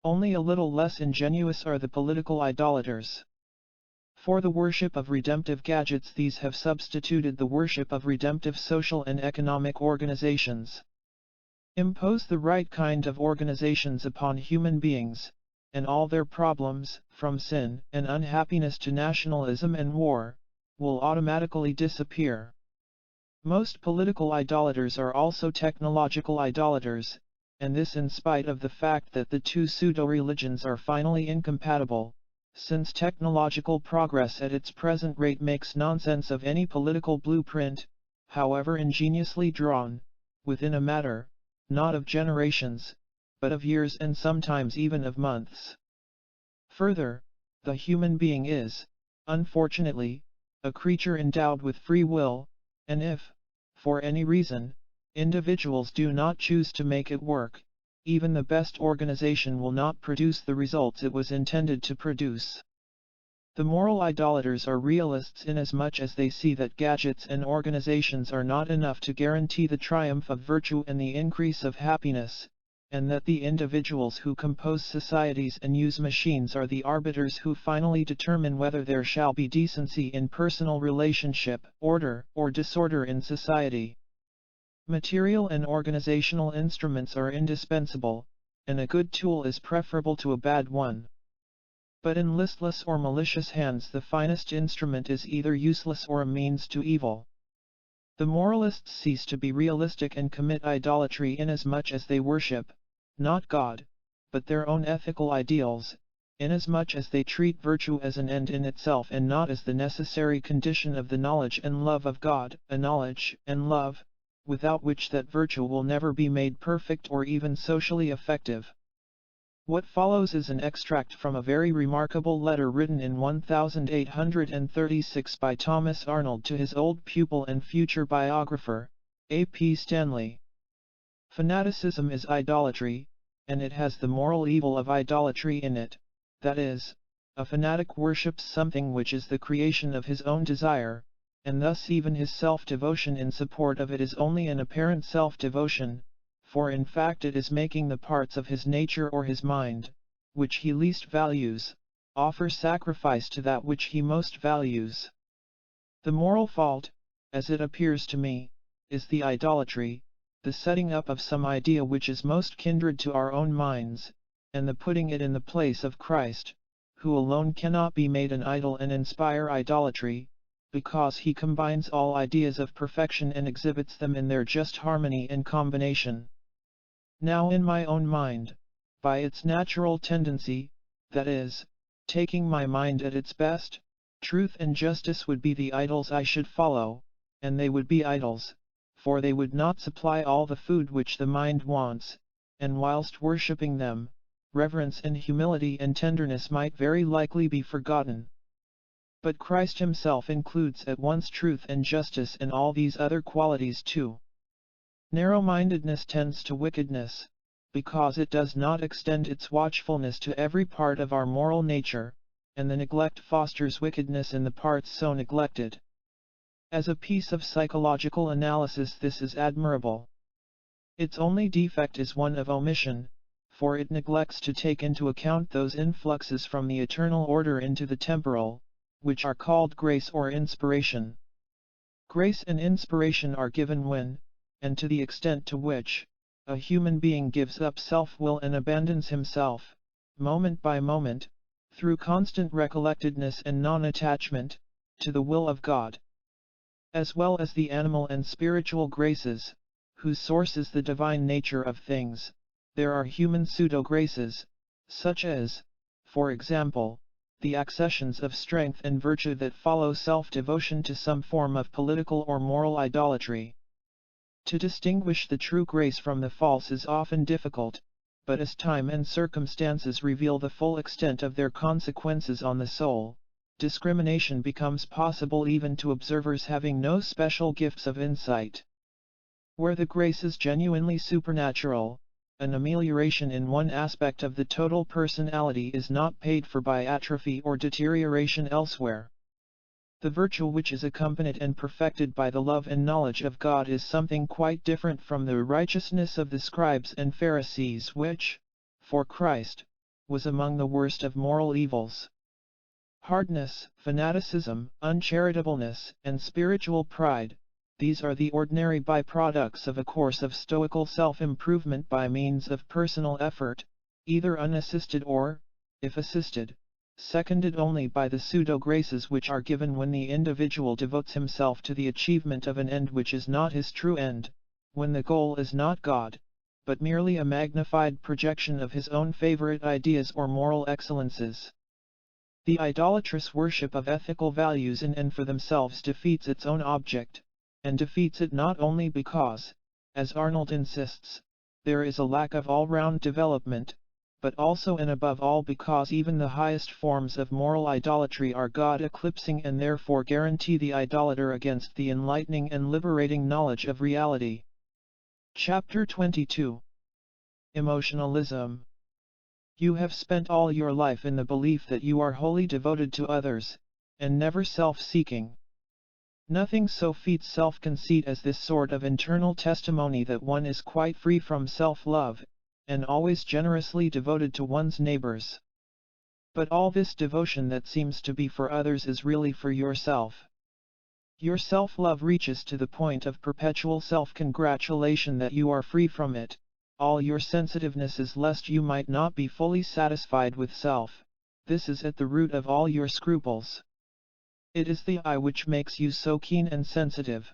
Only a little less ingenuous are the political idolaters. For the worship of redemptive gadgets, these have substituted the worship of redemptive social and economic organizations. Impose the right kind of organizations upon human beings, and all their problems, from sin and unhappiness to nationalism and war, will automatically disappear. Most political idolaters are also technological idolaters, and this in spite of the fact that the two pseudo-religions are finally incompatible, since technological progress at its present rate makes nonsense of any political blueprint, however ingeniously drawn, within a matter, not of generations, but of years and sometimes even of months. Further, the human being is, unfortunately, a creature endowed with free will, and if, for any reason, individuals do not choose to make it work, even the best organization will not produce the results it was intended to produce. The moral idolaters are realists inasmuch as they see that gadgets and organizations are not enough to guarantee the triumph of virtue and the increase of happiness, and that the individuals who compose societies and use machines are the arbiters who finally determine whether there shall be decency in personal relationship, order, or disorder in society. Material and organizational instruments are indispensable, and a good tool is preferable to a bad one. But in listless or malicious hands the finest instrument is either useless or a means to evil. The moralists cease to be realistic and commit idolatry inasmuch as they worship, not God, but their own ethical ideals, inasmuch as they treat virtue as an end in itself and not as the necessary condition of the knowledge and love of God, a knowledge and love, without which that virtue will never be made perfect or even socially effective. What follows is an extract from a very remarkable letter written in 1836 by Thomas Arnold to his old pupil and future biographer, A.P. Stanley. Fanaticism is idolatry, and it has the moral evil of idolatry in it, that is, a fanatic worships something which is the creation of his own desire, and thus even his self-devotion in support of it is only an apparent self-devotion, for in fact it is making the parts of his nature or his mind, which he least values, offer sacrifice to that which he most values. The moral fault, as it appears to me, is the idolatry, the setting up of some idea which is most kindred to our own minds, and the putting it in the place of Christ, who alone cannot be made an idol and inspire idolatry, because he combines all ideas of perfection and exhibits them in their just harmony and combination. Now in my own mind, by its natural tendency, that is, taking my mind at its best, truth and justice would be the idols I should follow, and they would be idols, for they would not supply all the food which the mind wants, and whilst worshipping them, reverence and humility and tenderness might very likely be forgotten. But Christ himself includes at once truth and justice and all these other qualities too. Narrow-mindedness tends to wickedness, because it does not extend its watchfulness to every part of our moral nature, and the neglect fosters wickedness in the parts so neglected. As a piece of psychological analysis this is admirable. Its only defect is one of omission, for it neglects to take into account those influxes from the eternal order into the temporal, which are called grace or inspiration. Grace and inspiration are given when, and to the extent to which, a human being gives up self-will and abandons himself, moment by moment, through constant recollectedness and non-attachment, to the will of God. As well as the animal and spiritual graces, whose source is the divine nature of things, there are human pseudo-graces, such as, for example, the accessions of strength and virtue that follow self-devotion to some form of political or moral idolatry. To distinguish the true grace from the false is often difficult, but as time and circumstances reveal the full extent of their consequences on the soul, discrimination becomes possible even to observers having no special gifts of insight. Where the grace is genuinely supernatural, an amelioration in one aspect of the total personality is not paid for by atrophy or deterioration elsewhere. The virtue which is accompanied and perfected by the love and knowledge of God is something quite different from the righteousness of the scribes and Pharisees which, for Christ, was among the worst of moral evils. Hardness, fanaticism, uncharitableness, and spiritual pride, these are the ordinary byproducts of a course of stoical self-improvement by means of personal effort, either unassisted or, if assisted, seconded only by the pseudo-graces which are given when the individual devotes himself to the achievement of an end which is not his true end, when the goal is not God, but merely a magnified projection of his own favorite ideas or moral excellences. The idolatrous worship of ethical values in and for themselves defeats its own object, and defeats it not only because, as Arnold insists, there is a lack of all-round development, but also and above all because even the highest forms of moral idolatry are God-eclipsing and therefore guarantee the idolater against the enlightening and liberating knowledge of reality. Chapter 22. Emotionalism. You have spent all your life in the belief that you are wholly devoted to others, and never self-seeking. Nothing so feats self-conceit as this sort of internal testimony that one is quite free from self-love, and always generously devoted to one's neighbors. But all this devotion that seems to be for others is really for yourself. Your self-love reaches to the point of perpetual self-congratulation that you are free from it. All your sensitiveness is lest you might not be fully satisfied with self. This is at the root of all your scruples. It is the I which makes you so keen and sensitive.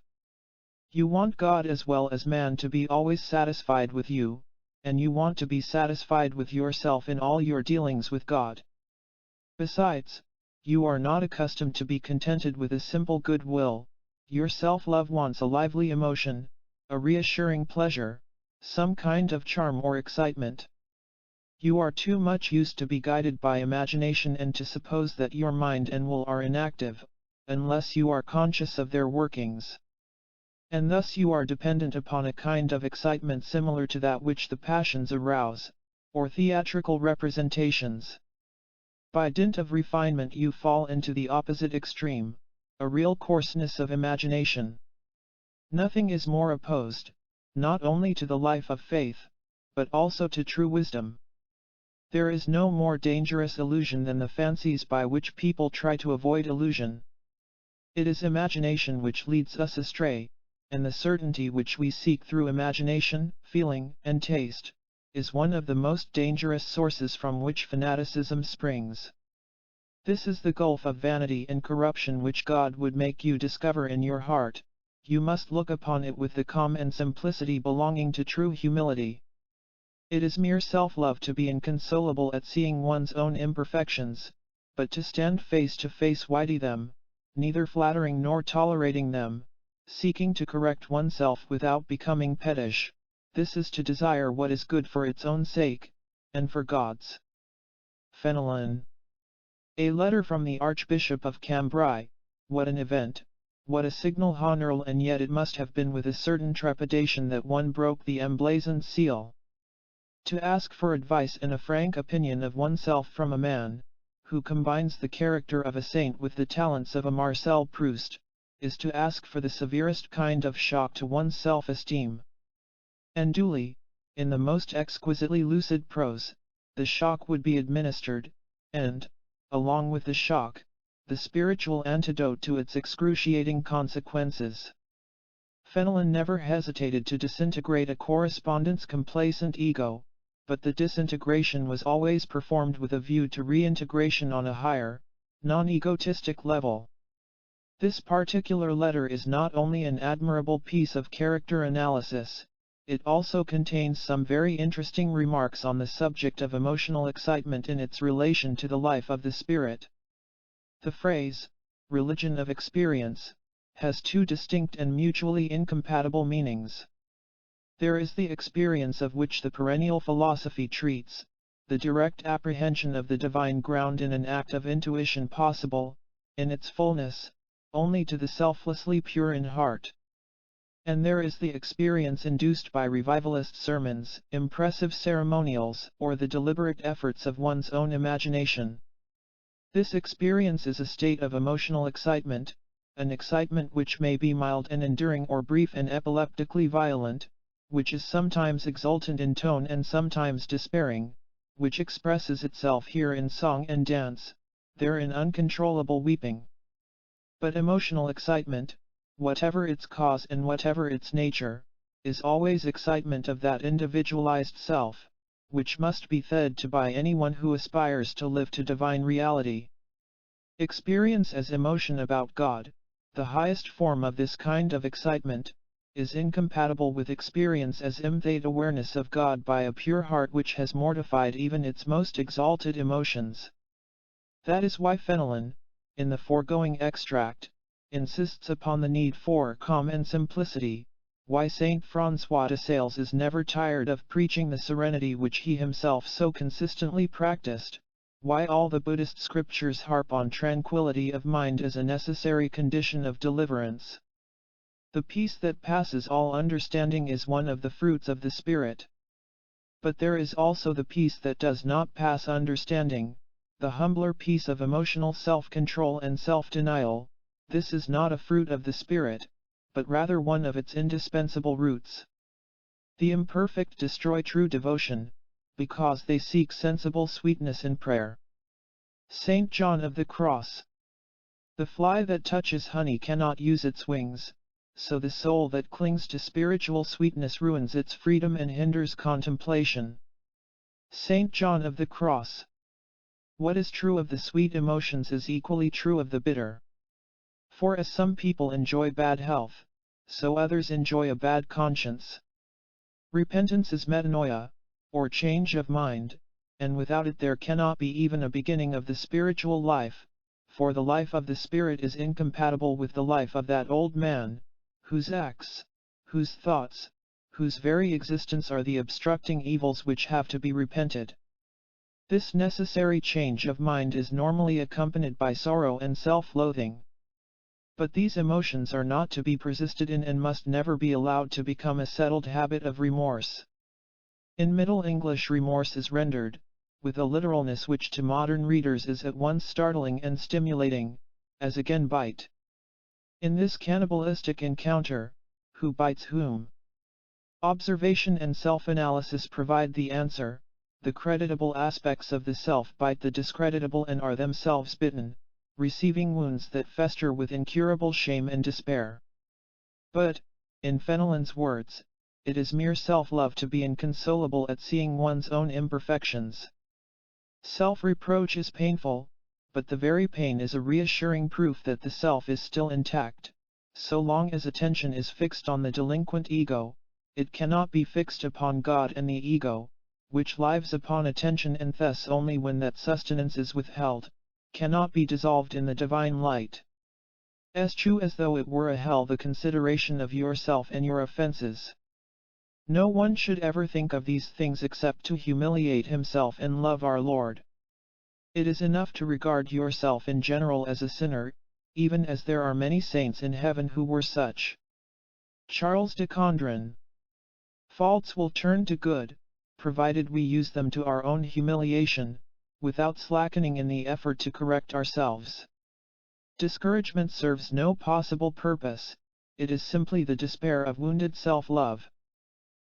You want God as well as man to be always satisfied with you, and you want to be satisfied with yourself in all your dealings with God. Besides, you are not accustomed to be contented with a simple goodwill. Your self-love wants a lively emotion, a reassuring pleasure, some kind of charm or excitement. You are too much used to be guided by imagination and to suppose that your mind and will are inactive, unless you are conscious of their workings. And thus you are dependent upon a kind of excitement similar to that which the passions arouse, or theatrical representations. By dint of refinement you fall into the opposite extreme, a real coarseness of imagination. Nothing is more opposed, not only to the life of faith, but also to true wisdom. There is no more dangerous illusion than the fancies by which people try to avoid illusion. It is imagination which leads us astray, and the certainty which we seek through imagination, feeling, and taste, is one of the most dangerous sources from which fanaticism springs. This is the gulf of vanity and corruption which God would make you discover in your heart. You must look upon it with the calm and simplicity belonging to true humility. It is mere self-love to be inconsolable at seeing one's own imperfections, but to stand face to face with them, neither flattering nor tolerating them, seeking to correct oneself without becoming pettish. This is to desire what is good for its own sake, and for God's. Fenelon. A letter from the Archbishop of Cambrai. What an event, what a signal honorable, and yet it must have been with a certain trepidation that one broke the emblazoned seal. To ask for advice and a frank opinion of oneself from a man, who combines the character of a saint with the talents of a Marcel Proust, is to ask for the severest kind of shock to one's self-esteem. And duly, in the most exquisitely lucid prose, the shock would be administered, and, along with the shock, the spiritual antidote to its excruciating consequences. Fenelon never hesitated to disintegrate a correspondent's complacent ego, but the disintegration was always performed with a view to reintegration on a higher, non-egotistic level. This particular letter is not only an admirable piece of character analysis, it also contains some very interesting remarks on the subject of emotional excitement in its relation to the life of the spirit. The phrase, religion of experience, has two distinct and mutually incompatible meanings. There is the experience of which the perennial philosophy treats, the direct apprehension of the divine ground in an act of intuition possible, in its fullness, only to the selflessly pure in heart. And there is the experience induced by revivalist sermons, impressive ceremonials, or the deliberate efforts of one's own imagination. This experience is a state of emotional excitement, an excitement which may be mild and enduring or brief and epileptically violent, which is sometimes exultant in tone and sometimes despairing, which expresses itself here in song and dance, there in uncontrollable weeping. But emotional excitement, whatever its cause and whatever its nature, is always excitement of that individualized self, which must be fed to by anyone who aspires to live to divine reality. Experience as emotion about God, the highest form of this kind of excitement, is incompatible with experience as imthate awareness of God by a pure heart which has mortified even its most exalted emotions. That is why Fenelon, in the foregoing extract, insists upon the need for calm and simplicity, why Saint François de Sales is never tired of preaching the serenity which he himself so consistently practiced, why all the Buddhist scriptures harp on tranquility of mind as a necessary condition of deliverance. The peace that passes all understanding is one of the fruits of the Spirit. But there is also the peace that does not pass understanding, the humbler peace of emotional self-control and self-denial. This is not a fruit of the Spirit, but rather one of its indispensable roots. The imperfect destroy true devotion, because they seek sensible sweetness in prayer. Saint John of the Cross. The fly that touches honey cannot use its wings, so the soul that clings to spiritual sweetness ruins its freedom and hinders contemplation. Saint John of the Cross. What is true of the sweet emotions is equally true of the bitter. For as some people enjoy bad health, so others enjoy a bad conscience. Repentance is metanoia, or change of mind, and without it there cannot be even a beginning of the spiritual life, for the life of the spirit is incompatible with the life of that old man, whose acts, whose thoughts, whose very existence are the obstructing evils which have to be repented. This necessary change of mind is normally accompanied by sorrow and self-loathing. But these emotions are not to be persisted in and must never be allowed to become a settled habit of remorse. In Middle English, remorse is rendered, with a literalness which to modern readers is at once startling and stimulating, as again bite. In this cannibalistic encounter, who bites whom? Observation and self-analysis provide the answer. The creditable aspects of the self bite the discreditable and are themselves bitten, receiving wounds that fester with incurable shame and despair. But, in Fenelon's words, it is mere self-love to be inconsolable at seeing one's own imperfections. Self-reproach is painful, but the very pain is a reassuring proof that the self is still intact. So long as attention is fixed on the delinquent ego, it cannot be fixed upon God and the ego, which lives upon attention and thus only when that sustenance is withheld, cannot be dissolved in the divine light. Eschew as though it were a hell the consideration of yourself and your offenses. No one should ever think of these things except to humiliate himself and love our Lord. It is enough to regard yourself in general as a sinner, even as there are many saints in heaven who were such. Charles de Condren. Faults will turn to good, provided we use them to our own humiliation, without slackening in the effort to correct ourselves. Discouragement serves no possible purpose, it is simply the despair of wounded self-love.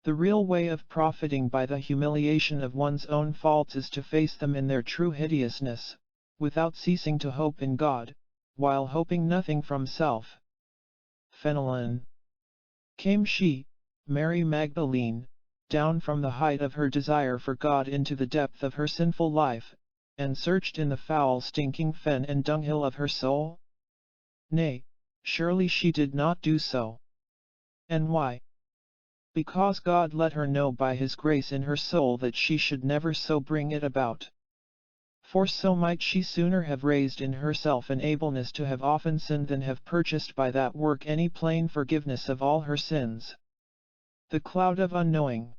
The real way of profiting by the humiliation of one's own faults is to face them in their true hideousness, without ceasing to hope in God, while hoping nothing from self. Fenelon. Came she, Mary Magdalene, down from the height of her desire for God into the depth of her sinful life, and searched in the foul stinking fen and dunghill of her soul? Nay, surely she did not do so. And why? Because God let her know by His grace in her soul that she should never so bring it about. For so might she sooner have raised in herself an ableness to have often sinned than have purchased by that work any plain forgiveness of all her sins. The cloud of unknowing.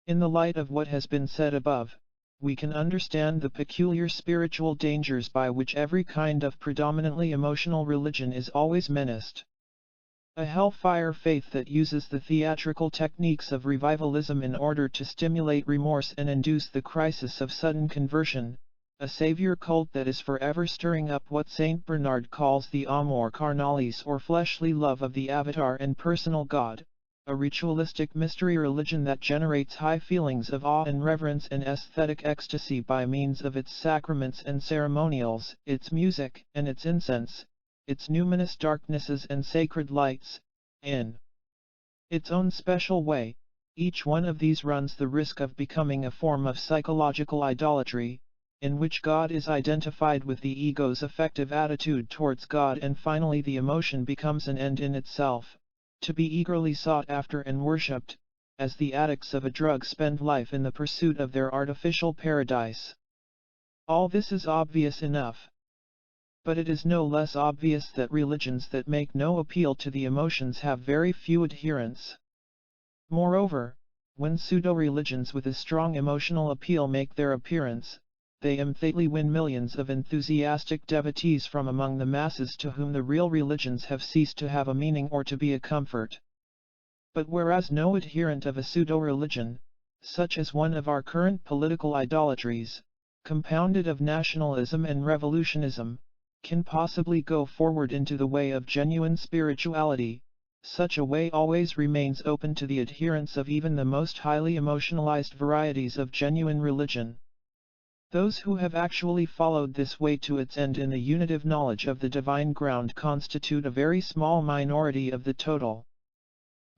In the light of what has been said above, we can understand the peculiar spiritual dangers by which every kind of predominantly emotional religion is always menaced. A hellfire faith that uses the theatrical techniques of revivalism in order to stimulate remorse and induce the crisis of sudden conversion, a savior cult that is forever stirring up what Saint Bernard calls the amor carnalis or fleshly love of the avatar and personal God, a ritualistic mystery religion that generates high feelings of awe and reverence and aesthetic ecstasy by means of its sacraments and ceremonials, its music and its incense, its numinous darknesses and sacred lights. In its own special way, each one of these runs the risk of becoming a form of psychological idolatry, in which God is identified with the ego's affective attitude towards God, and finally the emotion becomes an end in itself, to be eagerly sought after and worshipped, as the addicts of a drug spend life in the pursuit of their artificial paradise. All this is obvious enough. But it is no less obvious that religions that make no appeal to the emotions have very few adherents. Moreover, when pseudo-religions with a strong emotional appeal make their appearance, they immediately win millions of enthusiastic devotees from among the masses to whom the real religions have ceased to have a meaning or to be a comfort. But whereas no adherent of a pseudo-religion, such as one of our current political idolatries, compounded of nationalism and revolutionism, can possibly go forward into the way of genuine spirituality, such a way always remains open to the adherents of even the most highly emotionalized varieties of genuine religion. Those who have actually followed this way to its end in the unitive knowledge of the divine ground constitute a very small minority of the total.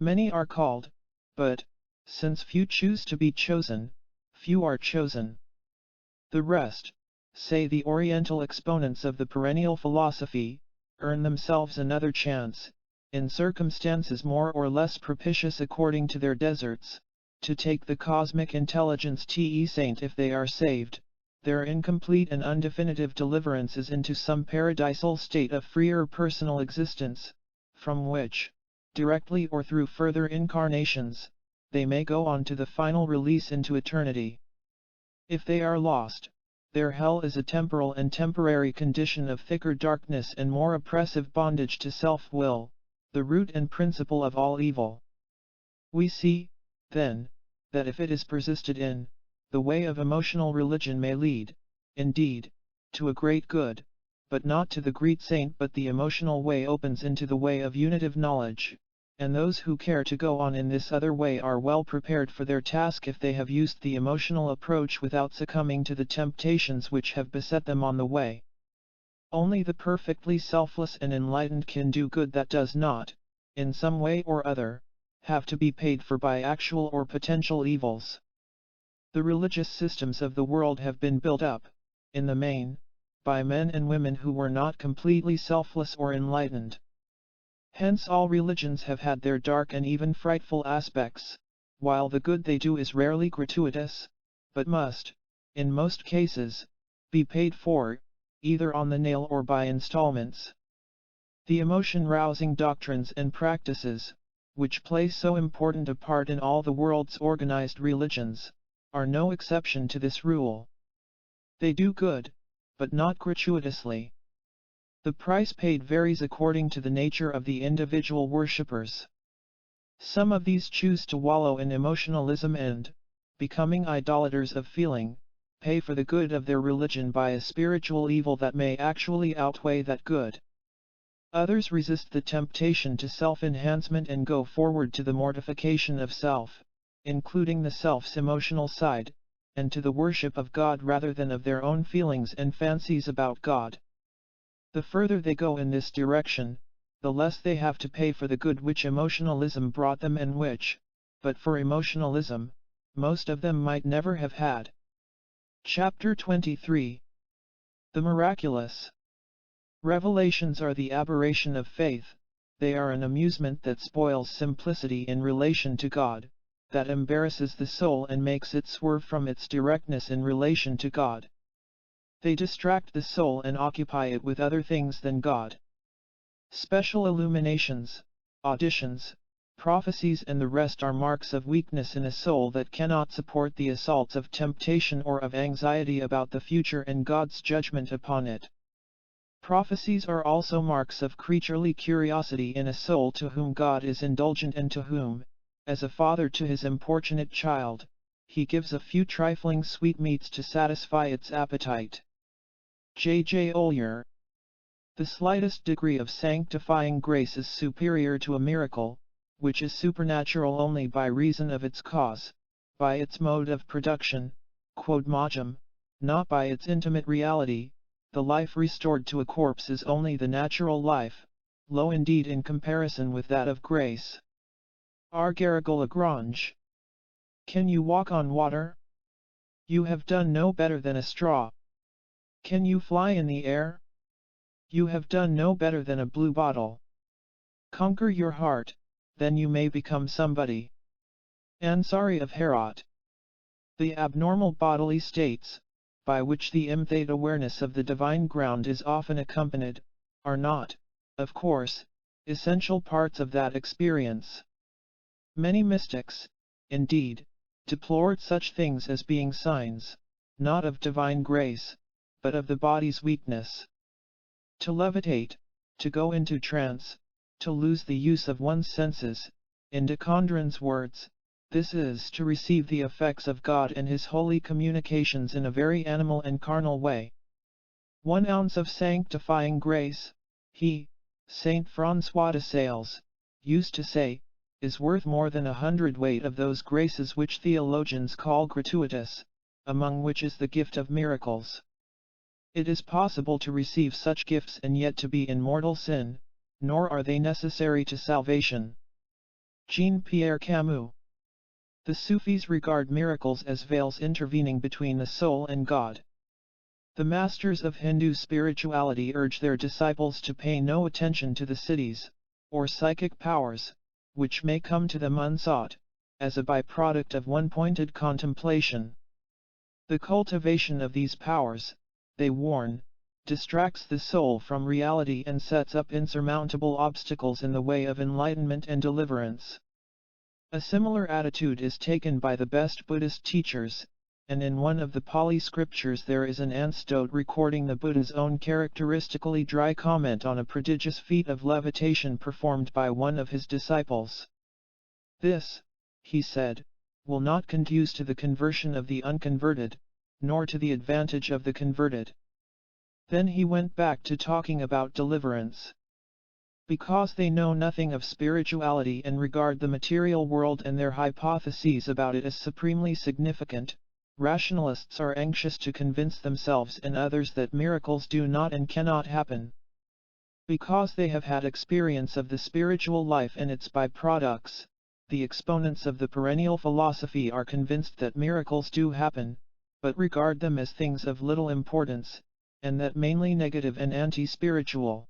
Many are called, but, since few choose to be chosen, few are chosen. The rest, say the Oriental exponents of the perennial philosophy, earn themselves another chance, in circumstances more or less propitious according to their deserts, to take the cosmic intelligence te saint if they are saved, their incomplete and undefinitive deliverances into some paradisal state of freer personal existence, from which, directly or through further incarnations, they may go on to the final release into eternity. If they are lost, their hell is a temporal and temporary condition of thicker darkness and more oppressive bondage to self-will, the root and principle of all evil. We see, then, that if it is persisted in, the way of emotional religion may lead, indeed, to a great good, but not to the great saint, but the emotional way opens into the way of unitive knowledge, and those who care to go on in this other way are well prepared for their task if they have used the emotional approach without succumbing to the temptations which have beset them on the way. Only the perfectly selfless and enlightened can do good that does not, in some way or other, have to be paid for by actual or potential evils. The religious systems of the world have been built up, in the main, by men and women who were not completely selfless or enlightened. Hence all religions have had their dark and even frightful aspects, while the good they do is rarely gratuitous, but must, in most cases, be paid for, either on the nail or by installments. The emotion-rousing doctrines and practices, which play so important a part in all the world's organized religions, are no exception to this rule. They do good, but not gratuitously. The price paid varies according to the nature of the individual worshippers. Some of these choose to wallow in emotionalism and, becoming idolaters of feeling, pay for the good of their religion by a spiritual evil that may actually outweigh that good. Others resist the temptation to self-enhancement and go forward to the mortification of self, including the self's emotional side, and to the worship of God rather than of their own feelings and fancies about God. The further they go in this direction, the less they have to pay for the good which emotionalism brought them and which, but for emotionalism, most of them might never have had. Chapter 23. The Miraculous. Revelations are the aberration of faith, they are an amusement that spoils simplicity in relation to God, that embarrasses the soul and makes it swerve from its directness in relation to God. They distract the soul and occupy it with other things than God. Special illuminations, auditions, prophecies and the rest are marks of weakness in a soul that cannot support the assaults of temptation or of anxiety about the future and God's judgment upon it. Prophecies are also marks of creaturely curiosity in a soul to whom God is indulgent and to whom, as a father to his importunate child, he gives a few trifling sweetmeats to satisfy its appetite. J. J. Ollier. The slightest degree of sanctifying grace is superior to a miracle, which is supernatural only by reason of its cause, by its mode of production, quod magem, not by its intimate reality. The life restored to a corpse is only the natural life, low indeed in comparison with that of grace. R. Garrigou-Lagrange. Can you walk on water? You have done no better than a straw. Can you fly in the air? You have done no better than a blue bottle. Conquer your heart, then you may become somebody. Ansari of Herat. The abnormal bodily states, by which the imthate awareness of the divine ground is often accompanied, are not, of course, essential parts of that experience. Many mystics, indeed, deplored such things as being signs, not of divine grace, but of the body's weakness. To levitate, to go into trance, to lose the use of one's senses, in de Condren's words, this is to receive the effects of God and His holy communications in a very animal and carnal way. 1 ounce of sanctifying grace, he, Saint François de Sales, used to say, is worth more than 100 weight of those graces which theologians call gratuitous, among which is the gift of miracles. It is possible to receive such gifts and yet to be in mortal sin, nor are they necessary to salvation. Jean-Pierre Camus. The Sufis regard miracles as veils intervening between the soul and God. The masters of Hindu spirituality urge their disciples to pay no attention to the siddhis, or psychic powers, which may come to them unsought, as a byproduct of one-pointed contemplation. The cultivation of these powers, they warn, distracts the soul from reality and sets up insurmountable obstacles in the way of enlightenment and deliverance. A similar attitude is taken by the best Buddhist teachers, and in one of the Pali scriptures there is an anecdote recording the Buddha's own characteristically dry comment on a prodigious feat of levitation performed by one of his disciples. "This," he said, "will not conduce to the conversion of the unconverted, nor to the advantage of the converted." Then he went back to talking about deliverance. Because they know nothing of spirituality and regard the material world and their hypotheses about it as supremely significant, rationalists are anxious to convince themselves and others that miracles do not and cannot happen. Because they have had experience of the spiritual life and its byproducts, the exponents of the perennial philosophy are convinced that miracles do happen, but regard them as things of little importance, and that mainly negative and anti-spiritual.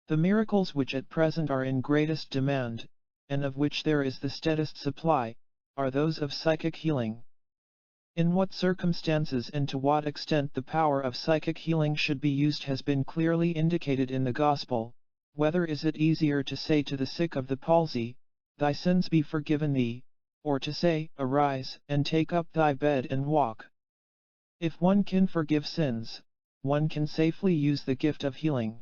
The miracles which at present are in greatest demand, and of which there is the steadist supply, are those of psychic healing. In what circumstances and to what extent the power of psychic healing should be used has been clearly indicated in the Gospel. Whether is it easier to say to the sick of the palsy, "Thy sins be forgiven thee," or to say, "Arise, and take up thy bed and walk"? If one can forgive sins, one can safely use the gift of healing.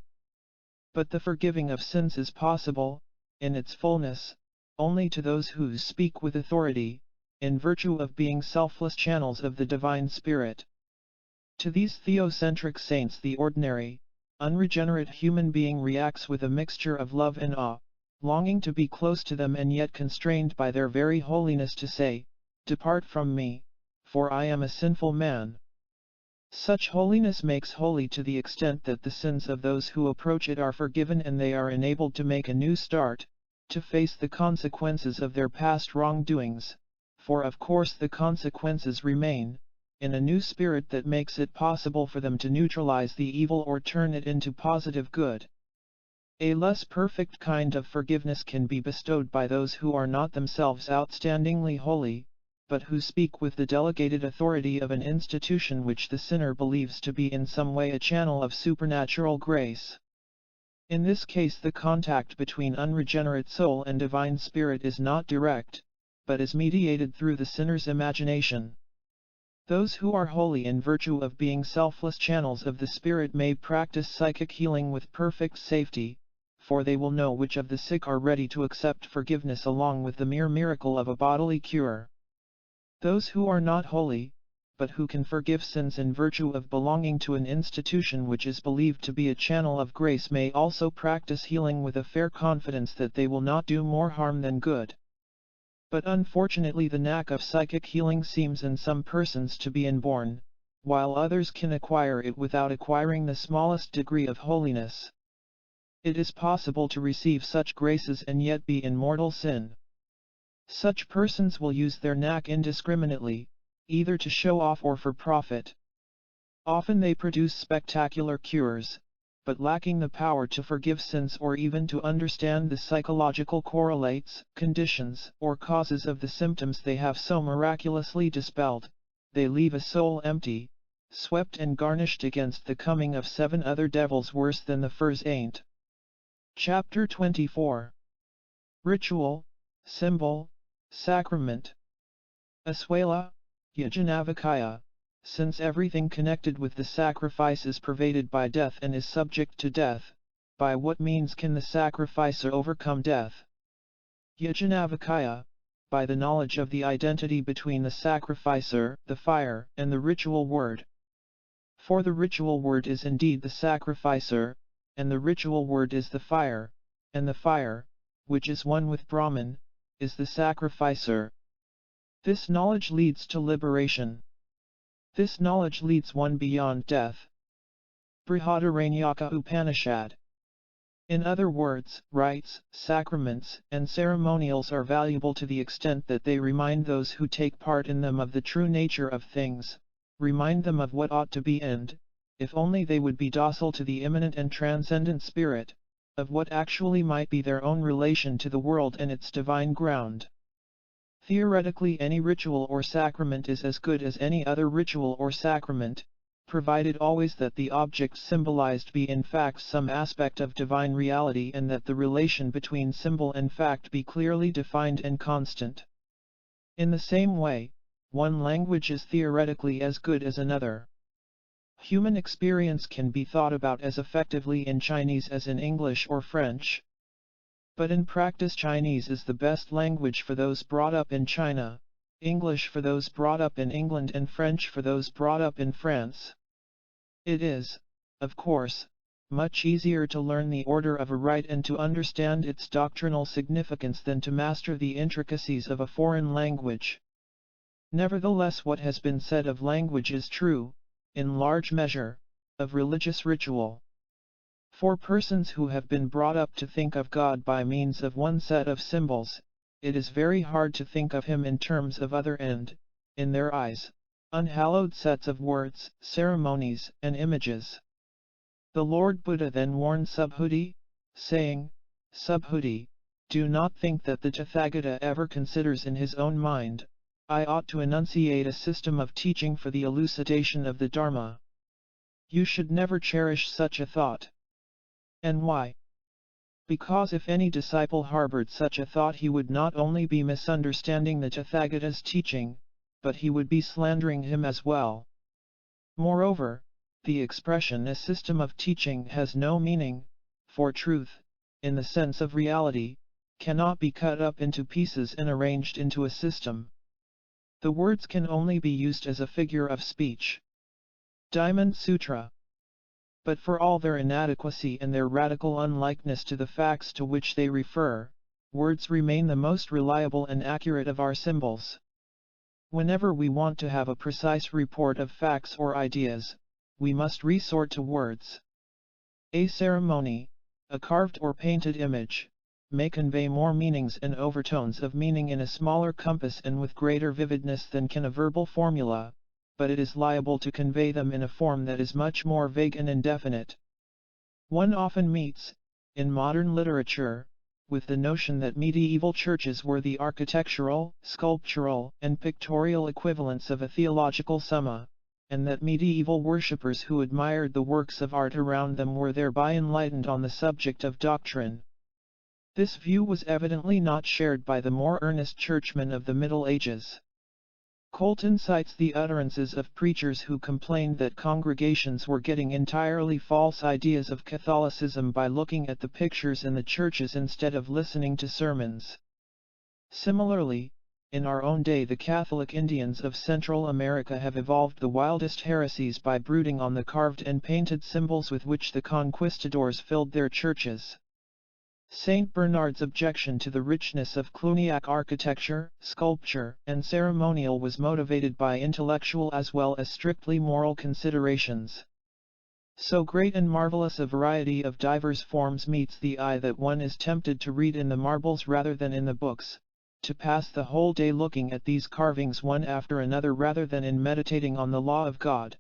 But the forgiving of sins is possible, in its fullness, only to those who speak with authority, in virtue of being selfless channels of the Divine Spirit. To these theocentric saints the ordinary, unregenerate human being reacts with a mixture of love and awe, longing to be close to them and yet constrained by their very holiness to say, "Depart from me, for I am a sinful man." Such holiness makes holy to the extent that the sins of those who approach it are forgiven and they are enabled to make a new start, to face the consequences of their past wrongdoings, for of course the consequences remain, in a new spirit that makes it possible for them to neutralize the evil or turn it into positive good. A less perfect kind of forgiveness can be bestowed by those who are not themselves outstandingly holy, but who speak with the delegated authority of an institution which the sinner believes to be in some way a channel of supernatural grace. In this case the contact between unregenerate soul and divine spirit is not direct, but is mediated through the sinner's imagination. Those who are holy in virtue of being selfless channels of the Spirit may practice psychic healing with perfect safety, for they will know which of the sick are ready to accept forgiveness along with the mere miracle of a bodily cure. Those who are not holy, but who can forgive sins in virtue of belonging to an institution which is believed to be a channel of grace may also practice healing with a fair confidence that they will not do more harm than good. But unfortunately the knack of psychic healing seems in some persons to be inborn, while others can acquire it without acquiring the smallest degree of holiness. It is possible to receive such graces and yet be in mortal sin. Such persons will use their knack indiscriminately, either to show off or for profit. Often they produce spectacular cures, but lacking the power to forgive sins or even to understand the psychological correlates, conditions, or causes of the symptoms they have so miraculously dispelled, they leave a soul empty, swept and garnished against the coming of 7 other devils worse than the first 8. Chapter 24. Ritual, Symbol, Sacrament. Aswela, Yajnavalkya. Since everything connected with the sacrifice is pervaded by death and is subject to death, by what means can the sacrificer overcome death? Yajnavalkya, by the knowledge of the identity between the sacrificer, the fire, and the ritual word. For the ritual word is indeed the sacrificer, and the ritual word is the fire, and the fire, which is one with Brahman, is the sacrificer. This knowledge leads to liberation. This knowledge leads one beyond death. Brihadaranyaka Upanishad. In other words, rites, sacraments, and ceremonials are valuable to the extent that they remind those who take part in them of the true nature of things, remind them of what ought to be and, if only they would be docile to the immanent and transcendent spirit, of what actually might be their own relation to the world and its divine ground. Theoretically any ritual or sacrament is as good as any other ritual or sacrament, provided always that the object symbolized be in fact some aspect of divine reality and that the relation between symbol and fact be clearly defined and constant. In the same way, one language is theoretically as good as another. Human experience can be thought about as effectively in Chinese as in English or French. But in practice, Chinese is the best language for those brought up in China, English for those brought up in England, and French for those brought up in France. It is, of course, much easier to learn the order of a rite and to understand its doctrinal significance than to master the intricacies of a foreign language. Nevertheless, what has been said of language is true, in large measure, of religious ritual. For persons who have been brought up to think of God by means of one set of symbols, it is very hard to think of Him in terms of other and, in their eyes, unhallowed sets of words, ceremonies, and images. The Lord Buddha then warned Subhuti, saying, "Subhuti, do not think that the Tathagata ever considers in his own mind, I ought to enunciate a system of teaching for the elucidation of the Dharma. You should never cherish such a thought." And why? Because if any disciple harbored such a thought, he would not only be misunderstanding the Tathagata's teaching, but he would be slandering him as well. Moreover, the expression "a system of teaching" has no meaning, for truth, in the sense of reality, cannot be cut up into pieces and arranged into a system. The words can only be used as a figure of speech. Diamond Sutra. But for all their inadequacy and their radical unlikeness to the facts to which they refer, words remain the most reliable and accurate of our symbols. Whenever we want to have a precise report of facts or ideas, we must resort to words. A ceremony, a carved or painted image, may convey more meanings and overtones of meaning in a smaller compass and with greater vividness than can a verbal formula, but it is liable to convey them in a form that is much more vague and indefinite. One often meets, in modern literature, with the notion that medieval churches were the architectural, sculptural, and pictorial equivalents of a theological summa, and that medieval worshippers who admired the works of art around them were thereby enlightened on the subject of doctrine. This view was evidently not shared by the more earnest churchmen of the Middle Ages. Colton cites the utterances of preachers who complained that congregations were getting entirely false ideas of Catholicism by looking at the pictures in the churches instead of listening to sermons. Similarly, in our own day, the Catholic Indians of Central America have evolved the wildest heresies by brooding on the carved and painted symbols with which the conquistadors filled their churches. Saint Bernard's objection to the richness of Cluniac architecture, sculpture, and ceremonial was motivated by intellectual as well as strictly moral considerations. So great and marvelous a variety of diverse forms meets the eye that one is tempted to read in the marbles rather than in the books, to pass the whole day looking at these carvings one after another rather than in meditating on the law of God.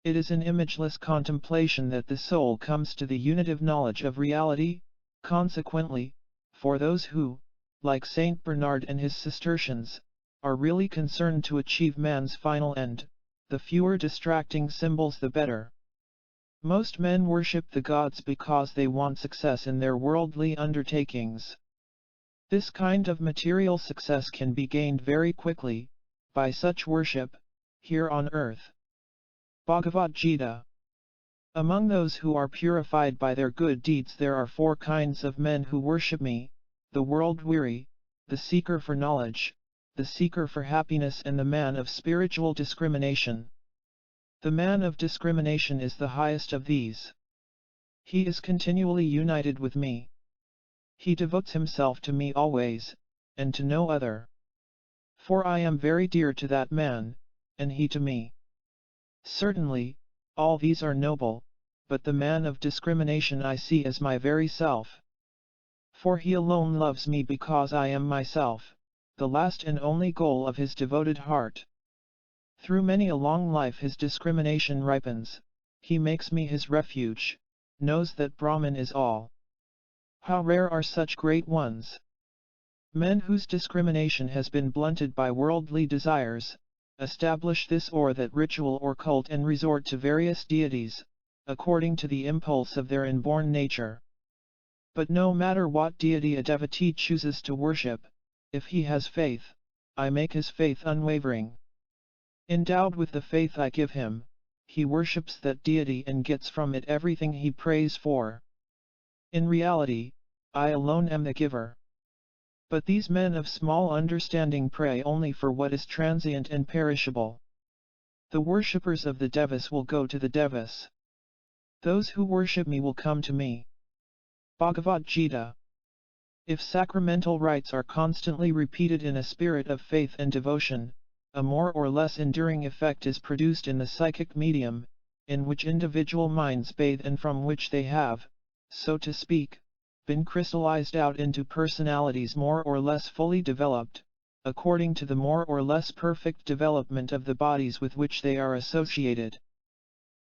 It is in imageless contemplation that the soul comes to the unitive knowledge of reality. Consequently, for those who, like Saint Bernard and his Cistercians, are really concerned to achieve man's final end, the fewer distracting symbols the better. Most men worship the gods because they want success in their worldly undertakings. This kind of material success can be gained very quickly, by such worship, here on earth. Bhagavad Gita. Among those who are purified by their good deeds there are 4 kinds of men who worship me: the world-weary, the seeker for knowledge, the seeker for happiness, and the man of spiritual discrimination. The man of discrimination is the highest of these. He is continually united with me. He devotes himself to me always, and to no other. For I am very dear to that man, and he to me. Certainly, all these are noble, but the man of discrimination I see as my very self. For he alone loves me because I am myself, the last and only goal of his devoted heart. Through many a long life his discrimination ripens, he makes me his refuge, knows that Brahman is all. How rare are such great ones! Men whose discrimination has been blunted by worldly desires, establish this or that ritual or cult and resort to various deities, according to the impulse of their inborn nature. But no matter what deity a devotee chooses to worship, if he has faith, I make his faith unwavering. Endowed with the faith I give him, he worships that deity and gets from it everything he prays for. In reality, I alone am the giver. But these men of small understanding pray only for what is transient and perishable. The worshippers of the devas will go to the devas. Those who worship me will come to me. Bhagavad Gita. If sacramental rites are constantly repeated in a spirit of faith and devotion, a more or less enduring effect is produced in the psychic medium, in which individual minds bathe and from which they have, so to speak, been crystallized out into personalities more or less fully developed, according to the more or less perfect development of the bodies with which they are associated.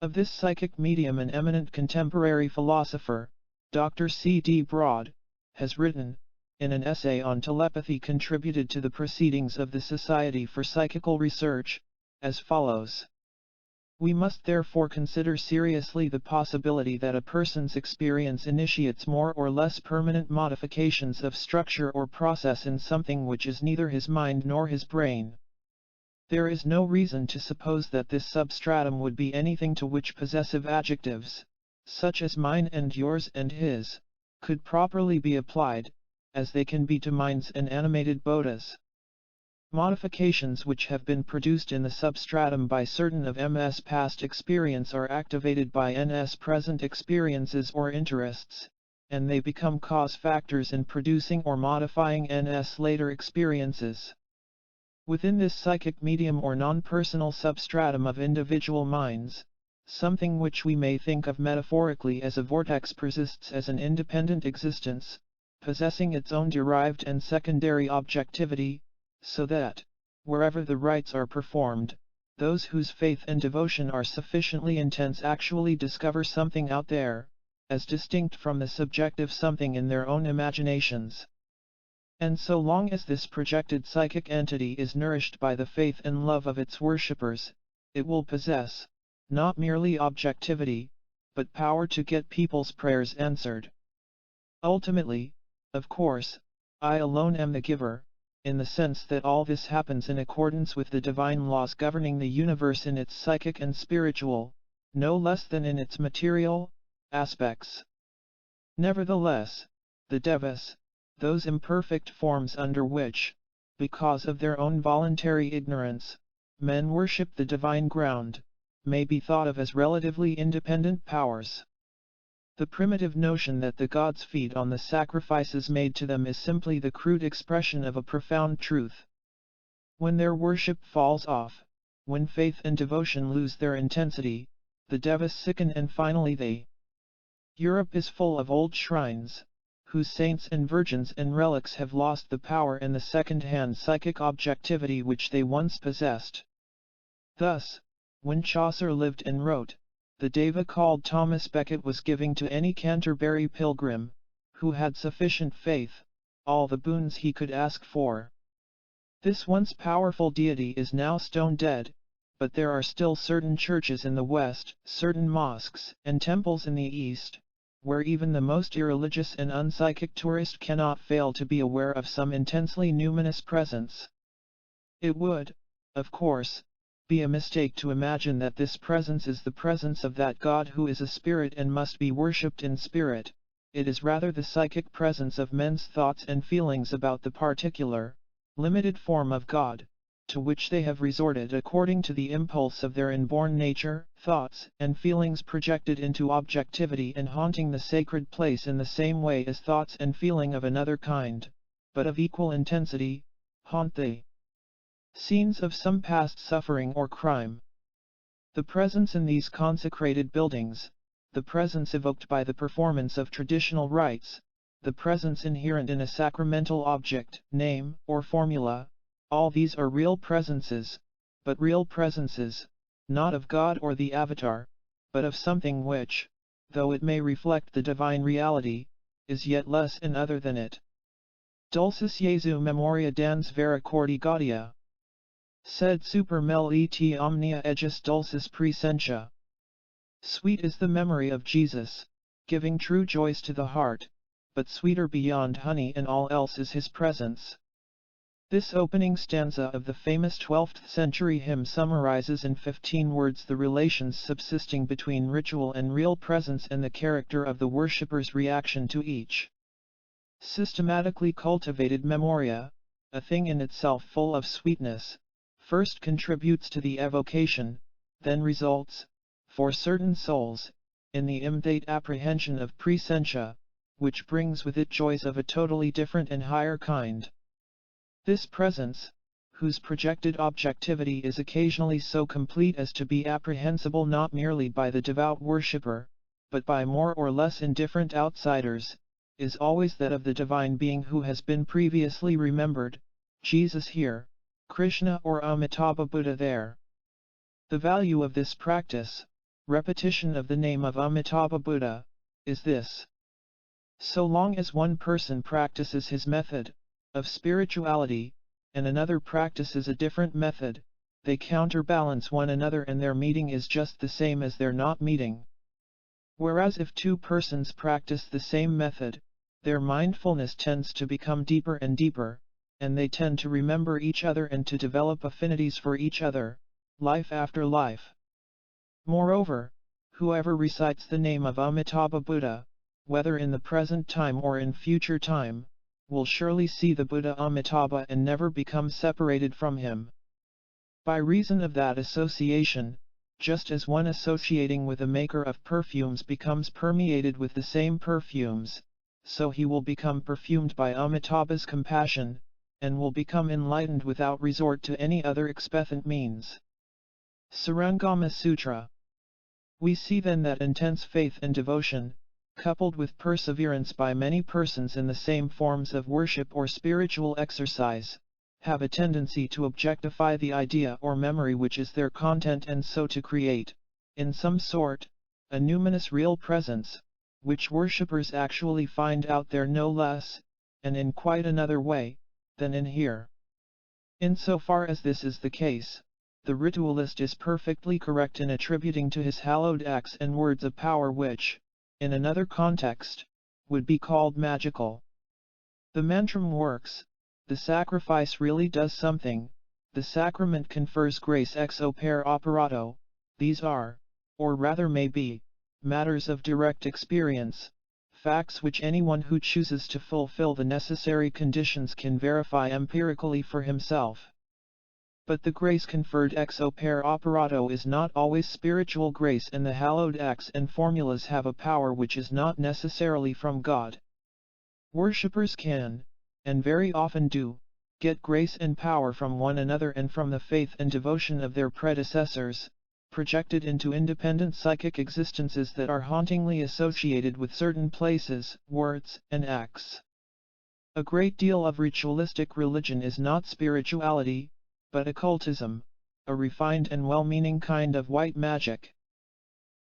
Of this psychic medium an eminent contemporary philosopher, Dr. C.D. Broad, has written, in an essay on telepathy contributed to the Proceedings of the Society for Psychical Research, as follows. We must therefore consider seriously the possibility that a person's experience initiates more or less permanent modifications of structure or process in something which is neither his mind nor his brain. There is no reason to suppose that this substratum would be anything to which possessive adjectives, such as mine and yours and his, could properly be applied, as they can be to minds and animated bodhas. Modifications which have been produced in the substratum by certain of MS past experience are activated by NS present experiences or interests, and they become cause factors in producing or modifying NS later experiences. Within this psychic medium or non-personal substratum of individual minds, something which we may think of metaphorically as a vortex persists as an independent existence, possessing its own derived and secondary objectivity, so that, wherever the rites are performed, those whose faith and devotion are sufficiently intense actually discover something out there, as distinct from the subjective something in their own imaginations. And so long as this projected psychic entity is nourished by the faith and love of its worshippers, it will possess, not merely objectivity, but power to get people's prayers answered. Ultimately, of course, I alone am the giver, in the sense that all this happens in accordance with the divine laws governing the universe in its psychic and spiritual, no less than in its material, aspects. Nevertheless, the devas, those imperfect forms under which, because of their own voluntary ignorance, men worship the divine ground, may be thought of as relatively independent powers. The primitive notion that the gods feed on the sacrifices made to them is simply the crude expression of a profound truth. When their worship falls off, when faith and devotion lose their intensity, the devas sicken and finally they. Europe is full of old shrines, whose saints and virgins and relics have lost the power and the second-hand psychic objectivity which they once possessed. Thus, when Chaucer lived and wrote, the deva called Thomas Becket was giving to any Canterbury pilgrim, who had sufficient faith, all the boons he could ask for. This once powerful deity is now stone dead, but there are still certain churches in the West, certain mosques and temples in the East, where even the most irreligious and unpsychic tourist cannot fail to be aware of some intensely numinous presence. It would, of course, be a mistake to imagine that this presence is the presence of that God who is a spirit and must be worshipped in spirit. It is rather the psychic presence of men's thoughts and feelings about the particular, limited form of God, to which they have resorted according to the impulse of their inborn nature, thoughts and feelings projected into objectivity and haunting the sacred place in the same way as thoughts and feeling of another kind, but of equal intensity, haunt the scenes of some past suffering or crime. The presence in these consecrated buildings, the presence evoked by the performance of traditional rites, the presence inherent in a sacramental object, name, or formula, all these are real presences, but real presences, not of God or the avatar, but of something which, though it may reflect the divine reality, is yet less and other than it. Dulcis Jesu memoria dans vera cordi gaudia. Sed super mel et omnia ejus dulcis presentia. Sweet is the memory of Jesus, giving true joys to the heart, but sweeter beyond honey and all else is his presence. This opening stanza of the famous 12th century hymn summarizes in 15 words the relations subsisting between ritual and real presence and the character of the worshipper's reaction to each. Systematically cultivated memoria, a thing in itself full of sweetness, first contributes to the evocation, then results, for certain souls, in the immediate apprehension of presentia, which brings with it joys of a totally different and higher kind. This presence, whose projected objectivity is occasionally so complete as to be apprehensible not merely by the devout worshipper, but by more or less indifferent outsiders, is always that of the divine being who has been previously remembered, Jesus here, Krishna or Amitabha Buddha there. The value of this practice, repetition of the name of Amitabha Buddha, is this. So long as one person practices his method of spirituality, and another practices a different method, they counterbalance one another and their meeting is just the same as their not meeting. Whereas if two persons practice the same method, their mindfulness tends to become deeper and deeper, and they tend to remember each other and to develop affinities for each other, life after life. Moreover, whoever recites the name of Amitabha Buddha, whether in the present time or in future time, will surely see the Buddha Amitabha and never become separated from him. By reason of that association, just as one associating with a maker of perfumes becomes permeated with the same perfumes, so he will become perfumed by Amitabha's compassion, and will become enlightened without resort to any other expedient means. Sarangama Sutra. We see then that intense faith and devotion, coupled with perseverance by many persons in the same forms of worship or spiritual exercise, have a tendency to objectify the idea or memory which is their content and so to create, in some sort, a numinous real presence, which worshippers actually find out there no less, and in quite another way, than in here. Insofar as this is the case, the ritualist is perfectly correct in attributing to his hallowed acts and words a power which, in another context, would be called magical. The mantram works, the sacrifice really does something, the sacrament confers grace ex opere operato, these are, or rather may be, matters of direct experience, facts which anyone who chooses to fulfill the necessary conditions can verify empirically for himself. But the grace conferred ex opere operato is not always spiritual grace, and the hallowed acts and formulas have a power which is not necessarily from God. Worshippers can, and very often do, get grace and power from one another and from the faith and devotion of their predecessors, projected into independent psychic existences that are hauntingly associated with certain places, words, and acts. A great deal of ritualistic religion is not spirituality, but occultism, a refined and well-meaning kind of white magic.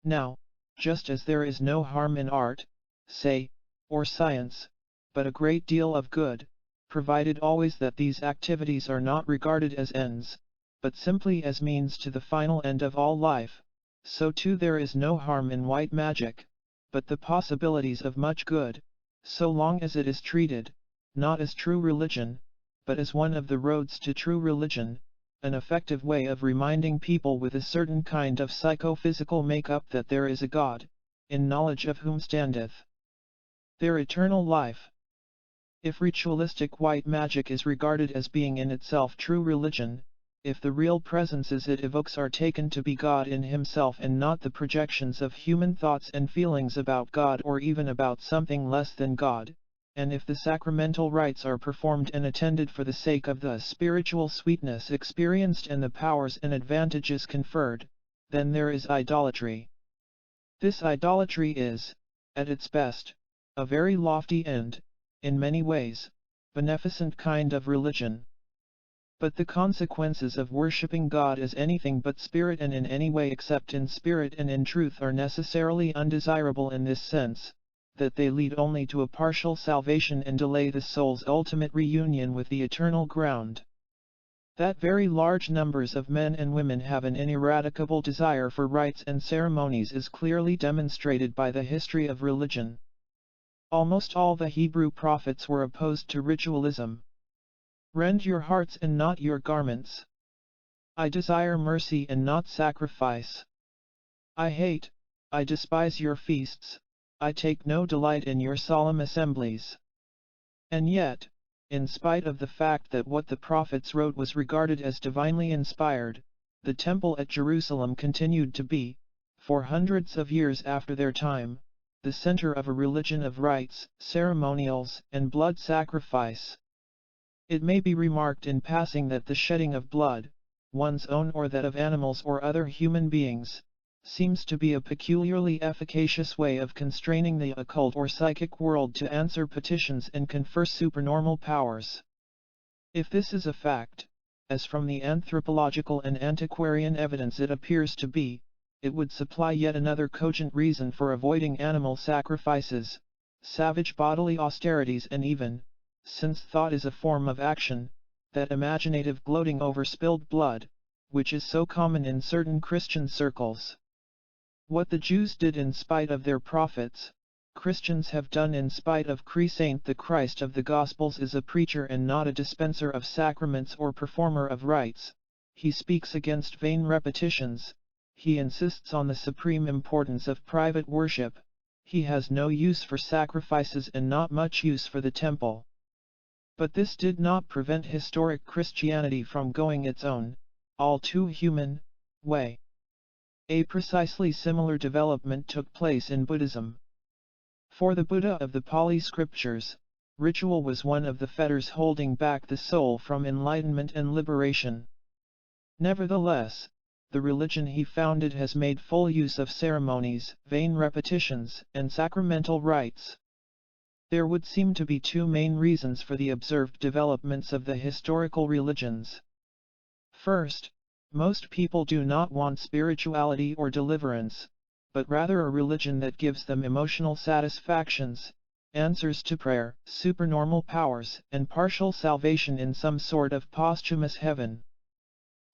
Now, just as there is no harm in art, say, or science, but a great deal of good, provided always that these activities are not regarded as ends, but simply as means to the final end of all life, so too there is no harm in white magic, but the possibilities of much good, so long as it is treated, not as true religion, but as one of the roads to true religion, an effective way of reminding people with a certain kind of psychophysical make-up that there is a God, in knowledge of whom standeth their eternal life. If ritualistic white magic is regarded as being in itself true religion, if the real presences it evokes are taken to be God in himself and not the projections of human thoughts and feelings about God or even about something less than God, and if the sacramental rites are performed and attended for the sake of the spiritual sweetness experienced and the powers and advantages conferred, then there is idolatry. This idolatry is, at its best, a very lofty and, in many ways, beneficent kind of religion. But the consequences of worshipping God as anything but spirit and in any way except in spirit and in truth are necessarily undesirable in this sense, that they lead only to a partial salvation and delay the soul's ultimate reunion with the eternal ground. That very large numbers of men and women have an ineradicable desire for rites and ceremonies is clearly demonstrated by the history of religion. Almost all the Hebrew prophets were opposed to ritualism. Rend your hearts and not your garments. I desire mercy and not sacrifice. I despise your feasts, I take no delight in your solemn assemblies. And yet, in spite of the fact that what the prophets wrote was regarded as divinely inspired, the temple at Jerusalem continued to be, for hundreds of years after their time, the center of a religion of rites, ceremonials, and blood sacrifice. It may be remarked in passing that the shedding of blood, one's own or that of animals or other human beings, seems to be a peculiarly efficacious way of constraining the occult or psychic world to answer petitions and confer supernormal powers. If this is a fact, as from the anthropological and antiquarian evidence it appears to be, it would supply yet another cogent reason for avoiding animal sacrifices, savage bodily austerities and even, since thought is a form of action, that imaginative gloating over spilled blood, which is so common in certain Christian circles. What the Jews did in spite of their prophets, Christians have done in spite of Saint the Christ of the Gospels is a preacher and not a dispenser of sacraments or performer of rites. He speaks against vain repetitions, he insists on the supreme importance of private worship, he has no use for sacrifices and not much use for the temple. But this did not prevent historic Christianity from going its own, all too human, way. A precisely similar development took place in Buddhism. For the Buddha of the Pali scriptures, ritual was one of the fetters holding back the soul from enlightenment and liberation. Nevertheless, the religion he founded has made full use of ceremonies, vain repetitions, and sacramental rites. There would seem to be two main reasons for the observed developments of the historical religions. First, most people do not want spirituality or deliverance, but rather a religion that gives them emotional satisfactions, answers to prayer, supernormal powers, and partial salvation in some sort of posthumous heaven.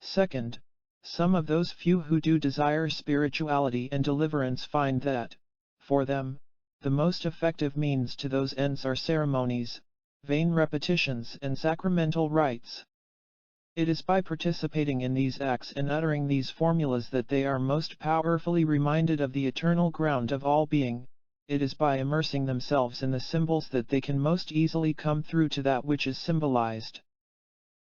Second, some of those few who do desire spirituality and deliverance find that, for them, the most effective means to those ends are ceremonies, vain repetitions and sacramental rites. It is by participating in these acts and uttering these formulas that they are most powerfully reminded of the eternal ground of all being, it is by immersing themselves in the symbols that they can most easily come through to that which is symbolized.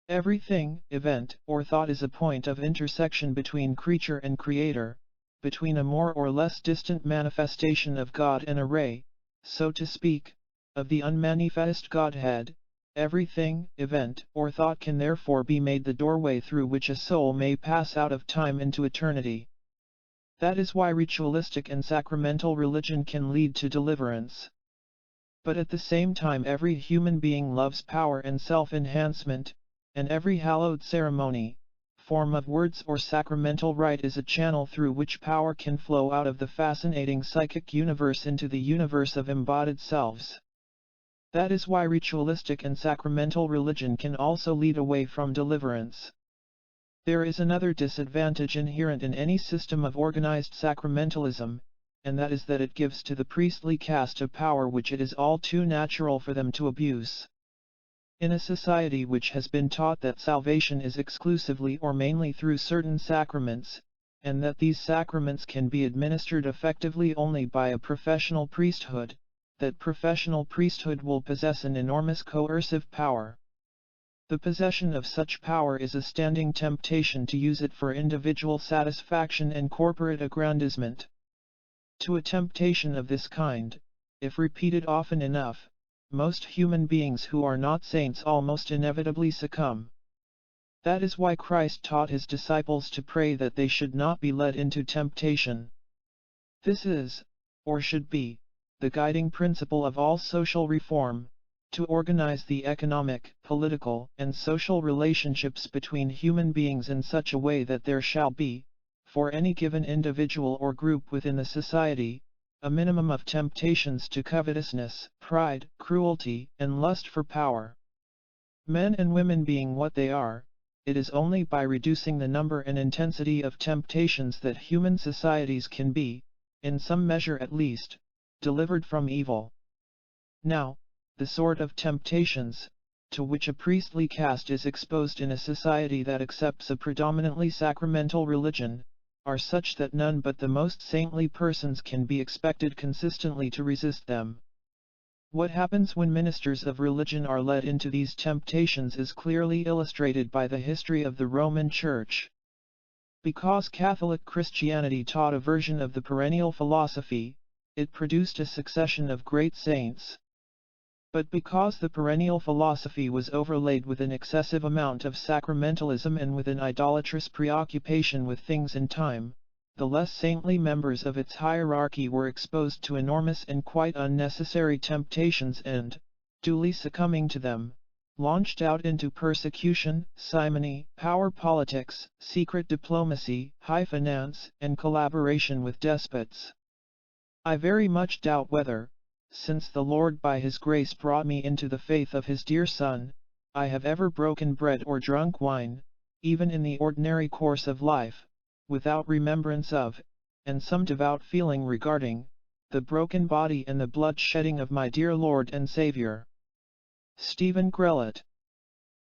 Everything, event, or thought is a point of intersection between creature and creator, between a more or less distant manifestation of God and a ray, so to speak, of the unmanifest Godhead. Everything, event, or thought can therefore be made the doorway through which a soul may pass out of time into eternity. That is why ritualistic and sacramental religion can lead to deliverance. But at the same time every human being loves power and self-enhancement, and every hallowed ceremony, form of words or sacramental rite is a channel through which power can flow out of the fascinating psychic universe into the universe of embodied selves. That is why ritualistic and sacramental religion can also lead away from deliverance. There is another disadvantage inherent in any system of organized sacramentalism, and that is that it gives to the priestly caste a power which it is all too natural for them to abuse. In a society which has been taught that salvation is exclusively or mainly through certain sacraments, and that these sacraments can be administered effectively only by a professional priesthood, that professional priesthood will possess an enormous coercive power. The possession of such power is a standing temptation to use it for individual satisfaction and corporate aggrandizement. To a temptation of this kind, if repeated often enough, most human beings who are not saints almost inevitably succumb. That is why Christ taught his disciples to pray that they should not be led into temptation. This is, or should be, the guiding principle of all social reform, to organize the economic, political, and social relationships between human beings in such a way that there shall be, for any given individual or group within the society, a minimum of temptations to covetousness, pride, cruelty, and lust for power. Men and women being what they are, it is only by reducing the number and intensity of temptations that human societies can be, in some measure at least, delivered from evil. Now, the sort of temptations, to which a priestly caste is exposed in a society that accepts a predominantly sacramental religion, are such that none but the most saintly persons can be expected consistently to resist them. What happens when ministers of religion are led into these temptations is clearly illustrated by the history of the Roman Church. Because Catholic Christianity taught a version of the perennial philosophy, it produced a succession of great saints. But because the perennial philosophy was overlaid with an excessive amount of sacramentalism and with an idolatrous preoccupation with things in time, the less saintly members of its hierarchy were exposed to enormous and quite unnecessary temptations and, duly succumbing to them, launched out into persecution, simony, power politics, secret diplomacy, high finance, and collaboration with despots. I very much doubt whether, since the Lord by His grace brought me into the faith of His dear Son, I have ever broken bread or drunk wine, even in the ordinary course of life, without remembrance of, and some devout feeling regarding, the broken body and the blood shedding of my dear Lord and Saviour. Stephen Grellet.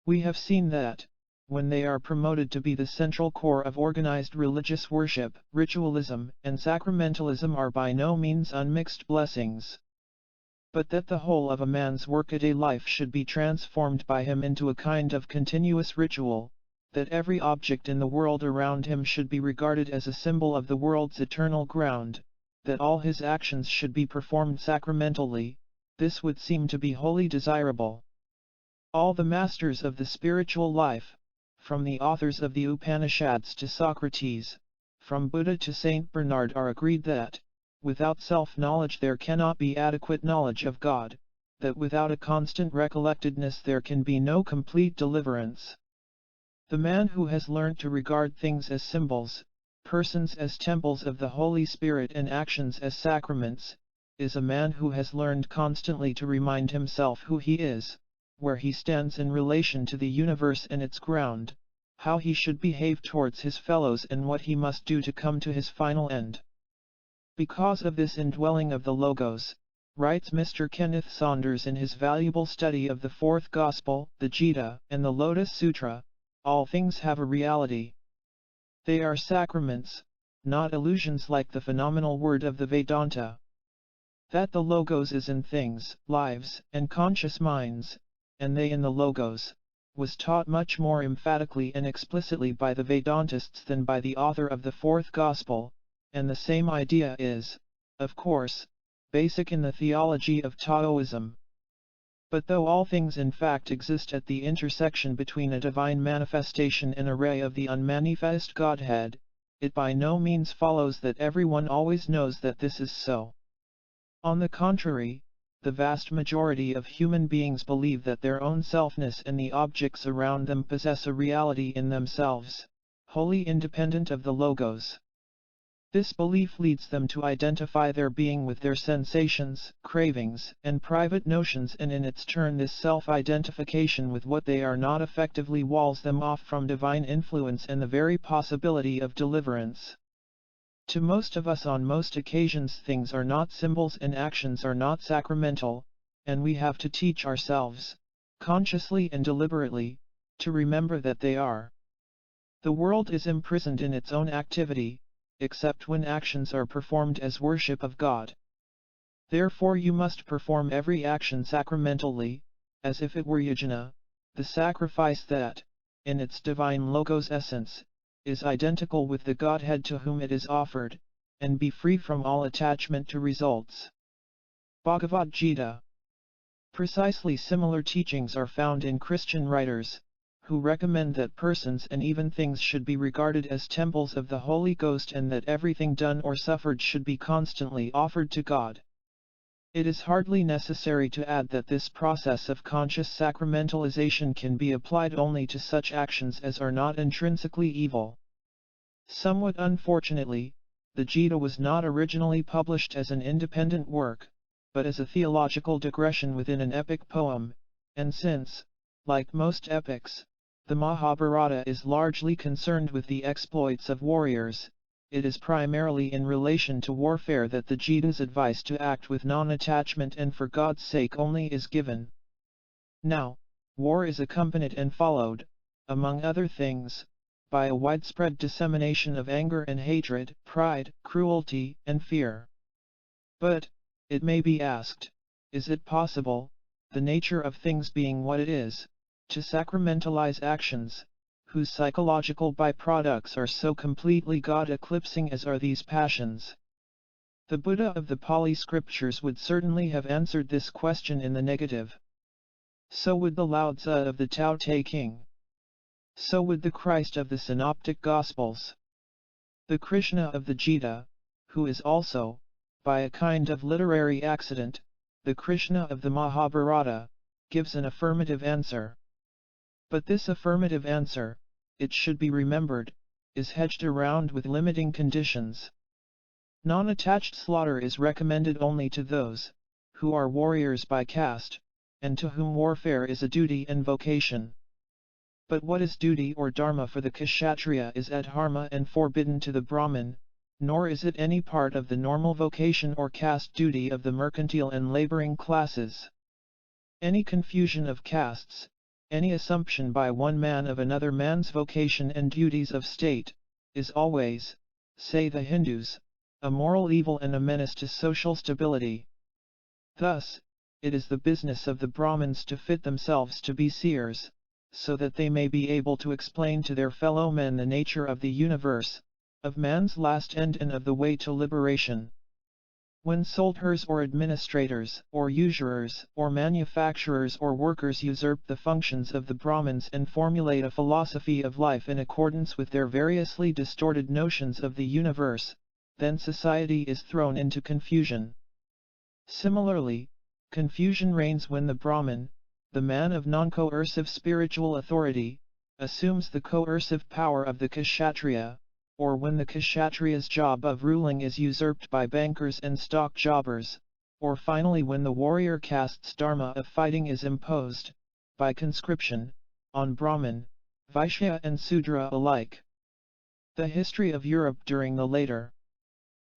We have seen that, when they are promoted to be the central core of organized religious worship, ritualism and sacramentalism are by no means unmixed blessings. But that the whole of a man's workaday life should be transformed by him into a kind of continuous ritual, that every object in the world around him should be regarded as a symbol of the world's eternal ground, that all his actions should be performed sacramentally, this would seem to be wholly desirable. All the masters of the spiritual life, from the authors of the Upanishads to Socrates, from Buddha to Saint Bernard, are agreed that, without self-knowledge there cannot be adequate knowledge of God, that without a constant recollectedness there can be no complete deliverance. The man who has learnt to regard things as symbols, persons as temples of the Holy Spirit and actions as sacraments, is a man who has learned constantly to remind himself who he is, where he stands in relation to the universe and its ground, how he should behave towards his fellows and what he must do to come to his final end. Because of this indwelling of the Logos, writes Mr. Kenneth Saunders in his valuable study of the Fourth Gospel, the Gita, and the Lotus Sutra, all things have a reality. They are sacraments, not illusions like the phenomenal word of the Vedanta. That the Logos is in things, lives, and conscious minds, and they in the Logos, was taught much more emphatically and explicitly by the Vedantists than by the author of the Fourth Gospel, and the same idea is, of course, basic in the theology of Taoism. But though all things in fact exist at the intersection between a divine manifestation and a ray of the unmanifest Godhead, it by no means follows that everyone always knows that this is so. On the contrary, the vast majority of human beings believe that their own selfness and the objects around them possess a reality in themselves, wholly independent of the Logos. This belief leads them to identify their being with their sensations, cravings, and private notions, and in its turn this self-identification with what they are not effectively walls them off from divine influence and the very possibility of deliverance. To most of us on most occasions things are not symbols and actions are not sacramental, and we have to teach ourselves, consciously and deliberately, to remember that they are. The world is imprisoned in its own activity, except when actions are performed as worship of God. Therefore you must perform every action sacramentally, as if it were yajna, the sacrifice that, in its divine Logos essence, is identical with the Godhead to whom it is offered, and be free from all attachment to results. Bhagavad Gita. Precisely similar teachings are found in Christian writers, who recommend that persons and even things should be regarded as temples of the Holy Ghost and that everything done or suffered should be constantly offered to God. It is hardly necessary to add that this process of conscious sacramentalization can be applied only to such actions as are not intrinsically evil. Somewhat unfortunately, the Gita was not originally published as an independent work, but as a theological digression within an epic poem, and since, like most epics, the Mahabharata is largely concerned with the exploits of warriors, it is primarily in relation to warfare that the Gita's advice to act with non-attachment and for God's sake only is given. Now, war is accompanied and followed, among other things, by a widespread dissemination of anger and hatred, pride, cruelty, and fear. But, it may be asked, is it possible, the nature of things being what it is, to sacramentalize actions, whose psychological byproducts are so completely God-eclipsing as are these passions? The Buddha of the Pali scriptures would certainly have answered this question in the negative. So would the Lao Tzu of the Tao Te Ching. So would the Christ of the Synoptic Gospels. The Krishna of the Gita, who is also, by a kind of literary accident, the Krishna of the Mahabharata, gives an affirmative answer. But this affirmative answer, it should be remembered, is hedged around with limiting conditions. Non-attached slaughter is recommended only to those who are warriors by caste, and to whom warfare is a duty and vocation. But what is duty or dharma for the Kshatriya is adharma and forbidden to the Brahmin, nor is it any part of the normal vocation or caste duty of the mercantile and laboring classes. Any confusion of castes, any assumption by one man of another man's vocation and duties of state, is always, say the Hindus, a moral evil and a menace to social stability. Thus, it is the business of the Brahmins to fit themselves to be seers, so that they may be able to explain to their fellow men the nature of the universe, of man's last end and of the way to liberation. When soldiers or administrators, or usurers, or manufacturers or workers usurp the functions of the Brahmins and formulate a philosophy of life in accordance with their variously distorted notions of the universe, then society is thrown into confusion. Similarly, confusion reigns when the Brahmin, the man of non-coercive spiritual authority, assumes the coercive power of the Kshatriya, or when the Kshatriya's job of ruling is usurped by bankers and stock jobbers, or finally when the warrior caste's dharma of fighting is imposed, by conscription, on Brahmin, Vaishya and Sudra alike. The history of Europe during the later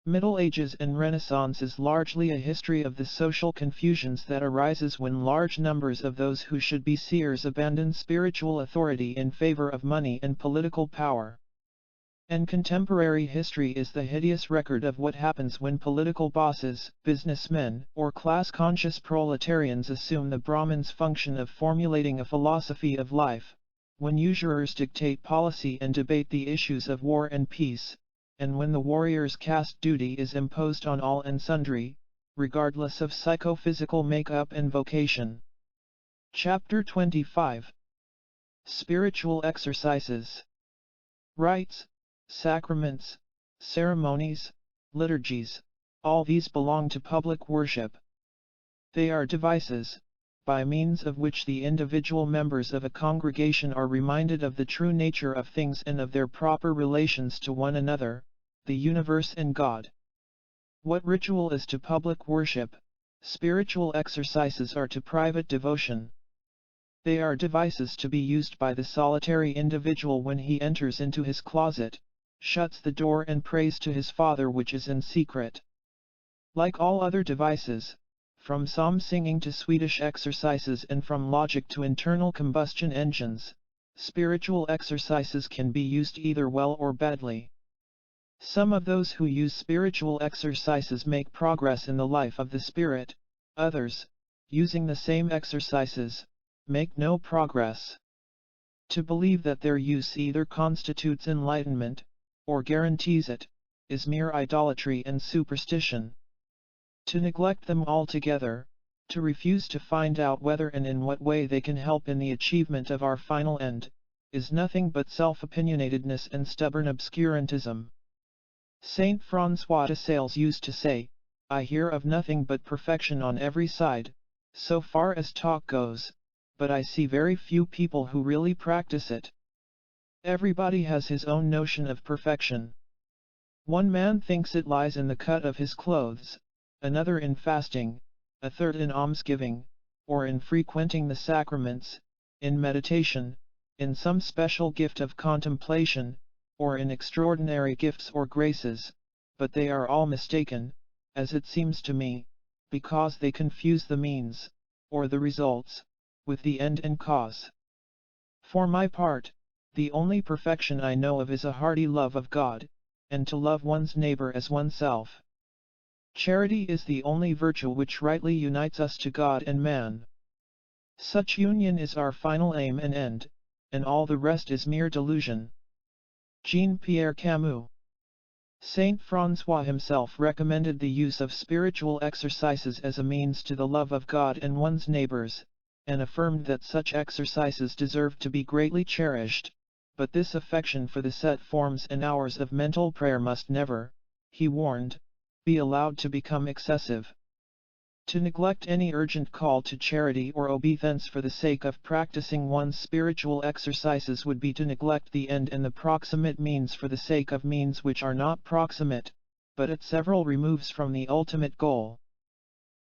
Middle Ages and Renaissance is largely a history of the social confusions that arises when large numbers of those who should be seers abandon spiritual authority in favor of money and political power. And contemporary history is the hideous record of what happens when political bosses, businessmen, or class-conscious proletarians assume the Brahmin's function of formulating a philosophy of life, when usurers dictate policy and debate the issues of war and peace, and when the warrior's caste duty is imposed on all and sundry, regardless of psychophysical makeup and vocation. Chapter 25. Spiritual Exercises. Rites, sacraments, ceremonies, liturgies, all these belong to public worship. They are devices, by means of which the individual members of a congregation are reminded of the true nature of things and of their proper relations to one another, the universe and God. What ritual is to public worship, spiritual exercises are to private devotion. They are devices to be used by the solitary individual when he enters into his closet, shuts the door and prays to his Father which is in secret. Like all other devices, from psalm singing to Swedish exercises and from logic to internal combustion engines, spiritual exercises can be used either well or badly. Some of those who use spiritual exercises make progress in the life of the spirit, others, using the same exercises, make no progress. To believe that their use either constitutes enlightenment, or guarantees it, is mere idolatry and superstition. To neglect them altogether, to refuse to find out whether and in what way they can help in the achievement of our final end, is nothing but self-opinionatedness and stubborn obscurantism. Saint François de Sales used to say, "I hear of nothing but perfection on every side, so far as talk goes, but I see very few people who really practice it." Everybody has his own notion of perfection. One man thinks it lies in the cut of his clothes, another in fasting, a third in almsgiving, or in frequenting the sacraments, in meditation, in some special gift of contemplation, or in extraordinary gifts or graces, but they are all mistaken, as it seems to me, because they confuse the means, or the results, with the end and cause. For my part, the only perfection I know of is a hearty love of God, and to love one's neighbor as oneself. Charity is the only virtue which rightly unites us to God and man. Such union is our final aim and end, and all the rest is mere delusion. Jean-Pierre Camus. Saint François himself recommended the use of spiritual exercises as a means to the love of God and one's neighbors, and affirmed that such exercises deserved to be greatly cherished, but this affection for the set forms and hours of mental prayer must never, he warned, be allowed to become excessive. To neglect any urgent call to charity or obedience for the sake of practicing one's spiritual exercises would be to neglect the end and the proximate means for the sake of means which are not proximate, but at several removes from the ultimate goal.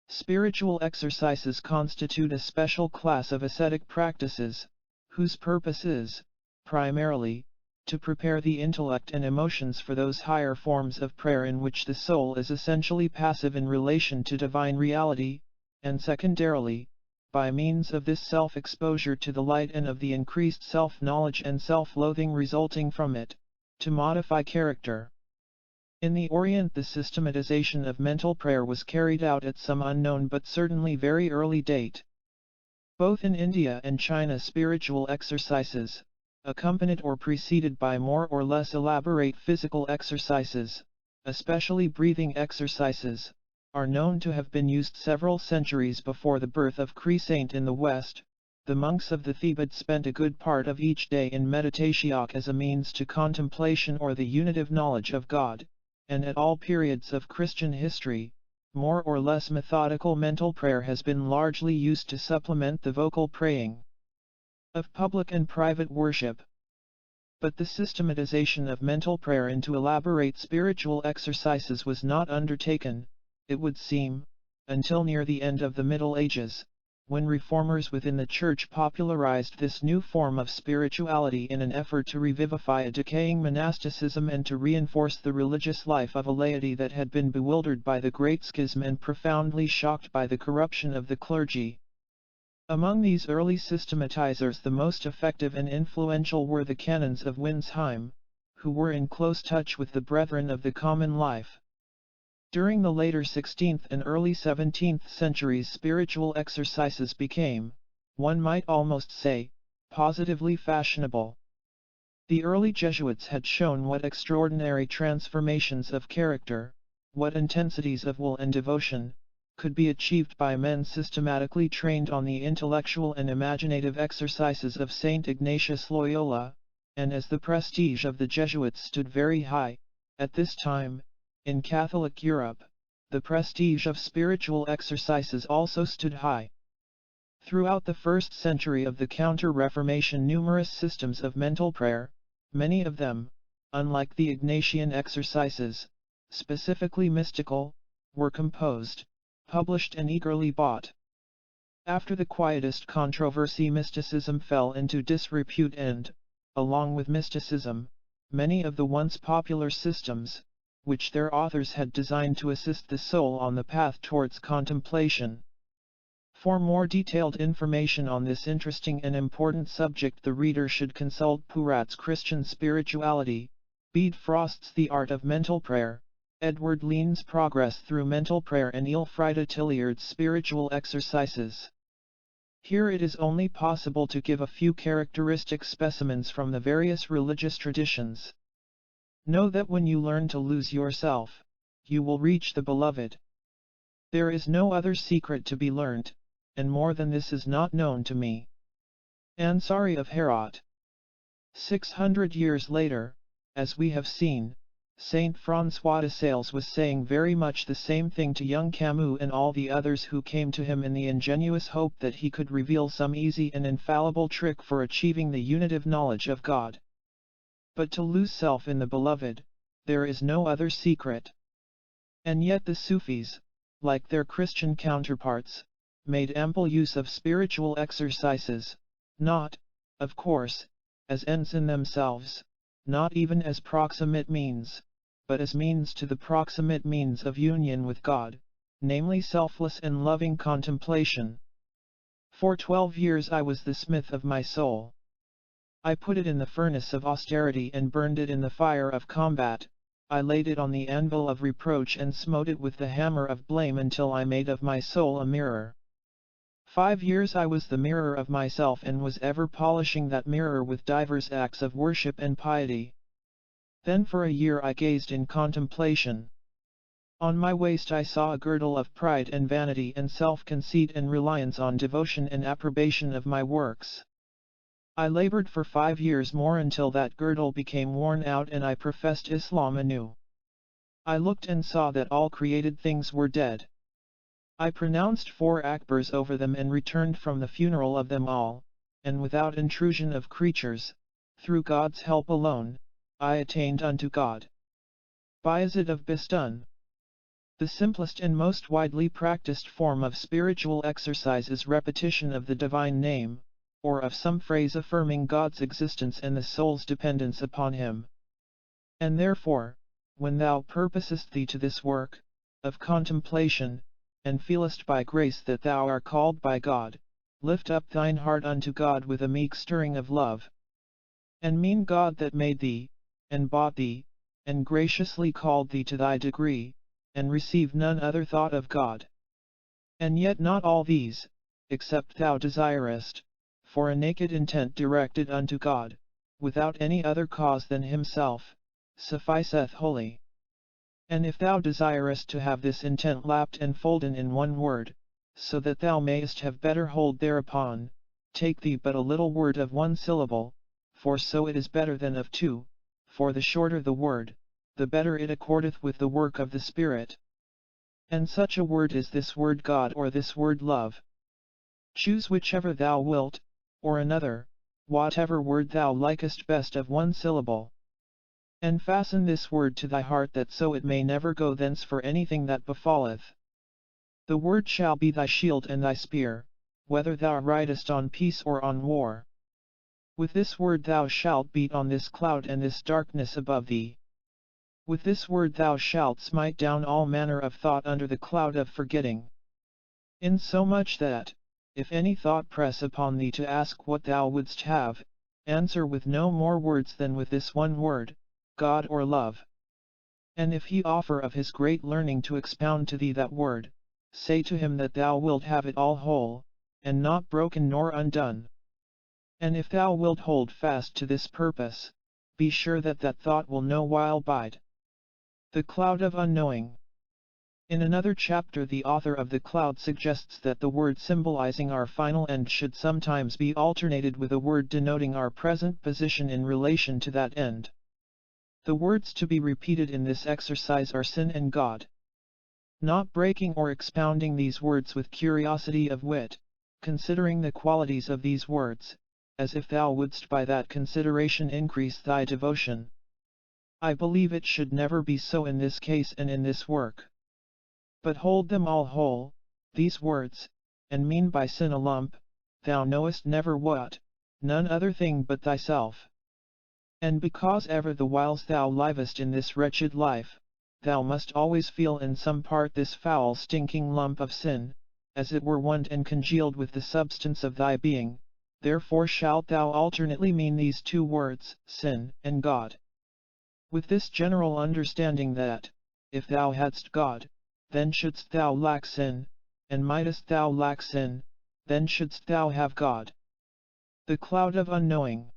Spiritual exercises constitute a special class of ascetic practices, whose purpose is, primarily, to prepare the intellect and emotions for those higher forms of prayer in which the soul is essentially passive in relation to divine reality, and secondarily, by means of this self-exposure to the light and of the increased self-knowledge and self-loathing resulting from it, to modify character. In the Orient, the systematization of mental prayer was carried out at some unknown but certainly very early date. Both in India and China, spiritual exercises, accompanied or preceded by more or less elaborate physical exercises, especially breathing exercises, are known to have been used several centuries before the birth of Christ in the West. The monks of the Thebaid spent a good part of each day in meditation as a means to contemplation or the unitive knowledge of God, and at all periods of Christian history, more or less methodical mental prayer has been largely used to supplement the vocal praying of public and private worship. But the systematization of mental prayer into elaborate spiritual exercises was not undertaken, it would seem, until near the end of the Middle Ages, when reformers within the Church popularized this new form of spirituality in an effort to revivify a decaying monasticism and to reinforce the religious life of a laity that had been bewildered by the Great Schism and profoundly shocked by the corruption of the clergy. Among these early systematizers, the most effective and influential were the canons of Winsheim, who were in close touch with the brethren of the common life. During the later 16th and early 17th centuries, spiritual exercises became, one might almost say, positively fashionable. The early Jesuits had shown what extraordinary transformations of character, what intensities of will and devotion, could be achieved by men systematically trained on the intellectual and imaginative exercises of Saint Ignatius Loyola, and as the prestige of the Jesuits stood very high, at this time, in Catholic Europe, the prestige of spiritual exercises also stood high. Throughout the first century of the Counter-Reformation, numerous systems of mental prayer, many of them, unlike the Ignatian exercises, specifically mystical, were composed, published and eagerly bought. After the Quietist controversy, mysticism fell into disrepute and, along with mysticism, many of the once popular systems, which their authors had designed to assist the soul on the path towards contemplation. For more detailed information on this interesting and important subject, the reader should consult Purat's Christian Spirituality, Bede Frost's The Art of Mental Prayer, Edward Lean's Progress Through Mental Prayer, and Elfrida Tilliard's Spiritual Exercises. Here it is only possible to give a few characteristic specimens from the various religious traditions. Know that when you learn to lose yourself, you will reach the beloved. There is no other secret to be learnt, and more than this is not known to me. Ansari of Herat. 600 years later, as we have seen, Saint François de Sales was saying very much the same thing to young Camus and all the others who came to him in the ingenuous hope that he could reveal some easy and infallible trick for achieving the unitive knowledge of God. But to lose self in the beloved, there is no other secret. And yet the Sufis, like their Christian counterparts, made ample use of spiritual exercises, not, of course, as ends in themselves, not even as proximate means, but as means to the proximate means of union with God, namely selfless and loving contemplation. For 12 years I was the smith of my soul. I put it in the furnace of austerity and burned it in the fire of combat, I laid it on the anvil of reproach and smote it with the hammer of blame until I made of my soul a mirror. 5 years I was the mirror of myself and was ever polishing that mirror with divers acts of worship and piety. Then for a year I gazed in contemplation. On my waist I saw a girdle of pride and vanity and self-conceit and reliance on devotion and approbation of my works. I labored for 5 years more until that girdle became worn out and I professed Islam anew. I looked and saw that all created things were dead. I pronounced 4 Akbars over them and returned from the funeral of them all, and without intrusion of creatures, through God's help alone, I attained unto God. Bayezid of Bistun. The simplest and most widely practiced form of spiritual exercise is repetition of the divine name, or of some phrase affirming God's existence and the soul's dependence upon Him. And therefore, when thou purposest thee to this work of contemplation, and feelest by grace that thou art called by God, lift up thine heart unto God with a meek stirring of love. And mean God that made thee, and bought thee, and graciously called thee to thy degree, and receive none other thought of God. And yet not all these, except thou desirest, for a naked intent directed unto God, without any other cause than Himself, sufficeth wholly. And if thou desirest to have this intent lapped and folden in one word, so that thou mayest have better hold thereupon, take thee but a little word of one syllable, for so it is better than of 2, for the shorter the word, the better it accordeth with the work of the Spirit. And such a word is this word God or this word love. Choose whichever thou wilt, or another, whatever word thou likest best of one syllable. And fasten this word to thy heart that so it may never go thence for anything that befalleth. The word shall be thy shield and thy spear, whether thou ridest on peace or on war. With this word thou shalt beat on this cloud and this darkness above thee. With this word thou shalt smite down all manner of thought under the cloud of forgetting. Insomuch that, if any thought press upon thee to ask what thou wouldst have, answer with no more words than with this one word, God or love. And if he offer of his great learning to expound to thee that word, say to him that thou wilt have it all whole, and not broken nor undone. And if thou wilt hold fast to this purpose, be sure that that thought will no while bide. The cloud of unknowing. In another chapter the author of the cloud suggests that the word symbolizing our final end should sometimes be alternated with a word denoting our present position in relation to that end. The words to be repeated in this exercise are sin and God. Not breaking or expounding these words with curiosity of wit, considering the qualities of these words, as if thou wouldst by that consideration increase thy devotion. I believe it should never be so in this case and in this work. But hold them all whole, these words, and mean by sin a lump, thou knowest never what, none other thing but thyself. And because ever the whiles thou livest in this wretched life, thou must always feel in some part this foul stinking lump of sin, as it were one and congealed with the substance of thy being, therefore shalt thou alternately mean these two words, sin and God. With this general understanding that, if thou hadst God, then shouldst thou lack sin, and mightest thou lack sin, then shouldst thou have God. The cloud of unknowing.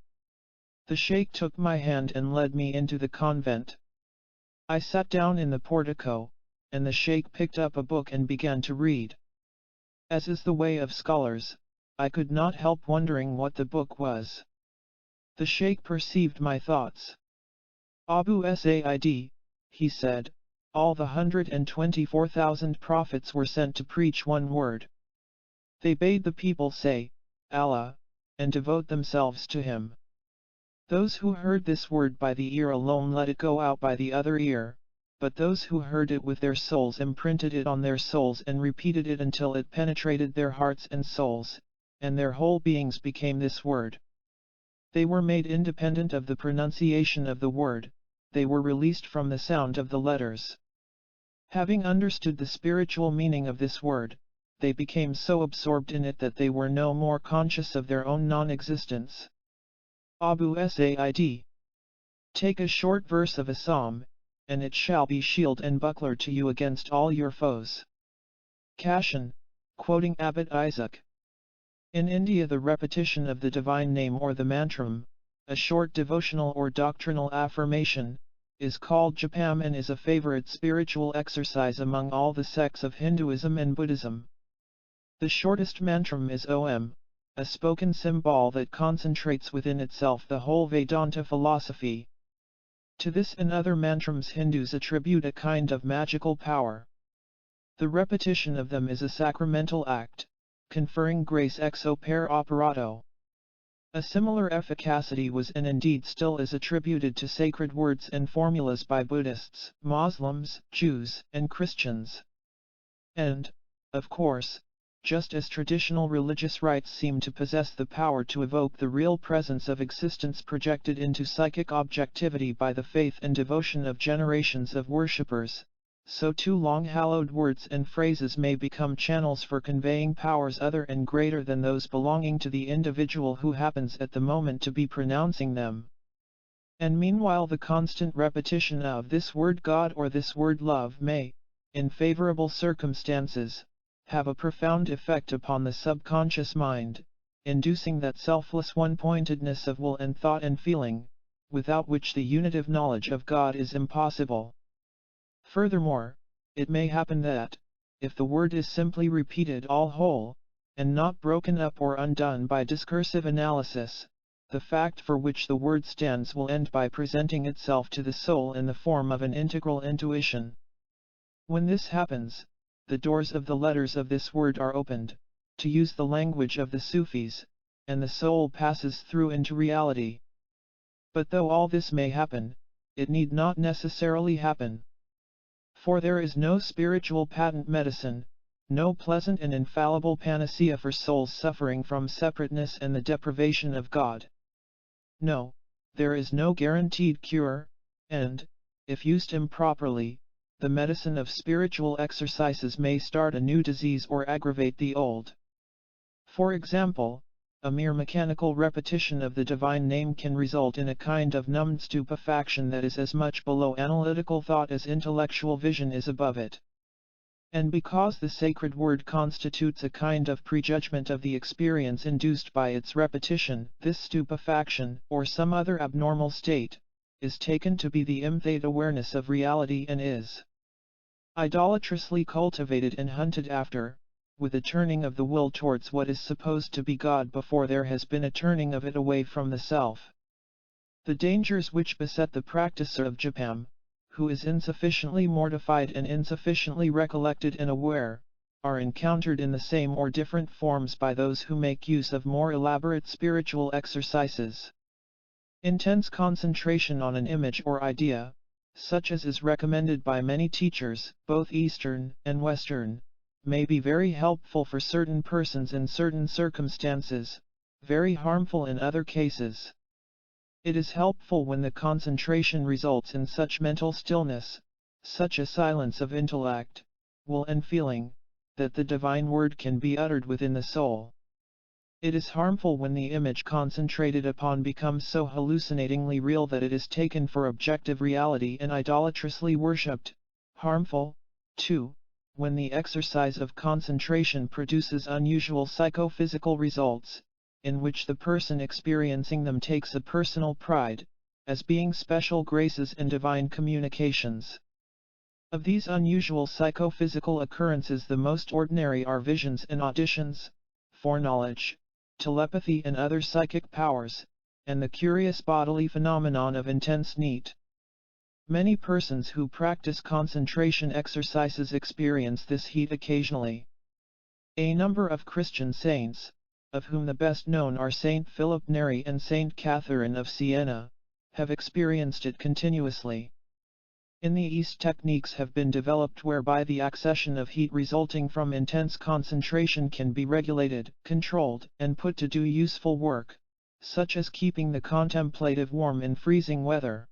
The Sheikh took my hand and led me into the convent. I sat down in the portico, and the Sheikh picked up a book and began to read. As is the way of scholars, I could not help wondering what the book was. The Sheikh perceived my thoughts. Abu Said, he said, all the 124,000 prophets were sent to preach one word. They bade the people say, Allah, and devote themselves to Him. Those who heard this word by the ear alone let it go out by the other ear, but those who heard it with their souls imprinted it on their souls and repeated it until it penetrated their hearts and souls, and their whole beings became this word. They were made independent of the pronunciation of the word, they were released from the sound of the letters. Having understood the spiritual meaning of this word, they became so absorbed in it that they were no more conscious of their own non-existence. Abu Said. Take a short verse of a psalm, and it shall be shield and buckler to you against all your foes. Kashan, quoting Abbot Isaac. In India, the repetition of the divine name or the mantram, a short devotional or doctrinal affirmation, is called japam and is a favorite spiritual exercise among all the sects of Hinduism and Buddhism. The shortest mantram is Om, a spoken symbol that concentrates within itself the whole Vedanta philosophy. To this and other mantrams Hindus attribute a kind of magical power. The repetition of them is a sacramental act, conferring grace ex opere operato. A similar efficacy was and indeed still is attributed to sacred words and formulas by Buddhists, Muslims, Jews, and Christians. And, of course, just as traditional religious rites seem to possess the power to evoke the real presence of existence projected into psychic objectivity by the faith and devotion of generations of worshippers, so too long-hallowed words and phrases may become channels for conveying powers other and greater than those belonging to the individual who happens at the moment to be pronouncing them. And meanwhile the constant repetition of this word God or this word love may, in favorable circumstances, have a profound effect upon the subconscious mind, inducing that selfless one-pointedness of will and thought and feeling, without which the unitive knowledge of God is impossible. Furthermore, it may happen that, if the word is simply repeated all whole, and not broken up or undone by discursive analysis, the fact for which the word stands will end by presenting itself to the soul in the form of an integral intuition. When this happens, the doors of the letters of this word are opened, to use the language of the Sufis, and the soul passes through into reality. But though all this may happen, it need not necessarily happen. For there is no spiritual patent medicine, no pleasant and infallible panacea for souls suffering from separateness and the deprivation of God. No, there is no guaranteed cure, and, if used improperly, the medicine of spiritual exercises may start a new disease or aggravate the old. For example, a mere mechanical repetition of the divine name can result in a kind of numbed stupefaction that is as much below analytical thought as intellectual vision is above it. And because the sacred word constitutes a kind of prejudgment of the experience induced by its repetition, this stupefaction, or some other abnormal state, is taken to be the imthate awareness of reality and is idolatrously cultivated and hunted after, with a turning of the will towards what is supposed to be God before there has been a turning of it away from the self. The dangers which beset the practicer of japam, who is insufficiently mortified and insufficiently recollected and aware, are encountered in the same or different forms by those who make use of more elaborate spiritual exercises. Intense concentration on an image or idea, such as is recommended by many teachers, both Eastern and Western, may be very helpful for certain persons in certain circumstances, very harmful in other cases. It is helpful when the concentration results in such mental stillness, such a silence of intellect, will and feeling, that the divine word can be uttered within the soul. It is harmful when the image concentrated upon becomes so hallucinatingly real that it is taken for objective reality and idolatrously worshipped. Harmful, too, when the exercise of concentration produces unusual psychophysical results, in which the person experiencing them takes a personal pride, as being special graces and divine communications. Of these unusual psychophysical occurrences the most ordinary are visions and auditions, foreknowledge, telepathy and other psychic powers, and the curious bodily phenomenon of intense NEAT. Many persons who practice concentration exercises experience this heat occasionally. A number of Christian saints, of whom the best known are Saint Philip Neri and Saint Catherine of Siena, have experienced it continuously. In the East, techniques have been developed whereby the accession of heat resulting from intense concentration can be regulated, controlled, and put to do useful work, such as keeping the contemplative warm in freezing weather.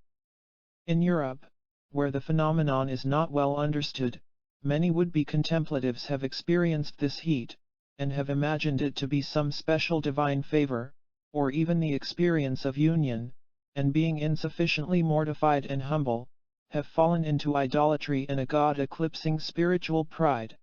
In Europe, where the phenomenon is not well understood, Many would-be contemplatives have experienced this heat, and have imagined it to be some special divine favor, or even the experience of union, and being insufficiently mortified and humble, have fallen into idolatry and a God-eclipsing spiritual pride.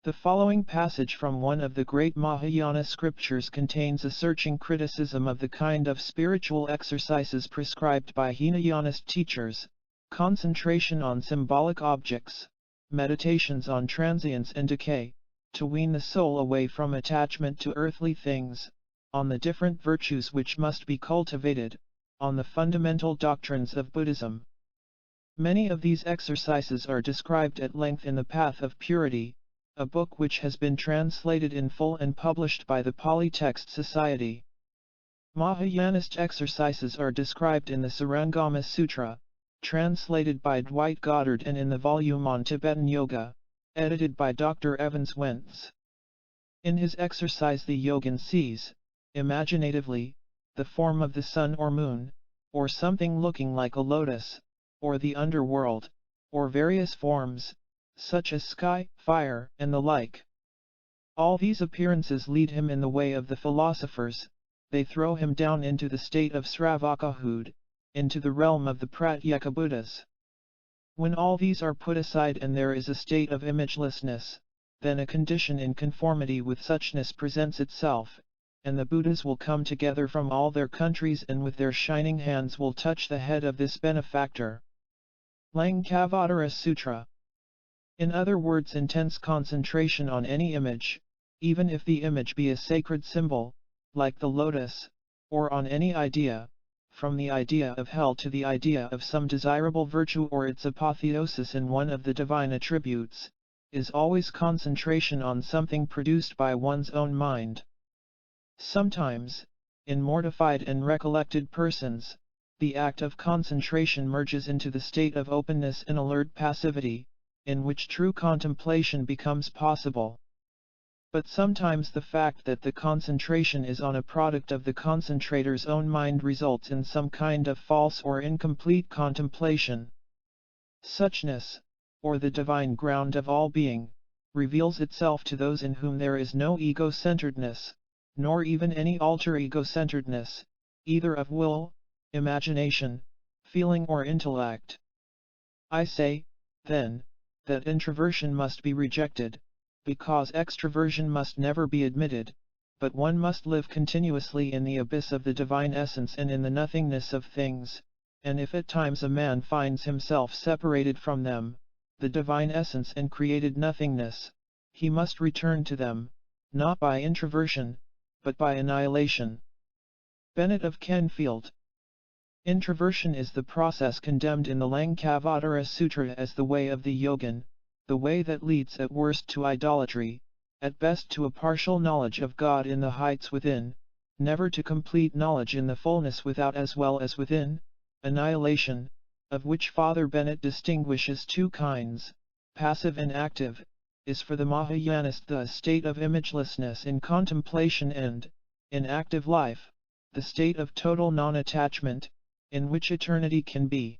The following passage from one of the great Mahayana scriptures contains a searching criticism of the kind of spiritual exercises prescribed by Hinayanist teachers: concentration on symbolic objects, meditations on transience and decay, to wean the soul away from attachment to earthly things, on the different virtues which must be cultivated, on the fundamental doctrines of Buddhism. Many of these exercises are described at length in The Path of Purity, a book which has been translated in full and published by the Polytext Society. Mahayanist exercises are described in the Sarangama Sutra, translated by Dwight Goddard, and in the volume on Tibetan Yoga, edited by Dr. Evans Wentz. In his exercise the yogin sees, imaginatively, the form of the sun or moon, or something looking like a lotus, or the underworld, or various forms, such as sky, fire, and the like. All these appearances lead him in the way of the philosophers, they throw him down into the state of Sravakahud, into the realm of the Pratyeka Buddhas. When all these are put aside and there is a state of imagelessness, then a condition in conformity with suchness presents itself, and the Buddhas will come together from all their countries and with their shining hands will touch the head of this benefactor. Lankavatara Sutra. In other words, intense concentration on any image, even if the image be a sacred symbol, like the lotus, or on any idea, from the idea of hell to the idea of some desirable virtue or its apotheosis in one of the divine attributes, is always concentration on something produced by one's own mind. Sometimes, in mortified and recollected persons, the act of concentration merges into the state of openness and alert passivity, in which true contemplation becomes possible. But sometimes the fact that the concentration is on a product of the concentrator's own mind results in some kind of false or incomplete contemplation. Suchness, or the divine ground of all being, reveals itself to those in whom there is no ego-centeredness, nor even any alter ego-centeredness, either of will, imagination, feeling or intellect. I say, then, that introversion must be rejected, because extroversion must never be admitted, but one must live continuously in the abyss of the divine essence and in the nothingness of things, and if at times a man finds himself separated from them, the divine essence and created nothingness, he must return to them, not by introversion, but by annihilation. Bennett of Kenfield. Introversion is the process condemned in the Lankavatara Sutra as the way of the yogin, the way that leads at worst to idolatry, at best to a partial knowledge of God in the heights within, never to complete knowledge in the fullness without as well as within. Annihilation, of which Father Bennett distinguishes two kinds, passive and active, is for the Mahayanist the state of imagelessness in contemplation and, in active life, the state of total non-attachment, in which eternity can be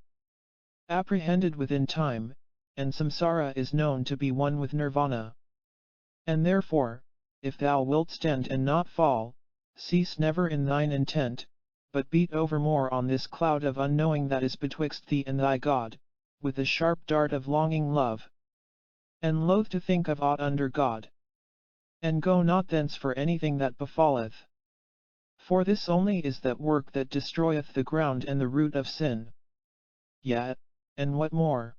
apprehended within time, and samsara is known to be one with nirvana. And therefore, if thou wilt stand and not fall, cease never in thine intent, but beat overmore on this cloud of unknowing that is betwixt thee and thy God, with the sharp dart of longing love. And loath to think of aught under God. And go not thence for anything that befalleth. For this only is that work that destroyeth the ground and the root of sin. Yet, and what more?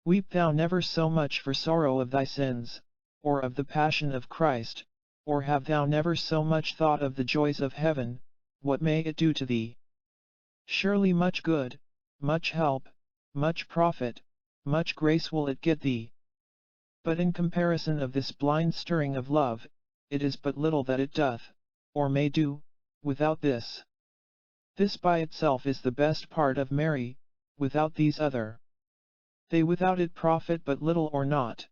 Weep thou never so much for sorrow of thy sins, or of the passion of Christ, or have thou never so much thought of the joys of heaven, what may it do to thee? Surely much good, much help, much profit, much grace will it get thee. But in comparison of this blind stirring of love, it is but little that it doth, or may do, without this. This by itself is the best part of Mary, without these other. They without it profit but little or not.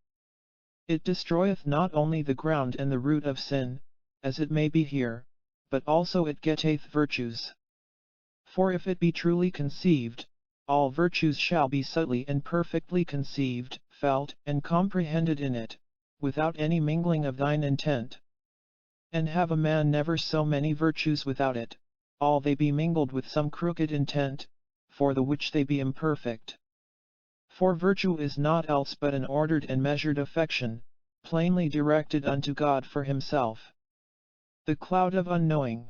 It destroyeth not only the ground and the root of sin, as it may be here, but also it getteth virtues. For if it be truly conceived, all virtues shall be subtly and perfectly conceived. felt and comprehended in it, without any mingling of thine intent. And have a man never so many virtues without it, all they be mingled with some crooked intent, for the which they be imperfect. For virtue is naught else but an ordered and measured affection, plainly directed unto God for himself. The cloud of unknowing.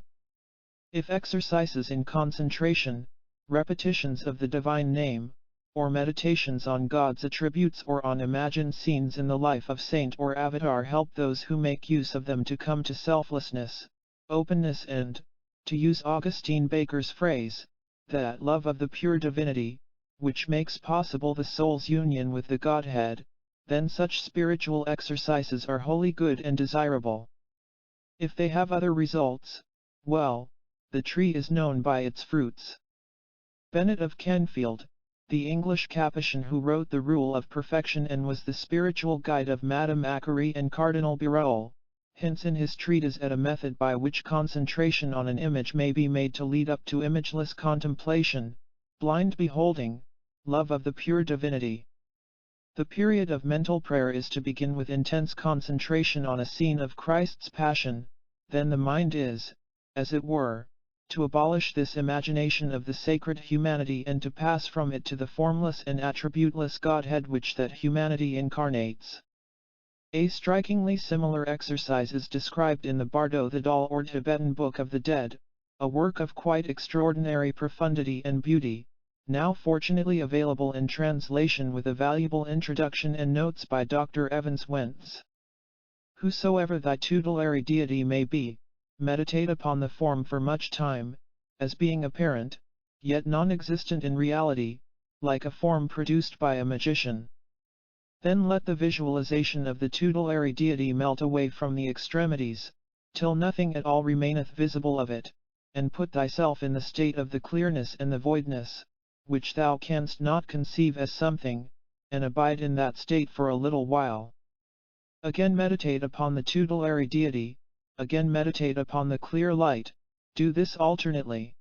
If exercises in concentration, repetitions of the divine name, or meditations on God's attributes or on imagined scenes in the life of saint or avatar help those who make use of them to come to selflessness, openness and, to use Augustine Baker's phrase, that love of the pure divinity, which makes possible the soul's union with the Godhead, then such spiritual exercises are wholly good and desirable. If they have other results, well, the tree is known by its fruits. Bennet of Kenfield, the English Capuchin who wrote The Rule of Perfection and was the spiritual guide of Madame Acquerie and Cardinal Birol, hints in his treatise at a method by which concentration on an image may be made to lead up to imageless contemplation, blind beholding, love of the pure divinity. The period of mental prayer is to begin with intense concentration on a scene of Christ's Passion, then the mind is, as it were, to abolish this imagination of the sacred humanity and to pass from it to the formless and attributeless Godhead which that humanity incarnates. A strikingly similar exercise is described in the Bardo the Dal or Tibetan Book of the Dead, a work of quite extraordinary profundity and beauty, now fortunately available in translation with a valuable introduction and notes by Dr. Evans Wentz. Whosoever thy tutelary deity may be, meditate upon the form for much time, as being apparent, yet non-existent in reality, like a form produced by a magician. Then let the visualization of the tutelary deity melt away from the extremities, till nothing at all remaineth visible of it, and put thyself in the state of the clearness and the voidness, which thou canst not conceive as something, and abide in that state for a little while. Again meditate upon the tutelary deity, again meditate upon the clear light, do this alternately.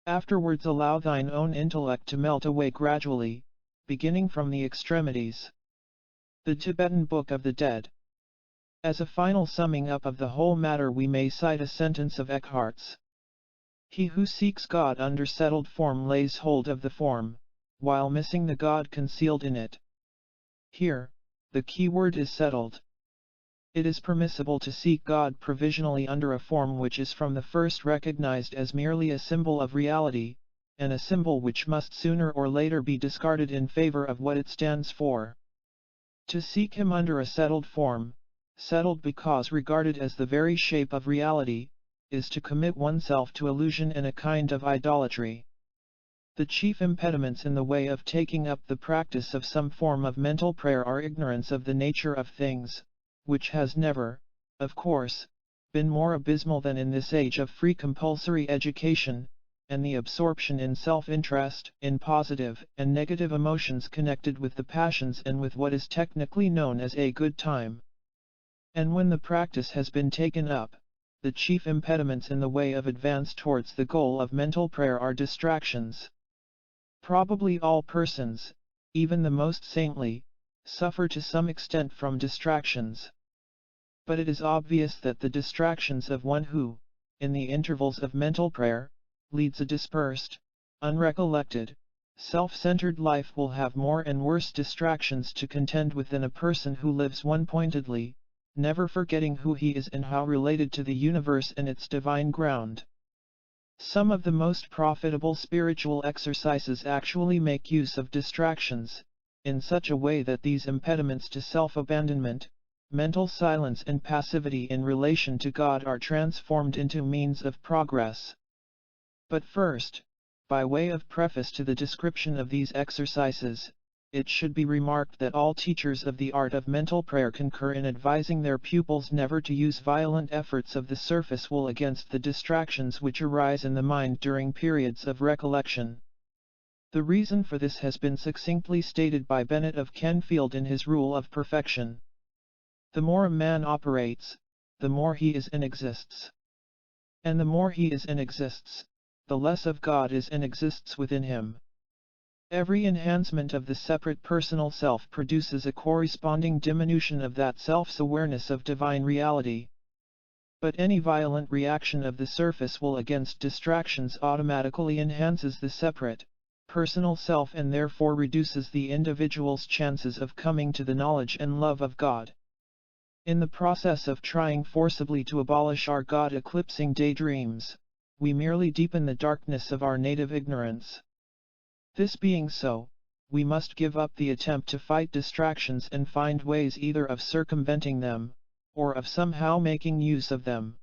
Afterwards allow thine own intellect to melt away gradually, beginning from the extremities. The Tibetan Book of the Dead. As a final summing up of the whole matter we may cite a sentence of Eckhart's. He who seeks God under settled form lays hold of the form, while missing the God concealed in it. Here, the key word is settled. It is permissible to seek God provisionally under a form which is from the first recognized as merely a symbol of reality, and a symbol which must sooner or later be discarded in favor of what it stands for. To seek Him under a settled form, settled because regarded as the very shape of reality, is to commit oneself to illusion and a kind of idolatry. The chief impediments in the way of taking up the practice of some form of mental prayer are ignorance of the nature of things, which has never, of course, been more abysmal than in this age of free compulsory education, and the absorption in self-interest, in positive and negative emotions connected with the passions and with what is technically known as a good time. And when the practice has been taken up, the chief impediments in the way of advance towards the goal of mental prayer are distractions. Probably all persons, even the most saintly, suffer to some extent from distractions. But it is obvious that the distractions of one who, in the intervals of mental prayer, leads a dispersed, unrecollected, self-centered life will have more and worse distractions to contend with than a person who lives one-pointedly, never forgetting who he is and how related to the universe and its divine ground. Some of the most profitable spiritual exercises actually make use of distractions, in such a way that these impediments to self-abandonment, mental silence and passivity in relation to God are transformed into means of progress. But first, by way of preface to the description of these exercises, it should be remarked that all teachers of the art of mental prayer concur in advising their pupils never to use violent efforts of the surface will against the distractions which arise in the mind during periods of recollection. The reason for this has been succinctly stated by Bennet of Kenfield in his Rule of Perfection. The more a man operates, the more he is and exists. And the more he is and exists, the less of God is and exists within him. Every enhancement of the separate personal self produces a corresponding diminution of that self's awareness of divine reality. But any violent reaction of the surface will against distractions automatically enhances the separate, personal self and therefore reduces the individual's chances of coming to the knowledge and love of God. In the process of trying forcibly to abolish our God-eclipsing daydreams, we merely deepen the darkness of our native ignorance. This being so, we must give up the attempt to fight distractions and find ways either of circumventing them, or of somehow making use of them.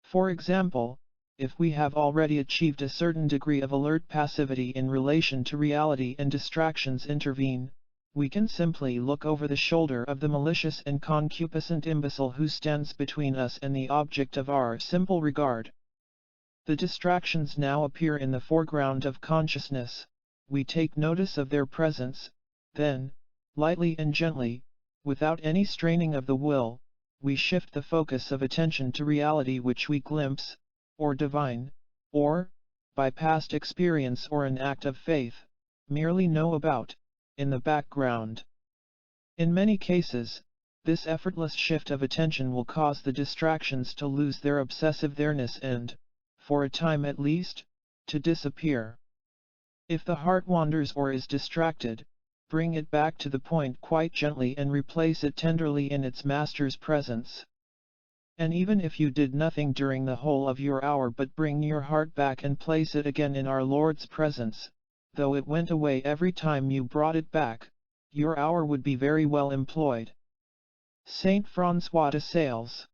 For example, if we have already achieved a certain degree of alert passivity in relation to reality and distractions intervene, we can simply look over the shoulder of the malicious and concupiscent imbecile who stands between us and the object of our simple regard. The distractions now appear in the foreground of consciousness, we take notice of their presence, then, lightly and gently, without any straining of the will, we shift the focus of attention to reality which we glimpse, or divine, or, by past experience or an act of faith, merely know about, in the background. In many cases, this effortless shift of attention will cause the distractions to lose their obsessive there-ness and, for a time at least, to disappear. If the heart wanders or is distracted, bring it back to the point quite gently and replace it tenderly in its master's presence. And even if you did nothing during the whole of your hour but bring your heart back and place it again in our Lord's presence, though it went away every time you brought it back, your hour would be very well employed. Saint François de Sales.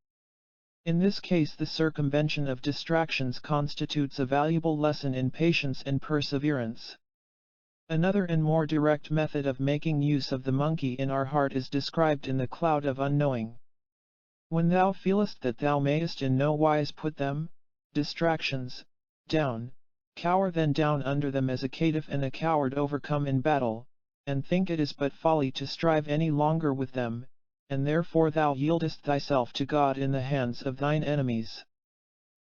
In this case the circumvention of distractions constitutes a valuable lesson in patience and perseverance. Another and more direct method of making use of the monkey in our heart is described in the cloud of unknowing. When thou feelest that thou mayest in no wise put them, distractions, down, cower then down under them as a caitiff and a coward overcome in battle, and think it is but folly to strive any longer with them, and therefore thou yieldest thyself to God in the hands of thine enemies.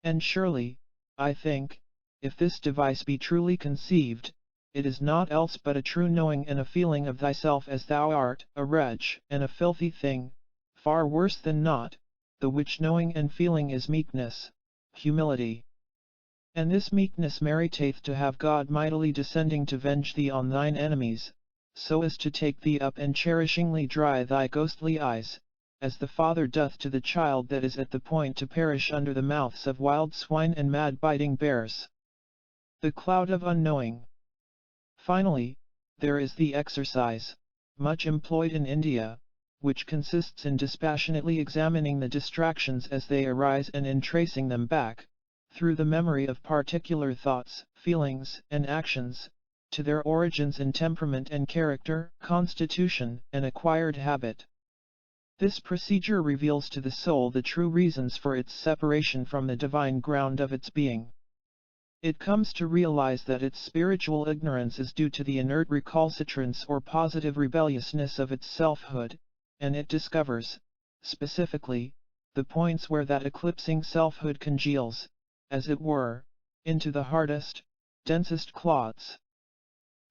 And surely, I think, if this device be truly conceived, it is naught else but a true knowing and a feeling of thyself as thou art, a wretch and a filthy thing, far worse than naught, the which knowing and feeling is meekness, humility. And this meekness meriteth to have God mightily descending to venge thee on thine enemies, so as to take thee up and cherishingly dry thy ghostly eyes, as the father doth to the child that is at the point to perish under the mouths of wild swine and mad biting bears. The cloud of unknowing. Finally, there is the exercise, much employed in India, which consists in dispassionately examining the distractions as they arise and in tracing them back, through the memory of particular thoughts, feelings, and actions, to their origins in temperament and character, constitution, and acquired habit. This procedure reveals to the soul the true reasons for its separation from the divine ground of its being. It comes to realize that its spiritual ignorance is due to the inert recalcitrance or positive rebelliousness of its selfhood, and it discovers, specifically, the points where that eclipsing selfhood congeals, as it were, into the hardest, densest clods.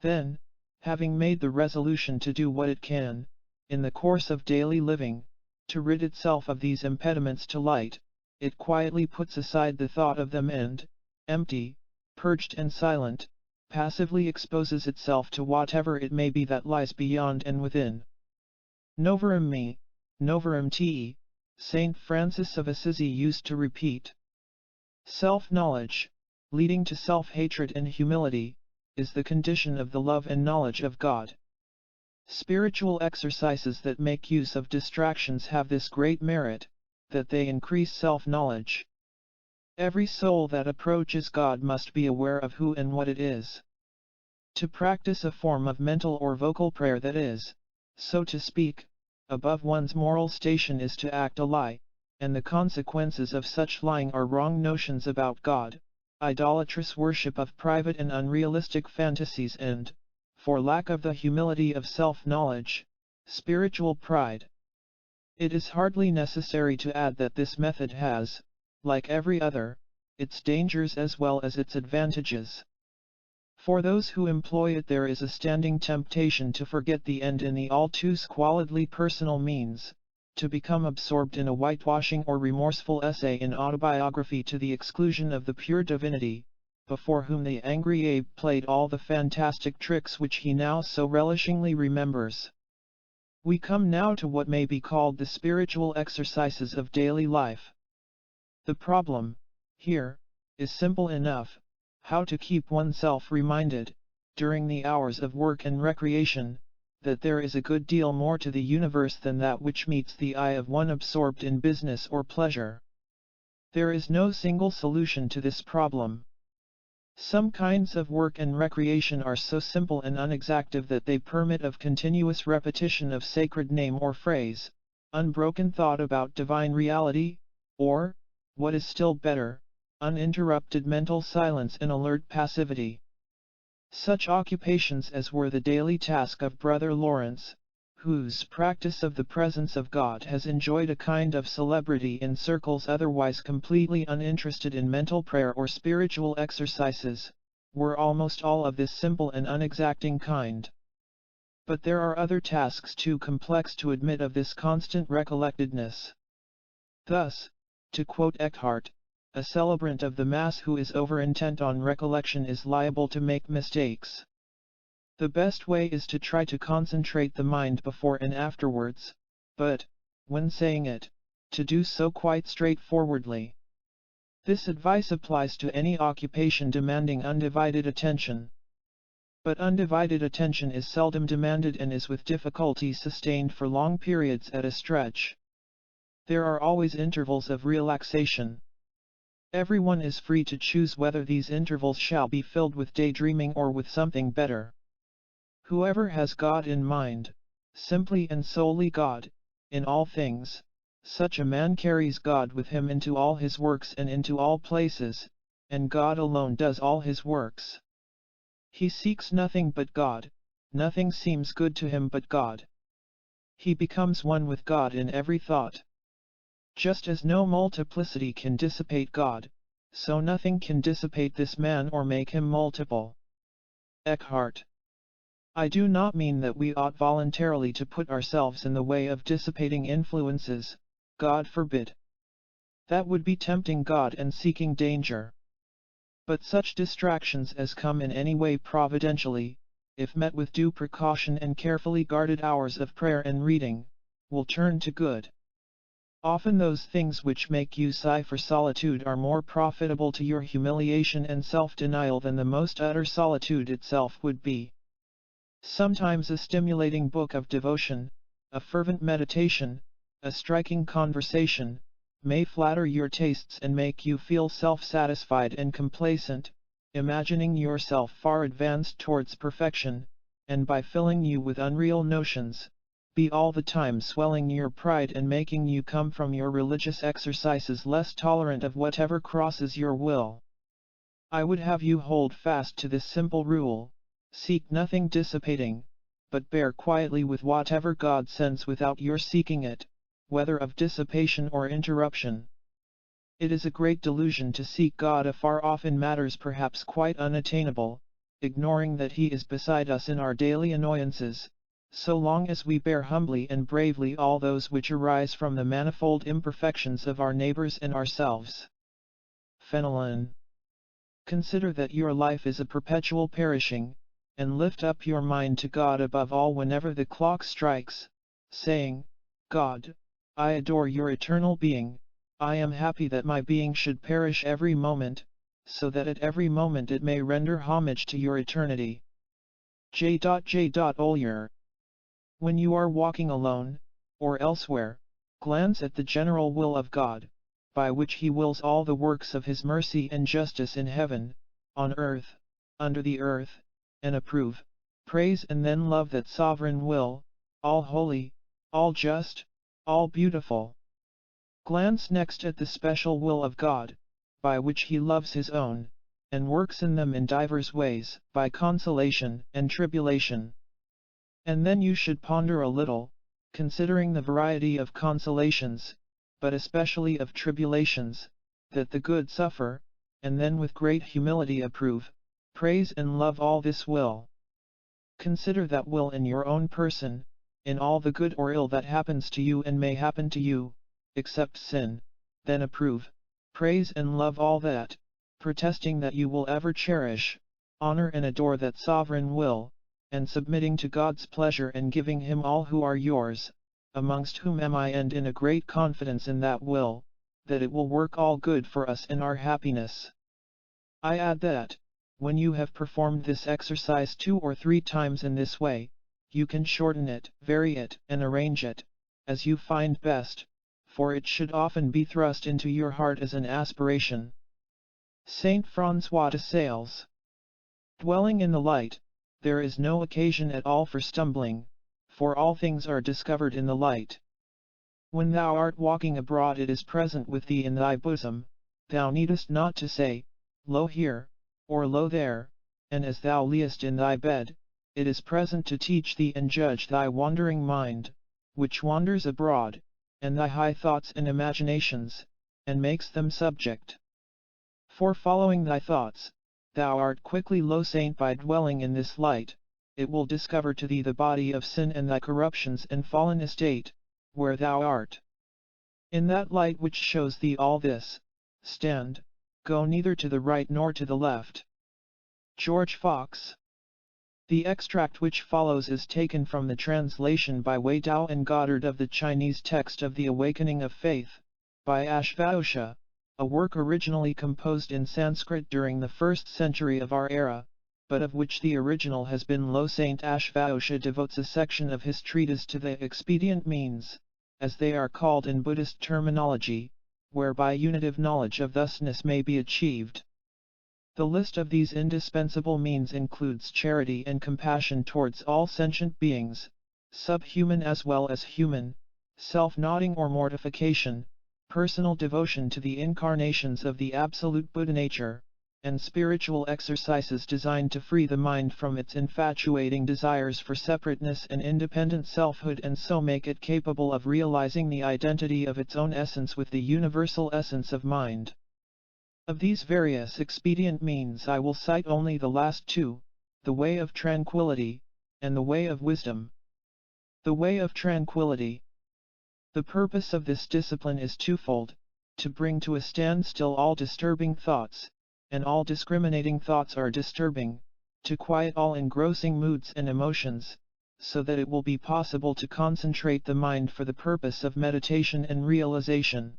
Then, having made the resolution to do what it can, in the course of daily living, to rid itself of these impediments to light, it quietly puts aside the thought of them and, empty, purged and silent, passively exposes itself to whatever it may be that lies beyond and within. Noverum me, noverum te, Saint Francis of Assisi used to repeat. Self-knowledge, leading to self-hatred and humility, is the condition of the love and knowledge of God. Spiritual exercises that make use of distractions have this great merit, that they increase self-knowledge. Every soul that approaches God must be aware of who and what it is. To practice a form of mental or vocal prayer that is, so to speak, above one's moral station is to act a lie, and the consequences of such lying are wrong notions about God, idolatrous worship of private and unrealistic fantasies and, for lack of the humility of self-knowledge, spiritual pride. It is hardly necessary to add that this method has, like every other, its dangers as well as its advantages. For those who employ it there is a standing temptation to forget the end in the all too squalidly personal means, to become absorbed in a whitewashing or remorseful essay in autobiography to the exclusion of the pure divinity, before whom the angry Abe played all the fantastic tricks which he now so relishingly remembers. We come now to what may be called the spiritual exercises of daily life. The problem, here, is simple enough: how to keep oneself reminded, during the hours of work and recreation, that there is a good deal more to the universe than that which meets the eye of one absorbed in business or pleasure. There is no single solution to this problem. Some kinds of work and recreation are so simple and unexactive that they permit of continuous repetition of sacred name or phrase, unbroken thought about divine reality, or, what is still better, uninterrupted mental silence and alert passivity. Such occupations as were the daily task of Brother Lawrence, whose practice of the presence of God has enjoyed a kind of celebrity in circles otherwise completely uninterested in mental prayer or spiritual exercises, were almost all of this simple and unexacting kind. But there are other tasks too complex to admit of this constant recollectedness. Thus, to quote Eckhart, a celebrant of the Mass who is over-intent on recollection is liable to make mistakes. The best way is to try to concentrate the mind before and afterwards, but, when saying it, to do so quite straightforwardly. This advice applies to any occupation demanding undivided attention. But undivided attention is seldom demanded and is with difficulty sustained for long periods at a stretch. There are always intervals of relaxation. Everyone is free to choose whether these intervals shall be filled with daydreaming or with something better. Whoever has God in mind, simply and solely God, in all things, such a man carries God with him into all his works and into all places, and God alone does all his works. He seeks nothing but God, nothing seems good to him but God. He becomes one with God in every thought. Just as no multiplicity can dissipate God, so nothing can dissipate this man or make him multiple. Eckhart. I do not mean that we ought voluntarily to put ourselves in the way of dissipating influences, God forbid. That would be tempting God and seeking danger. But such distractions as come in any way providentially, if met with due precaution and carefully guarded hours of prayer and reading, will turn to good. Often those things which make you sigh for solitude are more profitable to your humiliation and self-denial than the most utter solitude itself would be. Sometimes a stimulating book of devotion, a fervent meditation, a striking conversation, may flatter your tastes and make you feel self-satisfied and complacent, imagining yourself far advanced towards perfection, and by filling you with unreal notions, be all the time swelling your pride and making you come from your religious exercises less tolerant of whatever crosses your will. I would have you hold fast to this simple rule: seek nothing dissipating, but bear quietly with whatever God sends without your seeking it, whether of dissipation or interruption. It is a great delusion to seek God afar off in matters perhaps quite unattainable, ignoring that He is beside us in our daily annoyances, so long as we bear humbly and bravely all those which arise from the manifold imperfections of our neighbors and ourselves. Fenelon. Consider that your life is a perpetual perishing, and lift up your mind to God above all whenever the clock strikes, saying, God, I adore your eternal being, I am happy that my being should perish every moment, so that at every moment it may render homage to your eternity. J. Ollier. When you are walking alone, or elsewhere, glance at the general will of God, by which He wills all the works of His mercy and justice in heaven, on earth, under the earth, and approve, praise and then love that sovereign will, all holy, all just, all beautiful. Glance next at the special will of God, by which He loves His own, and works in them in divers ways, by consolation and tribulation. And then you should ponder a little, considering the variety of consolations, but especially of tribulations, that the good suffer, and then with great humility approve, praise and love all this will. Consider that will in your own person, in all the good or ill that happens to you and may happen to you, except sin, then approve, praise and love all that, protesting that you will ever cherish, honor and adore that sovereign will, and submitting to God's pleasure and giving Him all who are yours, amongst whom am I, and in a great confidence in that will, that it will work all good for us and our happiness. I add that, when you have performed this exercise 2 or 3 times in this way, you can shorten it, vary it, and arrange it, as you find best, for it should often be thrust into your heart as an aspiration. Saint François de Sales. Dwelling in the light, there is no occasion at all for stumbling, for all things are discovered in the light. When thou art walking abroad, it is present with thee in thy bosom, thou needest not to say, Lo here, or lo there, and as thou liest in thy bed, it is present to teach thee and judge thy wandering mind, which wanders abroad, and thy high thoughts and imaginations, and makes them subject. For following thy thoughts, thou art quickly low saint by dwelling in this light, it will discover to thee the body of sin and thy corruptions and fallen estate, where thou art. In that light which shows thee all this, stand, go neither to the right nor to the left. George Fox. The extract which follows is taken from the translation by Wei Dao and Goddard of the Chinese text of The Awakening of Faith, by Ashvaghosha, a work originally composed in Sanskrit during the 1st century of our era, but of which the original has been low. Saint Ashvaghosha devotes a section of his treatise to the expedient means, as they are called in Buddhist terminology, whereby unitive knowledge of thusness may be achieved. The list of these indispensable means includes charity and compassion towards all sentient beings, subhuman as well as human, self-nodding or mortification, personal devotion to the incarnations of the absolute Buddha nature, and spiritual exercises designed to free the mind from its infatuating desires for separateness and independent selfhood, and so make it capable of realizing the identity of its own essence with the universal essence of mind. Of these various expedient means I will cite only the last 2, the way of tranquility, and the way of wisdom. The way of tranquility. The purpose of this discipline is twofold: to bring to a standstill all disturbing thoughts, and all discriminating thoughts are disturbing, to quiet all engrossing moods and emotions, so that it will be possible to concentrate the mind for the purpose of meditation and realization.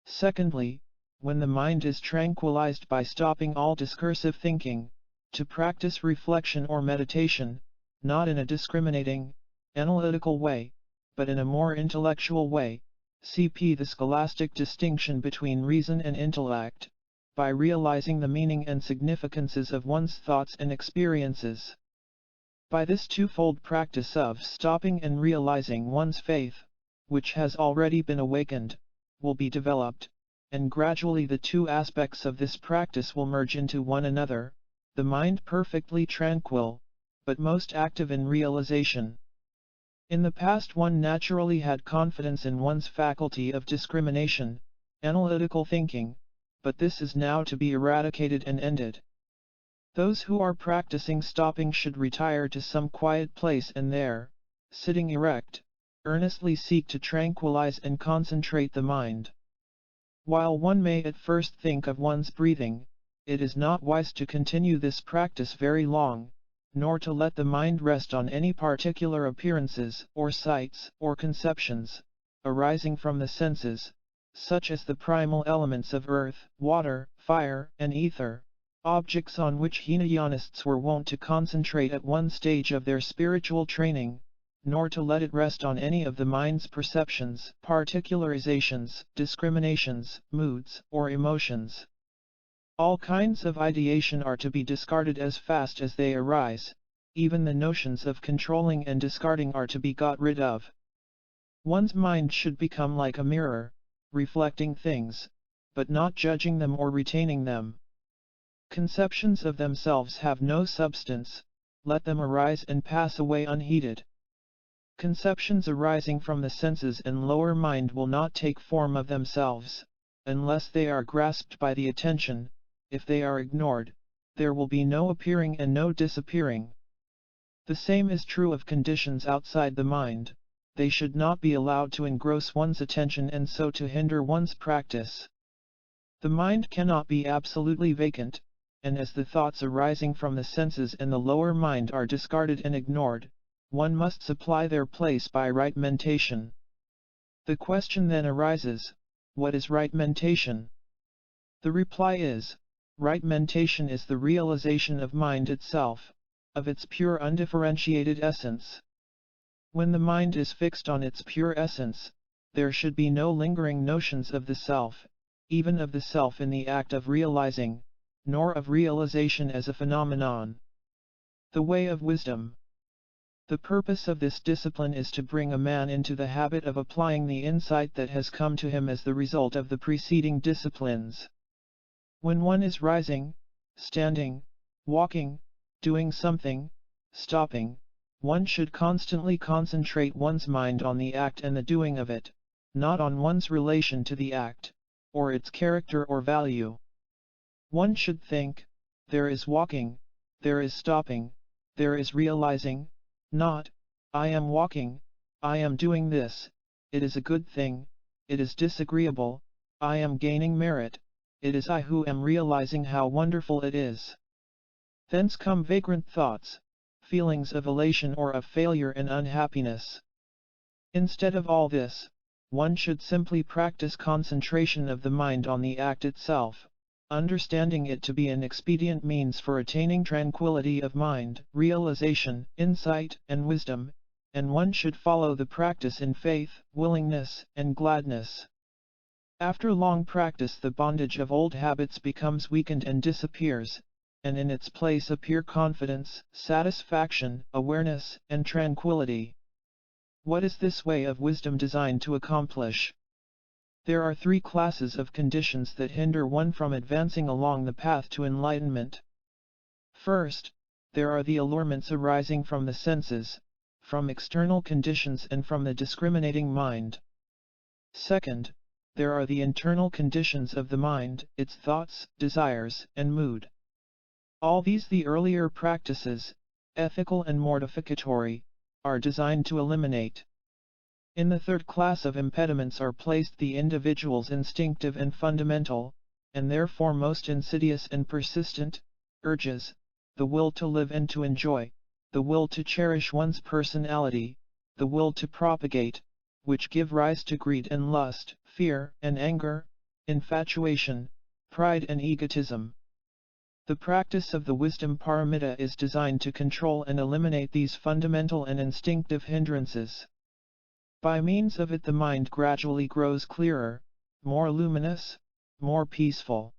Secondly, when the mind is tranquilized by stopping all discursive thinking, to practice reflection or meditation, not in a discriminating, analytical way, but in a more intellectual way, cp. the scholastic distinction between reason and intellect, by realizing the meaning and significances of one's thoughts and experiences. By this twofold practice of stopping and realizing, one's faith, which has already been awakened, will be developed, and gradually the 2 aspects of this practice will merge into one another, the mind perfectly tranquil, but most active in realization. In the past one naturally had confidence in one's faculty of discrimination, analytical thinking, but this is now to be eradicated and ended. Those who are practicing stopping should retire to some quiet place and there, sitting erect, earnestly seek to tranquilize and concentrate the mind. While one may at first think of one's breathing, it is not wise to continue this practice very long, nor to let the mind rest on any particular appearances or sights or conceptions, arising from the senses, such as the primal elements of earth, water, fire, and ether, objects on which Hinayanists were wont to concentrate at one stage of their spiritual training, nor to let it rest on any of the mind's perceptions, particularizations, discriminations, moods, or emotions. All kinds of ideation are to be discarded as fast as they arise, even the notions of controlling and discarding are to be got rid of. One's mind should become like a mirror, reflecting things, but not judging them or retaining them. Conceptions of themselves have no substance, let them arise and pass away unheeded. Conceptions arising from the senses and lower mind will not take form of themselves, unless they are grasped by the attention. If they are ignored, there will be no appearing and no disappearing. The same is true of conditions outside the mind, they should not be allowed to engross one's attention and so to hinder one's practice. The mind cannot be absolutely vacant, and as the thoughts arising from the senses and the lower mind are discarded and ignored, one must supply their place by right mentation. The question then arises, what is right mentation? The reply is, right mentation is the realization of mind itself, of its pure undifferentiated essence. When the mind is fixed on its pure essence, there should be no lingering notions of the self, even of the self in the act of realizing, nor of realization as a phenomenon. The way of wisdom. The purpose of this discipline is to bring a man into the habit of applying the insight that has come to him as the result of the preceding disciplines. When one is rising, standing, walking, doing something, stopping, one should constantly concentrate one's mind on the act and the doing of it, not on one's relation to the act, or its character or value. One should think, there is walking, there is stopping, there is realizing, not, I am walking, I am doing this, it is a good thing, it is disagreeable, I am gaining merit, it is I who am realizing how wonderful it is. Thence come vagrant thoughts, feelings of elation or of failure and unhappiness. Instead of all this, one should simply practice concentration of the mind on the act itself, understanding it to be an expedient means for attaining tranquility of mind, realization, insight, and wisdom, and one should follow the practice in faith, willingness, and gladness. After long practice the bondage of old habits becomes weakened and disappears, and in its place appear confidence, satisfaction, awareness, and tranquility. What is this way of wisdom designed to accomplish? There are three classes of conditions that hinder one from advancing along the path to enlightenment. First, there are the allurements arising from the senses, from external conditions and from the discriminating mind. Second, there are the internal conditions of the mind, its thoughts, desires, and mood. All these the earlier practices, ethical and mortificatory, are designed to eliminate. In the third class of impediments are placed the individual's instinctive and fundamental, and therefore most insidious and persistent, urges, the will to live and to enjoy, the will to cherish one's personality, the will to propagate, which give rise to greed and lust, fear and anger, infatuation, pride and egotism. The practice of the wisdom paramita is designed to control and eliminate these fundamental and instinctive hindrances. By means of it the mind gradually grows clearer, more luminous, more peaceful.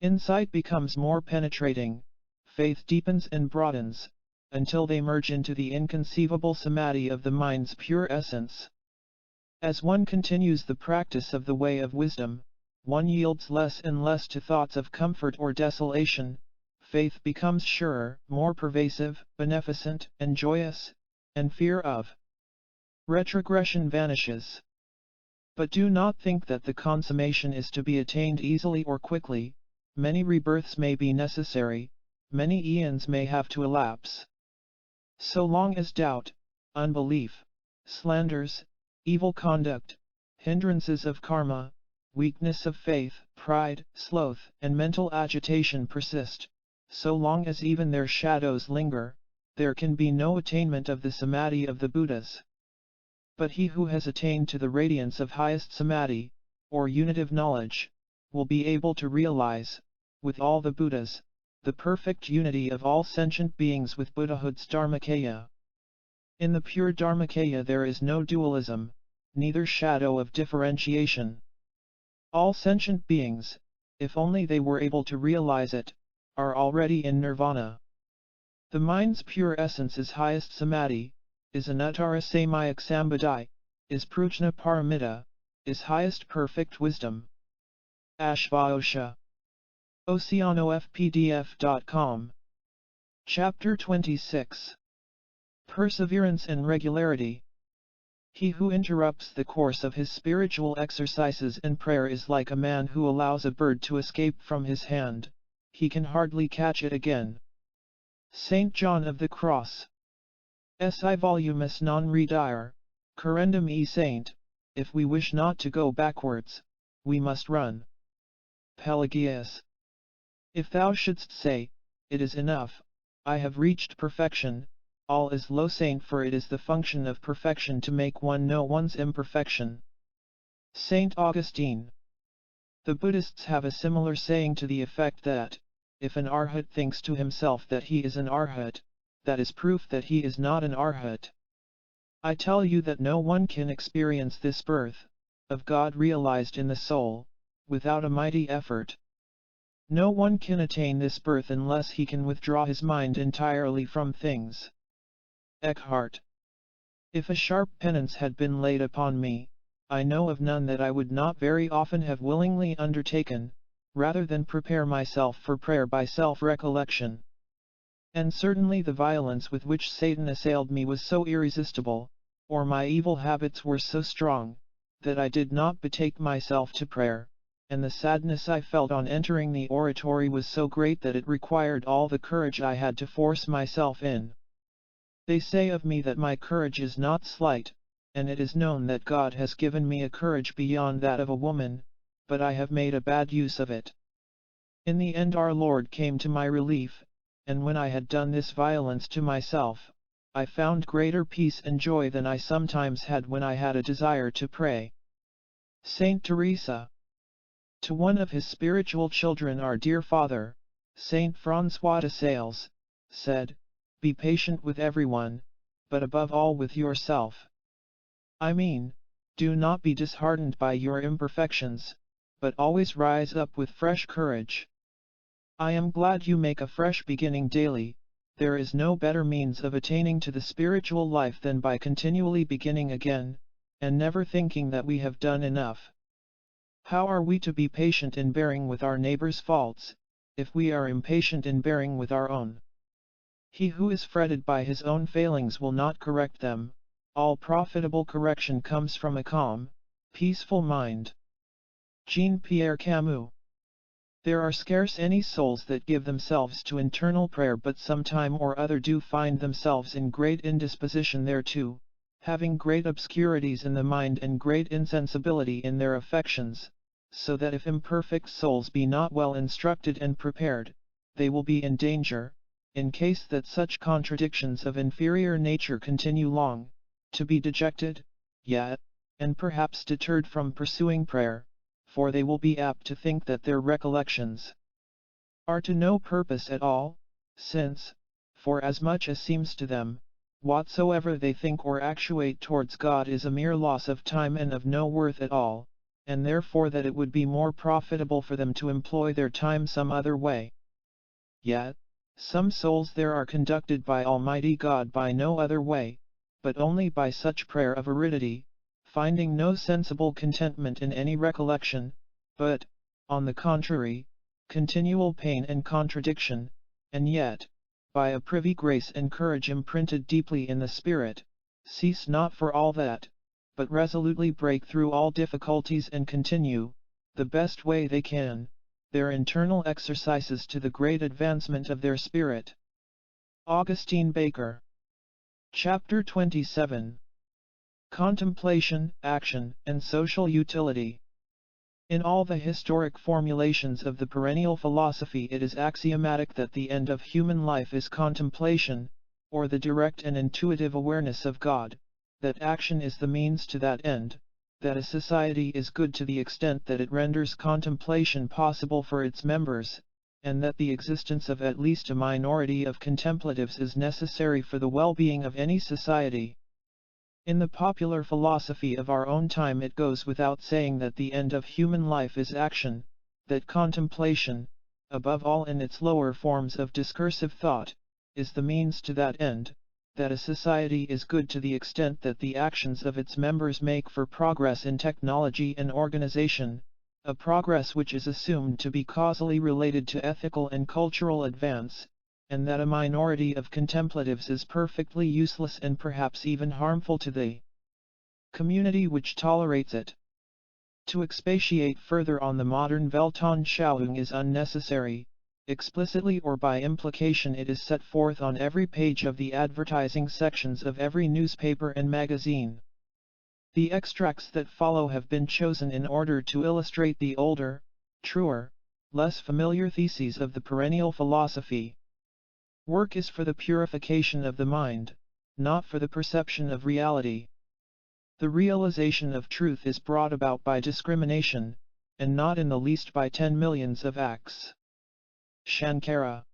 Insight becomes more penetrating, faith deepens and broadens, until they merge into the inconceivable samadhi of the mind's pure essence. As one continues the practice of the way of wisdom, one yields less and less to thoughts of comfort or desolation, faith becomes surer, more pervasive, beneficent, and joyous, and fear of retrogression vanishes. But do not think that the consummation is to be attained easily or quickly, many rebirths may be necessary, many eons may have to elapse. So long as doubt, unbelief, slanders, evil conduct, hindrances of karma, weakness of faith, pride, sloth, and mental agitation persist, so long as even their shadows linger, there can be no attainment of the samadhi of the Buddhas. But he who has attained to the radiance of highest samadhi, or unitive knowledge, will be able to realize, with all the Buddhas, the perfect unity of all sentient beings with Buddhahood's Dharmakaya. In the pure Dharmakaya there is no dualism, neither shadow of differentiation. All sentient beings, if only they were able to realize it, are already in nirvana. The mind's pure essence is highest samadhi, is anuttara samyak sambadhi, is prajna paramita, is highest perfect wisdom. Ashvaghosha. OceanoFPDF.com. Chapter 26. Perseverance and Regularity. He who interrupts the course of his spiritual exercises and prayer is like a man who allows a bird to escape from his hand, he can hardly catch it again. Saint John of the Cross. Si volumus non redire, currendum e saint, if we wish not to go backwards, we must run. Pelagius. If thou shouldst say, it is enough, I have reached perfection, all is low saint, for it is the function of perfection to make one know one's imperfection. Saint Augustine. The Buddhists have a similar saying to the effect that, if an arhat thinks to himself that he is an arhat, that is proof that he is not an arhat. I tell you that no one can experience this birth of God realized in the soul, without a mighty effort. No one can attain this birth unless he can withdraw his mind entirely from things. Eckhart. If a sharp penance had been laid upon me, I know of none that I would not very often have willingly undertaken, rather than prepare myself for prayer by self-recollection. And certainly the violence with which Satan assailed me was so irresistible, or my evil habits were so strong, that I did not betake myself to prayer, and the sadness I felt on entering the oratory was so great that it required all the courage I had to force myself in. They say of me that my courage is not slight, and it is known that God has given me a courage beyond that of a woman, but I have made a bad use of it. In the end our Lord came to my relief, and when I had done this violence to myself, I found greater peace and joy than I sometimes had when I had a desire to pray. Saint Teresa. To one of his spiritual children, our dear Father, Saint François de Sales, said, "Be patient with everyone, but above all with yourself." I mean, do not be disheartened by your imperfections, but always rise up with fresh courage. I am glad you make a fresh beginning daily. There is no better means of attaining to the spiritual life than by continually beginning again, and never thinking that we have done enough. How are we to be patient in bearing with our neighbor's faults, if we are impatient in bearing with our own? He who is fretted by his own failings will not correct them. All profitable correction comes from a calm, peaceful mind. Jean-Pierre Camus. There are scarce any souls that give themselves to internal prayer, but some time or other do find themselves in great indisposition thereto, having great obscurities in the mind and great insensibility in their affections, so that if imperfect souls be not well instructed and prepared, they will be in danger, in case that such contradictions of inferior nature continue long, to be dejected, yet, and perhaps deterred from pursuing prayer, for they will be apt to think that their recollections are to no purpose at all, since, for as much as seems to them, whatsoever they think or actuate towards God is a mere loss of time and of no worth at all, and therefore that it would be more profitable for them to employ their time some other way. Yet, some souls there are conducted by Almighty God by no other way, but only by such prayer of aridity, finding no sensible contentment in any recollection, but, on the contrary, continual pain and contradiction, and yet, by a privy grace and courage imprinted deeply in the spirit, cease not for all that, but resolutely break through all difficulties and continue, the best way they can, their internal exercises to the great advancement of their spirit. Augustine Baker. Chapter 27. Contemplation, Action, and Social Utility. In all the historic formulations of the perennial philosophy, it is axiomatic that the end of human life is contemplation, or the direct and intuitive awareness of God, that action is the means to that end, that a society is good to the extent that it renders contemplation possible for its members, and that the existence of at least a minority of contemplatives is necessary for the well-being of any society. In the popular philosophy of our own time, it goes without saying that the end of human life is action, that contemplation, above all in its lower forms of discursive thought, is the means to that end, that a society is good to the extent that the actions of its members make for progress in technology and organization, a progress which is assumed to be causally related to ethical and cultural advance, and that a minority of contemplatives is perfectly useless and perhaps even harmful to the community which tolerates it. To expatiate further on the modern Weltanschauung is unnecessary, explicitly or by implication it is set forth on every page of the advertising sections of every newspaper and magazine. The extracts that follow have been chosen in order to illustrate the older, truer, less familiar theses of the perennial philosophy. Work is for the purification of the mind, not for the perception of reality. The realization of truth is brought about by discrimination, and not in the least by 10 millions of acts. Shankara.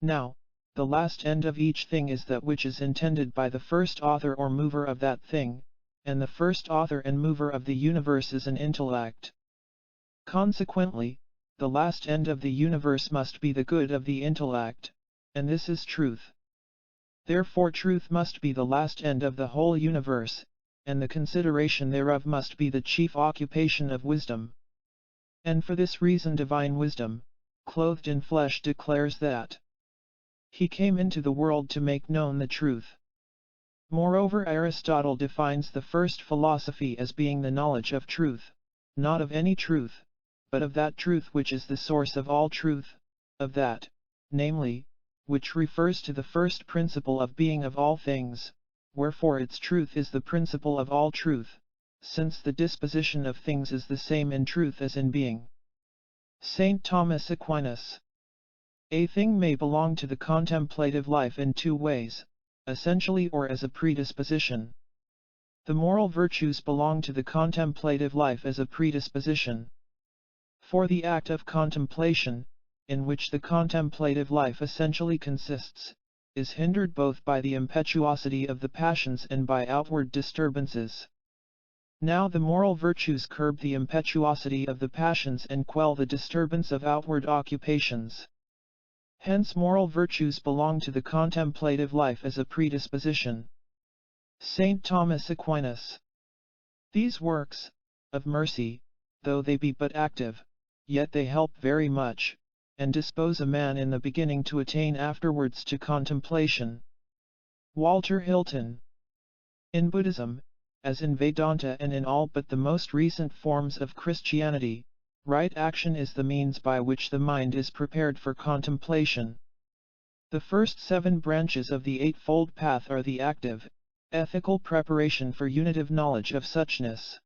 Now, the last end of each thing is that which is intended by the first author or mover of that thing, and the first author and mover of the universe is an intellect. Consequently, the last end of the universe must be the good of the intellect, and this is truth. Therefore truth must be the last end of the whole universe, and the consideration thereof must be the chief occupation of wisdom. And for this reason divine wisdom, clothed in flesh, declares that he came into the world to make known the truth. Moreover, Aristotle defines the first philosophy as being the knowledge of truth, not of any truth, but of that truth which is the source of all truth, of that, namely, which refers to the first principle of being of all things, wherefore its truth is the principle of all truth, since the disposition of things is the same in truth as in being. St. Thomas Aquinas. A thing may belong to the contemplative life in two ways, essentially or as a predisposition. The moral virtues belong to the contemplative life as a predisposition. For the act of contemplation, in which the contemplative life essentially consists, is hindered both by the impetuosity of the passions and by outward disturbances. Now the moral virtues curb the impetuosity of the passions and quell the disturbance of outward occupations. Hence moral virtues belong to the contemplative life as a predisposition. St. Thomas Aquinas. These works, of mercy, though they be but active, yet they help very much, and dispose a man in the beginning to attain afterwards to contemplation. Walter Hilton. In Buddhism, as in Vedanta and in all but the most recent forms of Christianity, right action is the means by which the mind is prepared for contemplation. The first 7 branches of the Eightfold Path are the active, ethical preparation for unitive knowledge of suchness.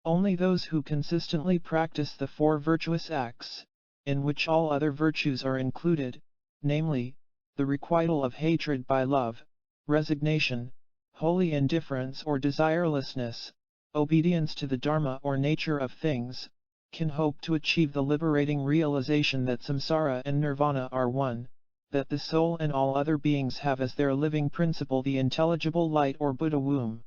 Only those who consistently practice the 4 virtuous acts, in which all other virtues are included, namely, the requital of hatred by love, resignation, holy indifference or desirelessness, obedience to the Dharma or nature of things, can hope to achieve the liberating realization that samsara and nirvana are one, that the soul and all other beings have as their living principle the intelligible light or Buddha womb.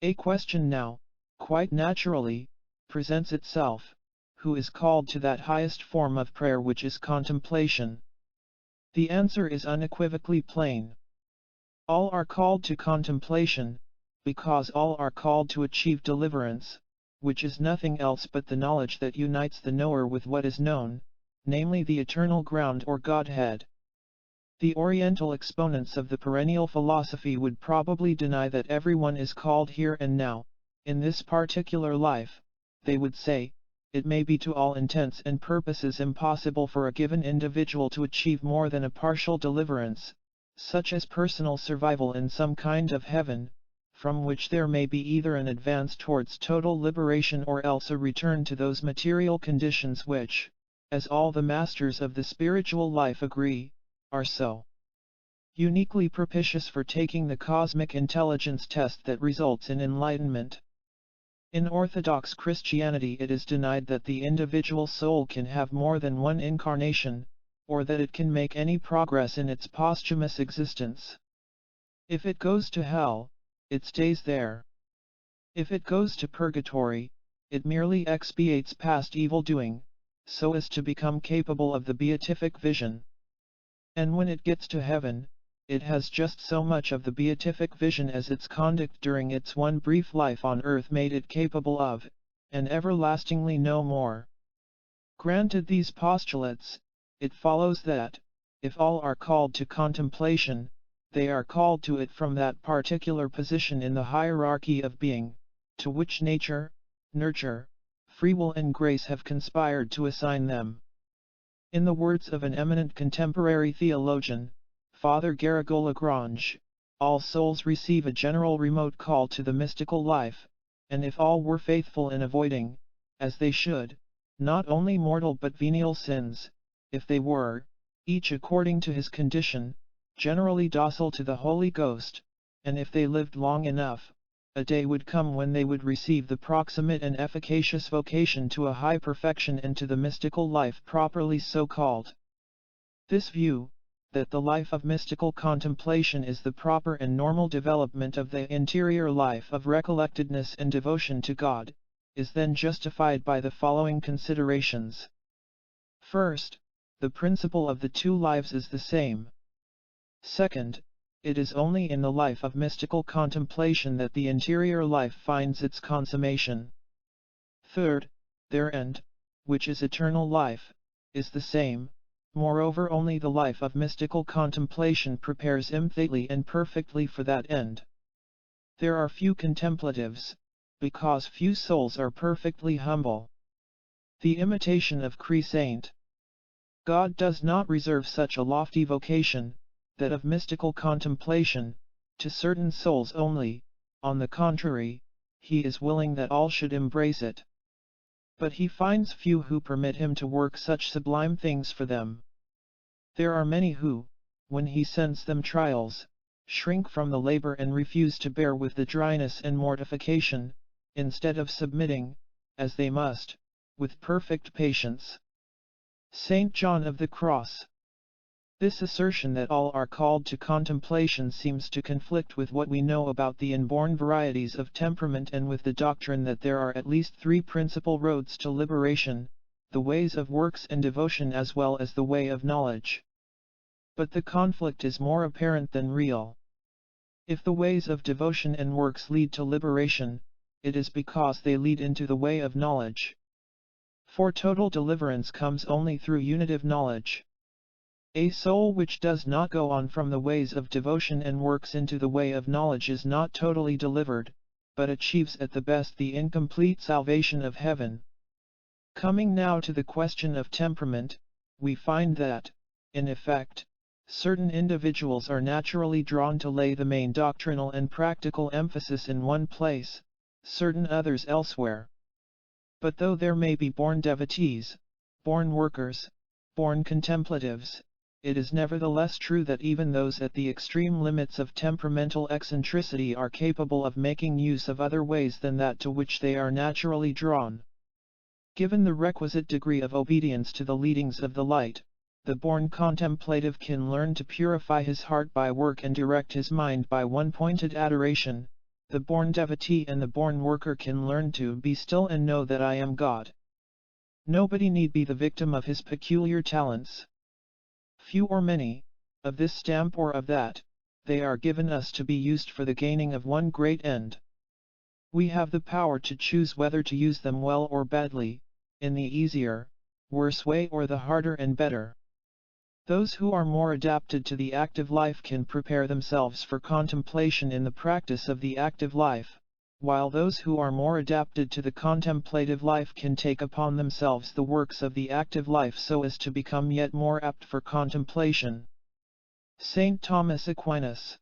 A question now, quite naturally, presents itself: who is called to that highest form of prayer which is contemplation? The answer is unequivocally plain. All are called to contemplation, because all are called to achieve deliverance, which is nothing else but the knowledge that unites the knower with what is known, namely the eternal ground or Godhead. The Oriental exponents of the perennial philosophy would probably deny that everyone is called here and now, in this particular life. They would say, it may be to all intents and purposes impossible for a given individual to achieve more than a partial deliverance, such as personal survival in some kind of heaven, from which there may be either an advance towards total liberation or else a return to those material conditions which, as all the masters of the spiritual life agree, are so uniquely propitious for taking the cosmic intelligence test that results in enlightenment. In Orthodox Christianity it is denied that the individual soul can have more than one incarnation, or that it can make any progress in its posthumous existence. If it goes to hell, it stays there. If it goes to purgatory, it merely expiates past evil doing, so as to become capable of the beatific vision. And when it gets to heaven, it has just so much of the beatific vision as its conduct during its one brief life on earth made it capable of, and everlastingly no more. Granted these postulates, it follows that, if all are called to contemplation, they are called to it from that particular position in the hierarchy of being, to which nature, nurture, free will and grace have conspired to assign them. In the words of an eminent contemporary theologian, Father Garrigou-Lagrange, all souls receive a general remote call to the mystical life, and if all were faithful in avoiding, as they should, not only mortal but venial sins, if they were, each according to his condition, generally docile to the Holy Ghost, and if they lived long enough, a day would come when they would receive the proximate and efficacious vocation to a high perfection and to the mystical life properly so called. This view, that the life of mystical contemplation is the proper and normal development of the interior life of recollectedness and devotion to God, is then justified by the following considerations. First, the principle of the two lives is the same. Second, it is only in the life of mystical contemplation that the interior life finds its consummation. Third, their end, which is eternal life, is the same. Moreover, only the life of mystical contemplation prepares completely and perfectly for that end. There are few contemplatives, because few souls are perfectly humble. The imitation of Saint. God does not reserve such a lofty vocation, that of mystical contemplation, to certain souls only. On the contrary, he is willing that all should embrace it. But he finds few who permit him to work such sublime things for them. There are many who, when he sends them trials, shrink from the labor and refuse to bear with the dryness and mortification, instead of submitting, as they must, with perfect patience. Saint John of the Cross. This assertion that all are called to contemplation seems to conflict with what we know about the inborn varieties of temperament and with the doctrine that there are at least three principal roads to liberation, the ways of works and devotion as well as the way of knowledge. But the conflict is more apparent than real. If the ways of devotion and works lead to liberation, it is because they lead into the way of knowledge. For total deliverance comes only through unitive knowledge. A soul which does not go on from the ways of devotion and works into the way of knowledge is not totally delivered, but achieves at the best the incomplete salvation of heaven. Coming now to the question of temperament, we find that, in effect, certain individuals are naturally drawn to lay the main doctrinal and practical emphasis in one place, certain others elsewhere. But though there may be born devotees, born workers, born contemplatives, it is nevertheless true that even those at the extreme limits of temperamental eccentricity are capable of making use of other ways than that to which they are naturally drawn. Given the requisite degree of obedience to the leadings of the light, the born contemplative can learn to purify his heart by work and direct his mind by one-pointed adoration. The born devotee and the born worker can learn to be still and know that I am God. Nobody need be the victim of his peculiar talents. Few or many, of this stamp or of that, they are given us to be used for the gaining of one great end. We have the power to choose whether to use them well or badly, in the easier, worse way or the harder and better. Those who are more adapted to the active life can prepare themselves for contemplation in the practice of the active life, while those who are more adapted to the contemplative life can take upon themselves the works of the active life so as to become yet more apt for contemplation. Saint Thomas Aquinas.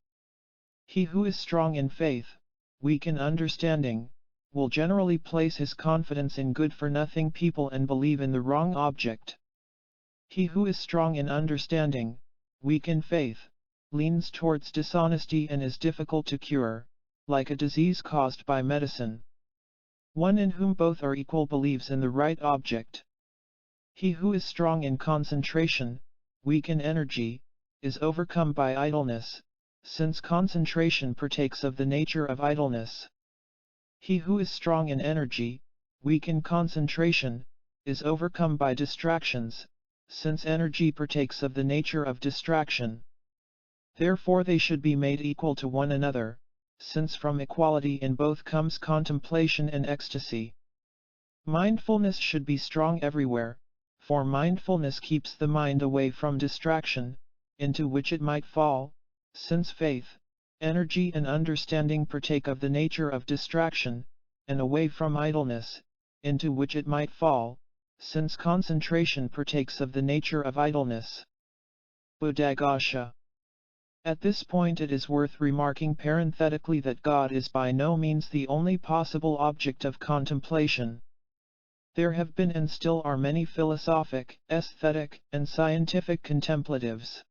He who is strong in faith, weak in understanding, will generally place his confidence in good-for-nothing people and believe in the wrong object. He who is strong in understanding, weak in faith, leans towards dishonesty and is difficult to cure, like a disease caused by medicine. One in whom both are equal believes in the right object. He who is strong in concentration, weak in energy, is overcome by idleness, since concentration partakes of the nature of idleness. He who is strong in energy, weak in concentration, is overcome by distractions, since energy partakes of the nature of distraction. Therefore they should be made equal to one another, since from equality in both comes contemplation and ecstasy. Mindfulness should be strong everywhere, for mindfulness keeps the mind away from distraction, into which it might fall, since faith, energy and understanding partake of the nature of distraction, and away from idleness, into which it might fall, since concentration partakes of the nature of idleness. Buddhagosha. At this point it is worth remarking parenthetically that God is by no means the only possible object of contemplation. There have been and still are many philosophic, aesthetic, and scientific contemplatives.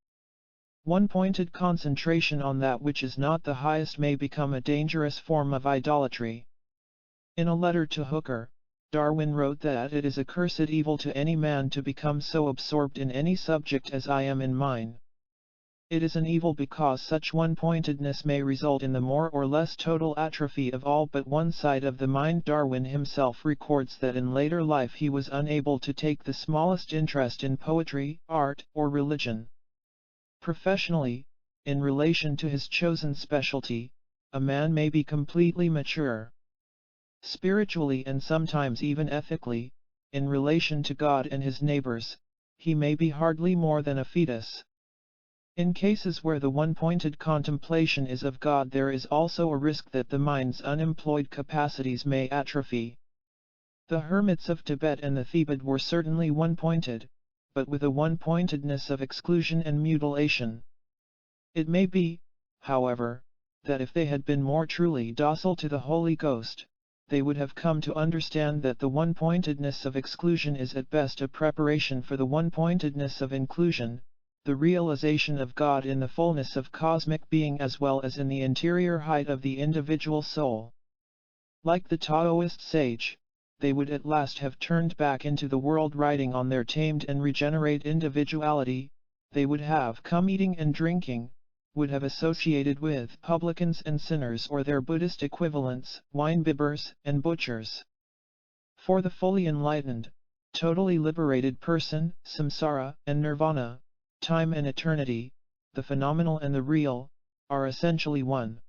One-pointed concentration on that which is not the highest may become a dangerous form of idolatry. In a letter to Hooker, Darwin wrote that it is a cursed evil to any man to become so absorbed in any subject as I am in mine. It is an evil because such one-pointedness may result in the more or less total atrophy of all but one side of the mind. Darwin himself records that in later life he was unable to take the smallest interest in poetry, art, or religion. Professionally, in relation to his chosen specialty, a man may be completely mature. Spiritually and sometimes even ethically, in relation to God and his neighbors, he may be hardly more than a fetus. In cases where the one-pointed contemplation is of God, there is also a risk that the mind's unemployed capacities may atrophy. The hermits of Tibet and the Thebaid were certainly one-pointed, but with a one-pointedness of exclusion and mutilation. It may be, however, that if they had been more truly docile to the Holy Ghost, they would have come to understand that the one-pointedness of exclusion is at best a preparation for the one-pointedness of inclusion, the realization of God in the fullness of cosmic being as well as in the interior height of the individual soul. Like the Taoist sage, they would at last have turned back into the world riding on their tamed and regenerate individuality, they would have come eating and drinking, would have associated with publicans and sinners or their Buddhist equivalents, wine-bibbers and butchers. For the fully enlightened, totally liberated person, samsara and nirvana, time and eternity, the phenomenal and the real, are essentially one.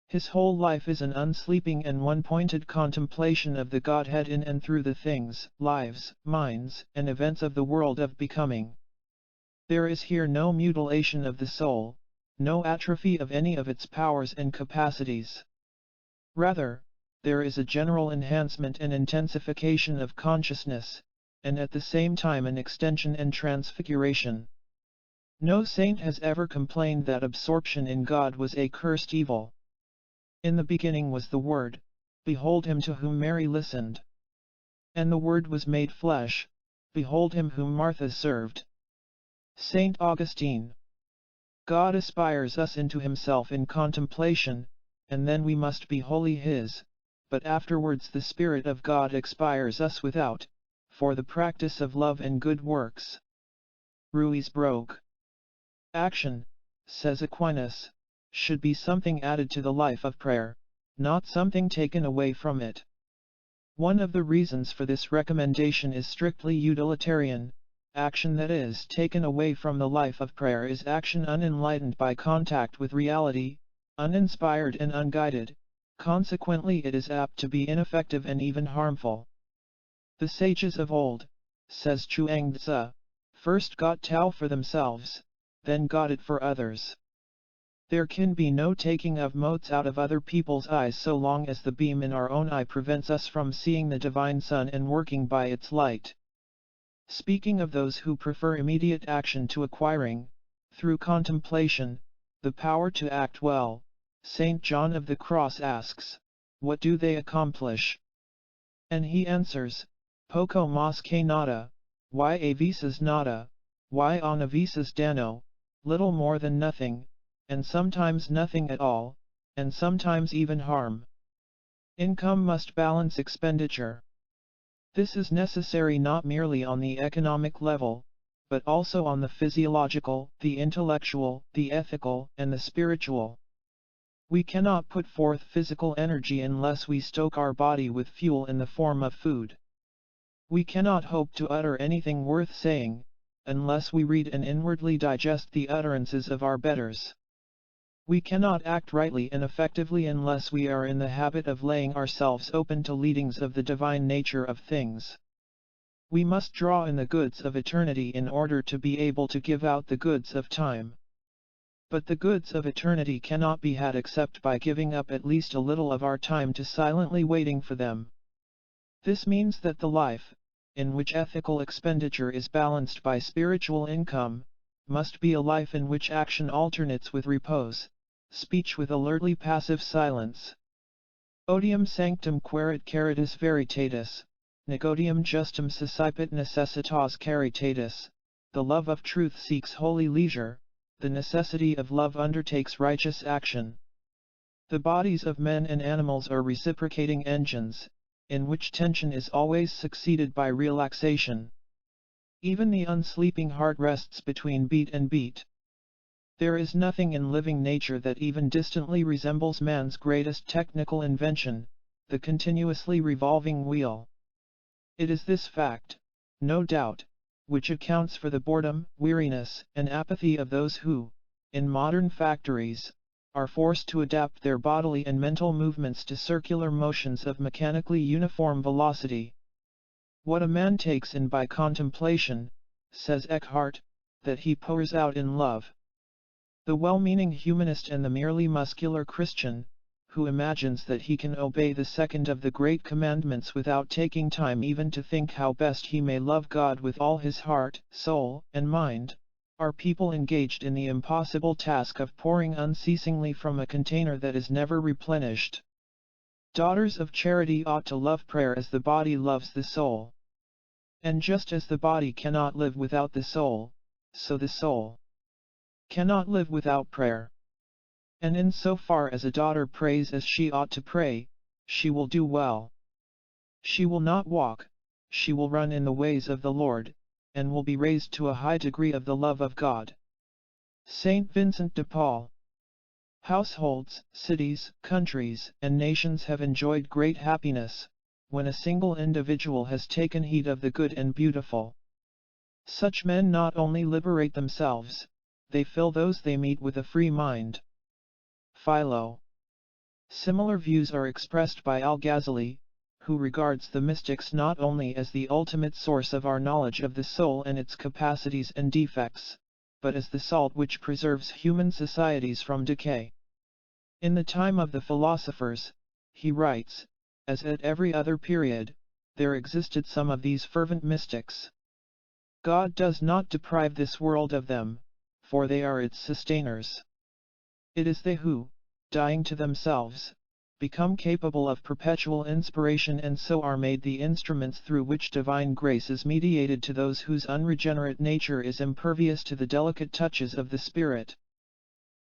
His whole life is an unsleeping and one-pointed contemplation of the Godhead in and through the things, lives, minds, and events of the world of becoming. There is here no mutilation of the soul, no atrophy of any of its powers and capacities. Rather, there is a general enhancement and intensification of consciousness, and at the same time an extension and transfiguration. No saint has ever complained that absorption in God was a cursed evil. In the beginning was the Word, behold him to whom Mary listened. And the Word was made flesh, behold him whom Martha served. Saint Augustine. God aspires us into himself in contemplation, and then we must be wholly his, but afterwards the Spirit of God expires us without, for the practice of love and good works. Ruiz broke. Action, says Aquinas, should be something added to the life of prayer, not something taken away from it. One of the reasons for this recommendation is strictly utilitarian. Action that is taken away from the life of prayer is action unenlightened by contact with reality, uninspired and unguided, consequently it is apt to be ineffective and even harmful. The sages of old, says Chuang-Tzu, first got Tao for themselves, then got it for others. There can be no taking of motes out of other people's eyes so long as the beam in our own eye prevents us from seeing the divine sun and working by its light. Speaking of those who prefer immediate action to acquiring, through contemplation, the power to act well, St. John of the Cross asks, what do they accomplish? And he answers, poco mas que nada, y a veces nada, y a veces dano, little more than nothing, and sometimes nothing at all, and sometimes even harm. Income must balance expenditure. This is necessary not merely on the economic level, but also on the physiological, the intellectual, the ethical, and the spiritual. We cannot put forth physical energy unless we stoke our body with fuel in the form of food. We cannot hope to utter anything worth saying, unless we read and inwardly digest the utterances of our betters. We cannot act rightly and effectively unless we are in the habit of laying ourselves open to leadings of the divine nature of things. We must draw in the goods of eternity in order to be able to give out the goods of time. But the goods of eternity cannot be had except by giving up at least a little of our time to silently waiting for them. This means that the life, in which ethical expenditure is balanced by spiritual income, must be a life in which action alternates with repose, speech with alertly passive silence. Odium sanctum quaerit caritas veritatis, negodium justum suscipit necessitas caritatis. The love of truth seeks holy leisure, the necessity of love undertakes righteous action. The bodies of men and animals are reciprocating engines, in which tension is always succeeded by relaxation. Even the unsleeping heart rests between beat and beat. There is nothing in living nature that even distantly resembles man's greatest technical invention, the continuously revolving wheel. It is this fact, no doubt, which accounts for the boredom, weariness, and apathy of those who, in modern factories, are forced to adapt their bodily and mental movements to circular motions of mechanically uniform velocity. What a man takes in by contemplation, says Eckhart, that he pours out in love. The well-meaning humanist and the merely muscular Christian, who imagines that he can obey the second of the great commandments without taking time even to think how best he may love God with all his heart, soul, and mind, are people engaged in the impossible task of pouring unceasingly from a container that is never replenished. Daughters of charity ought to love prayer as the body loves the soul. And just as the body cannot live without the soul, so the soul cannot live without prayer. And in so far as a daughter prays as she ought to pray, she will do well. She will not walk, she will run in the ways of the Lord, and will be raised to a high degree of the love of God. Saint Vincent de Paul. Households, cities, countries, and nations have enjoyed great happiness, when a single individual has taken heed of the good and beautiful. Such men not only liberate themselves, they fill those they meet with a free mind. Philo. Similar views are expressed by Al-Ghazali, who regards the mystics not only as the ultimate source of our knowledge of the soul and its capacities and defects, but as the salt which preserves human societies from decay. In the time of the philosophers, he writes, as at every other period, there existed some of these fervent mystics. God does not deprive this world of them, for they are its sustainers. It is they who, dying to themselves, become capable of perpetual inspiration and so are made the instruments through which divine grace is mediated to those whose unregenerate nature is impervious to the delicate touches of the Spirit.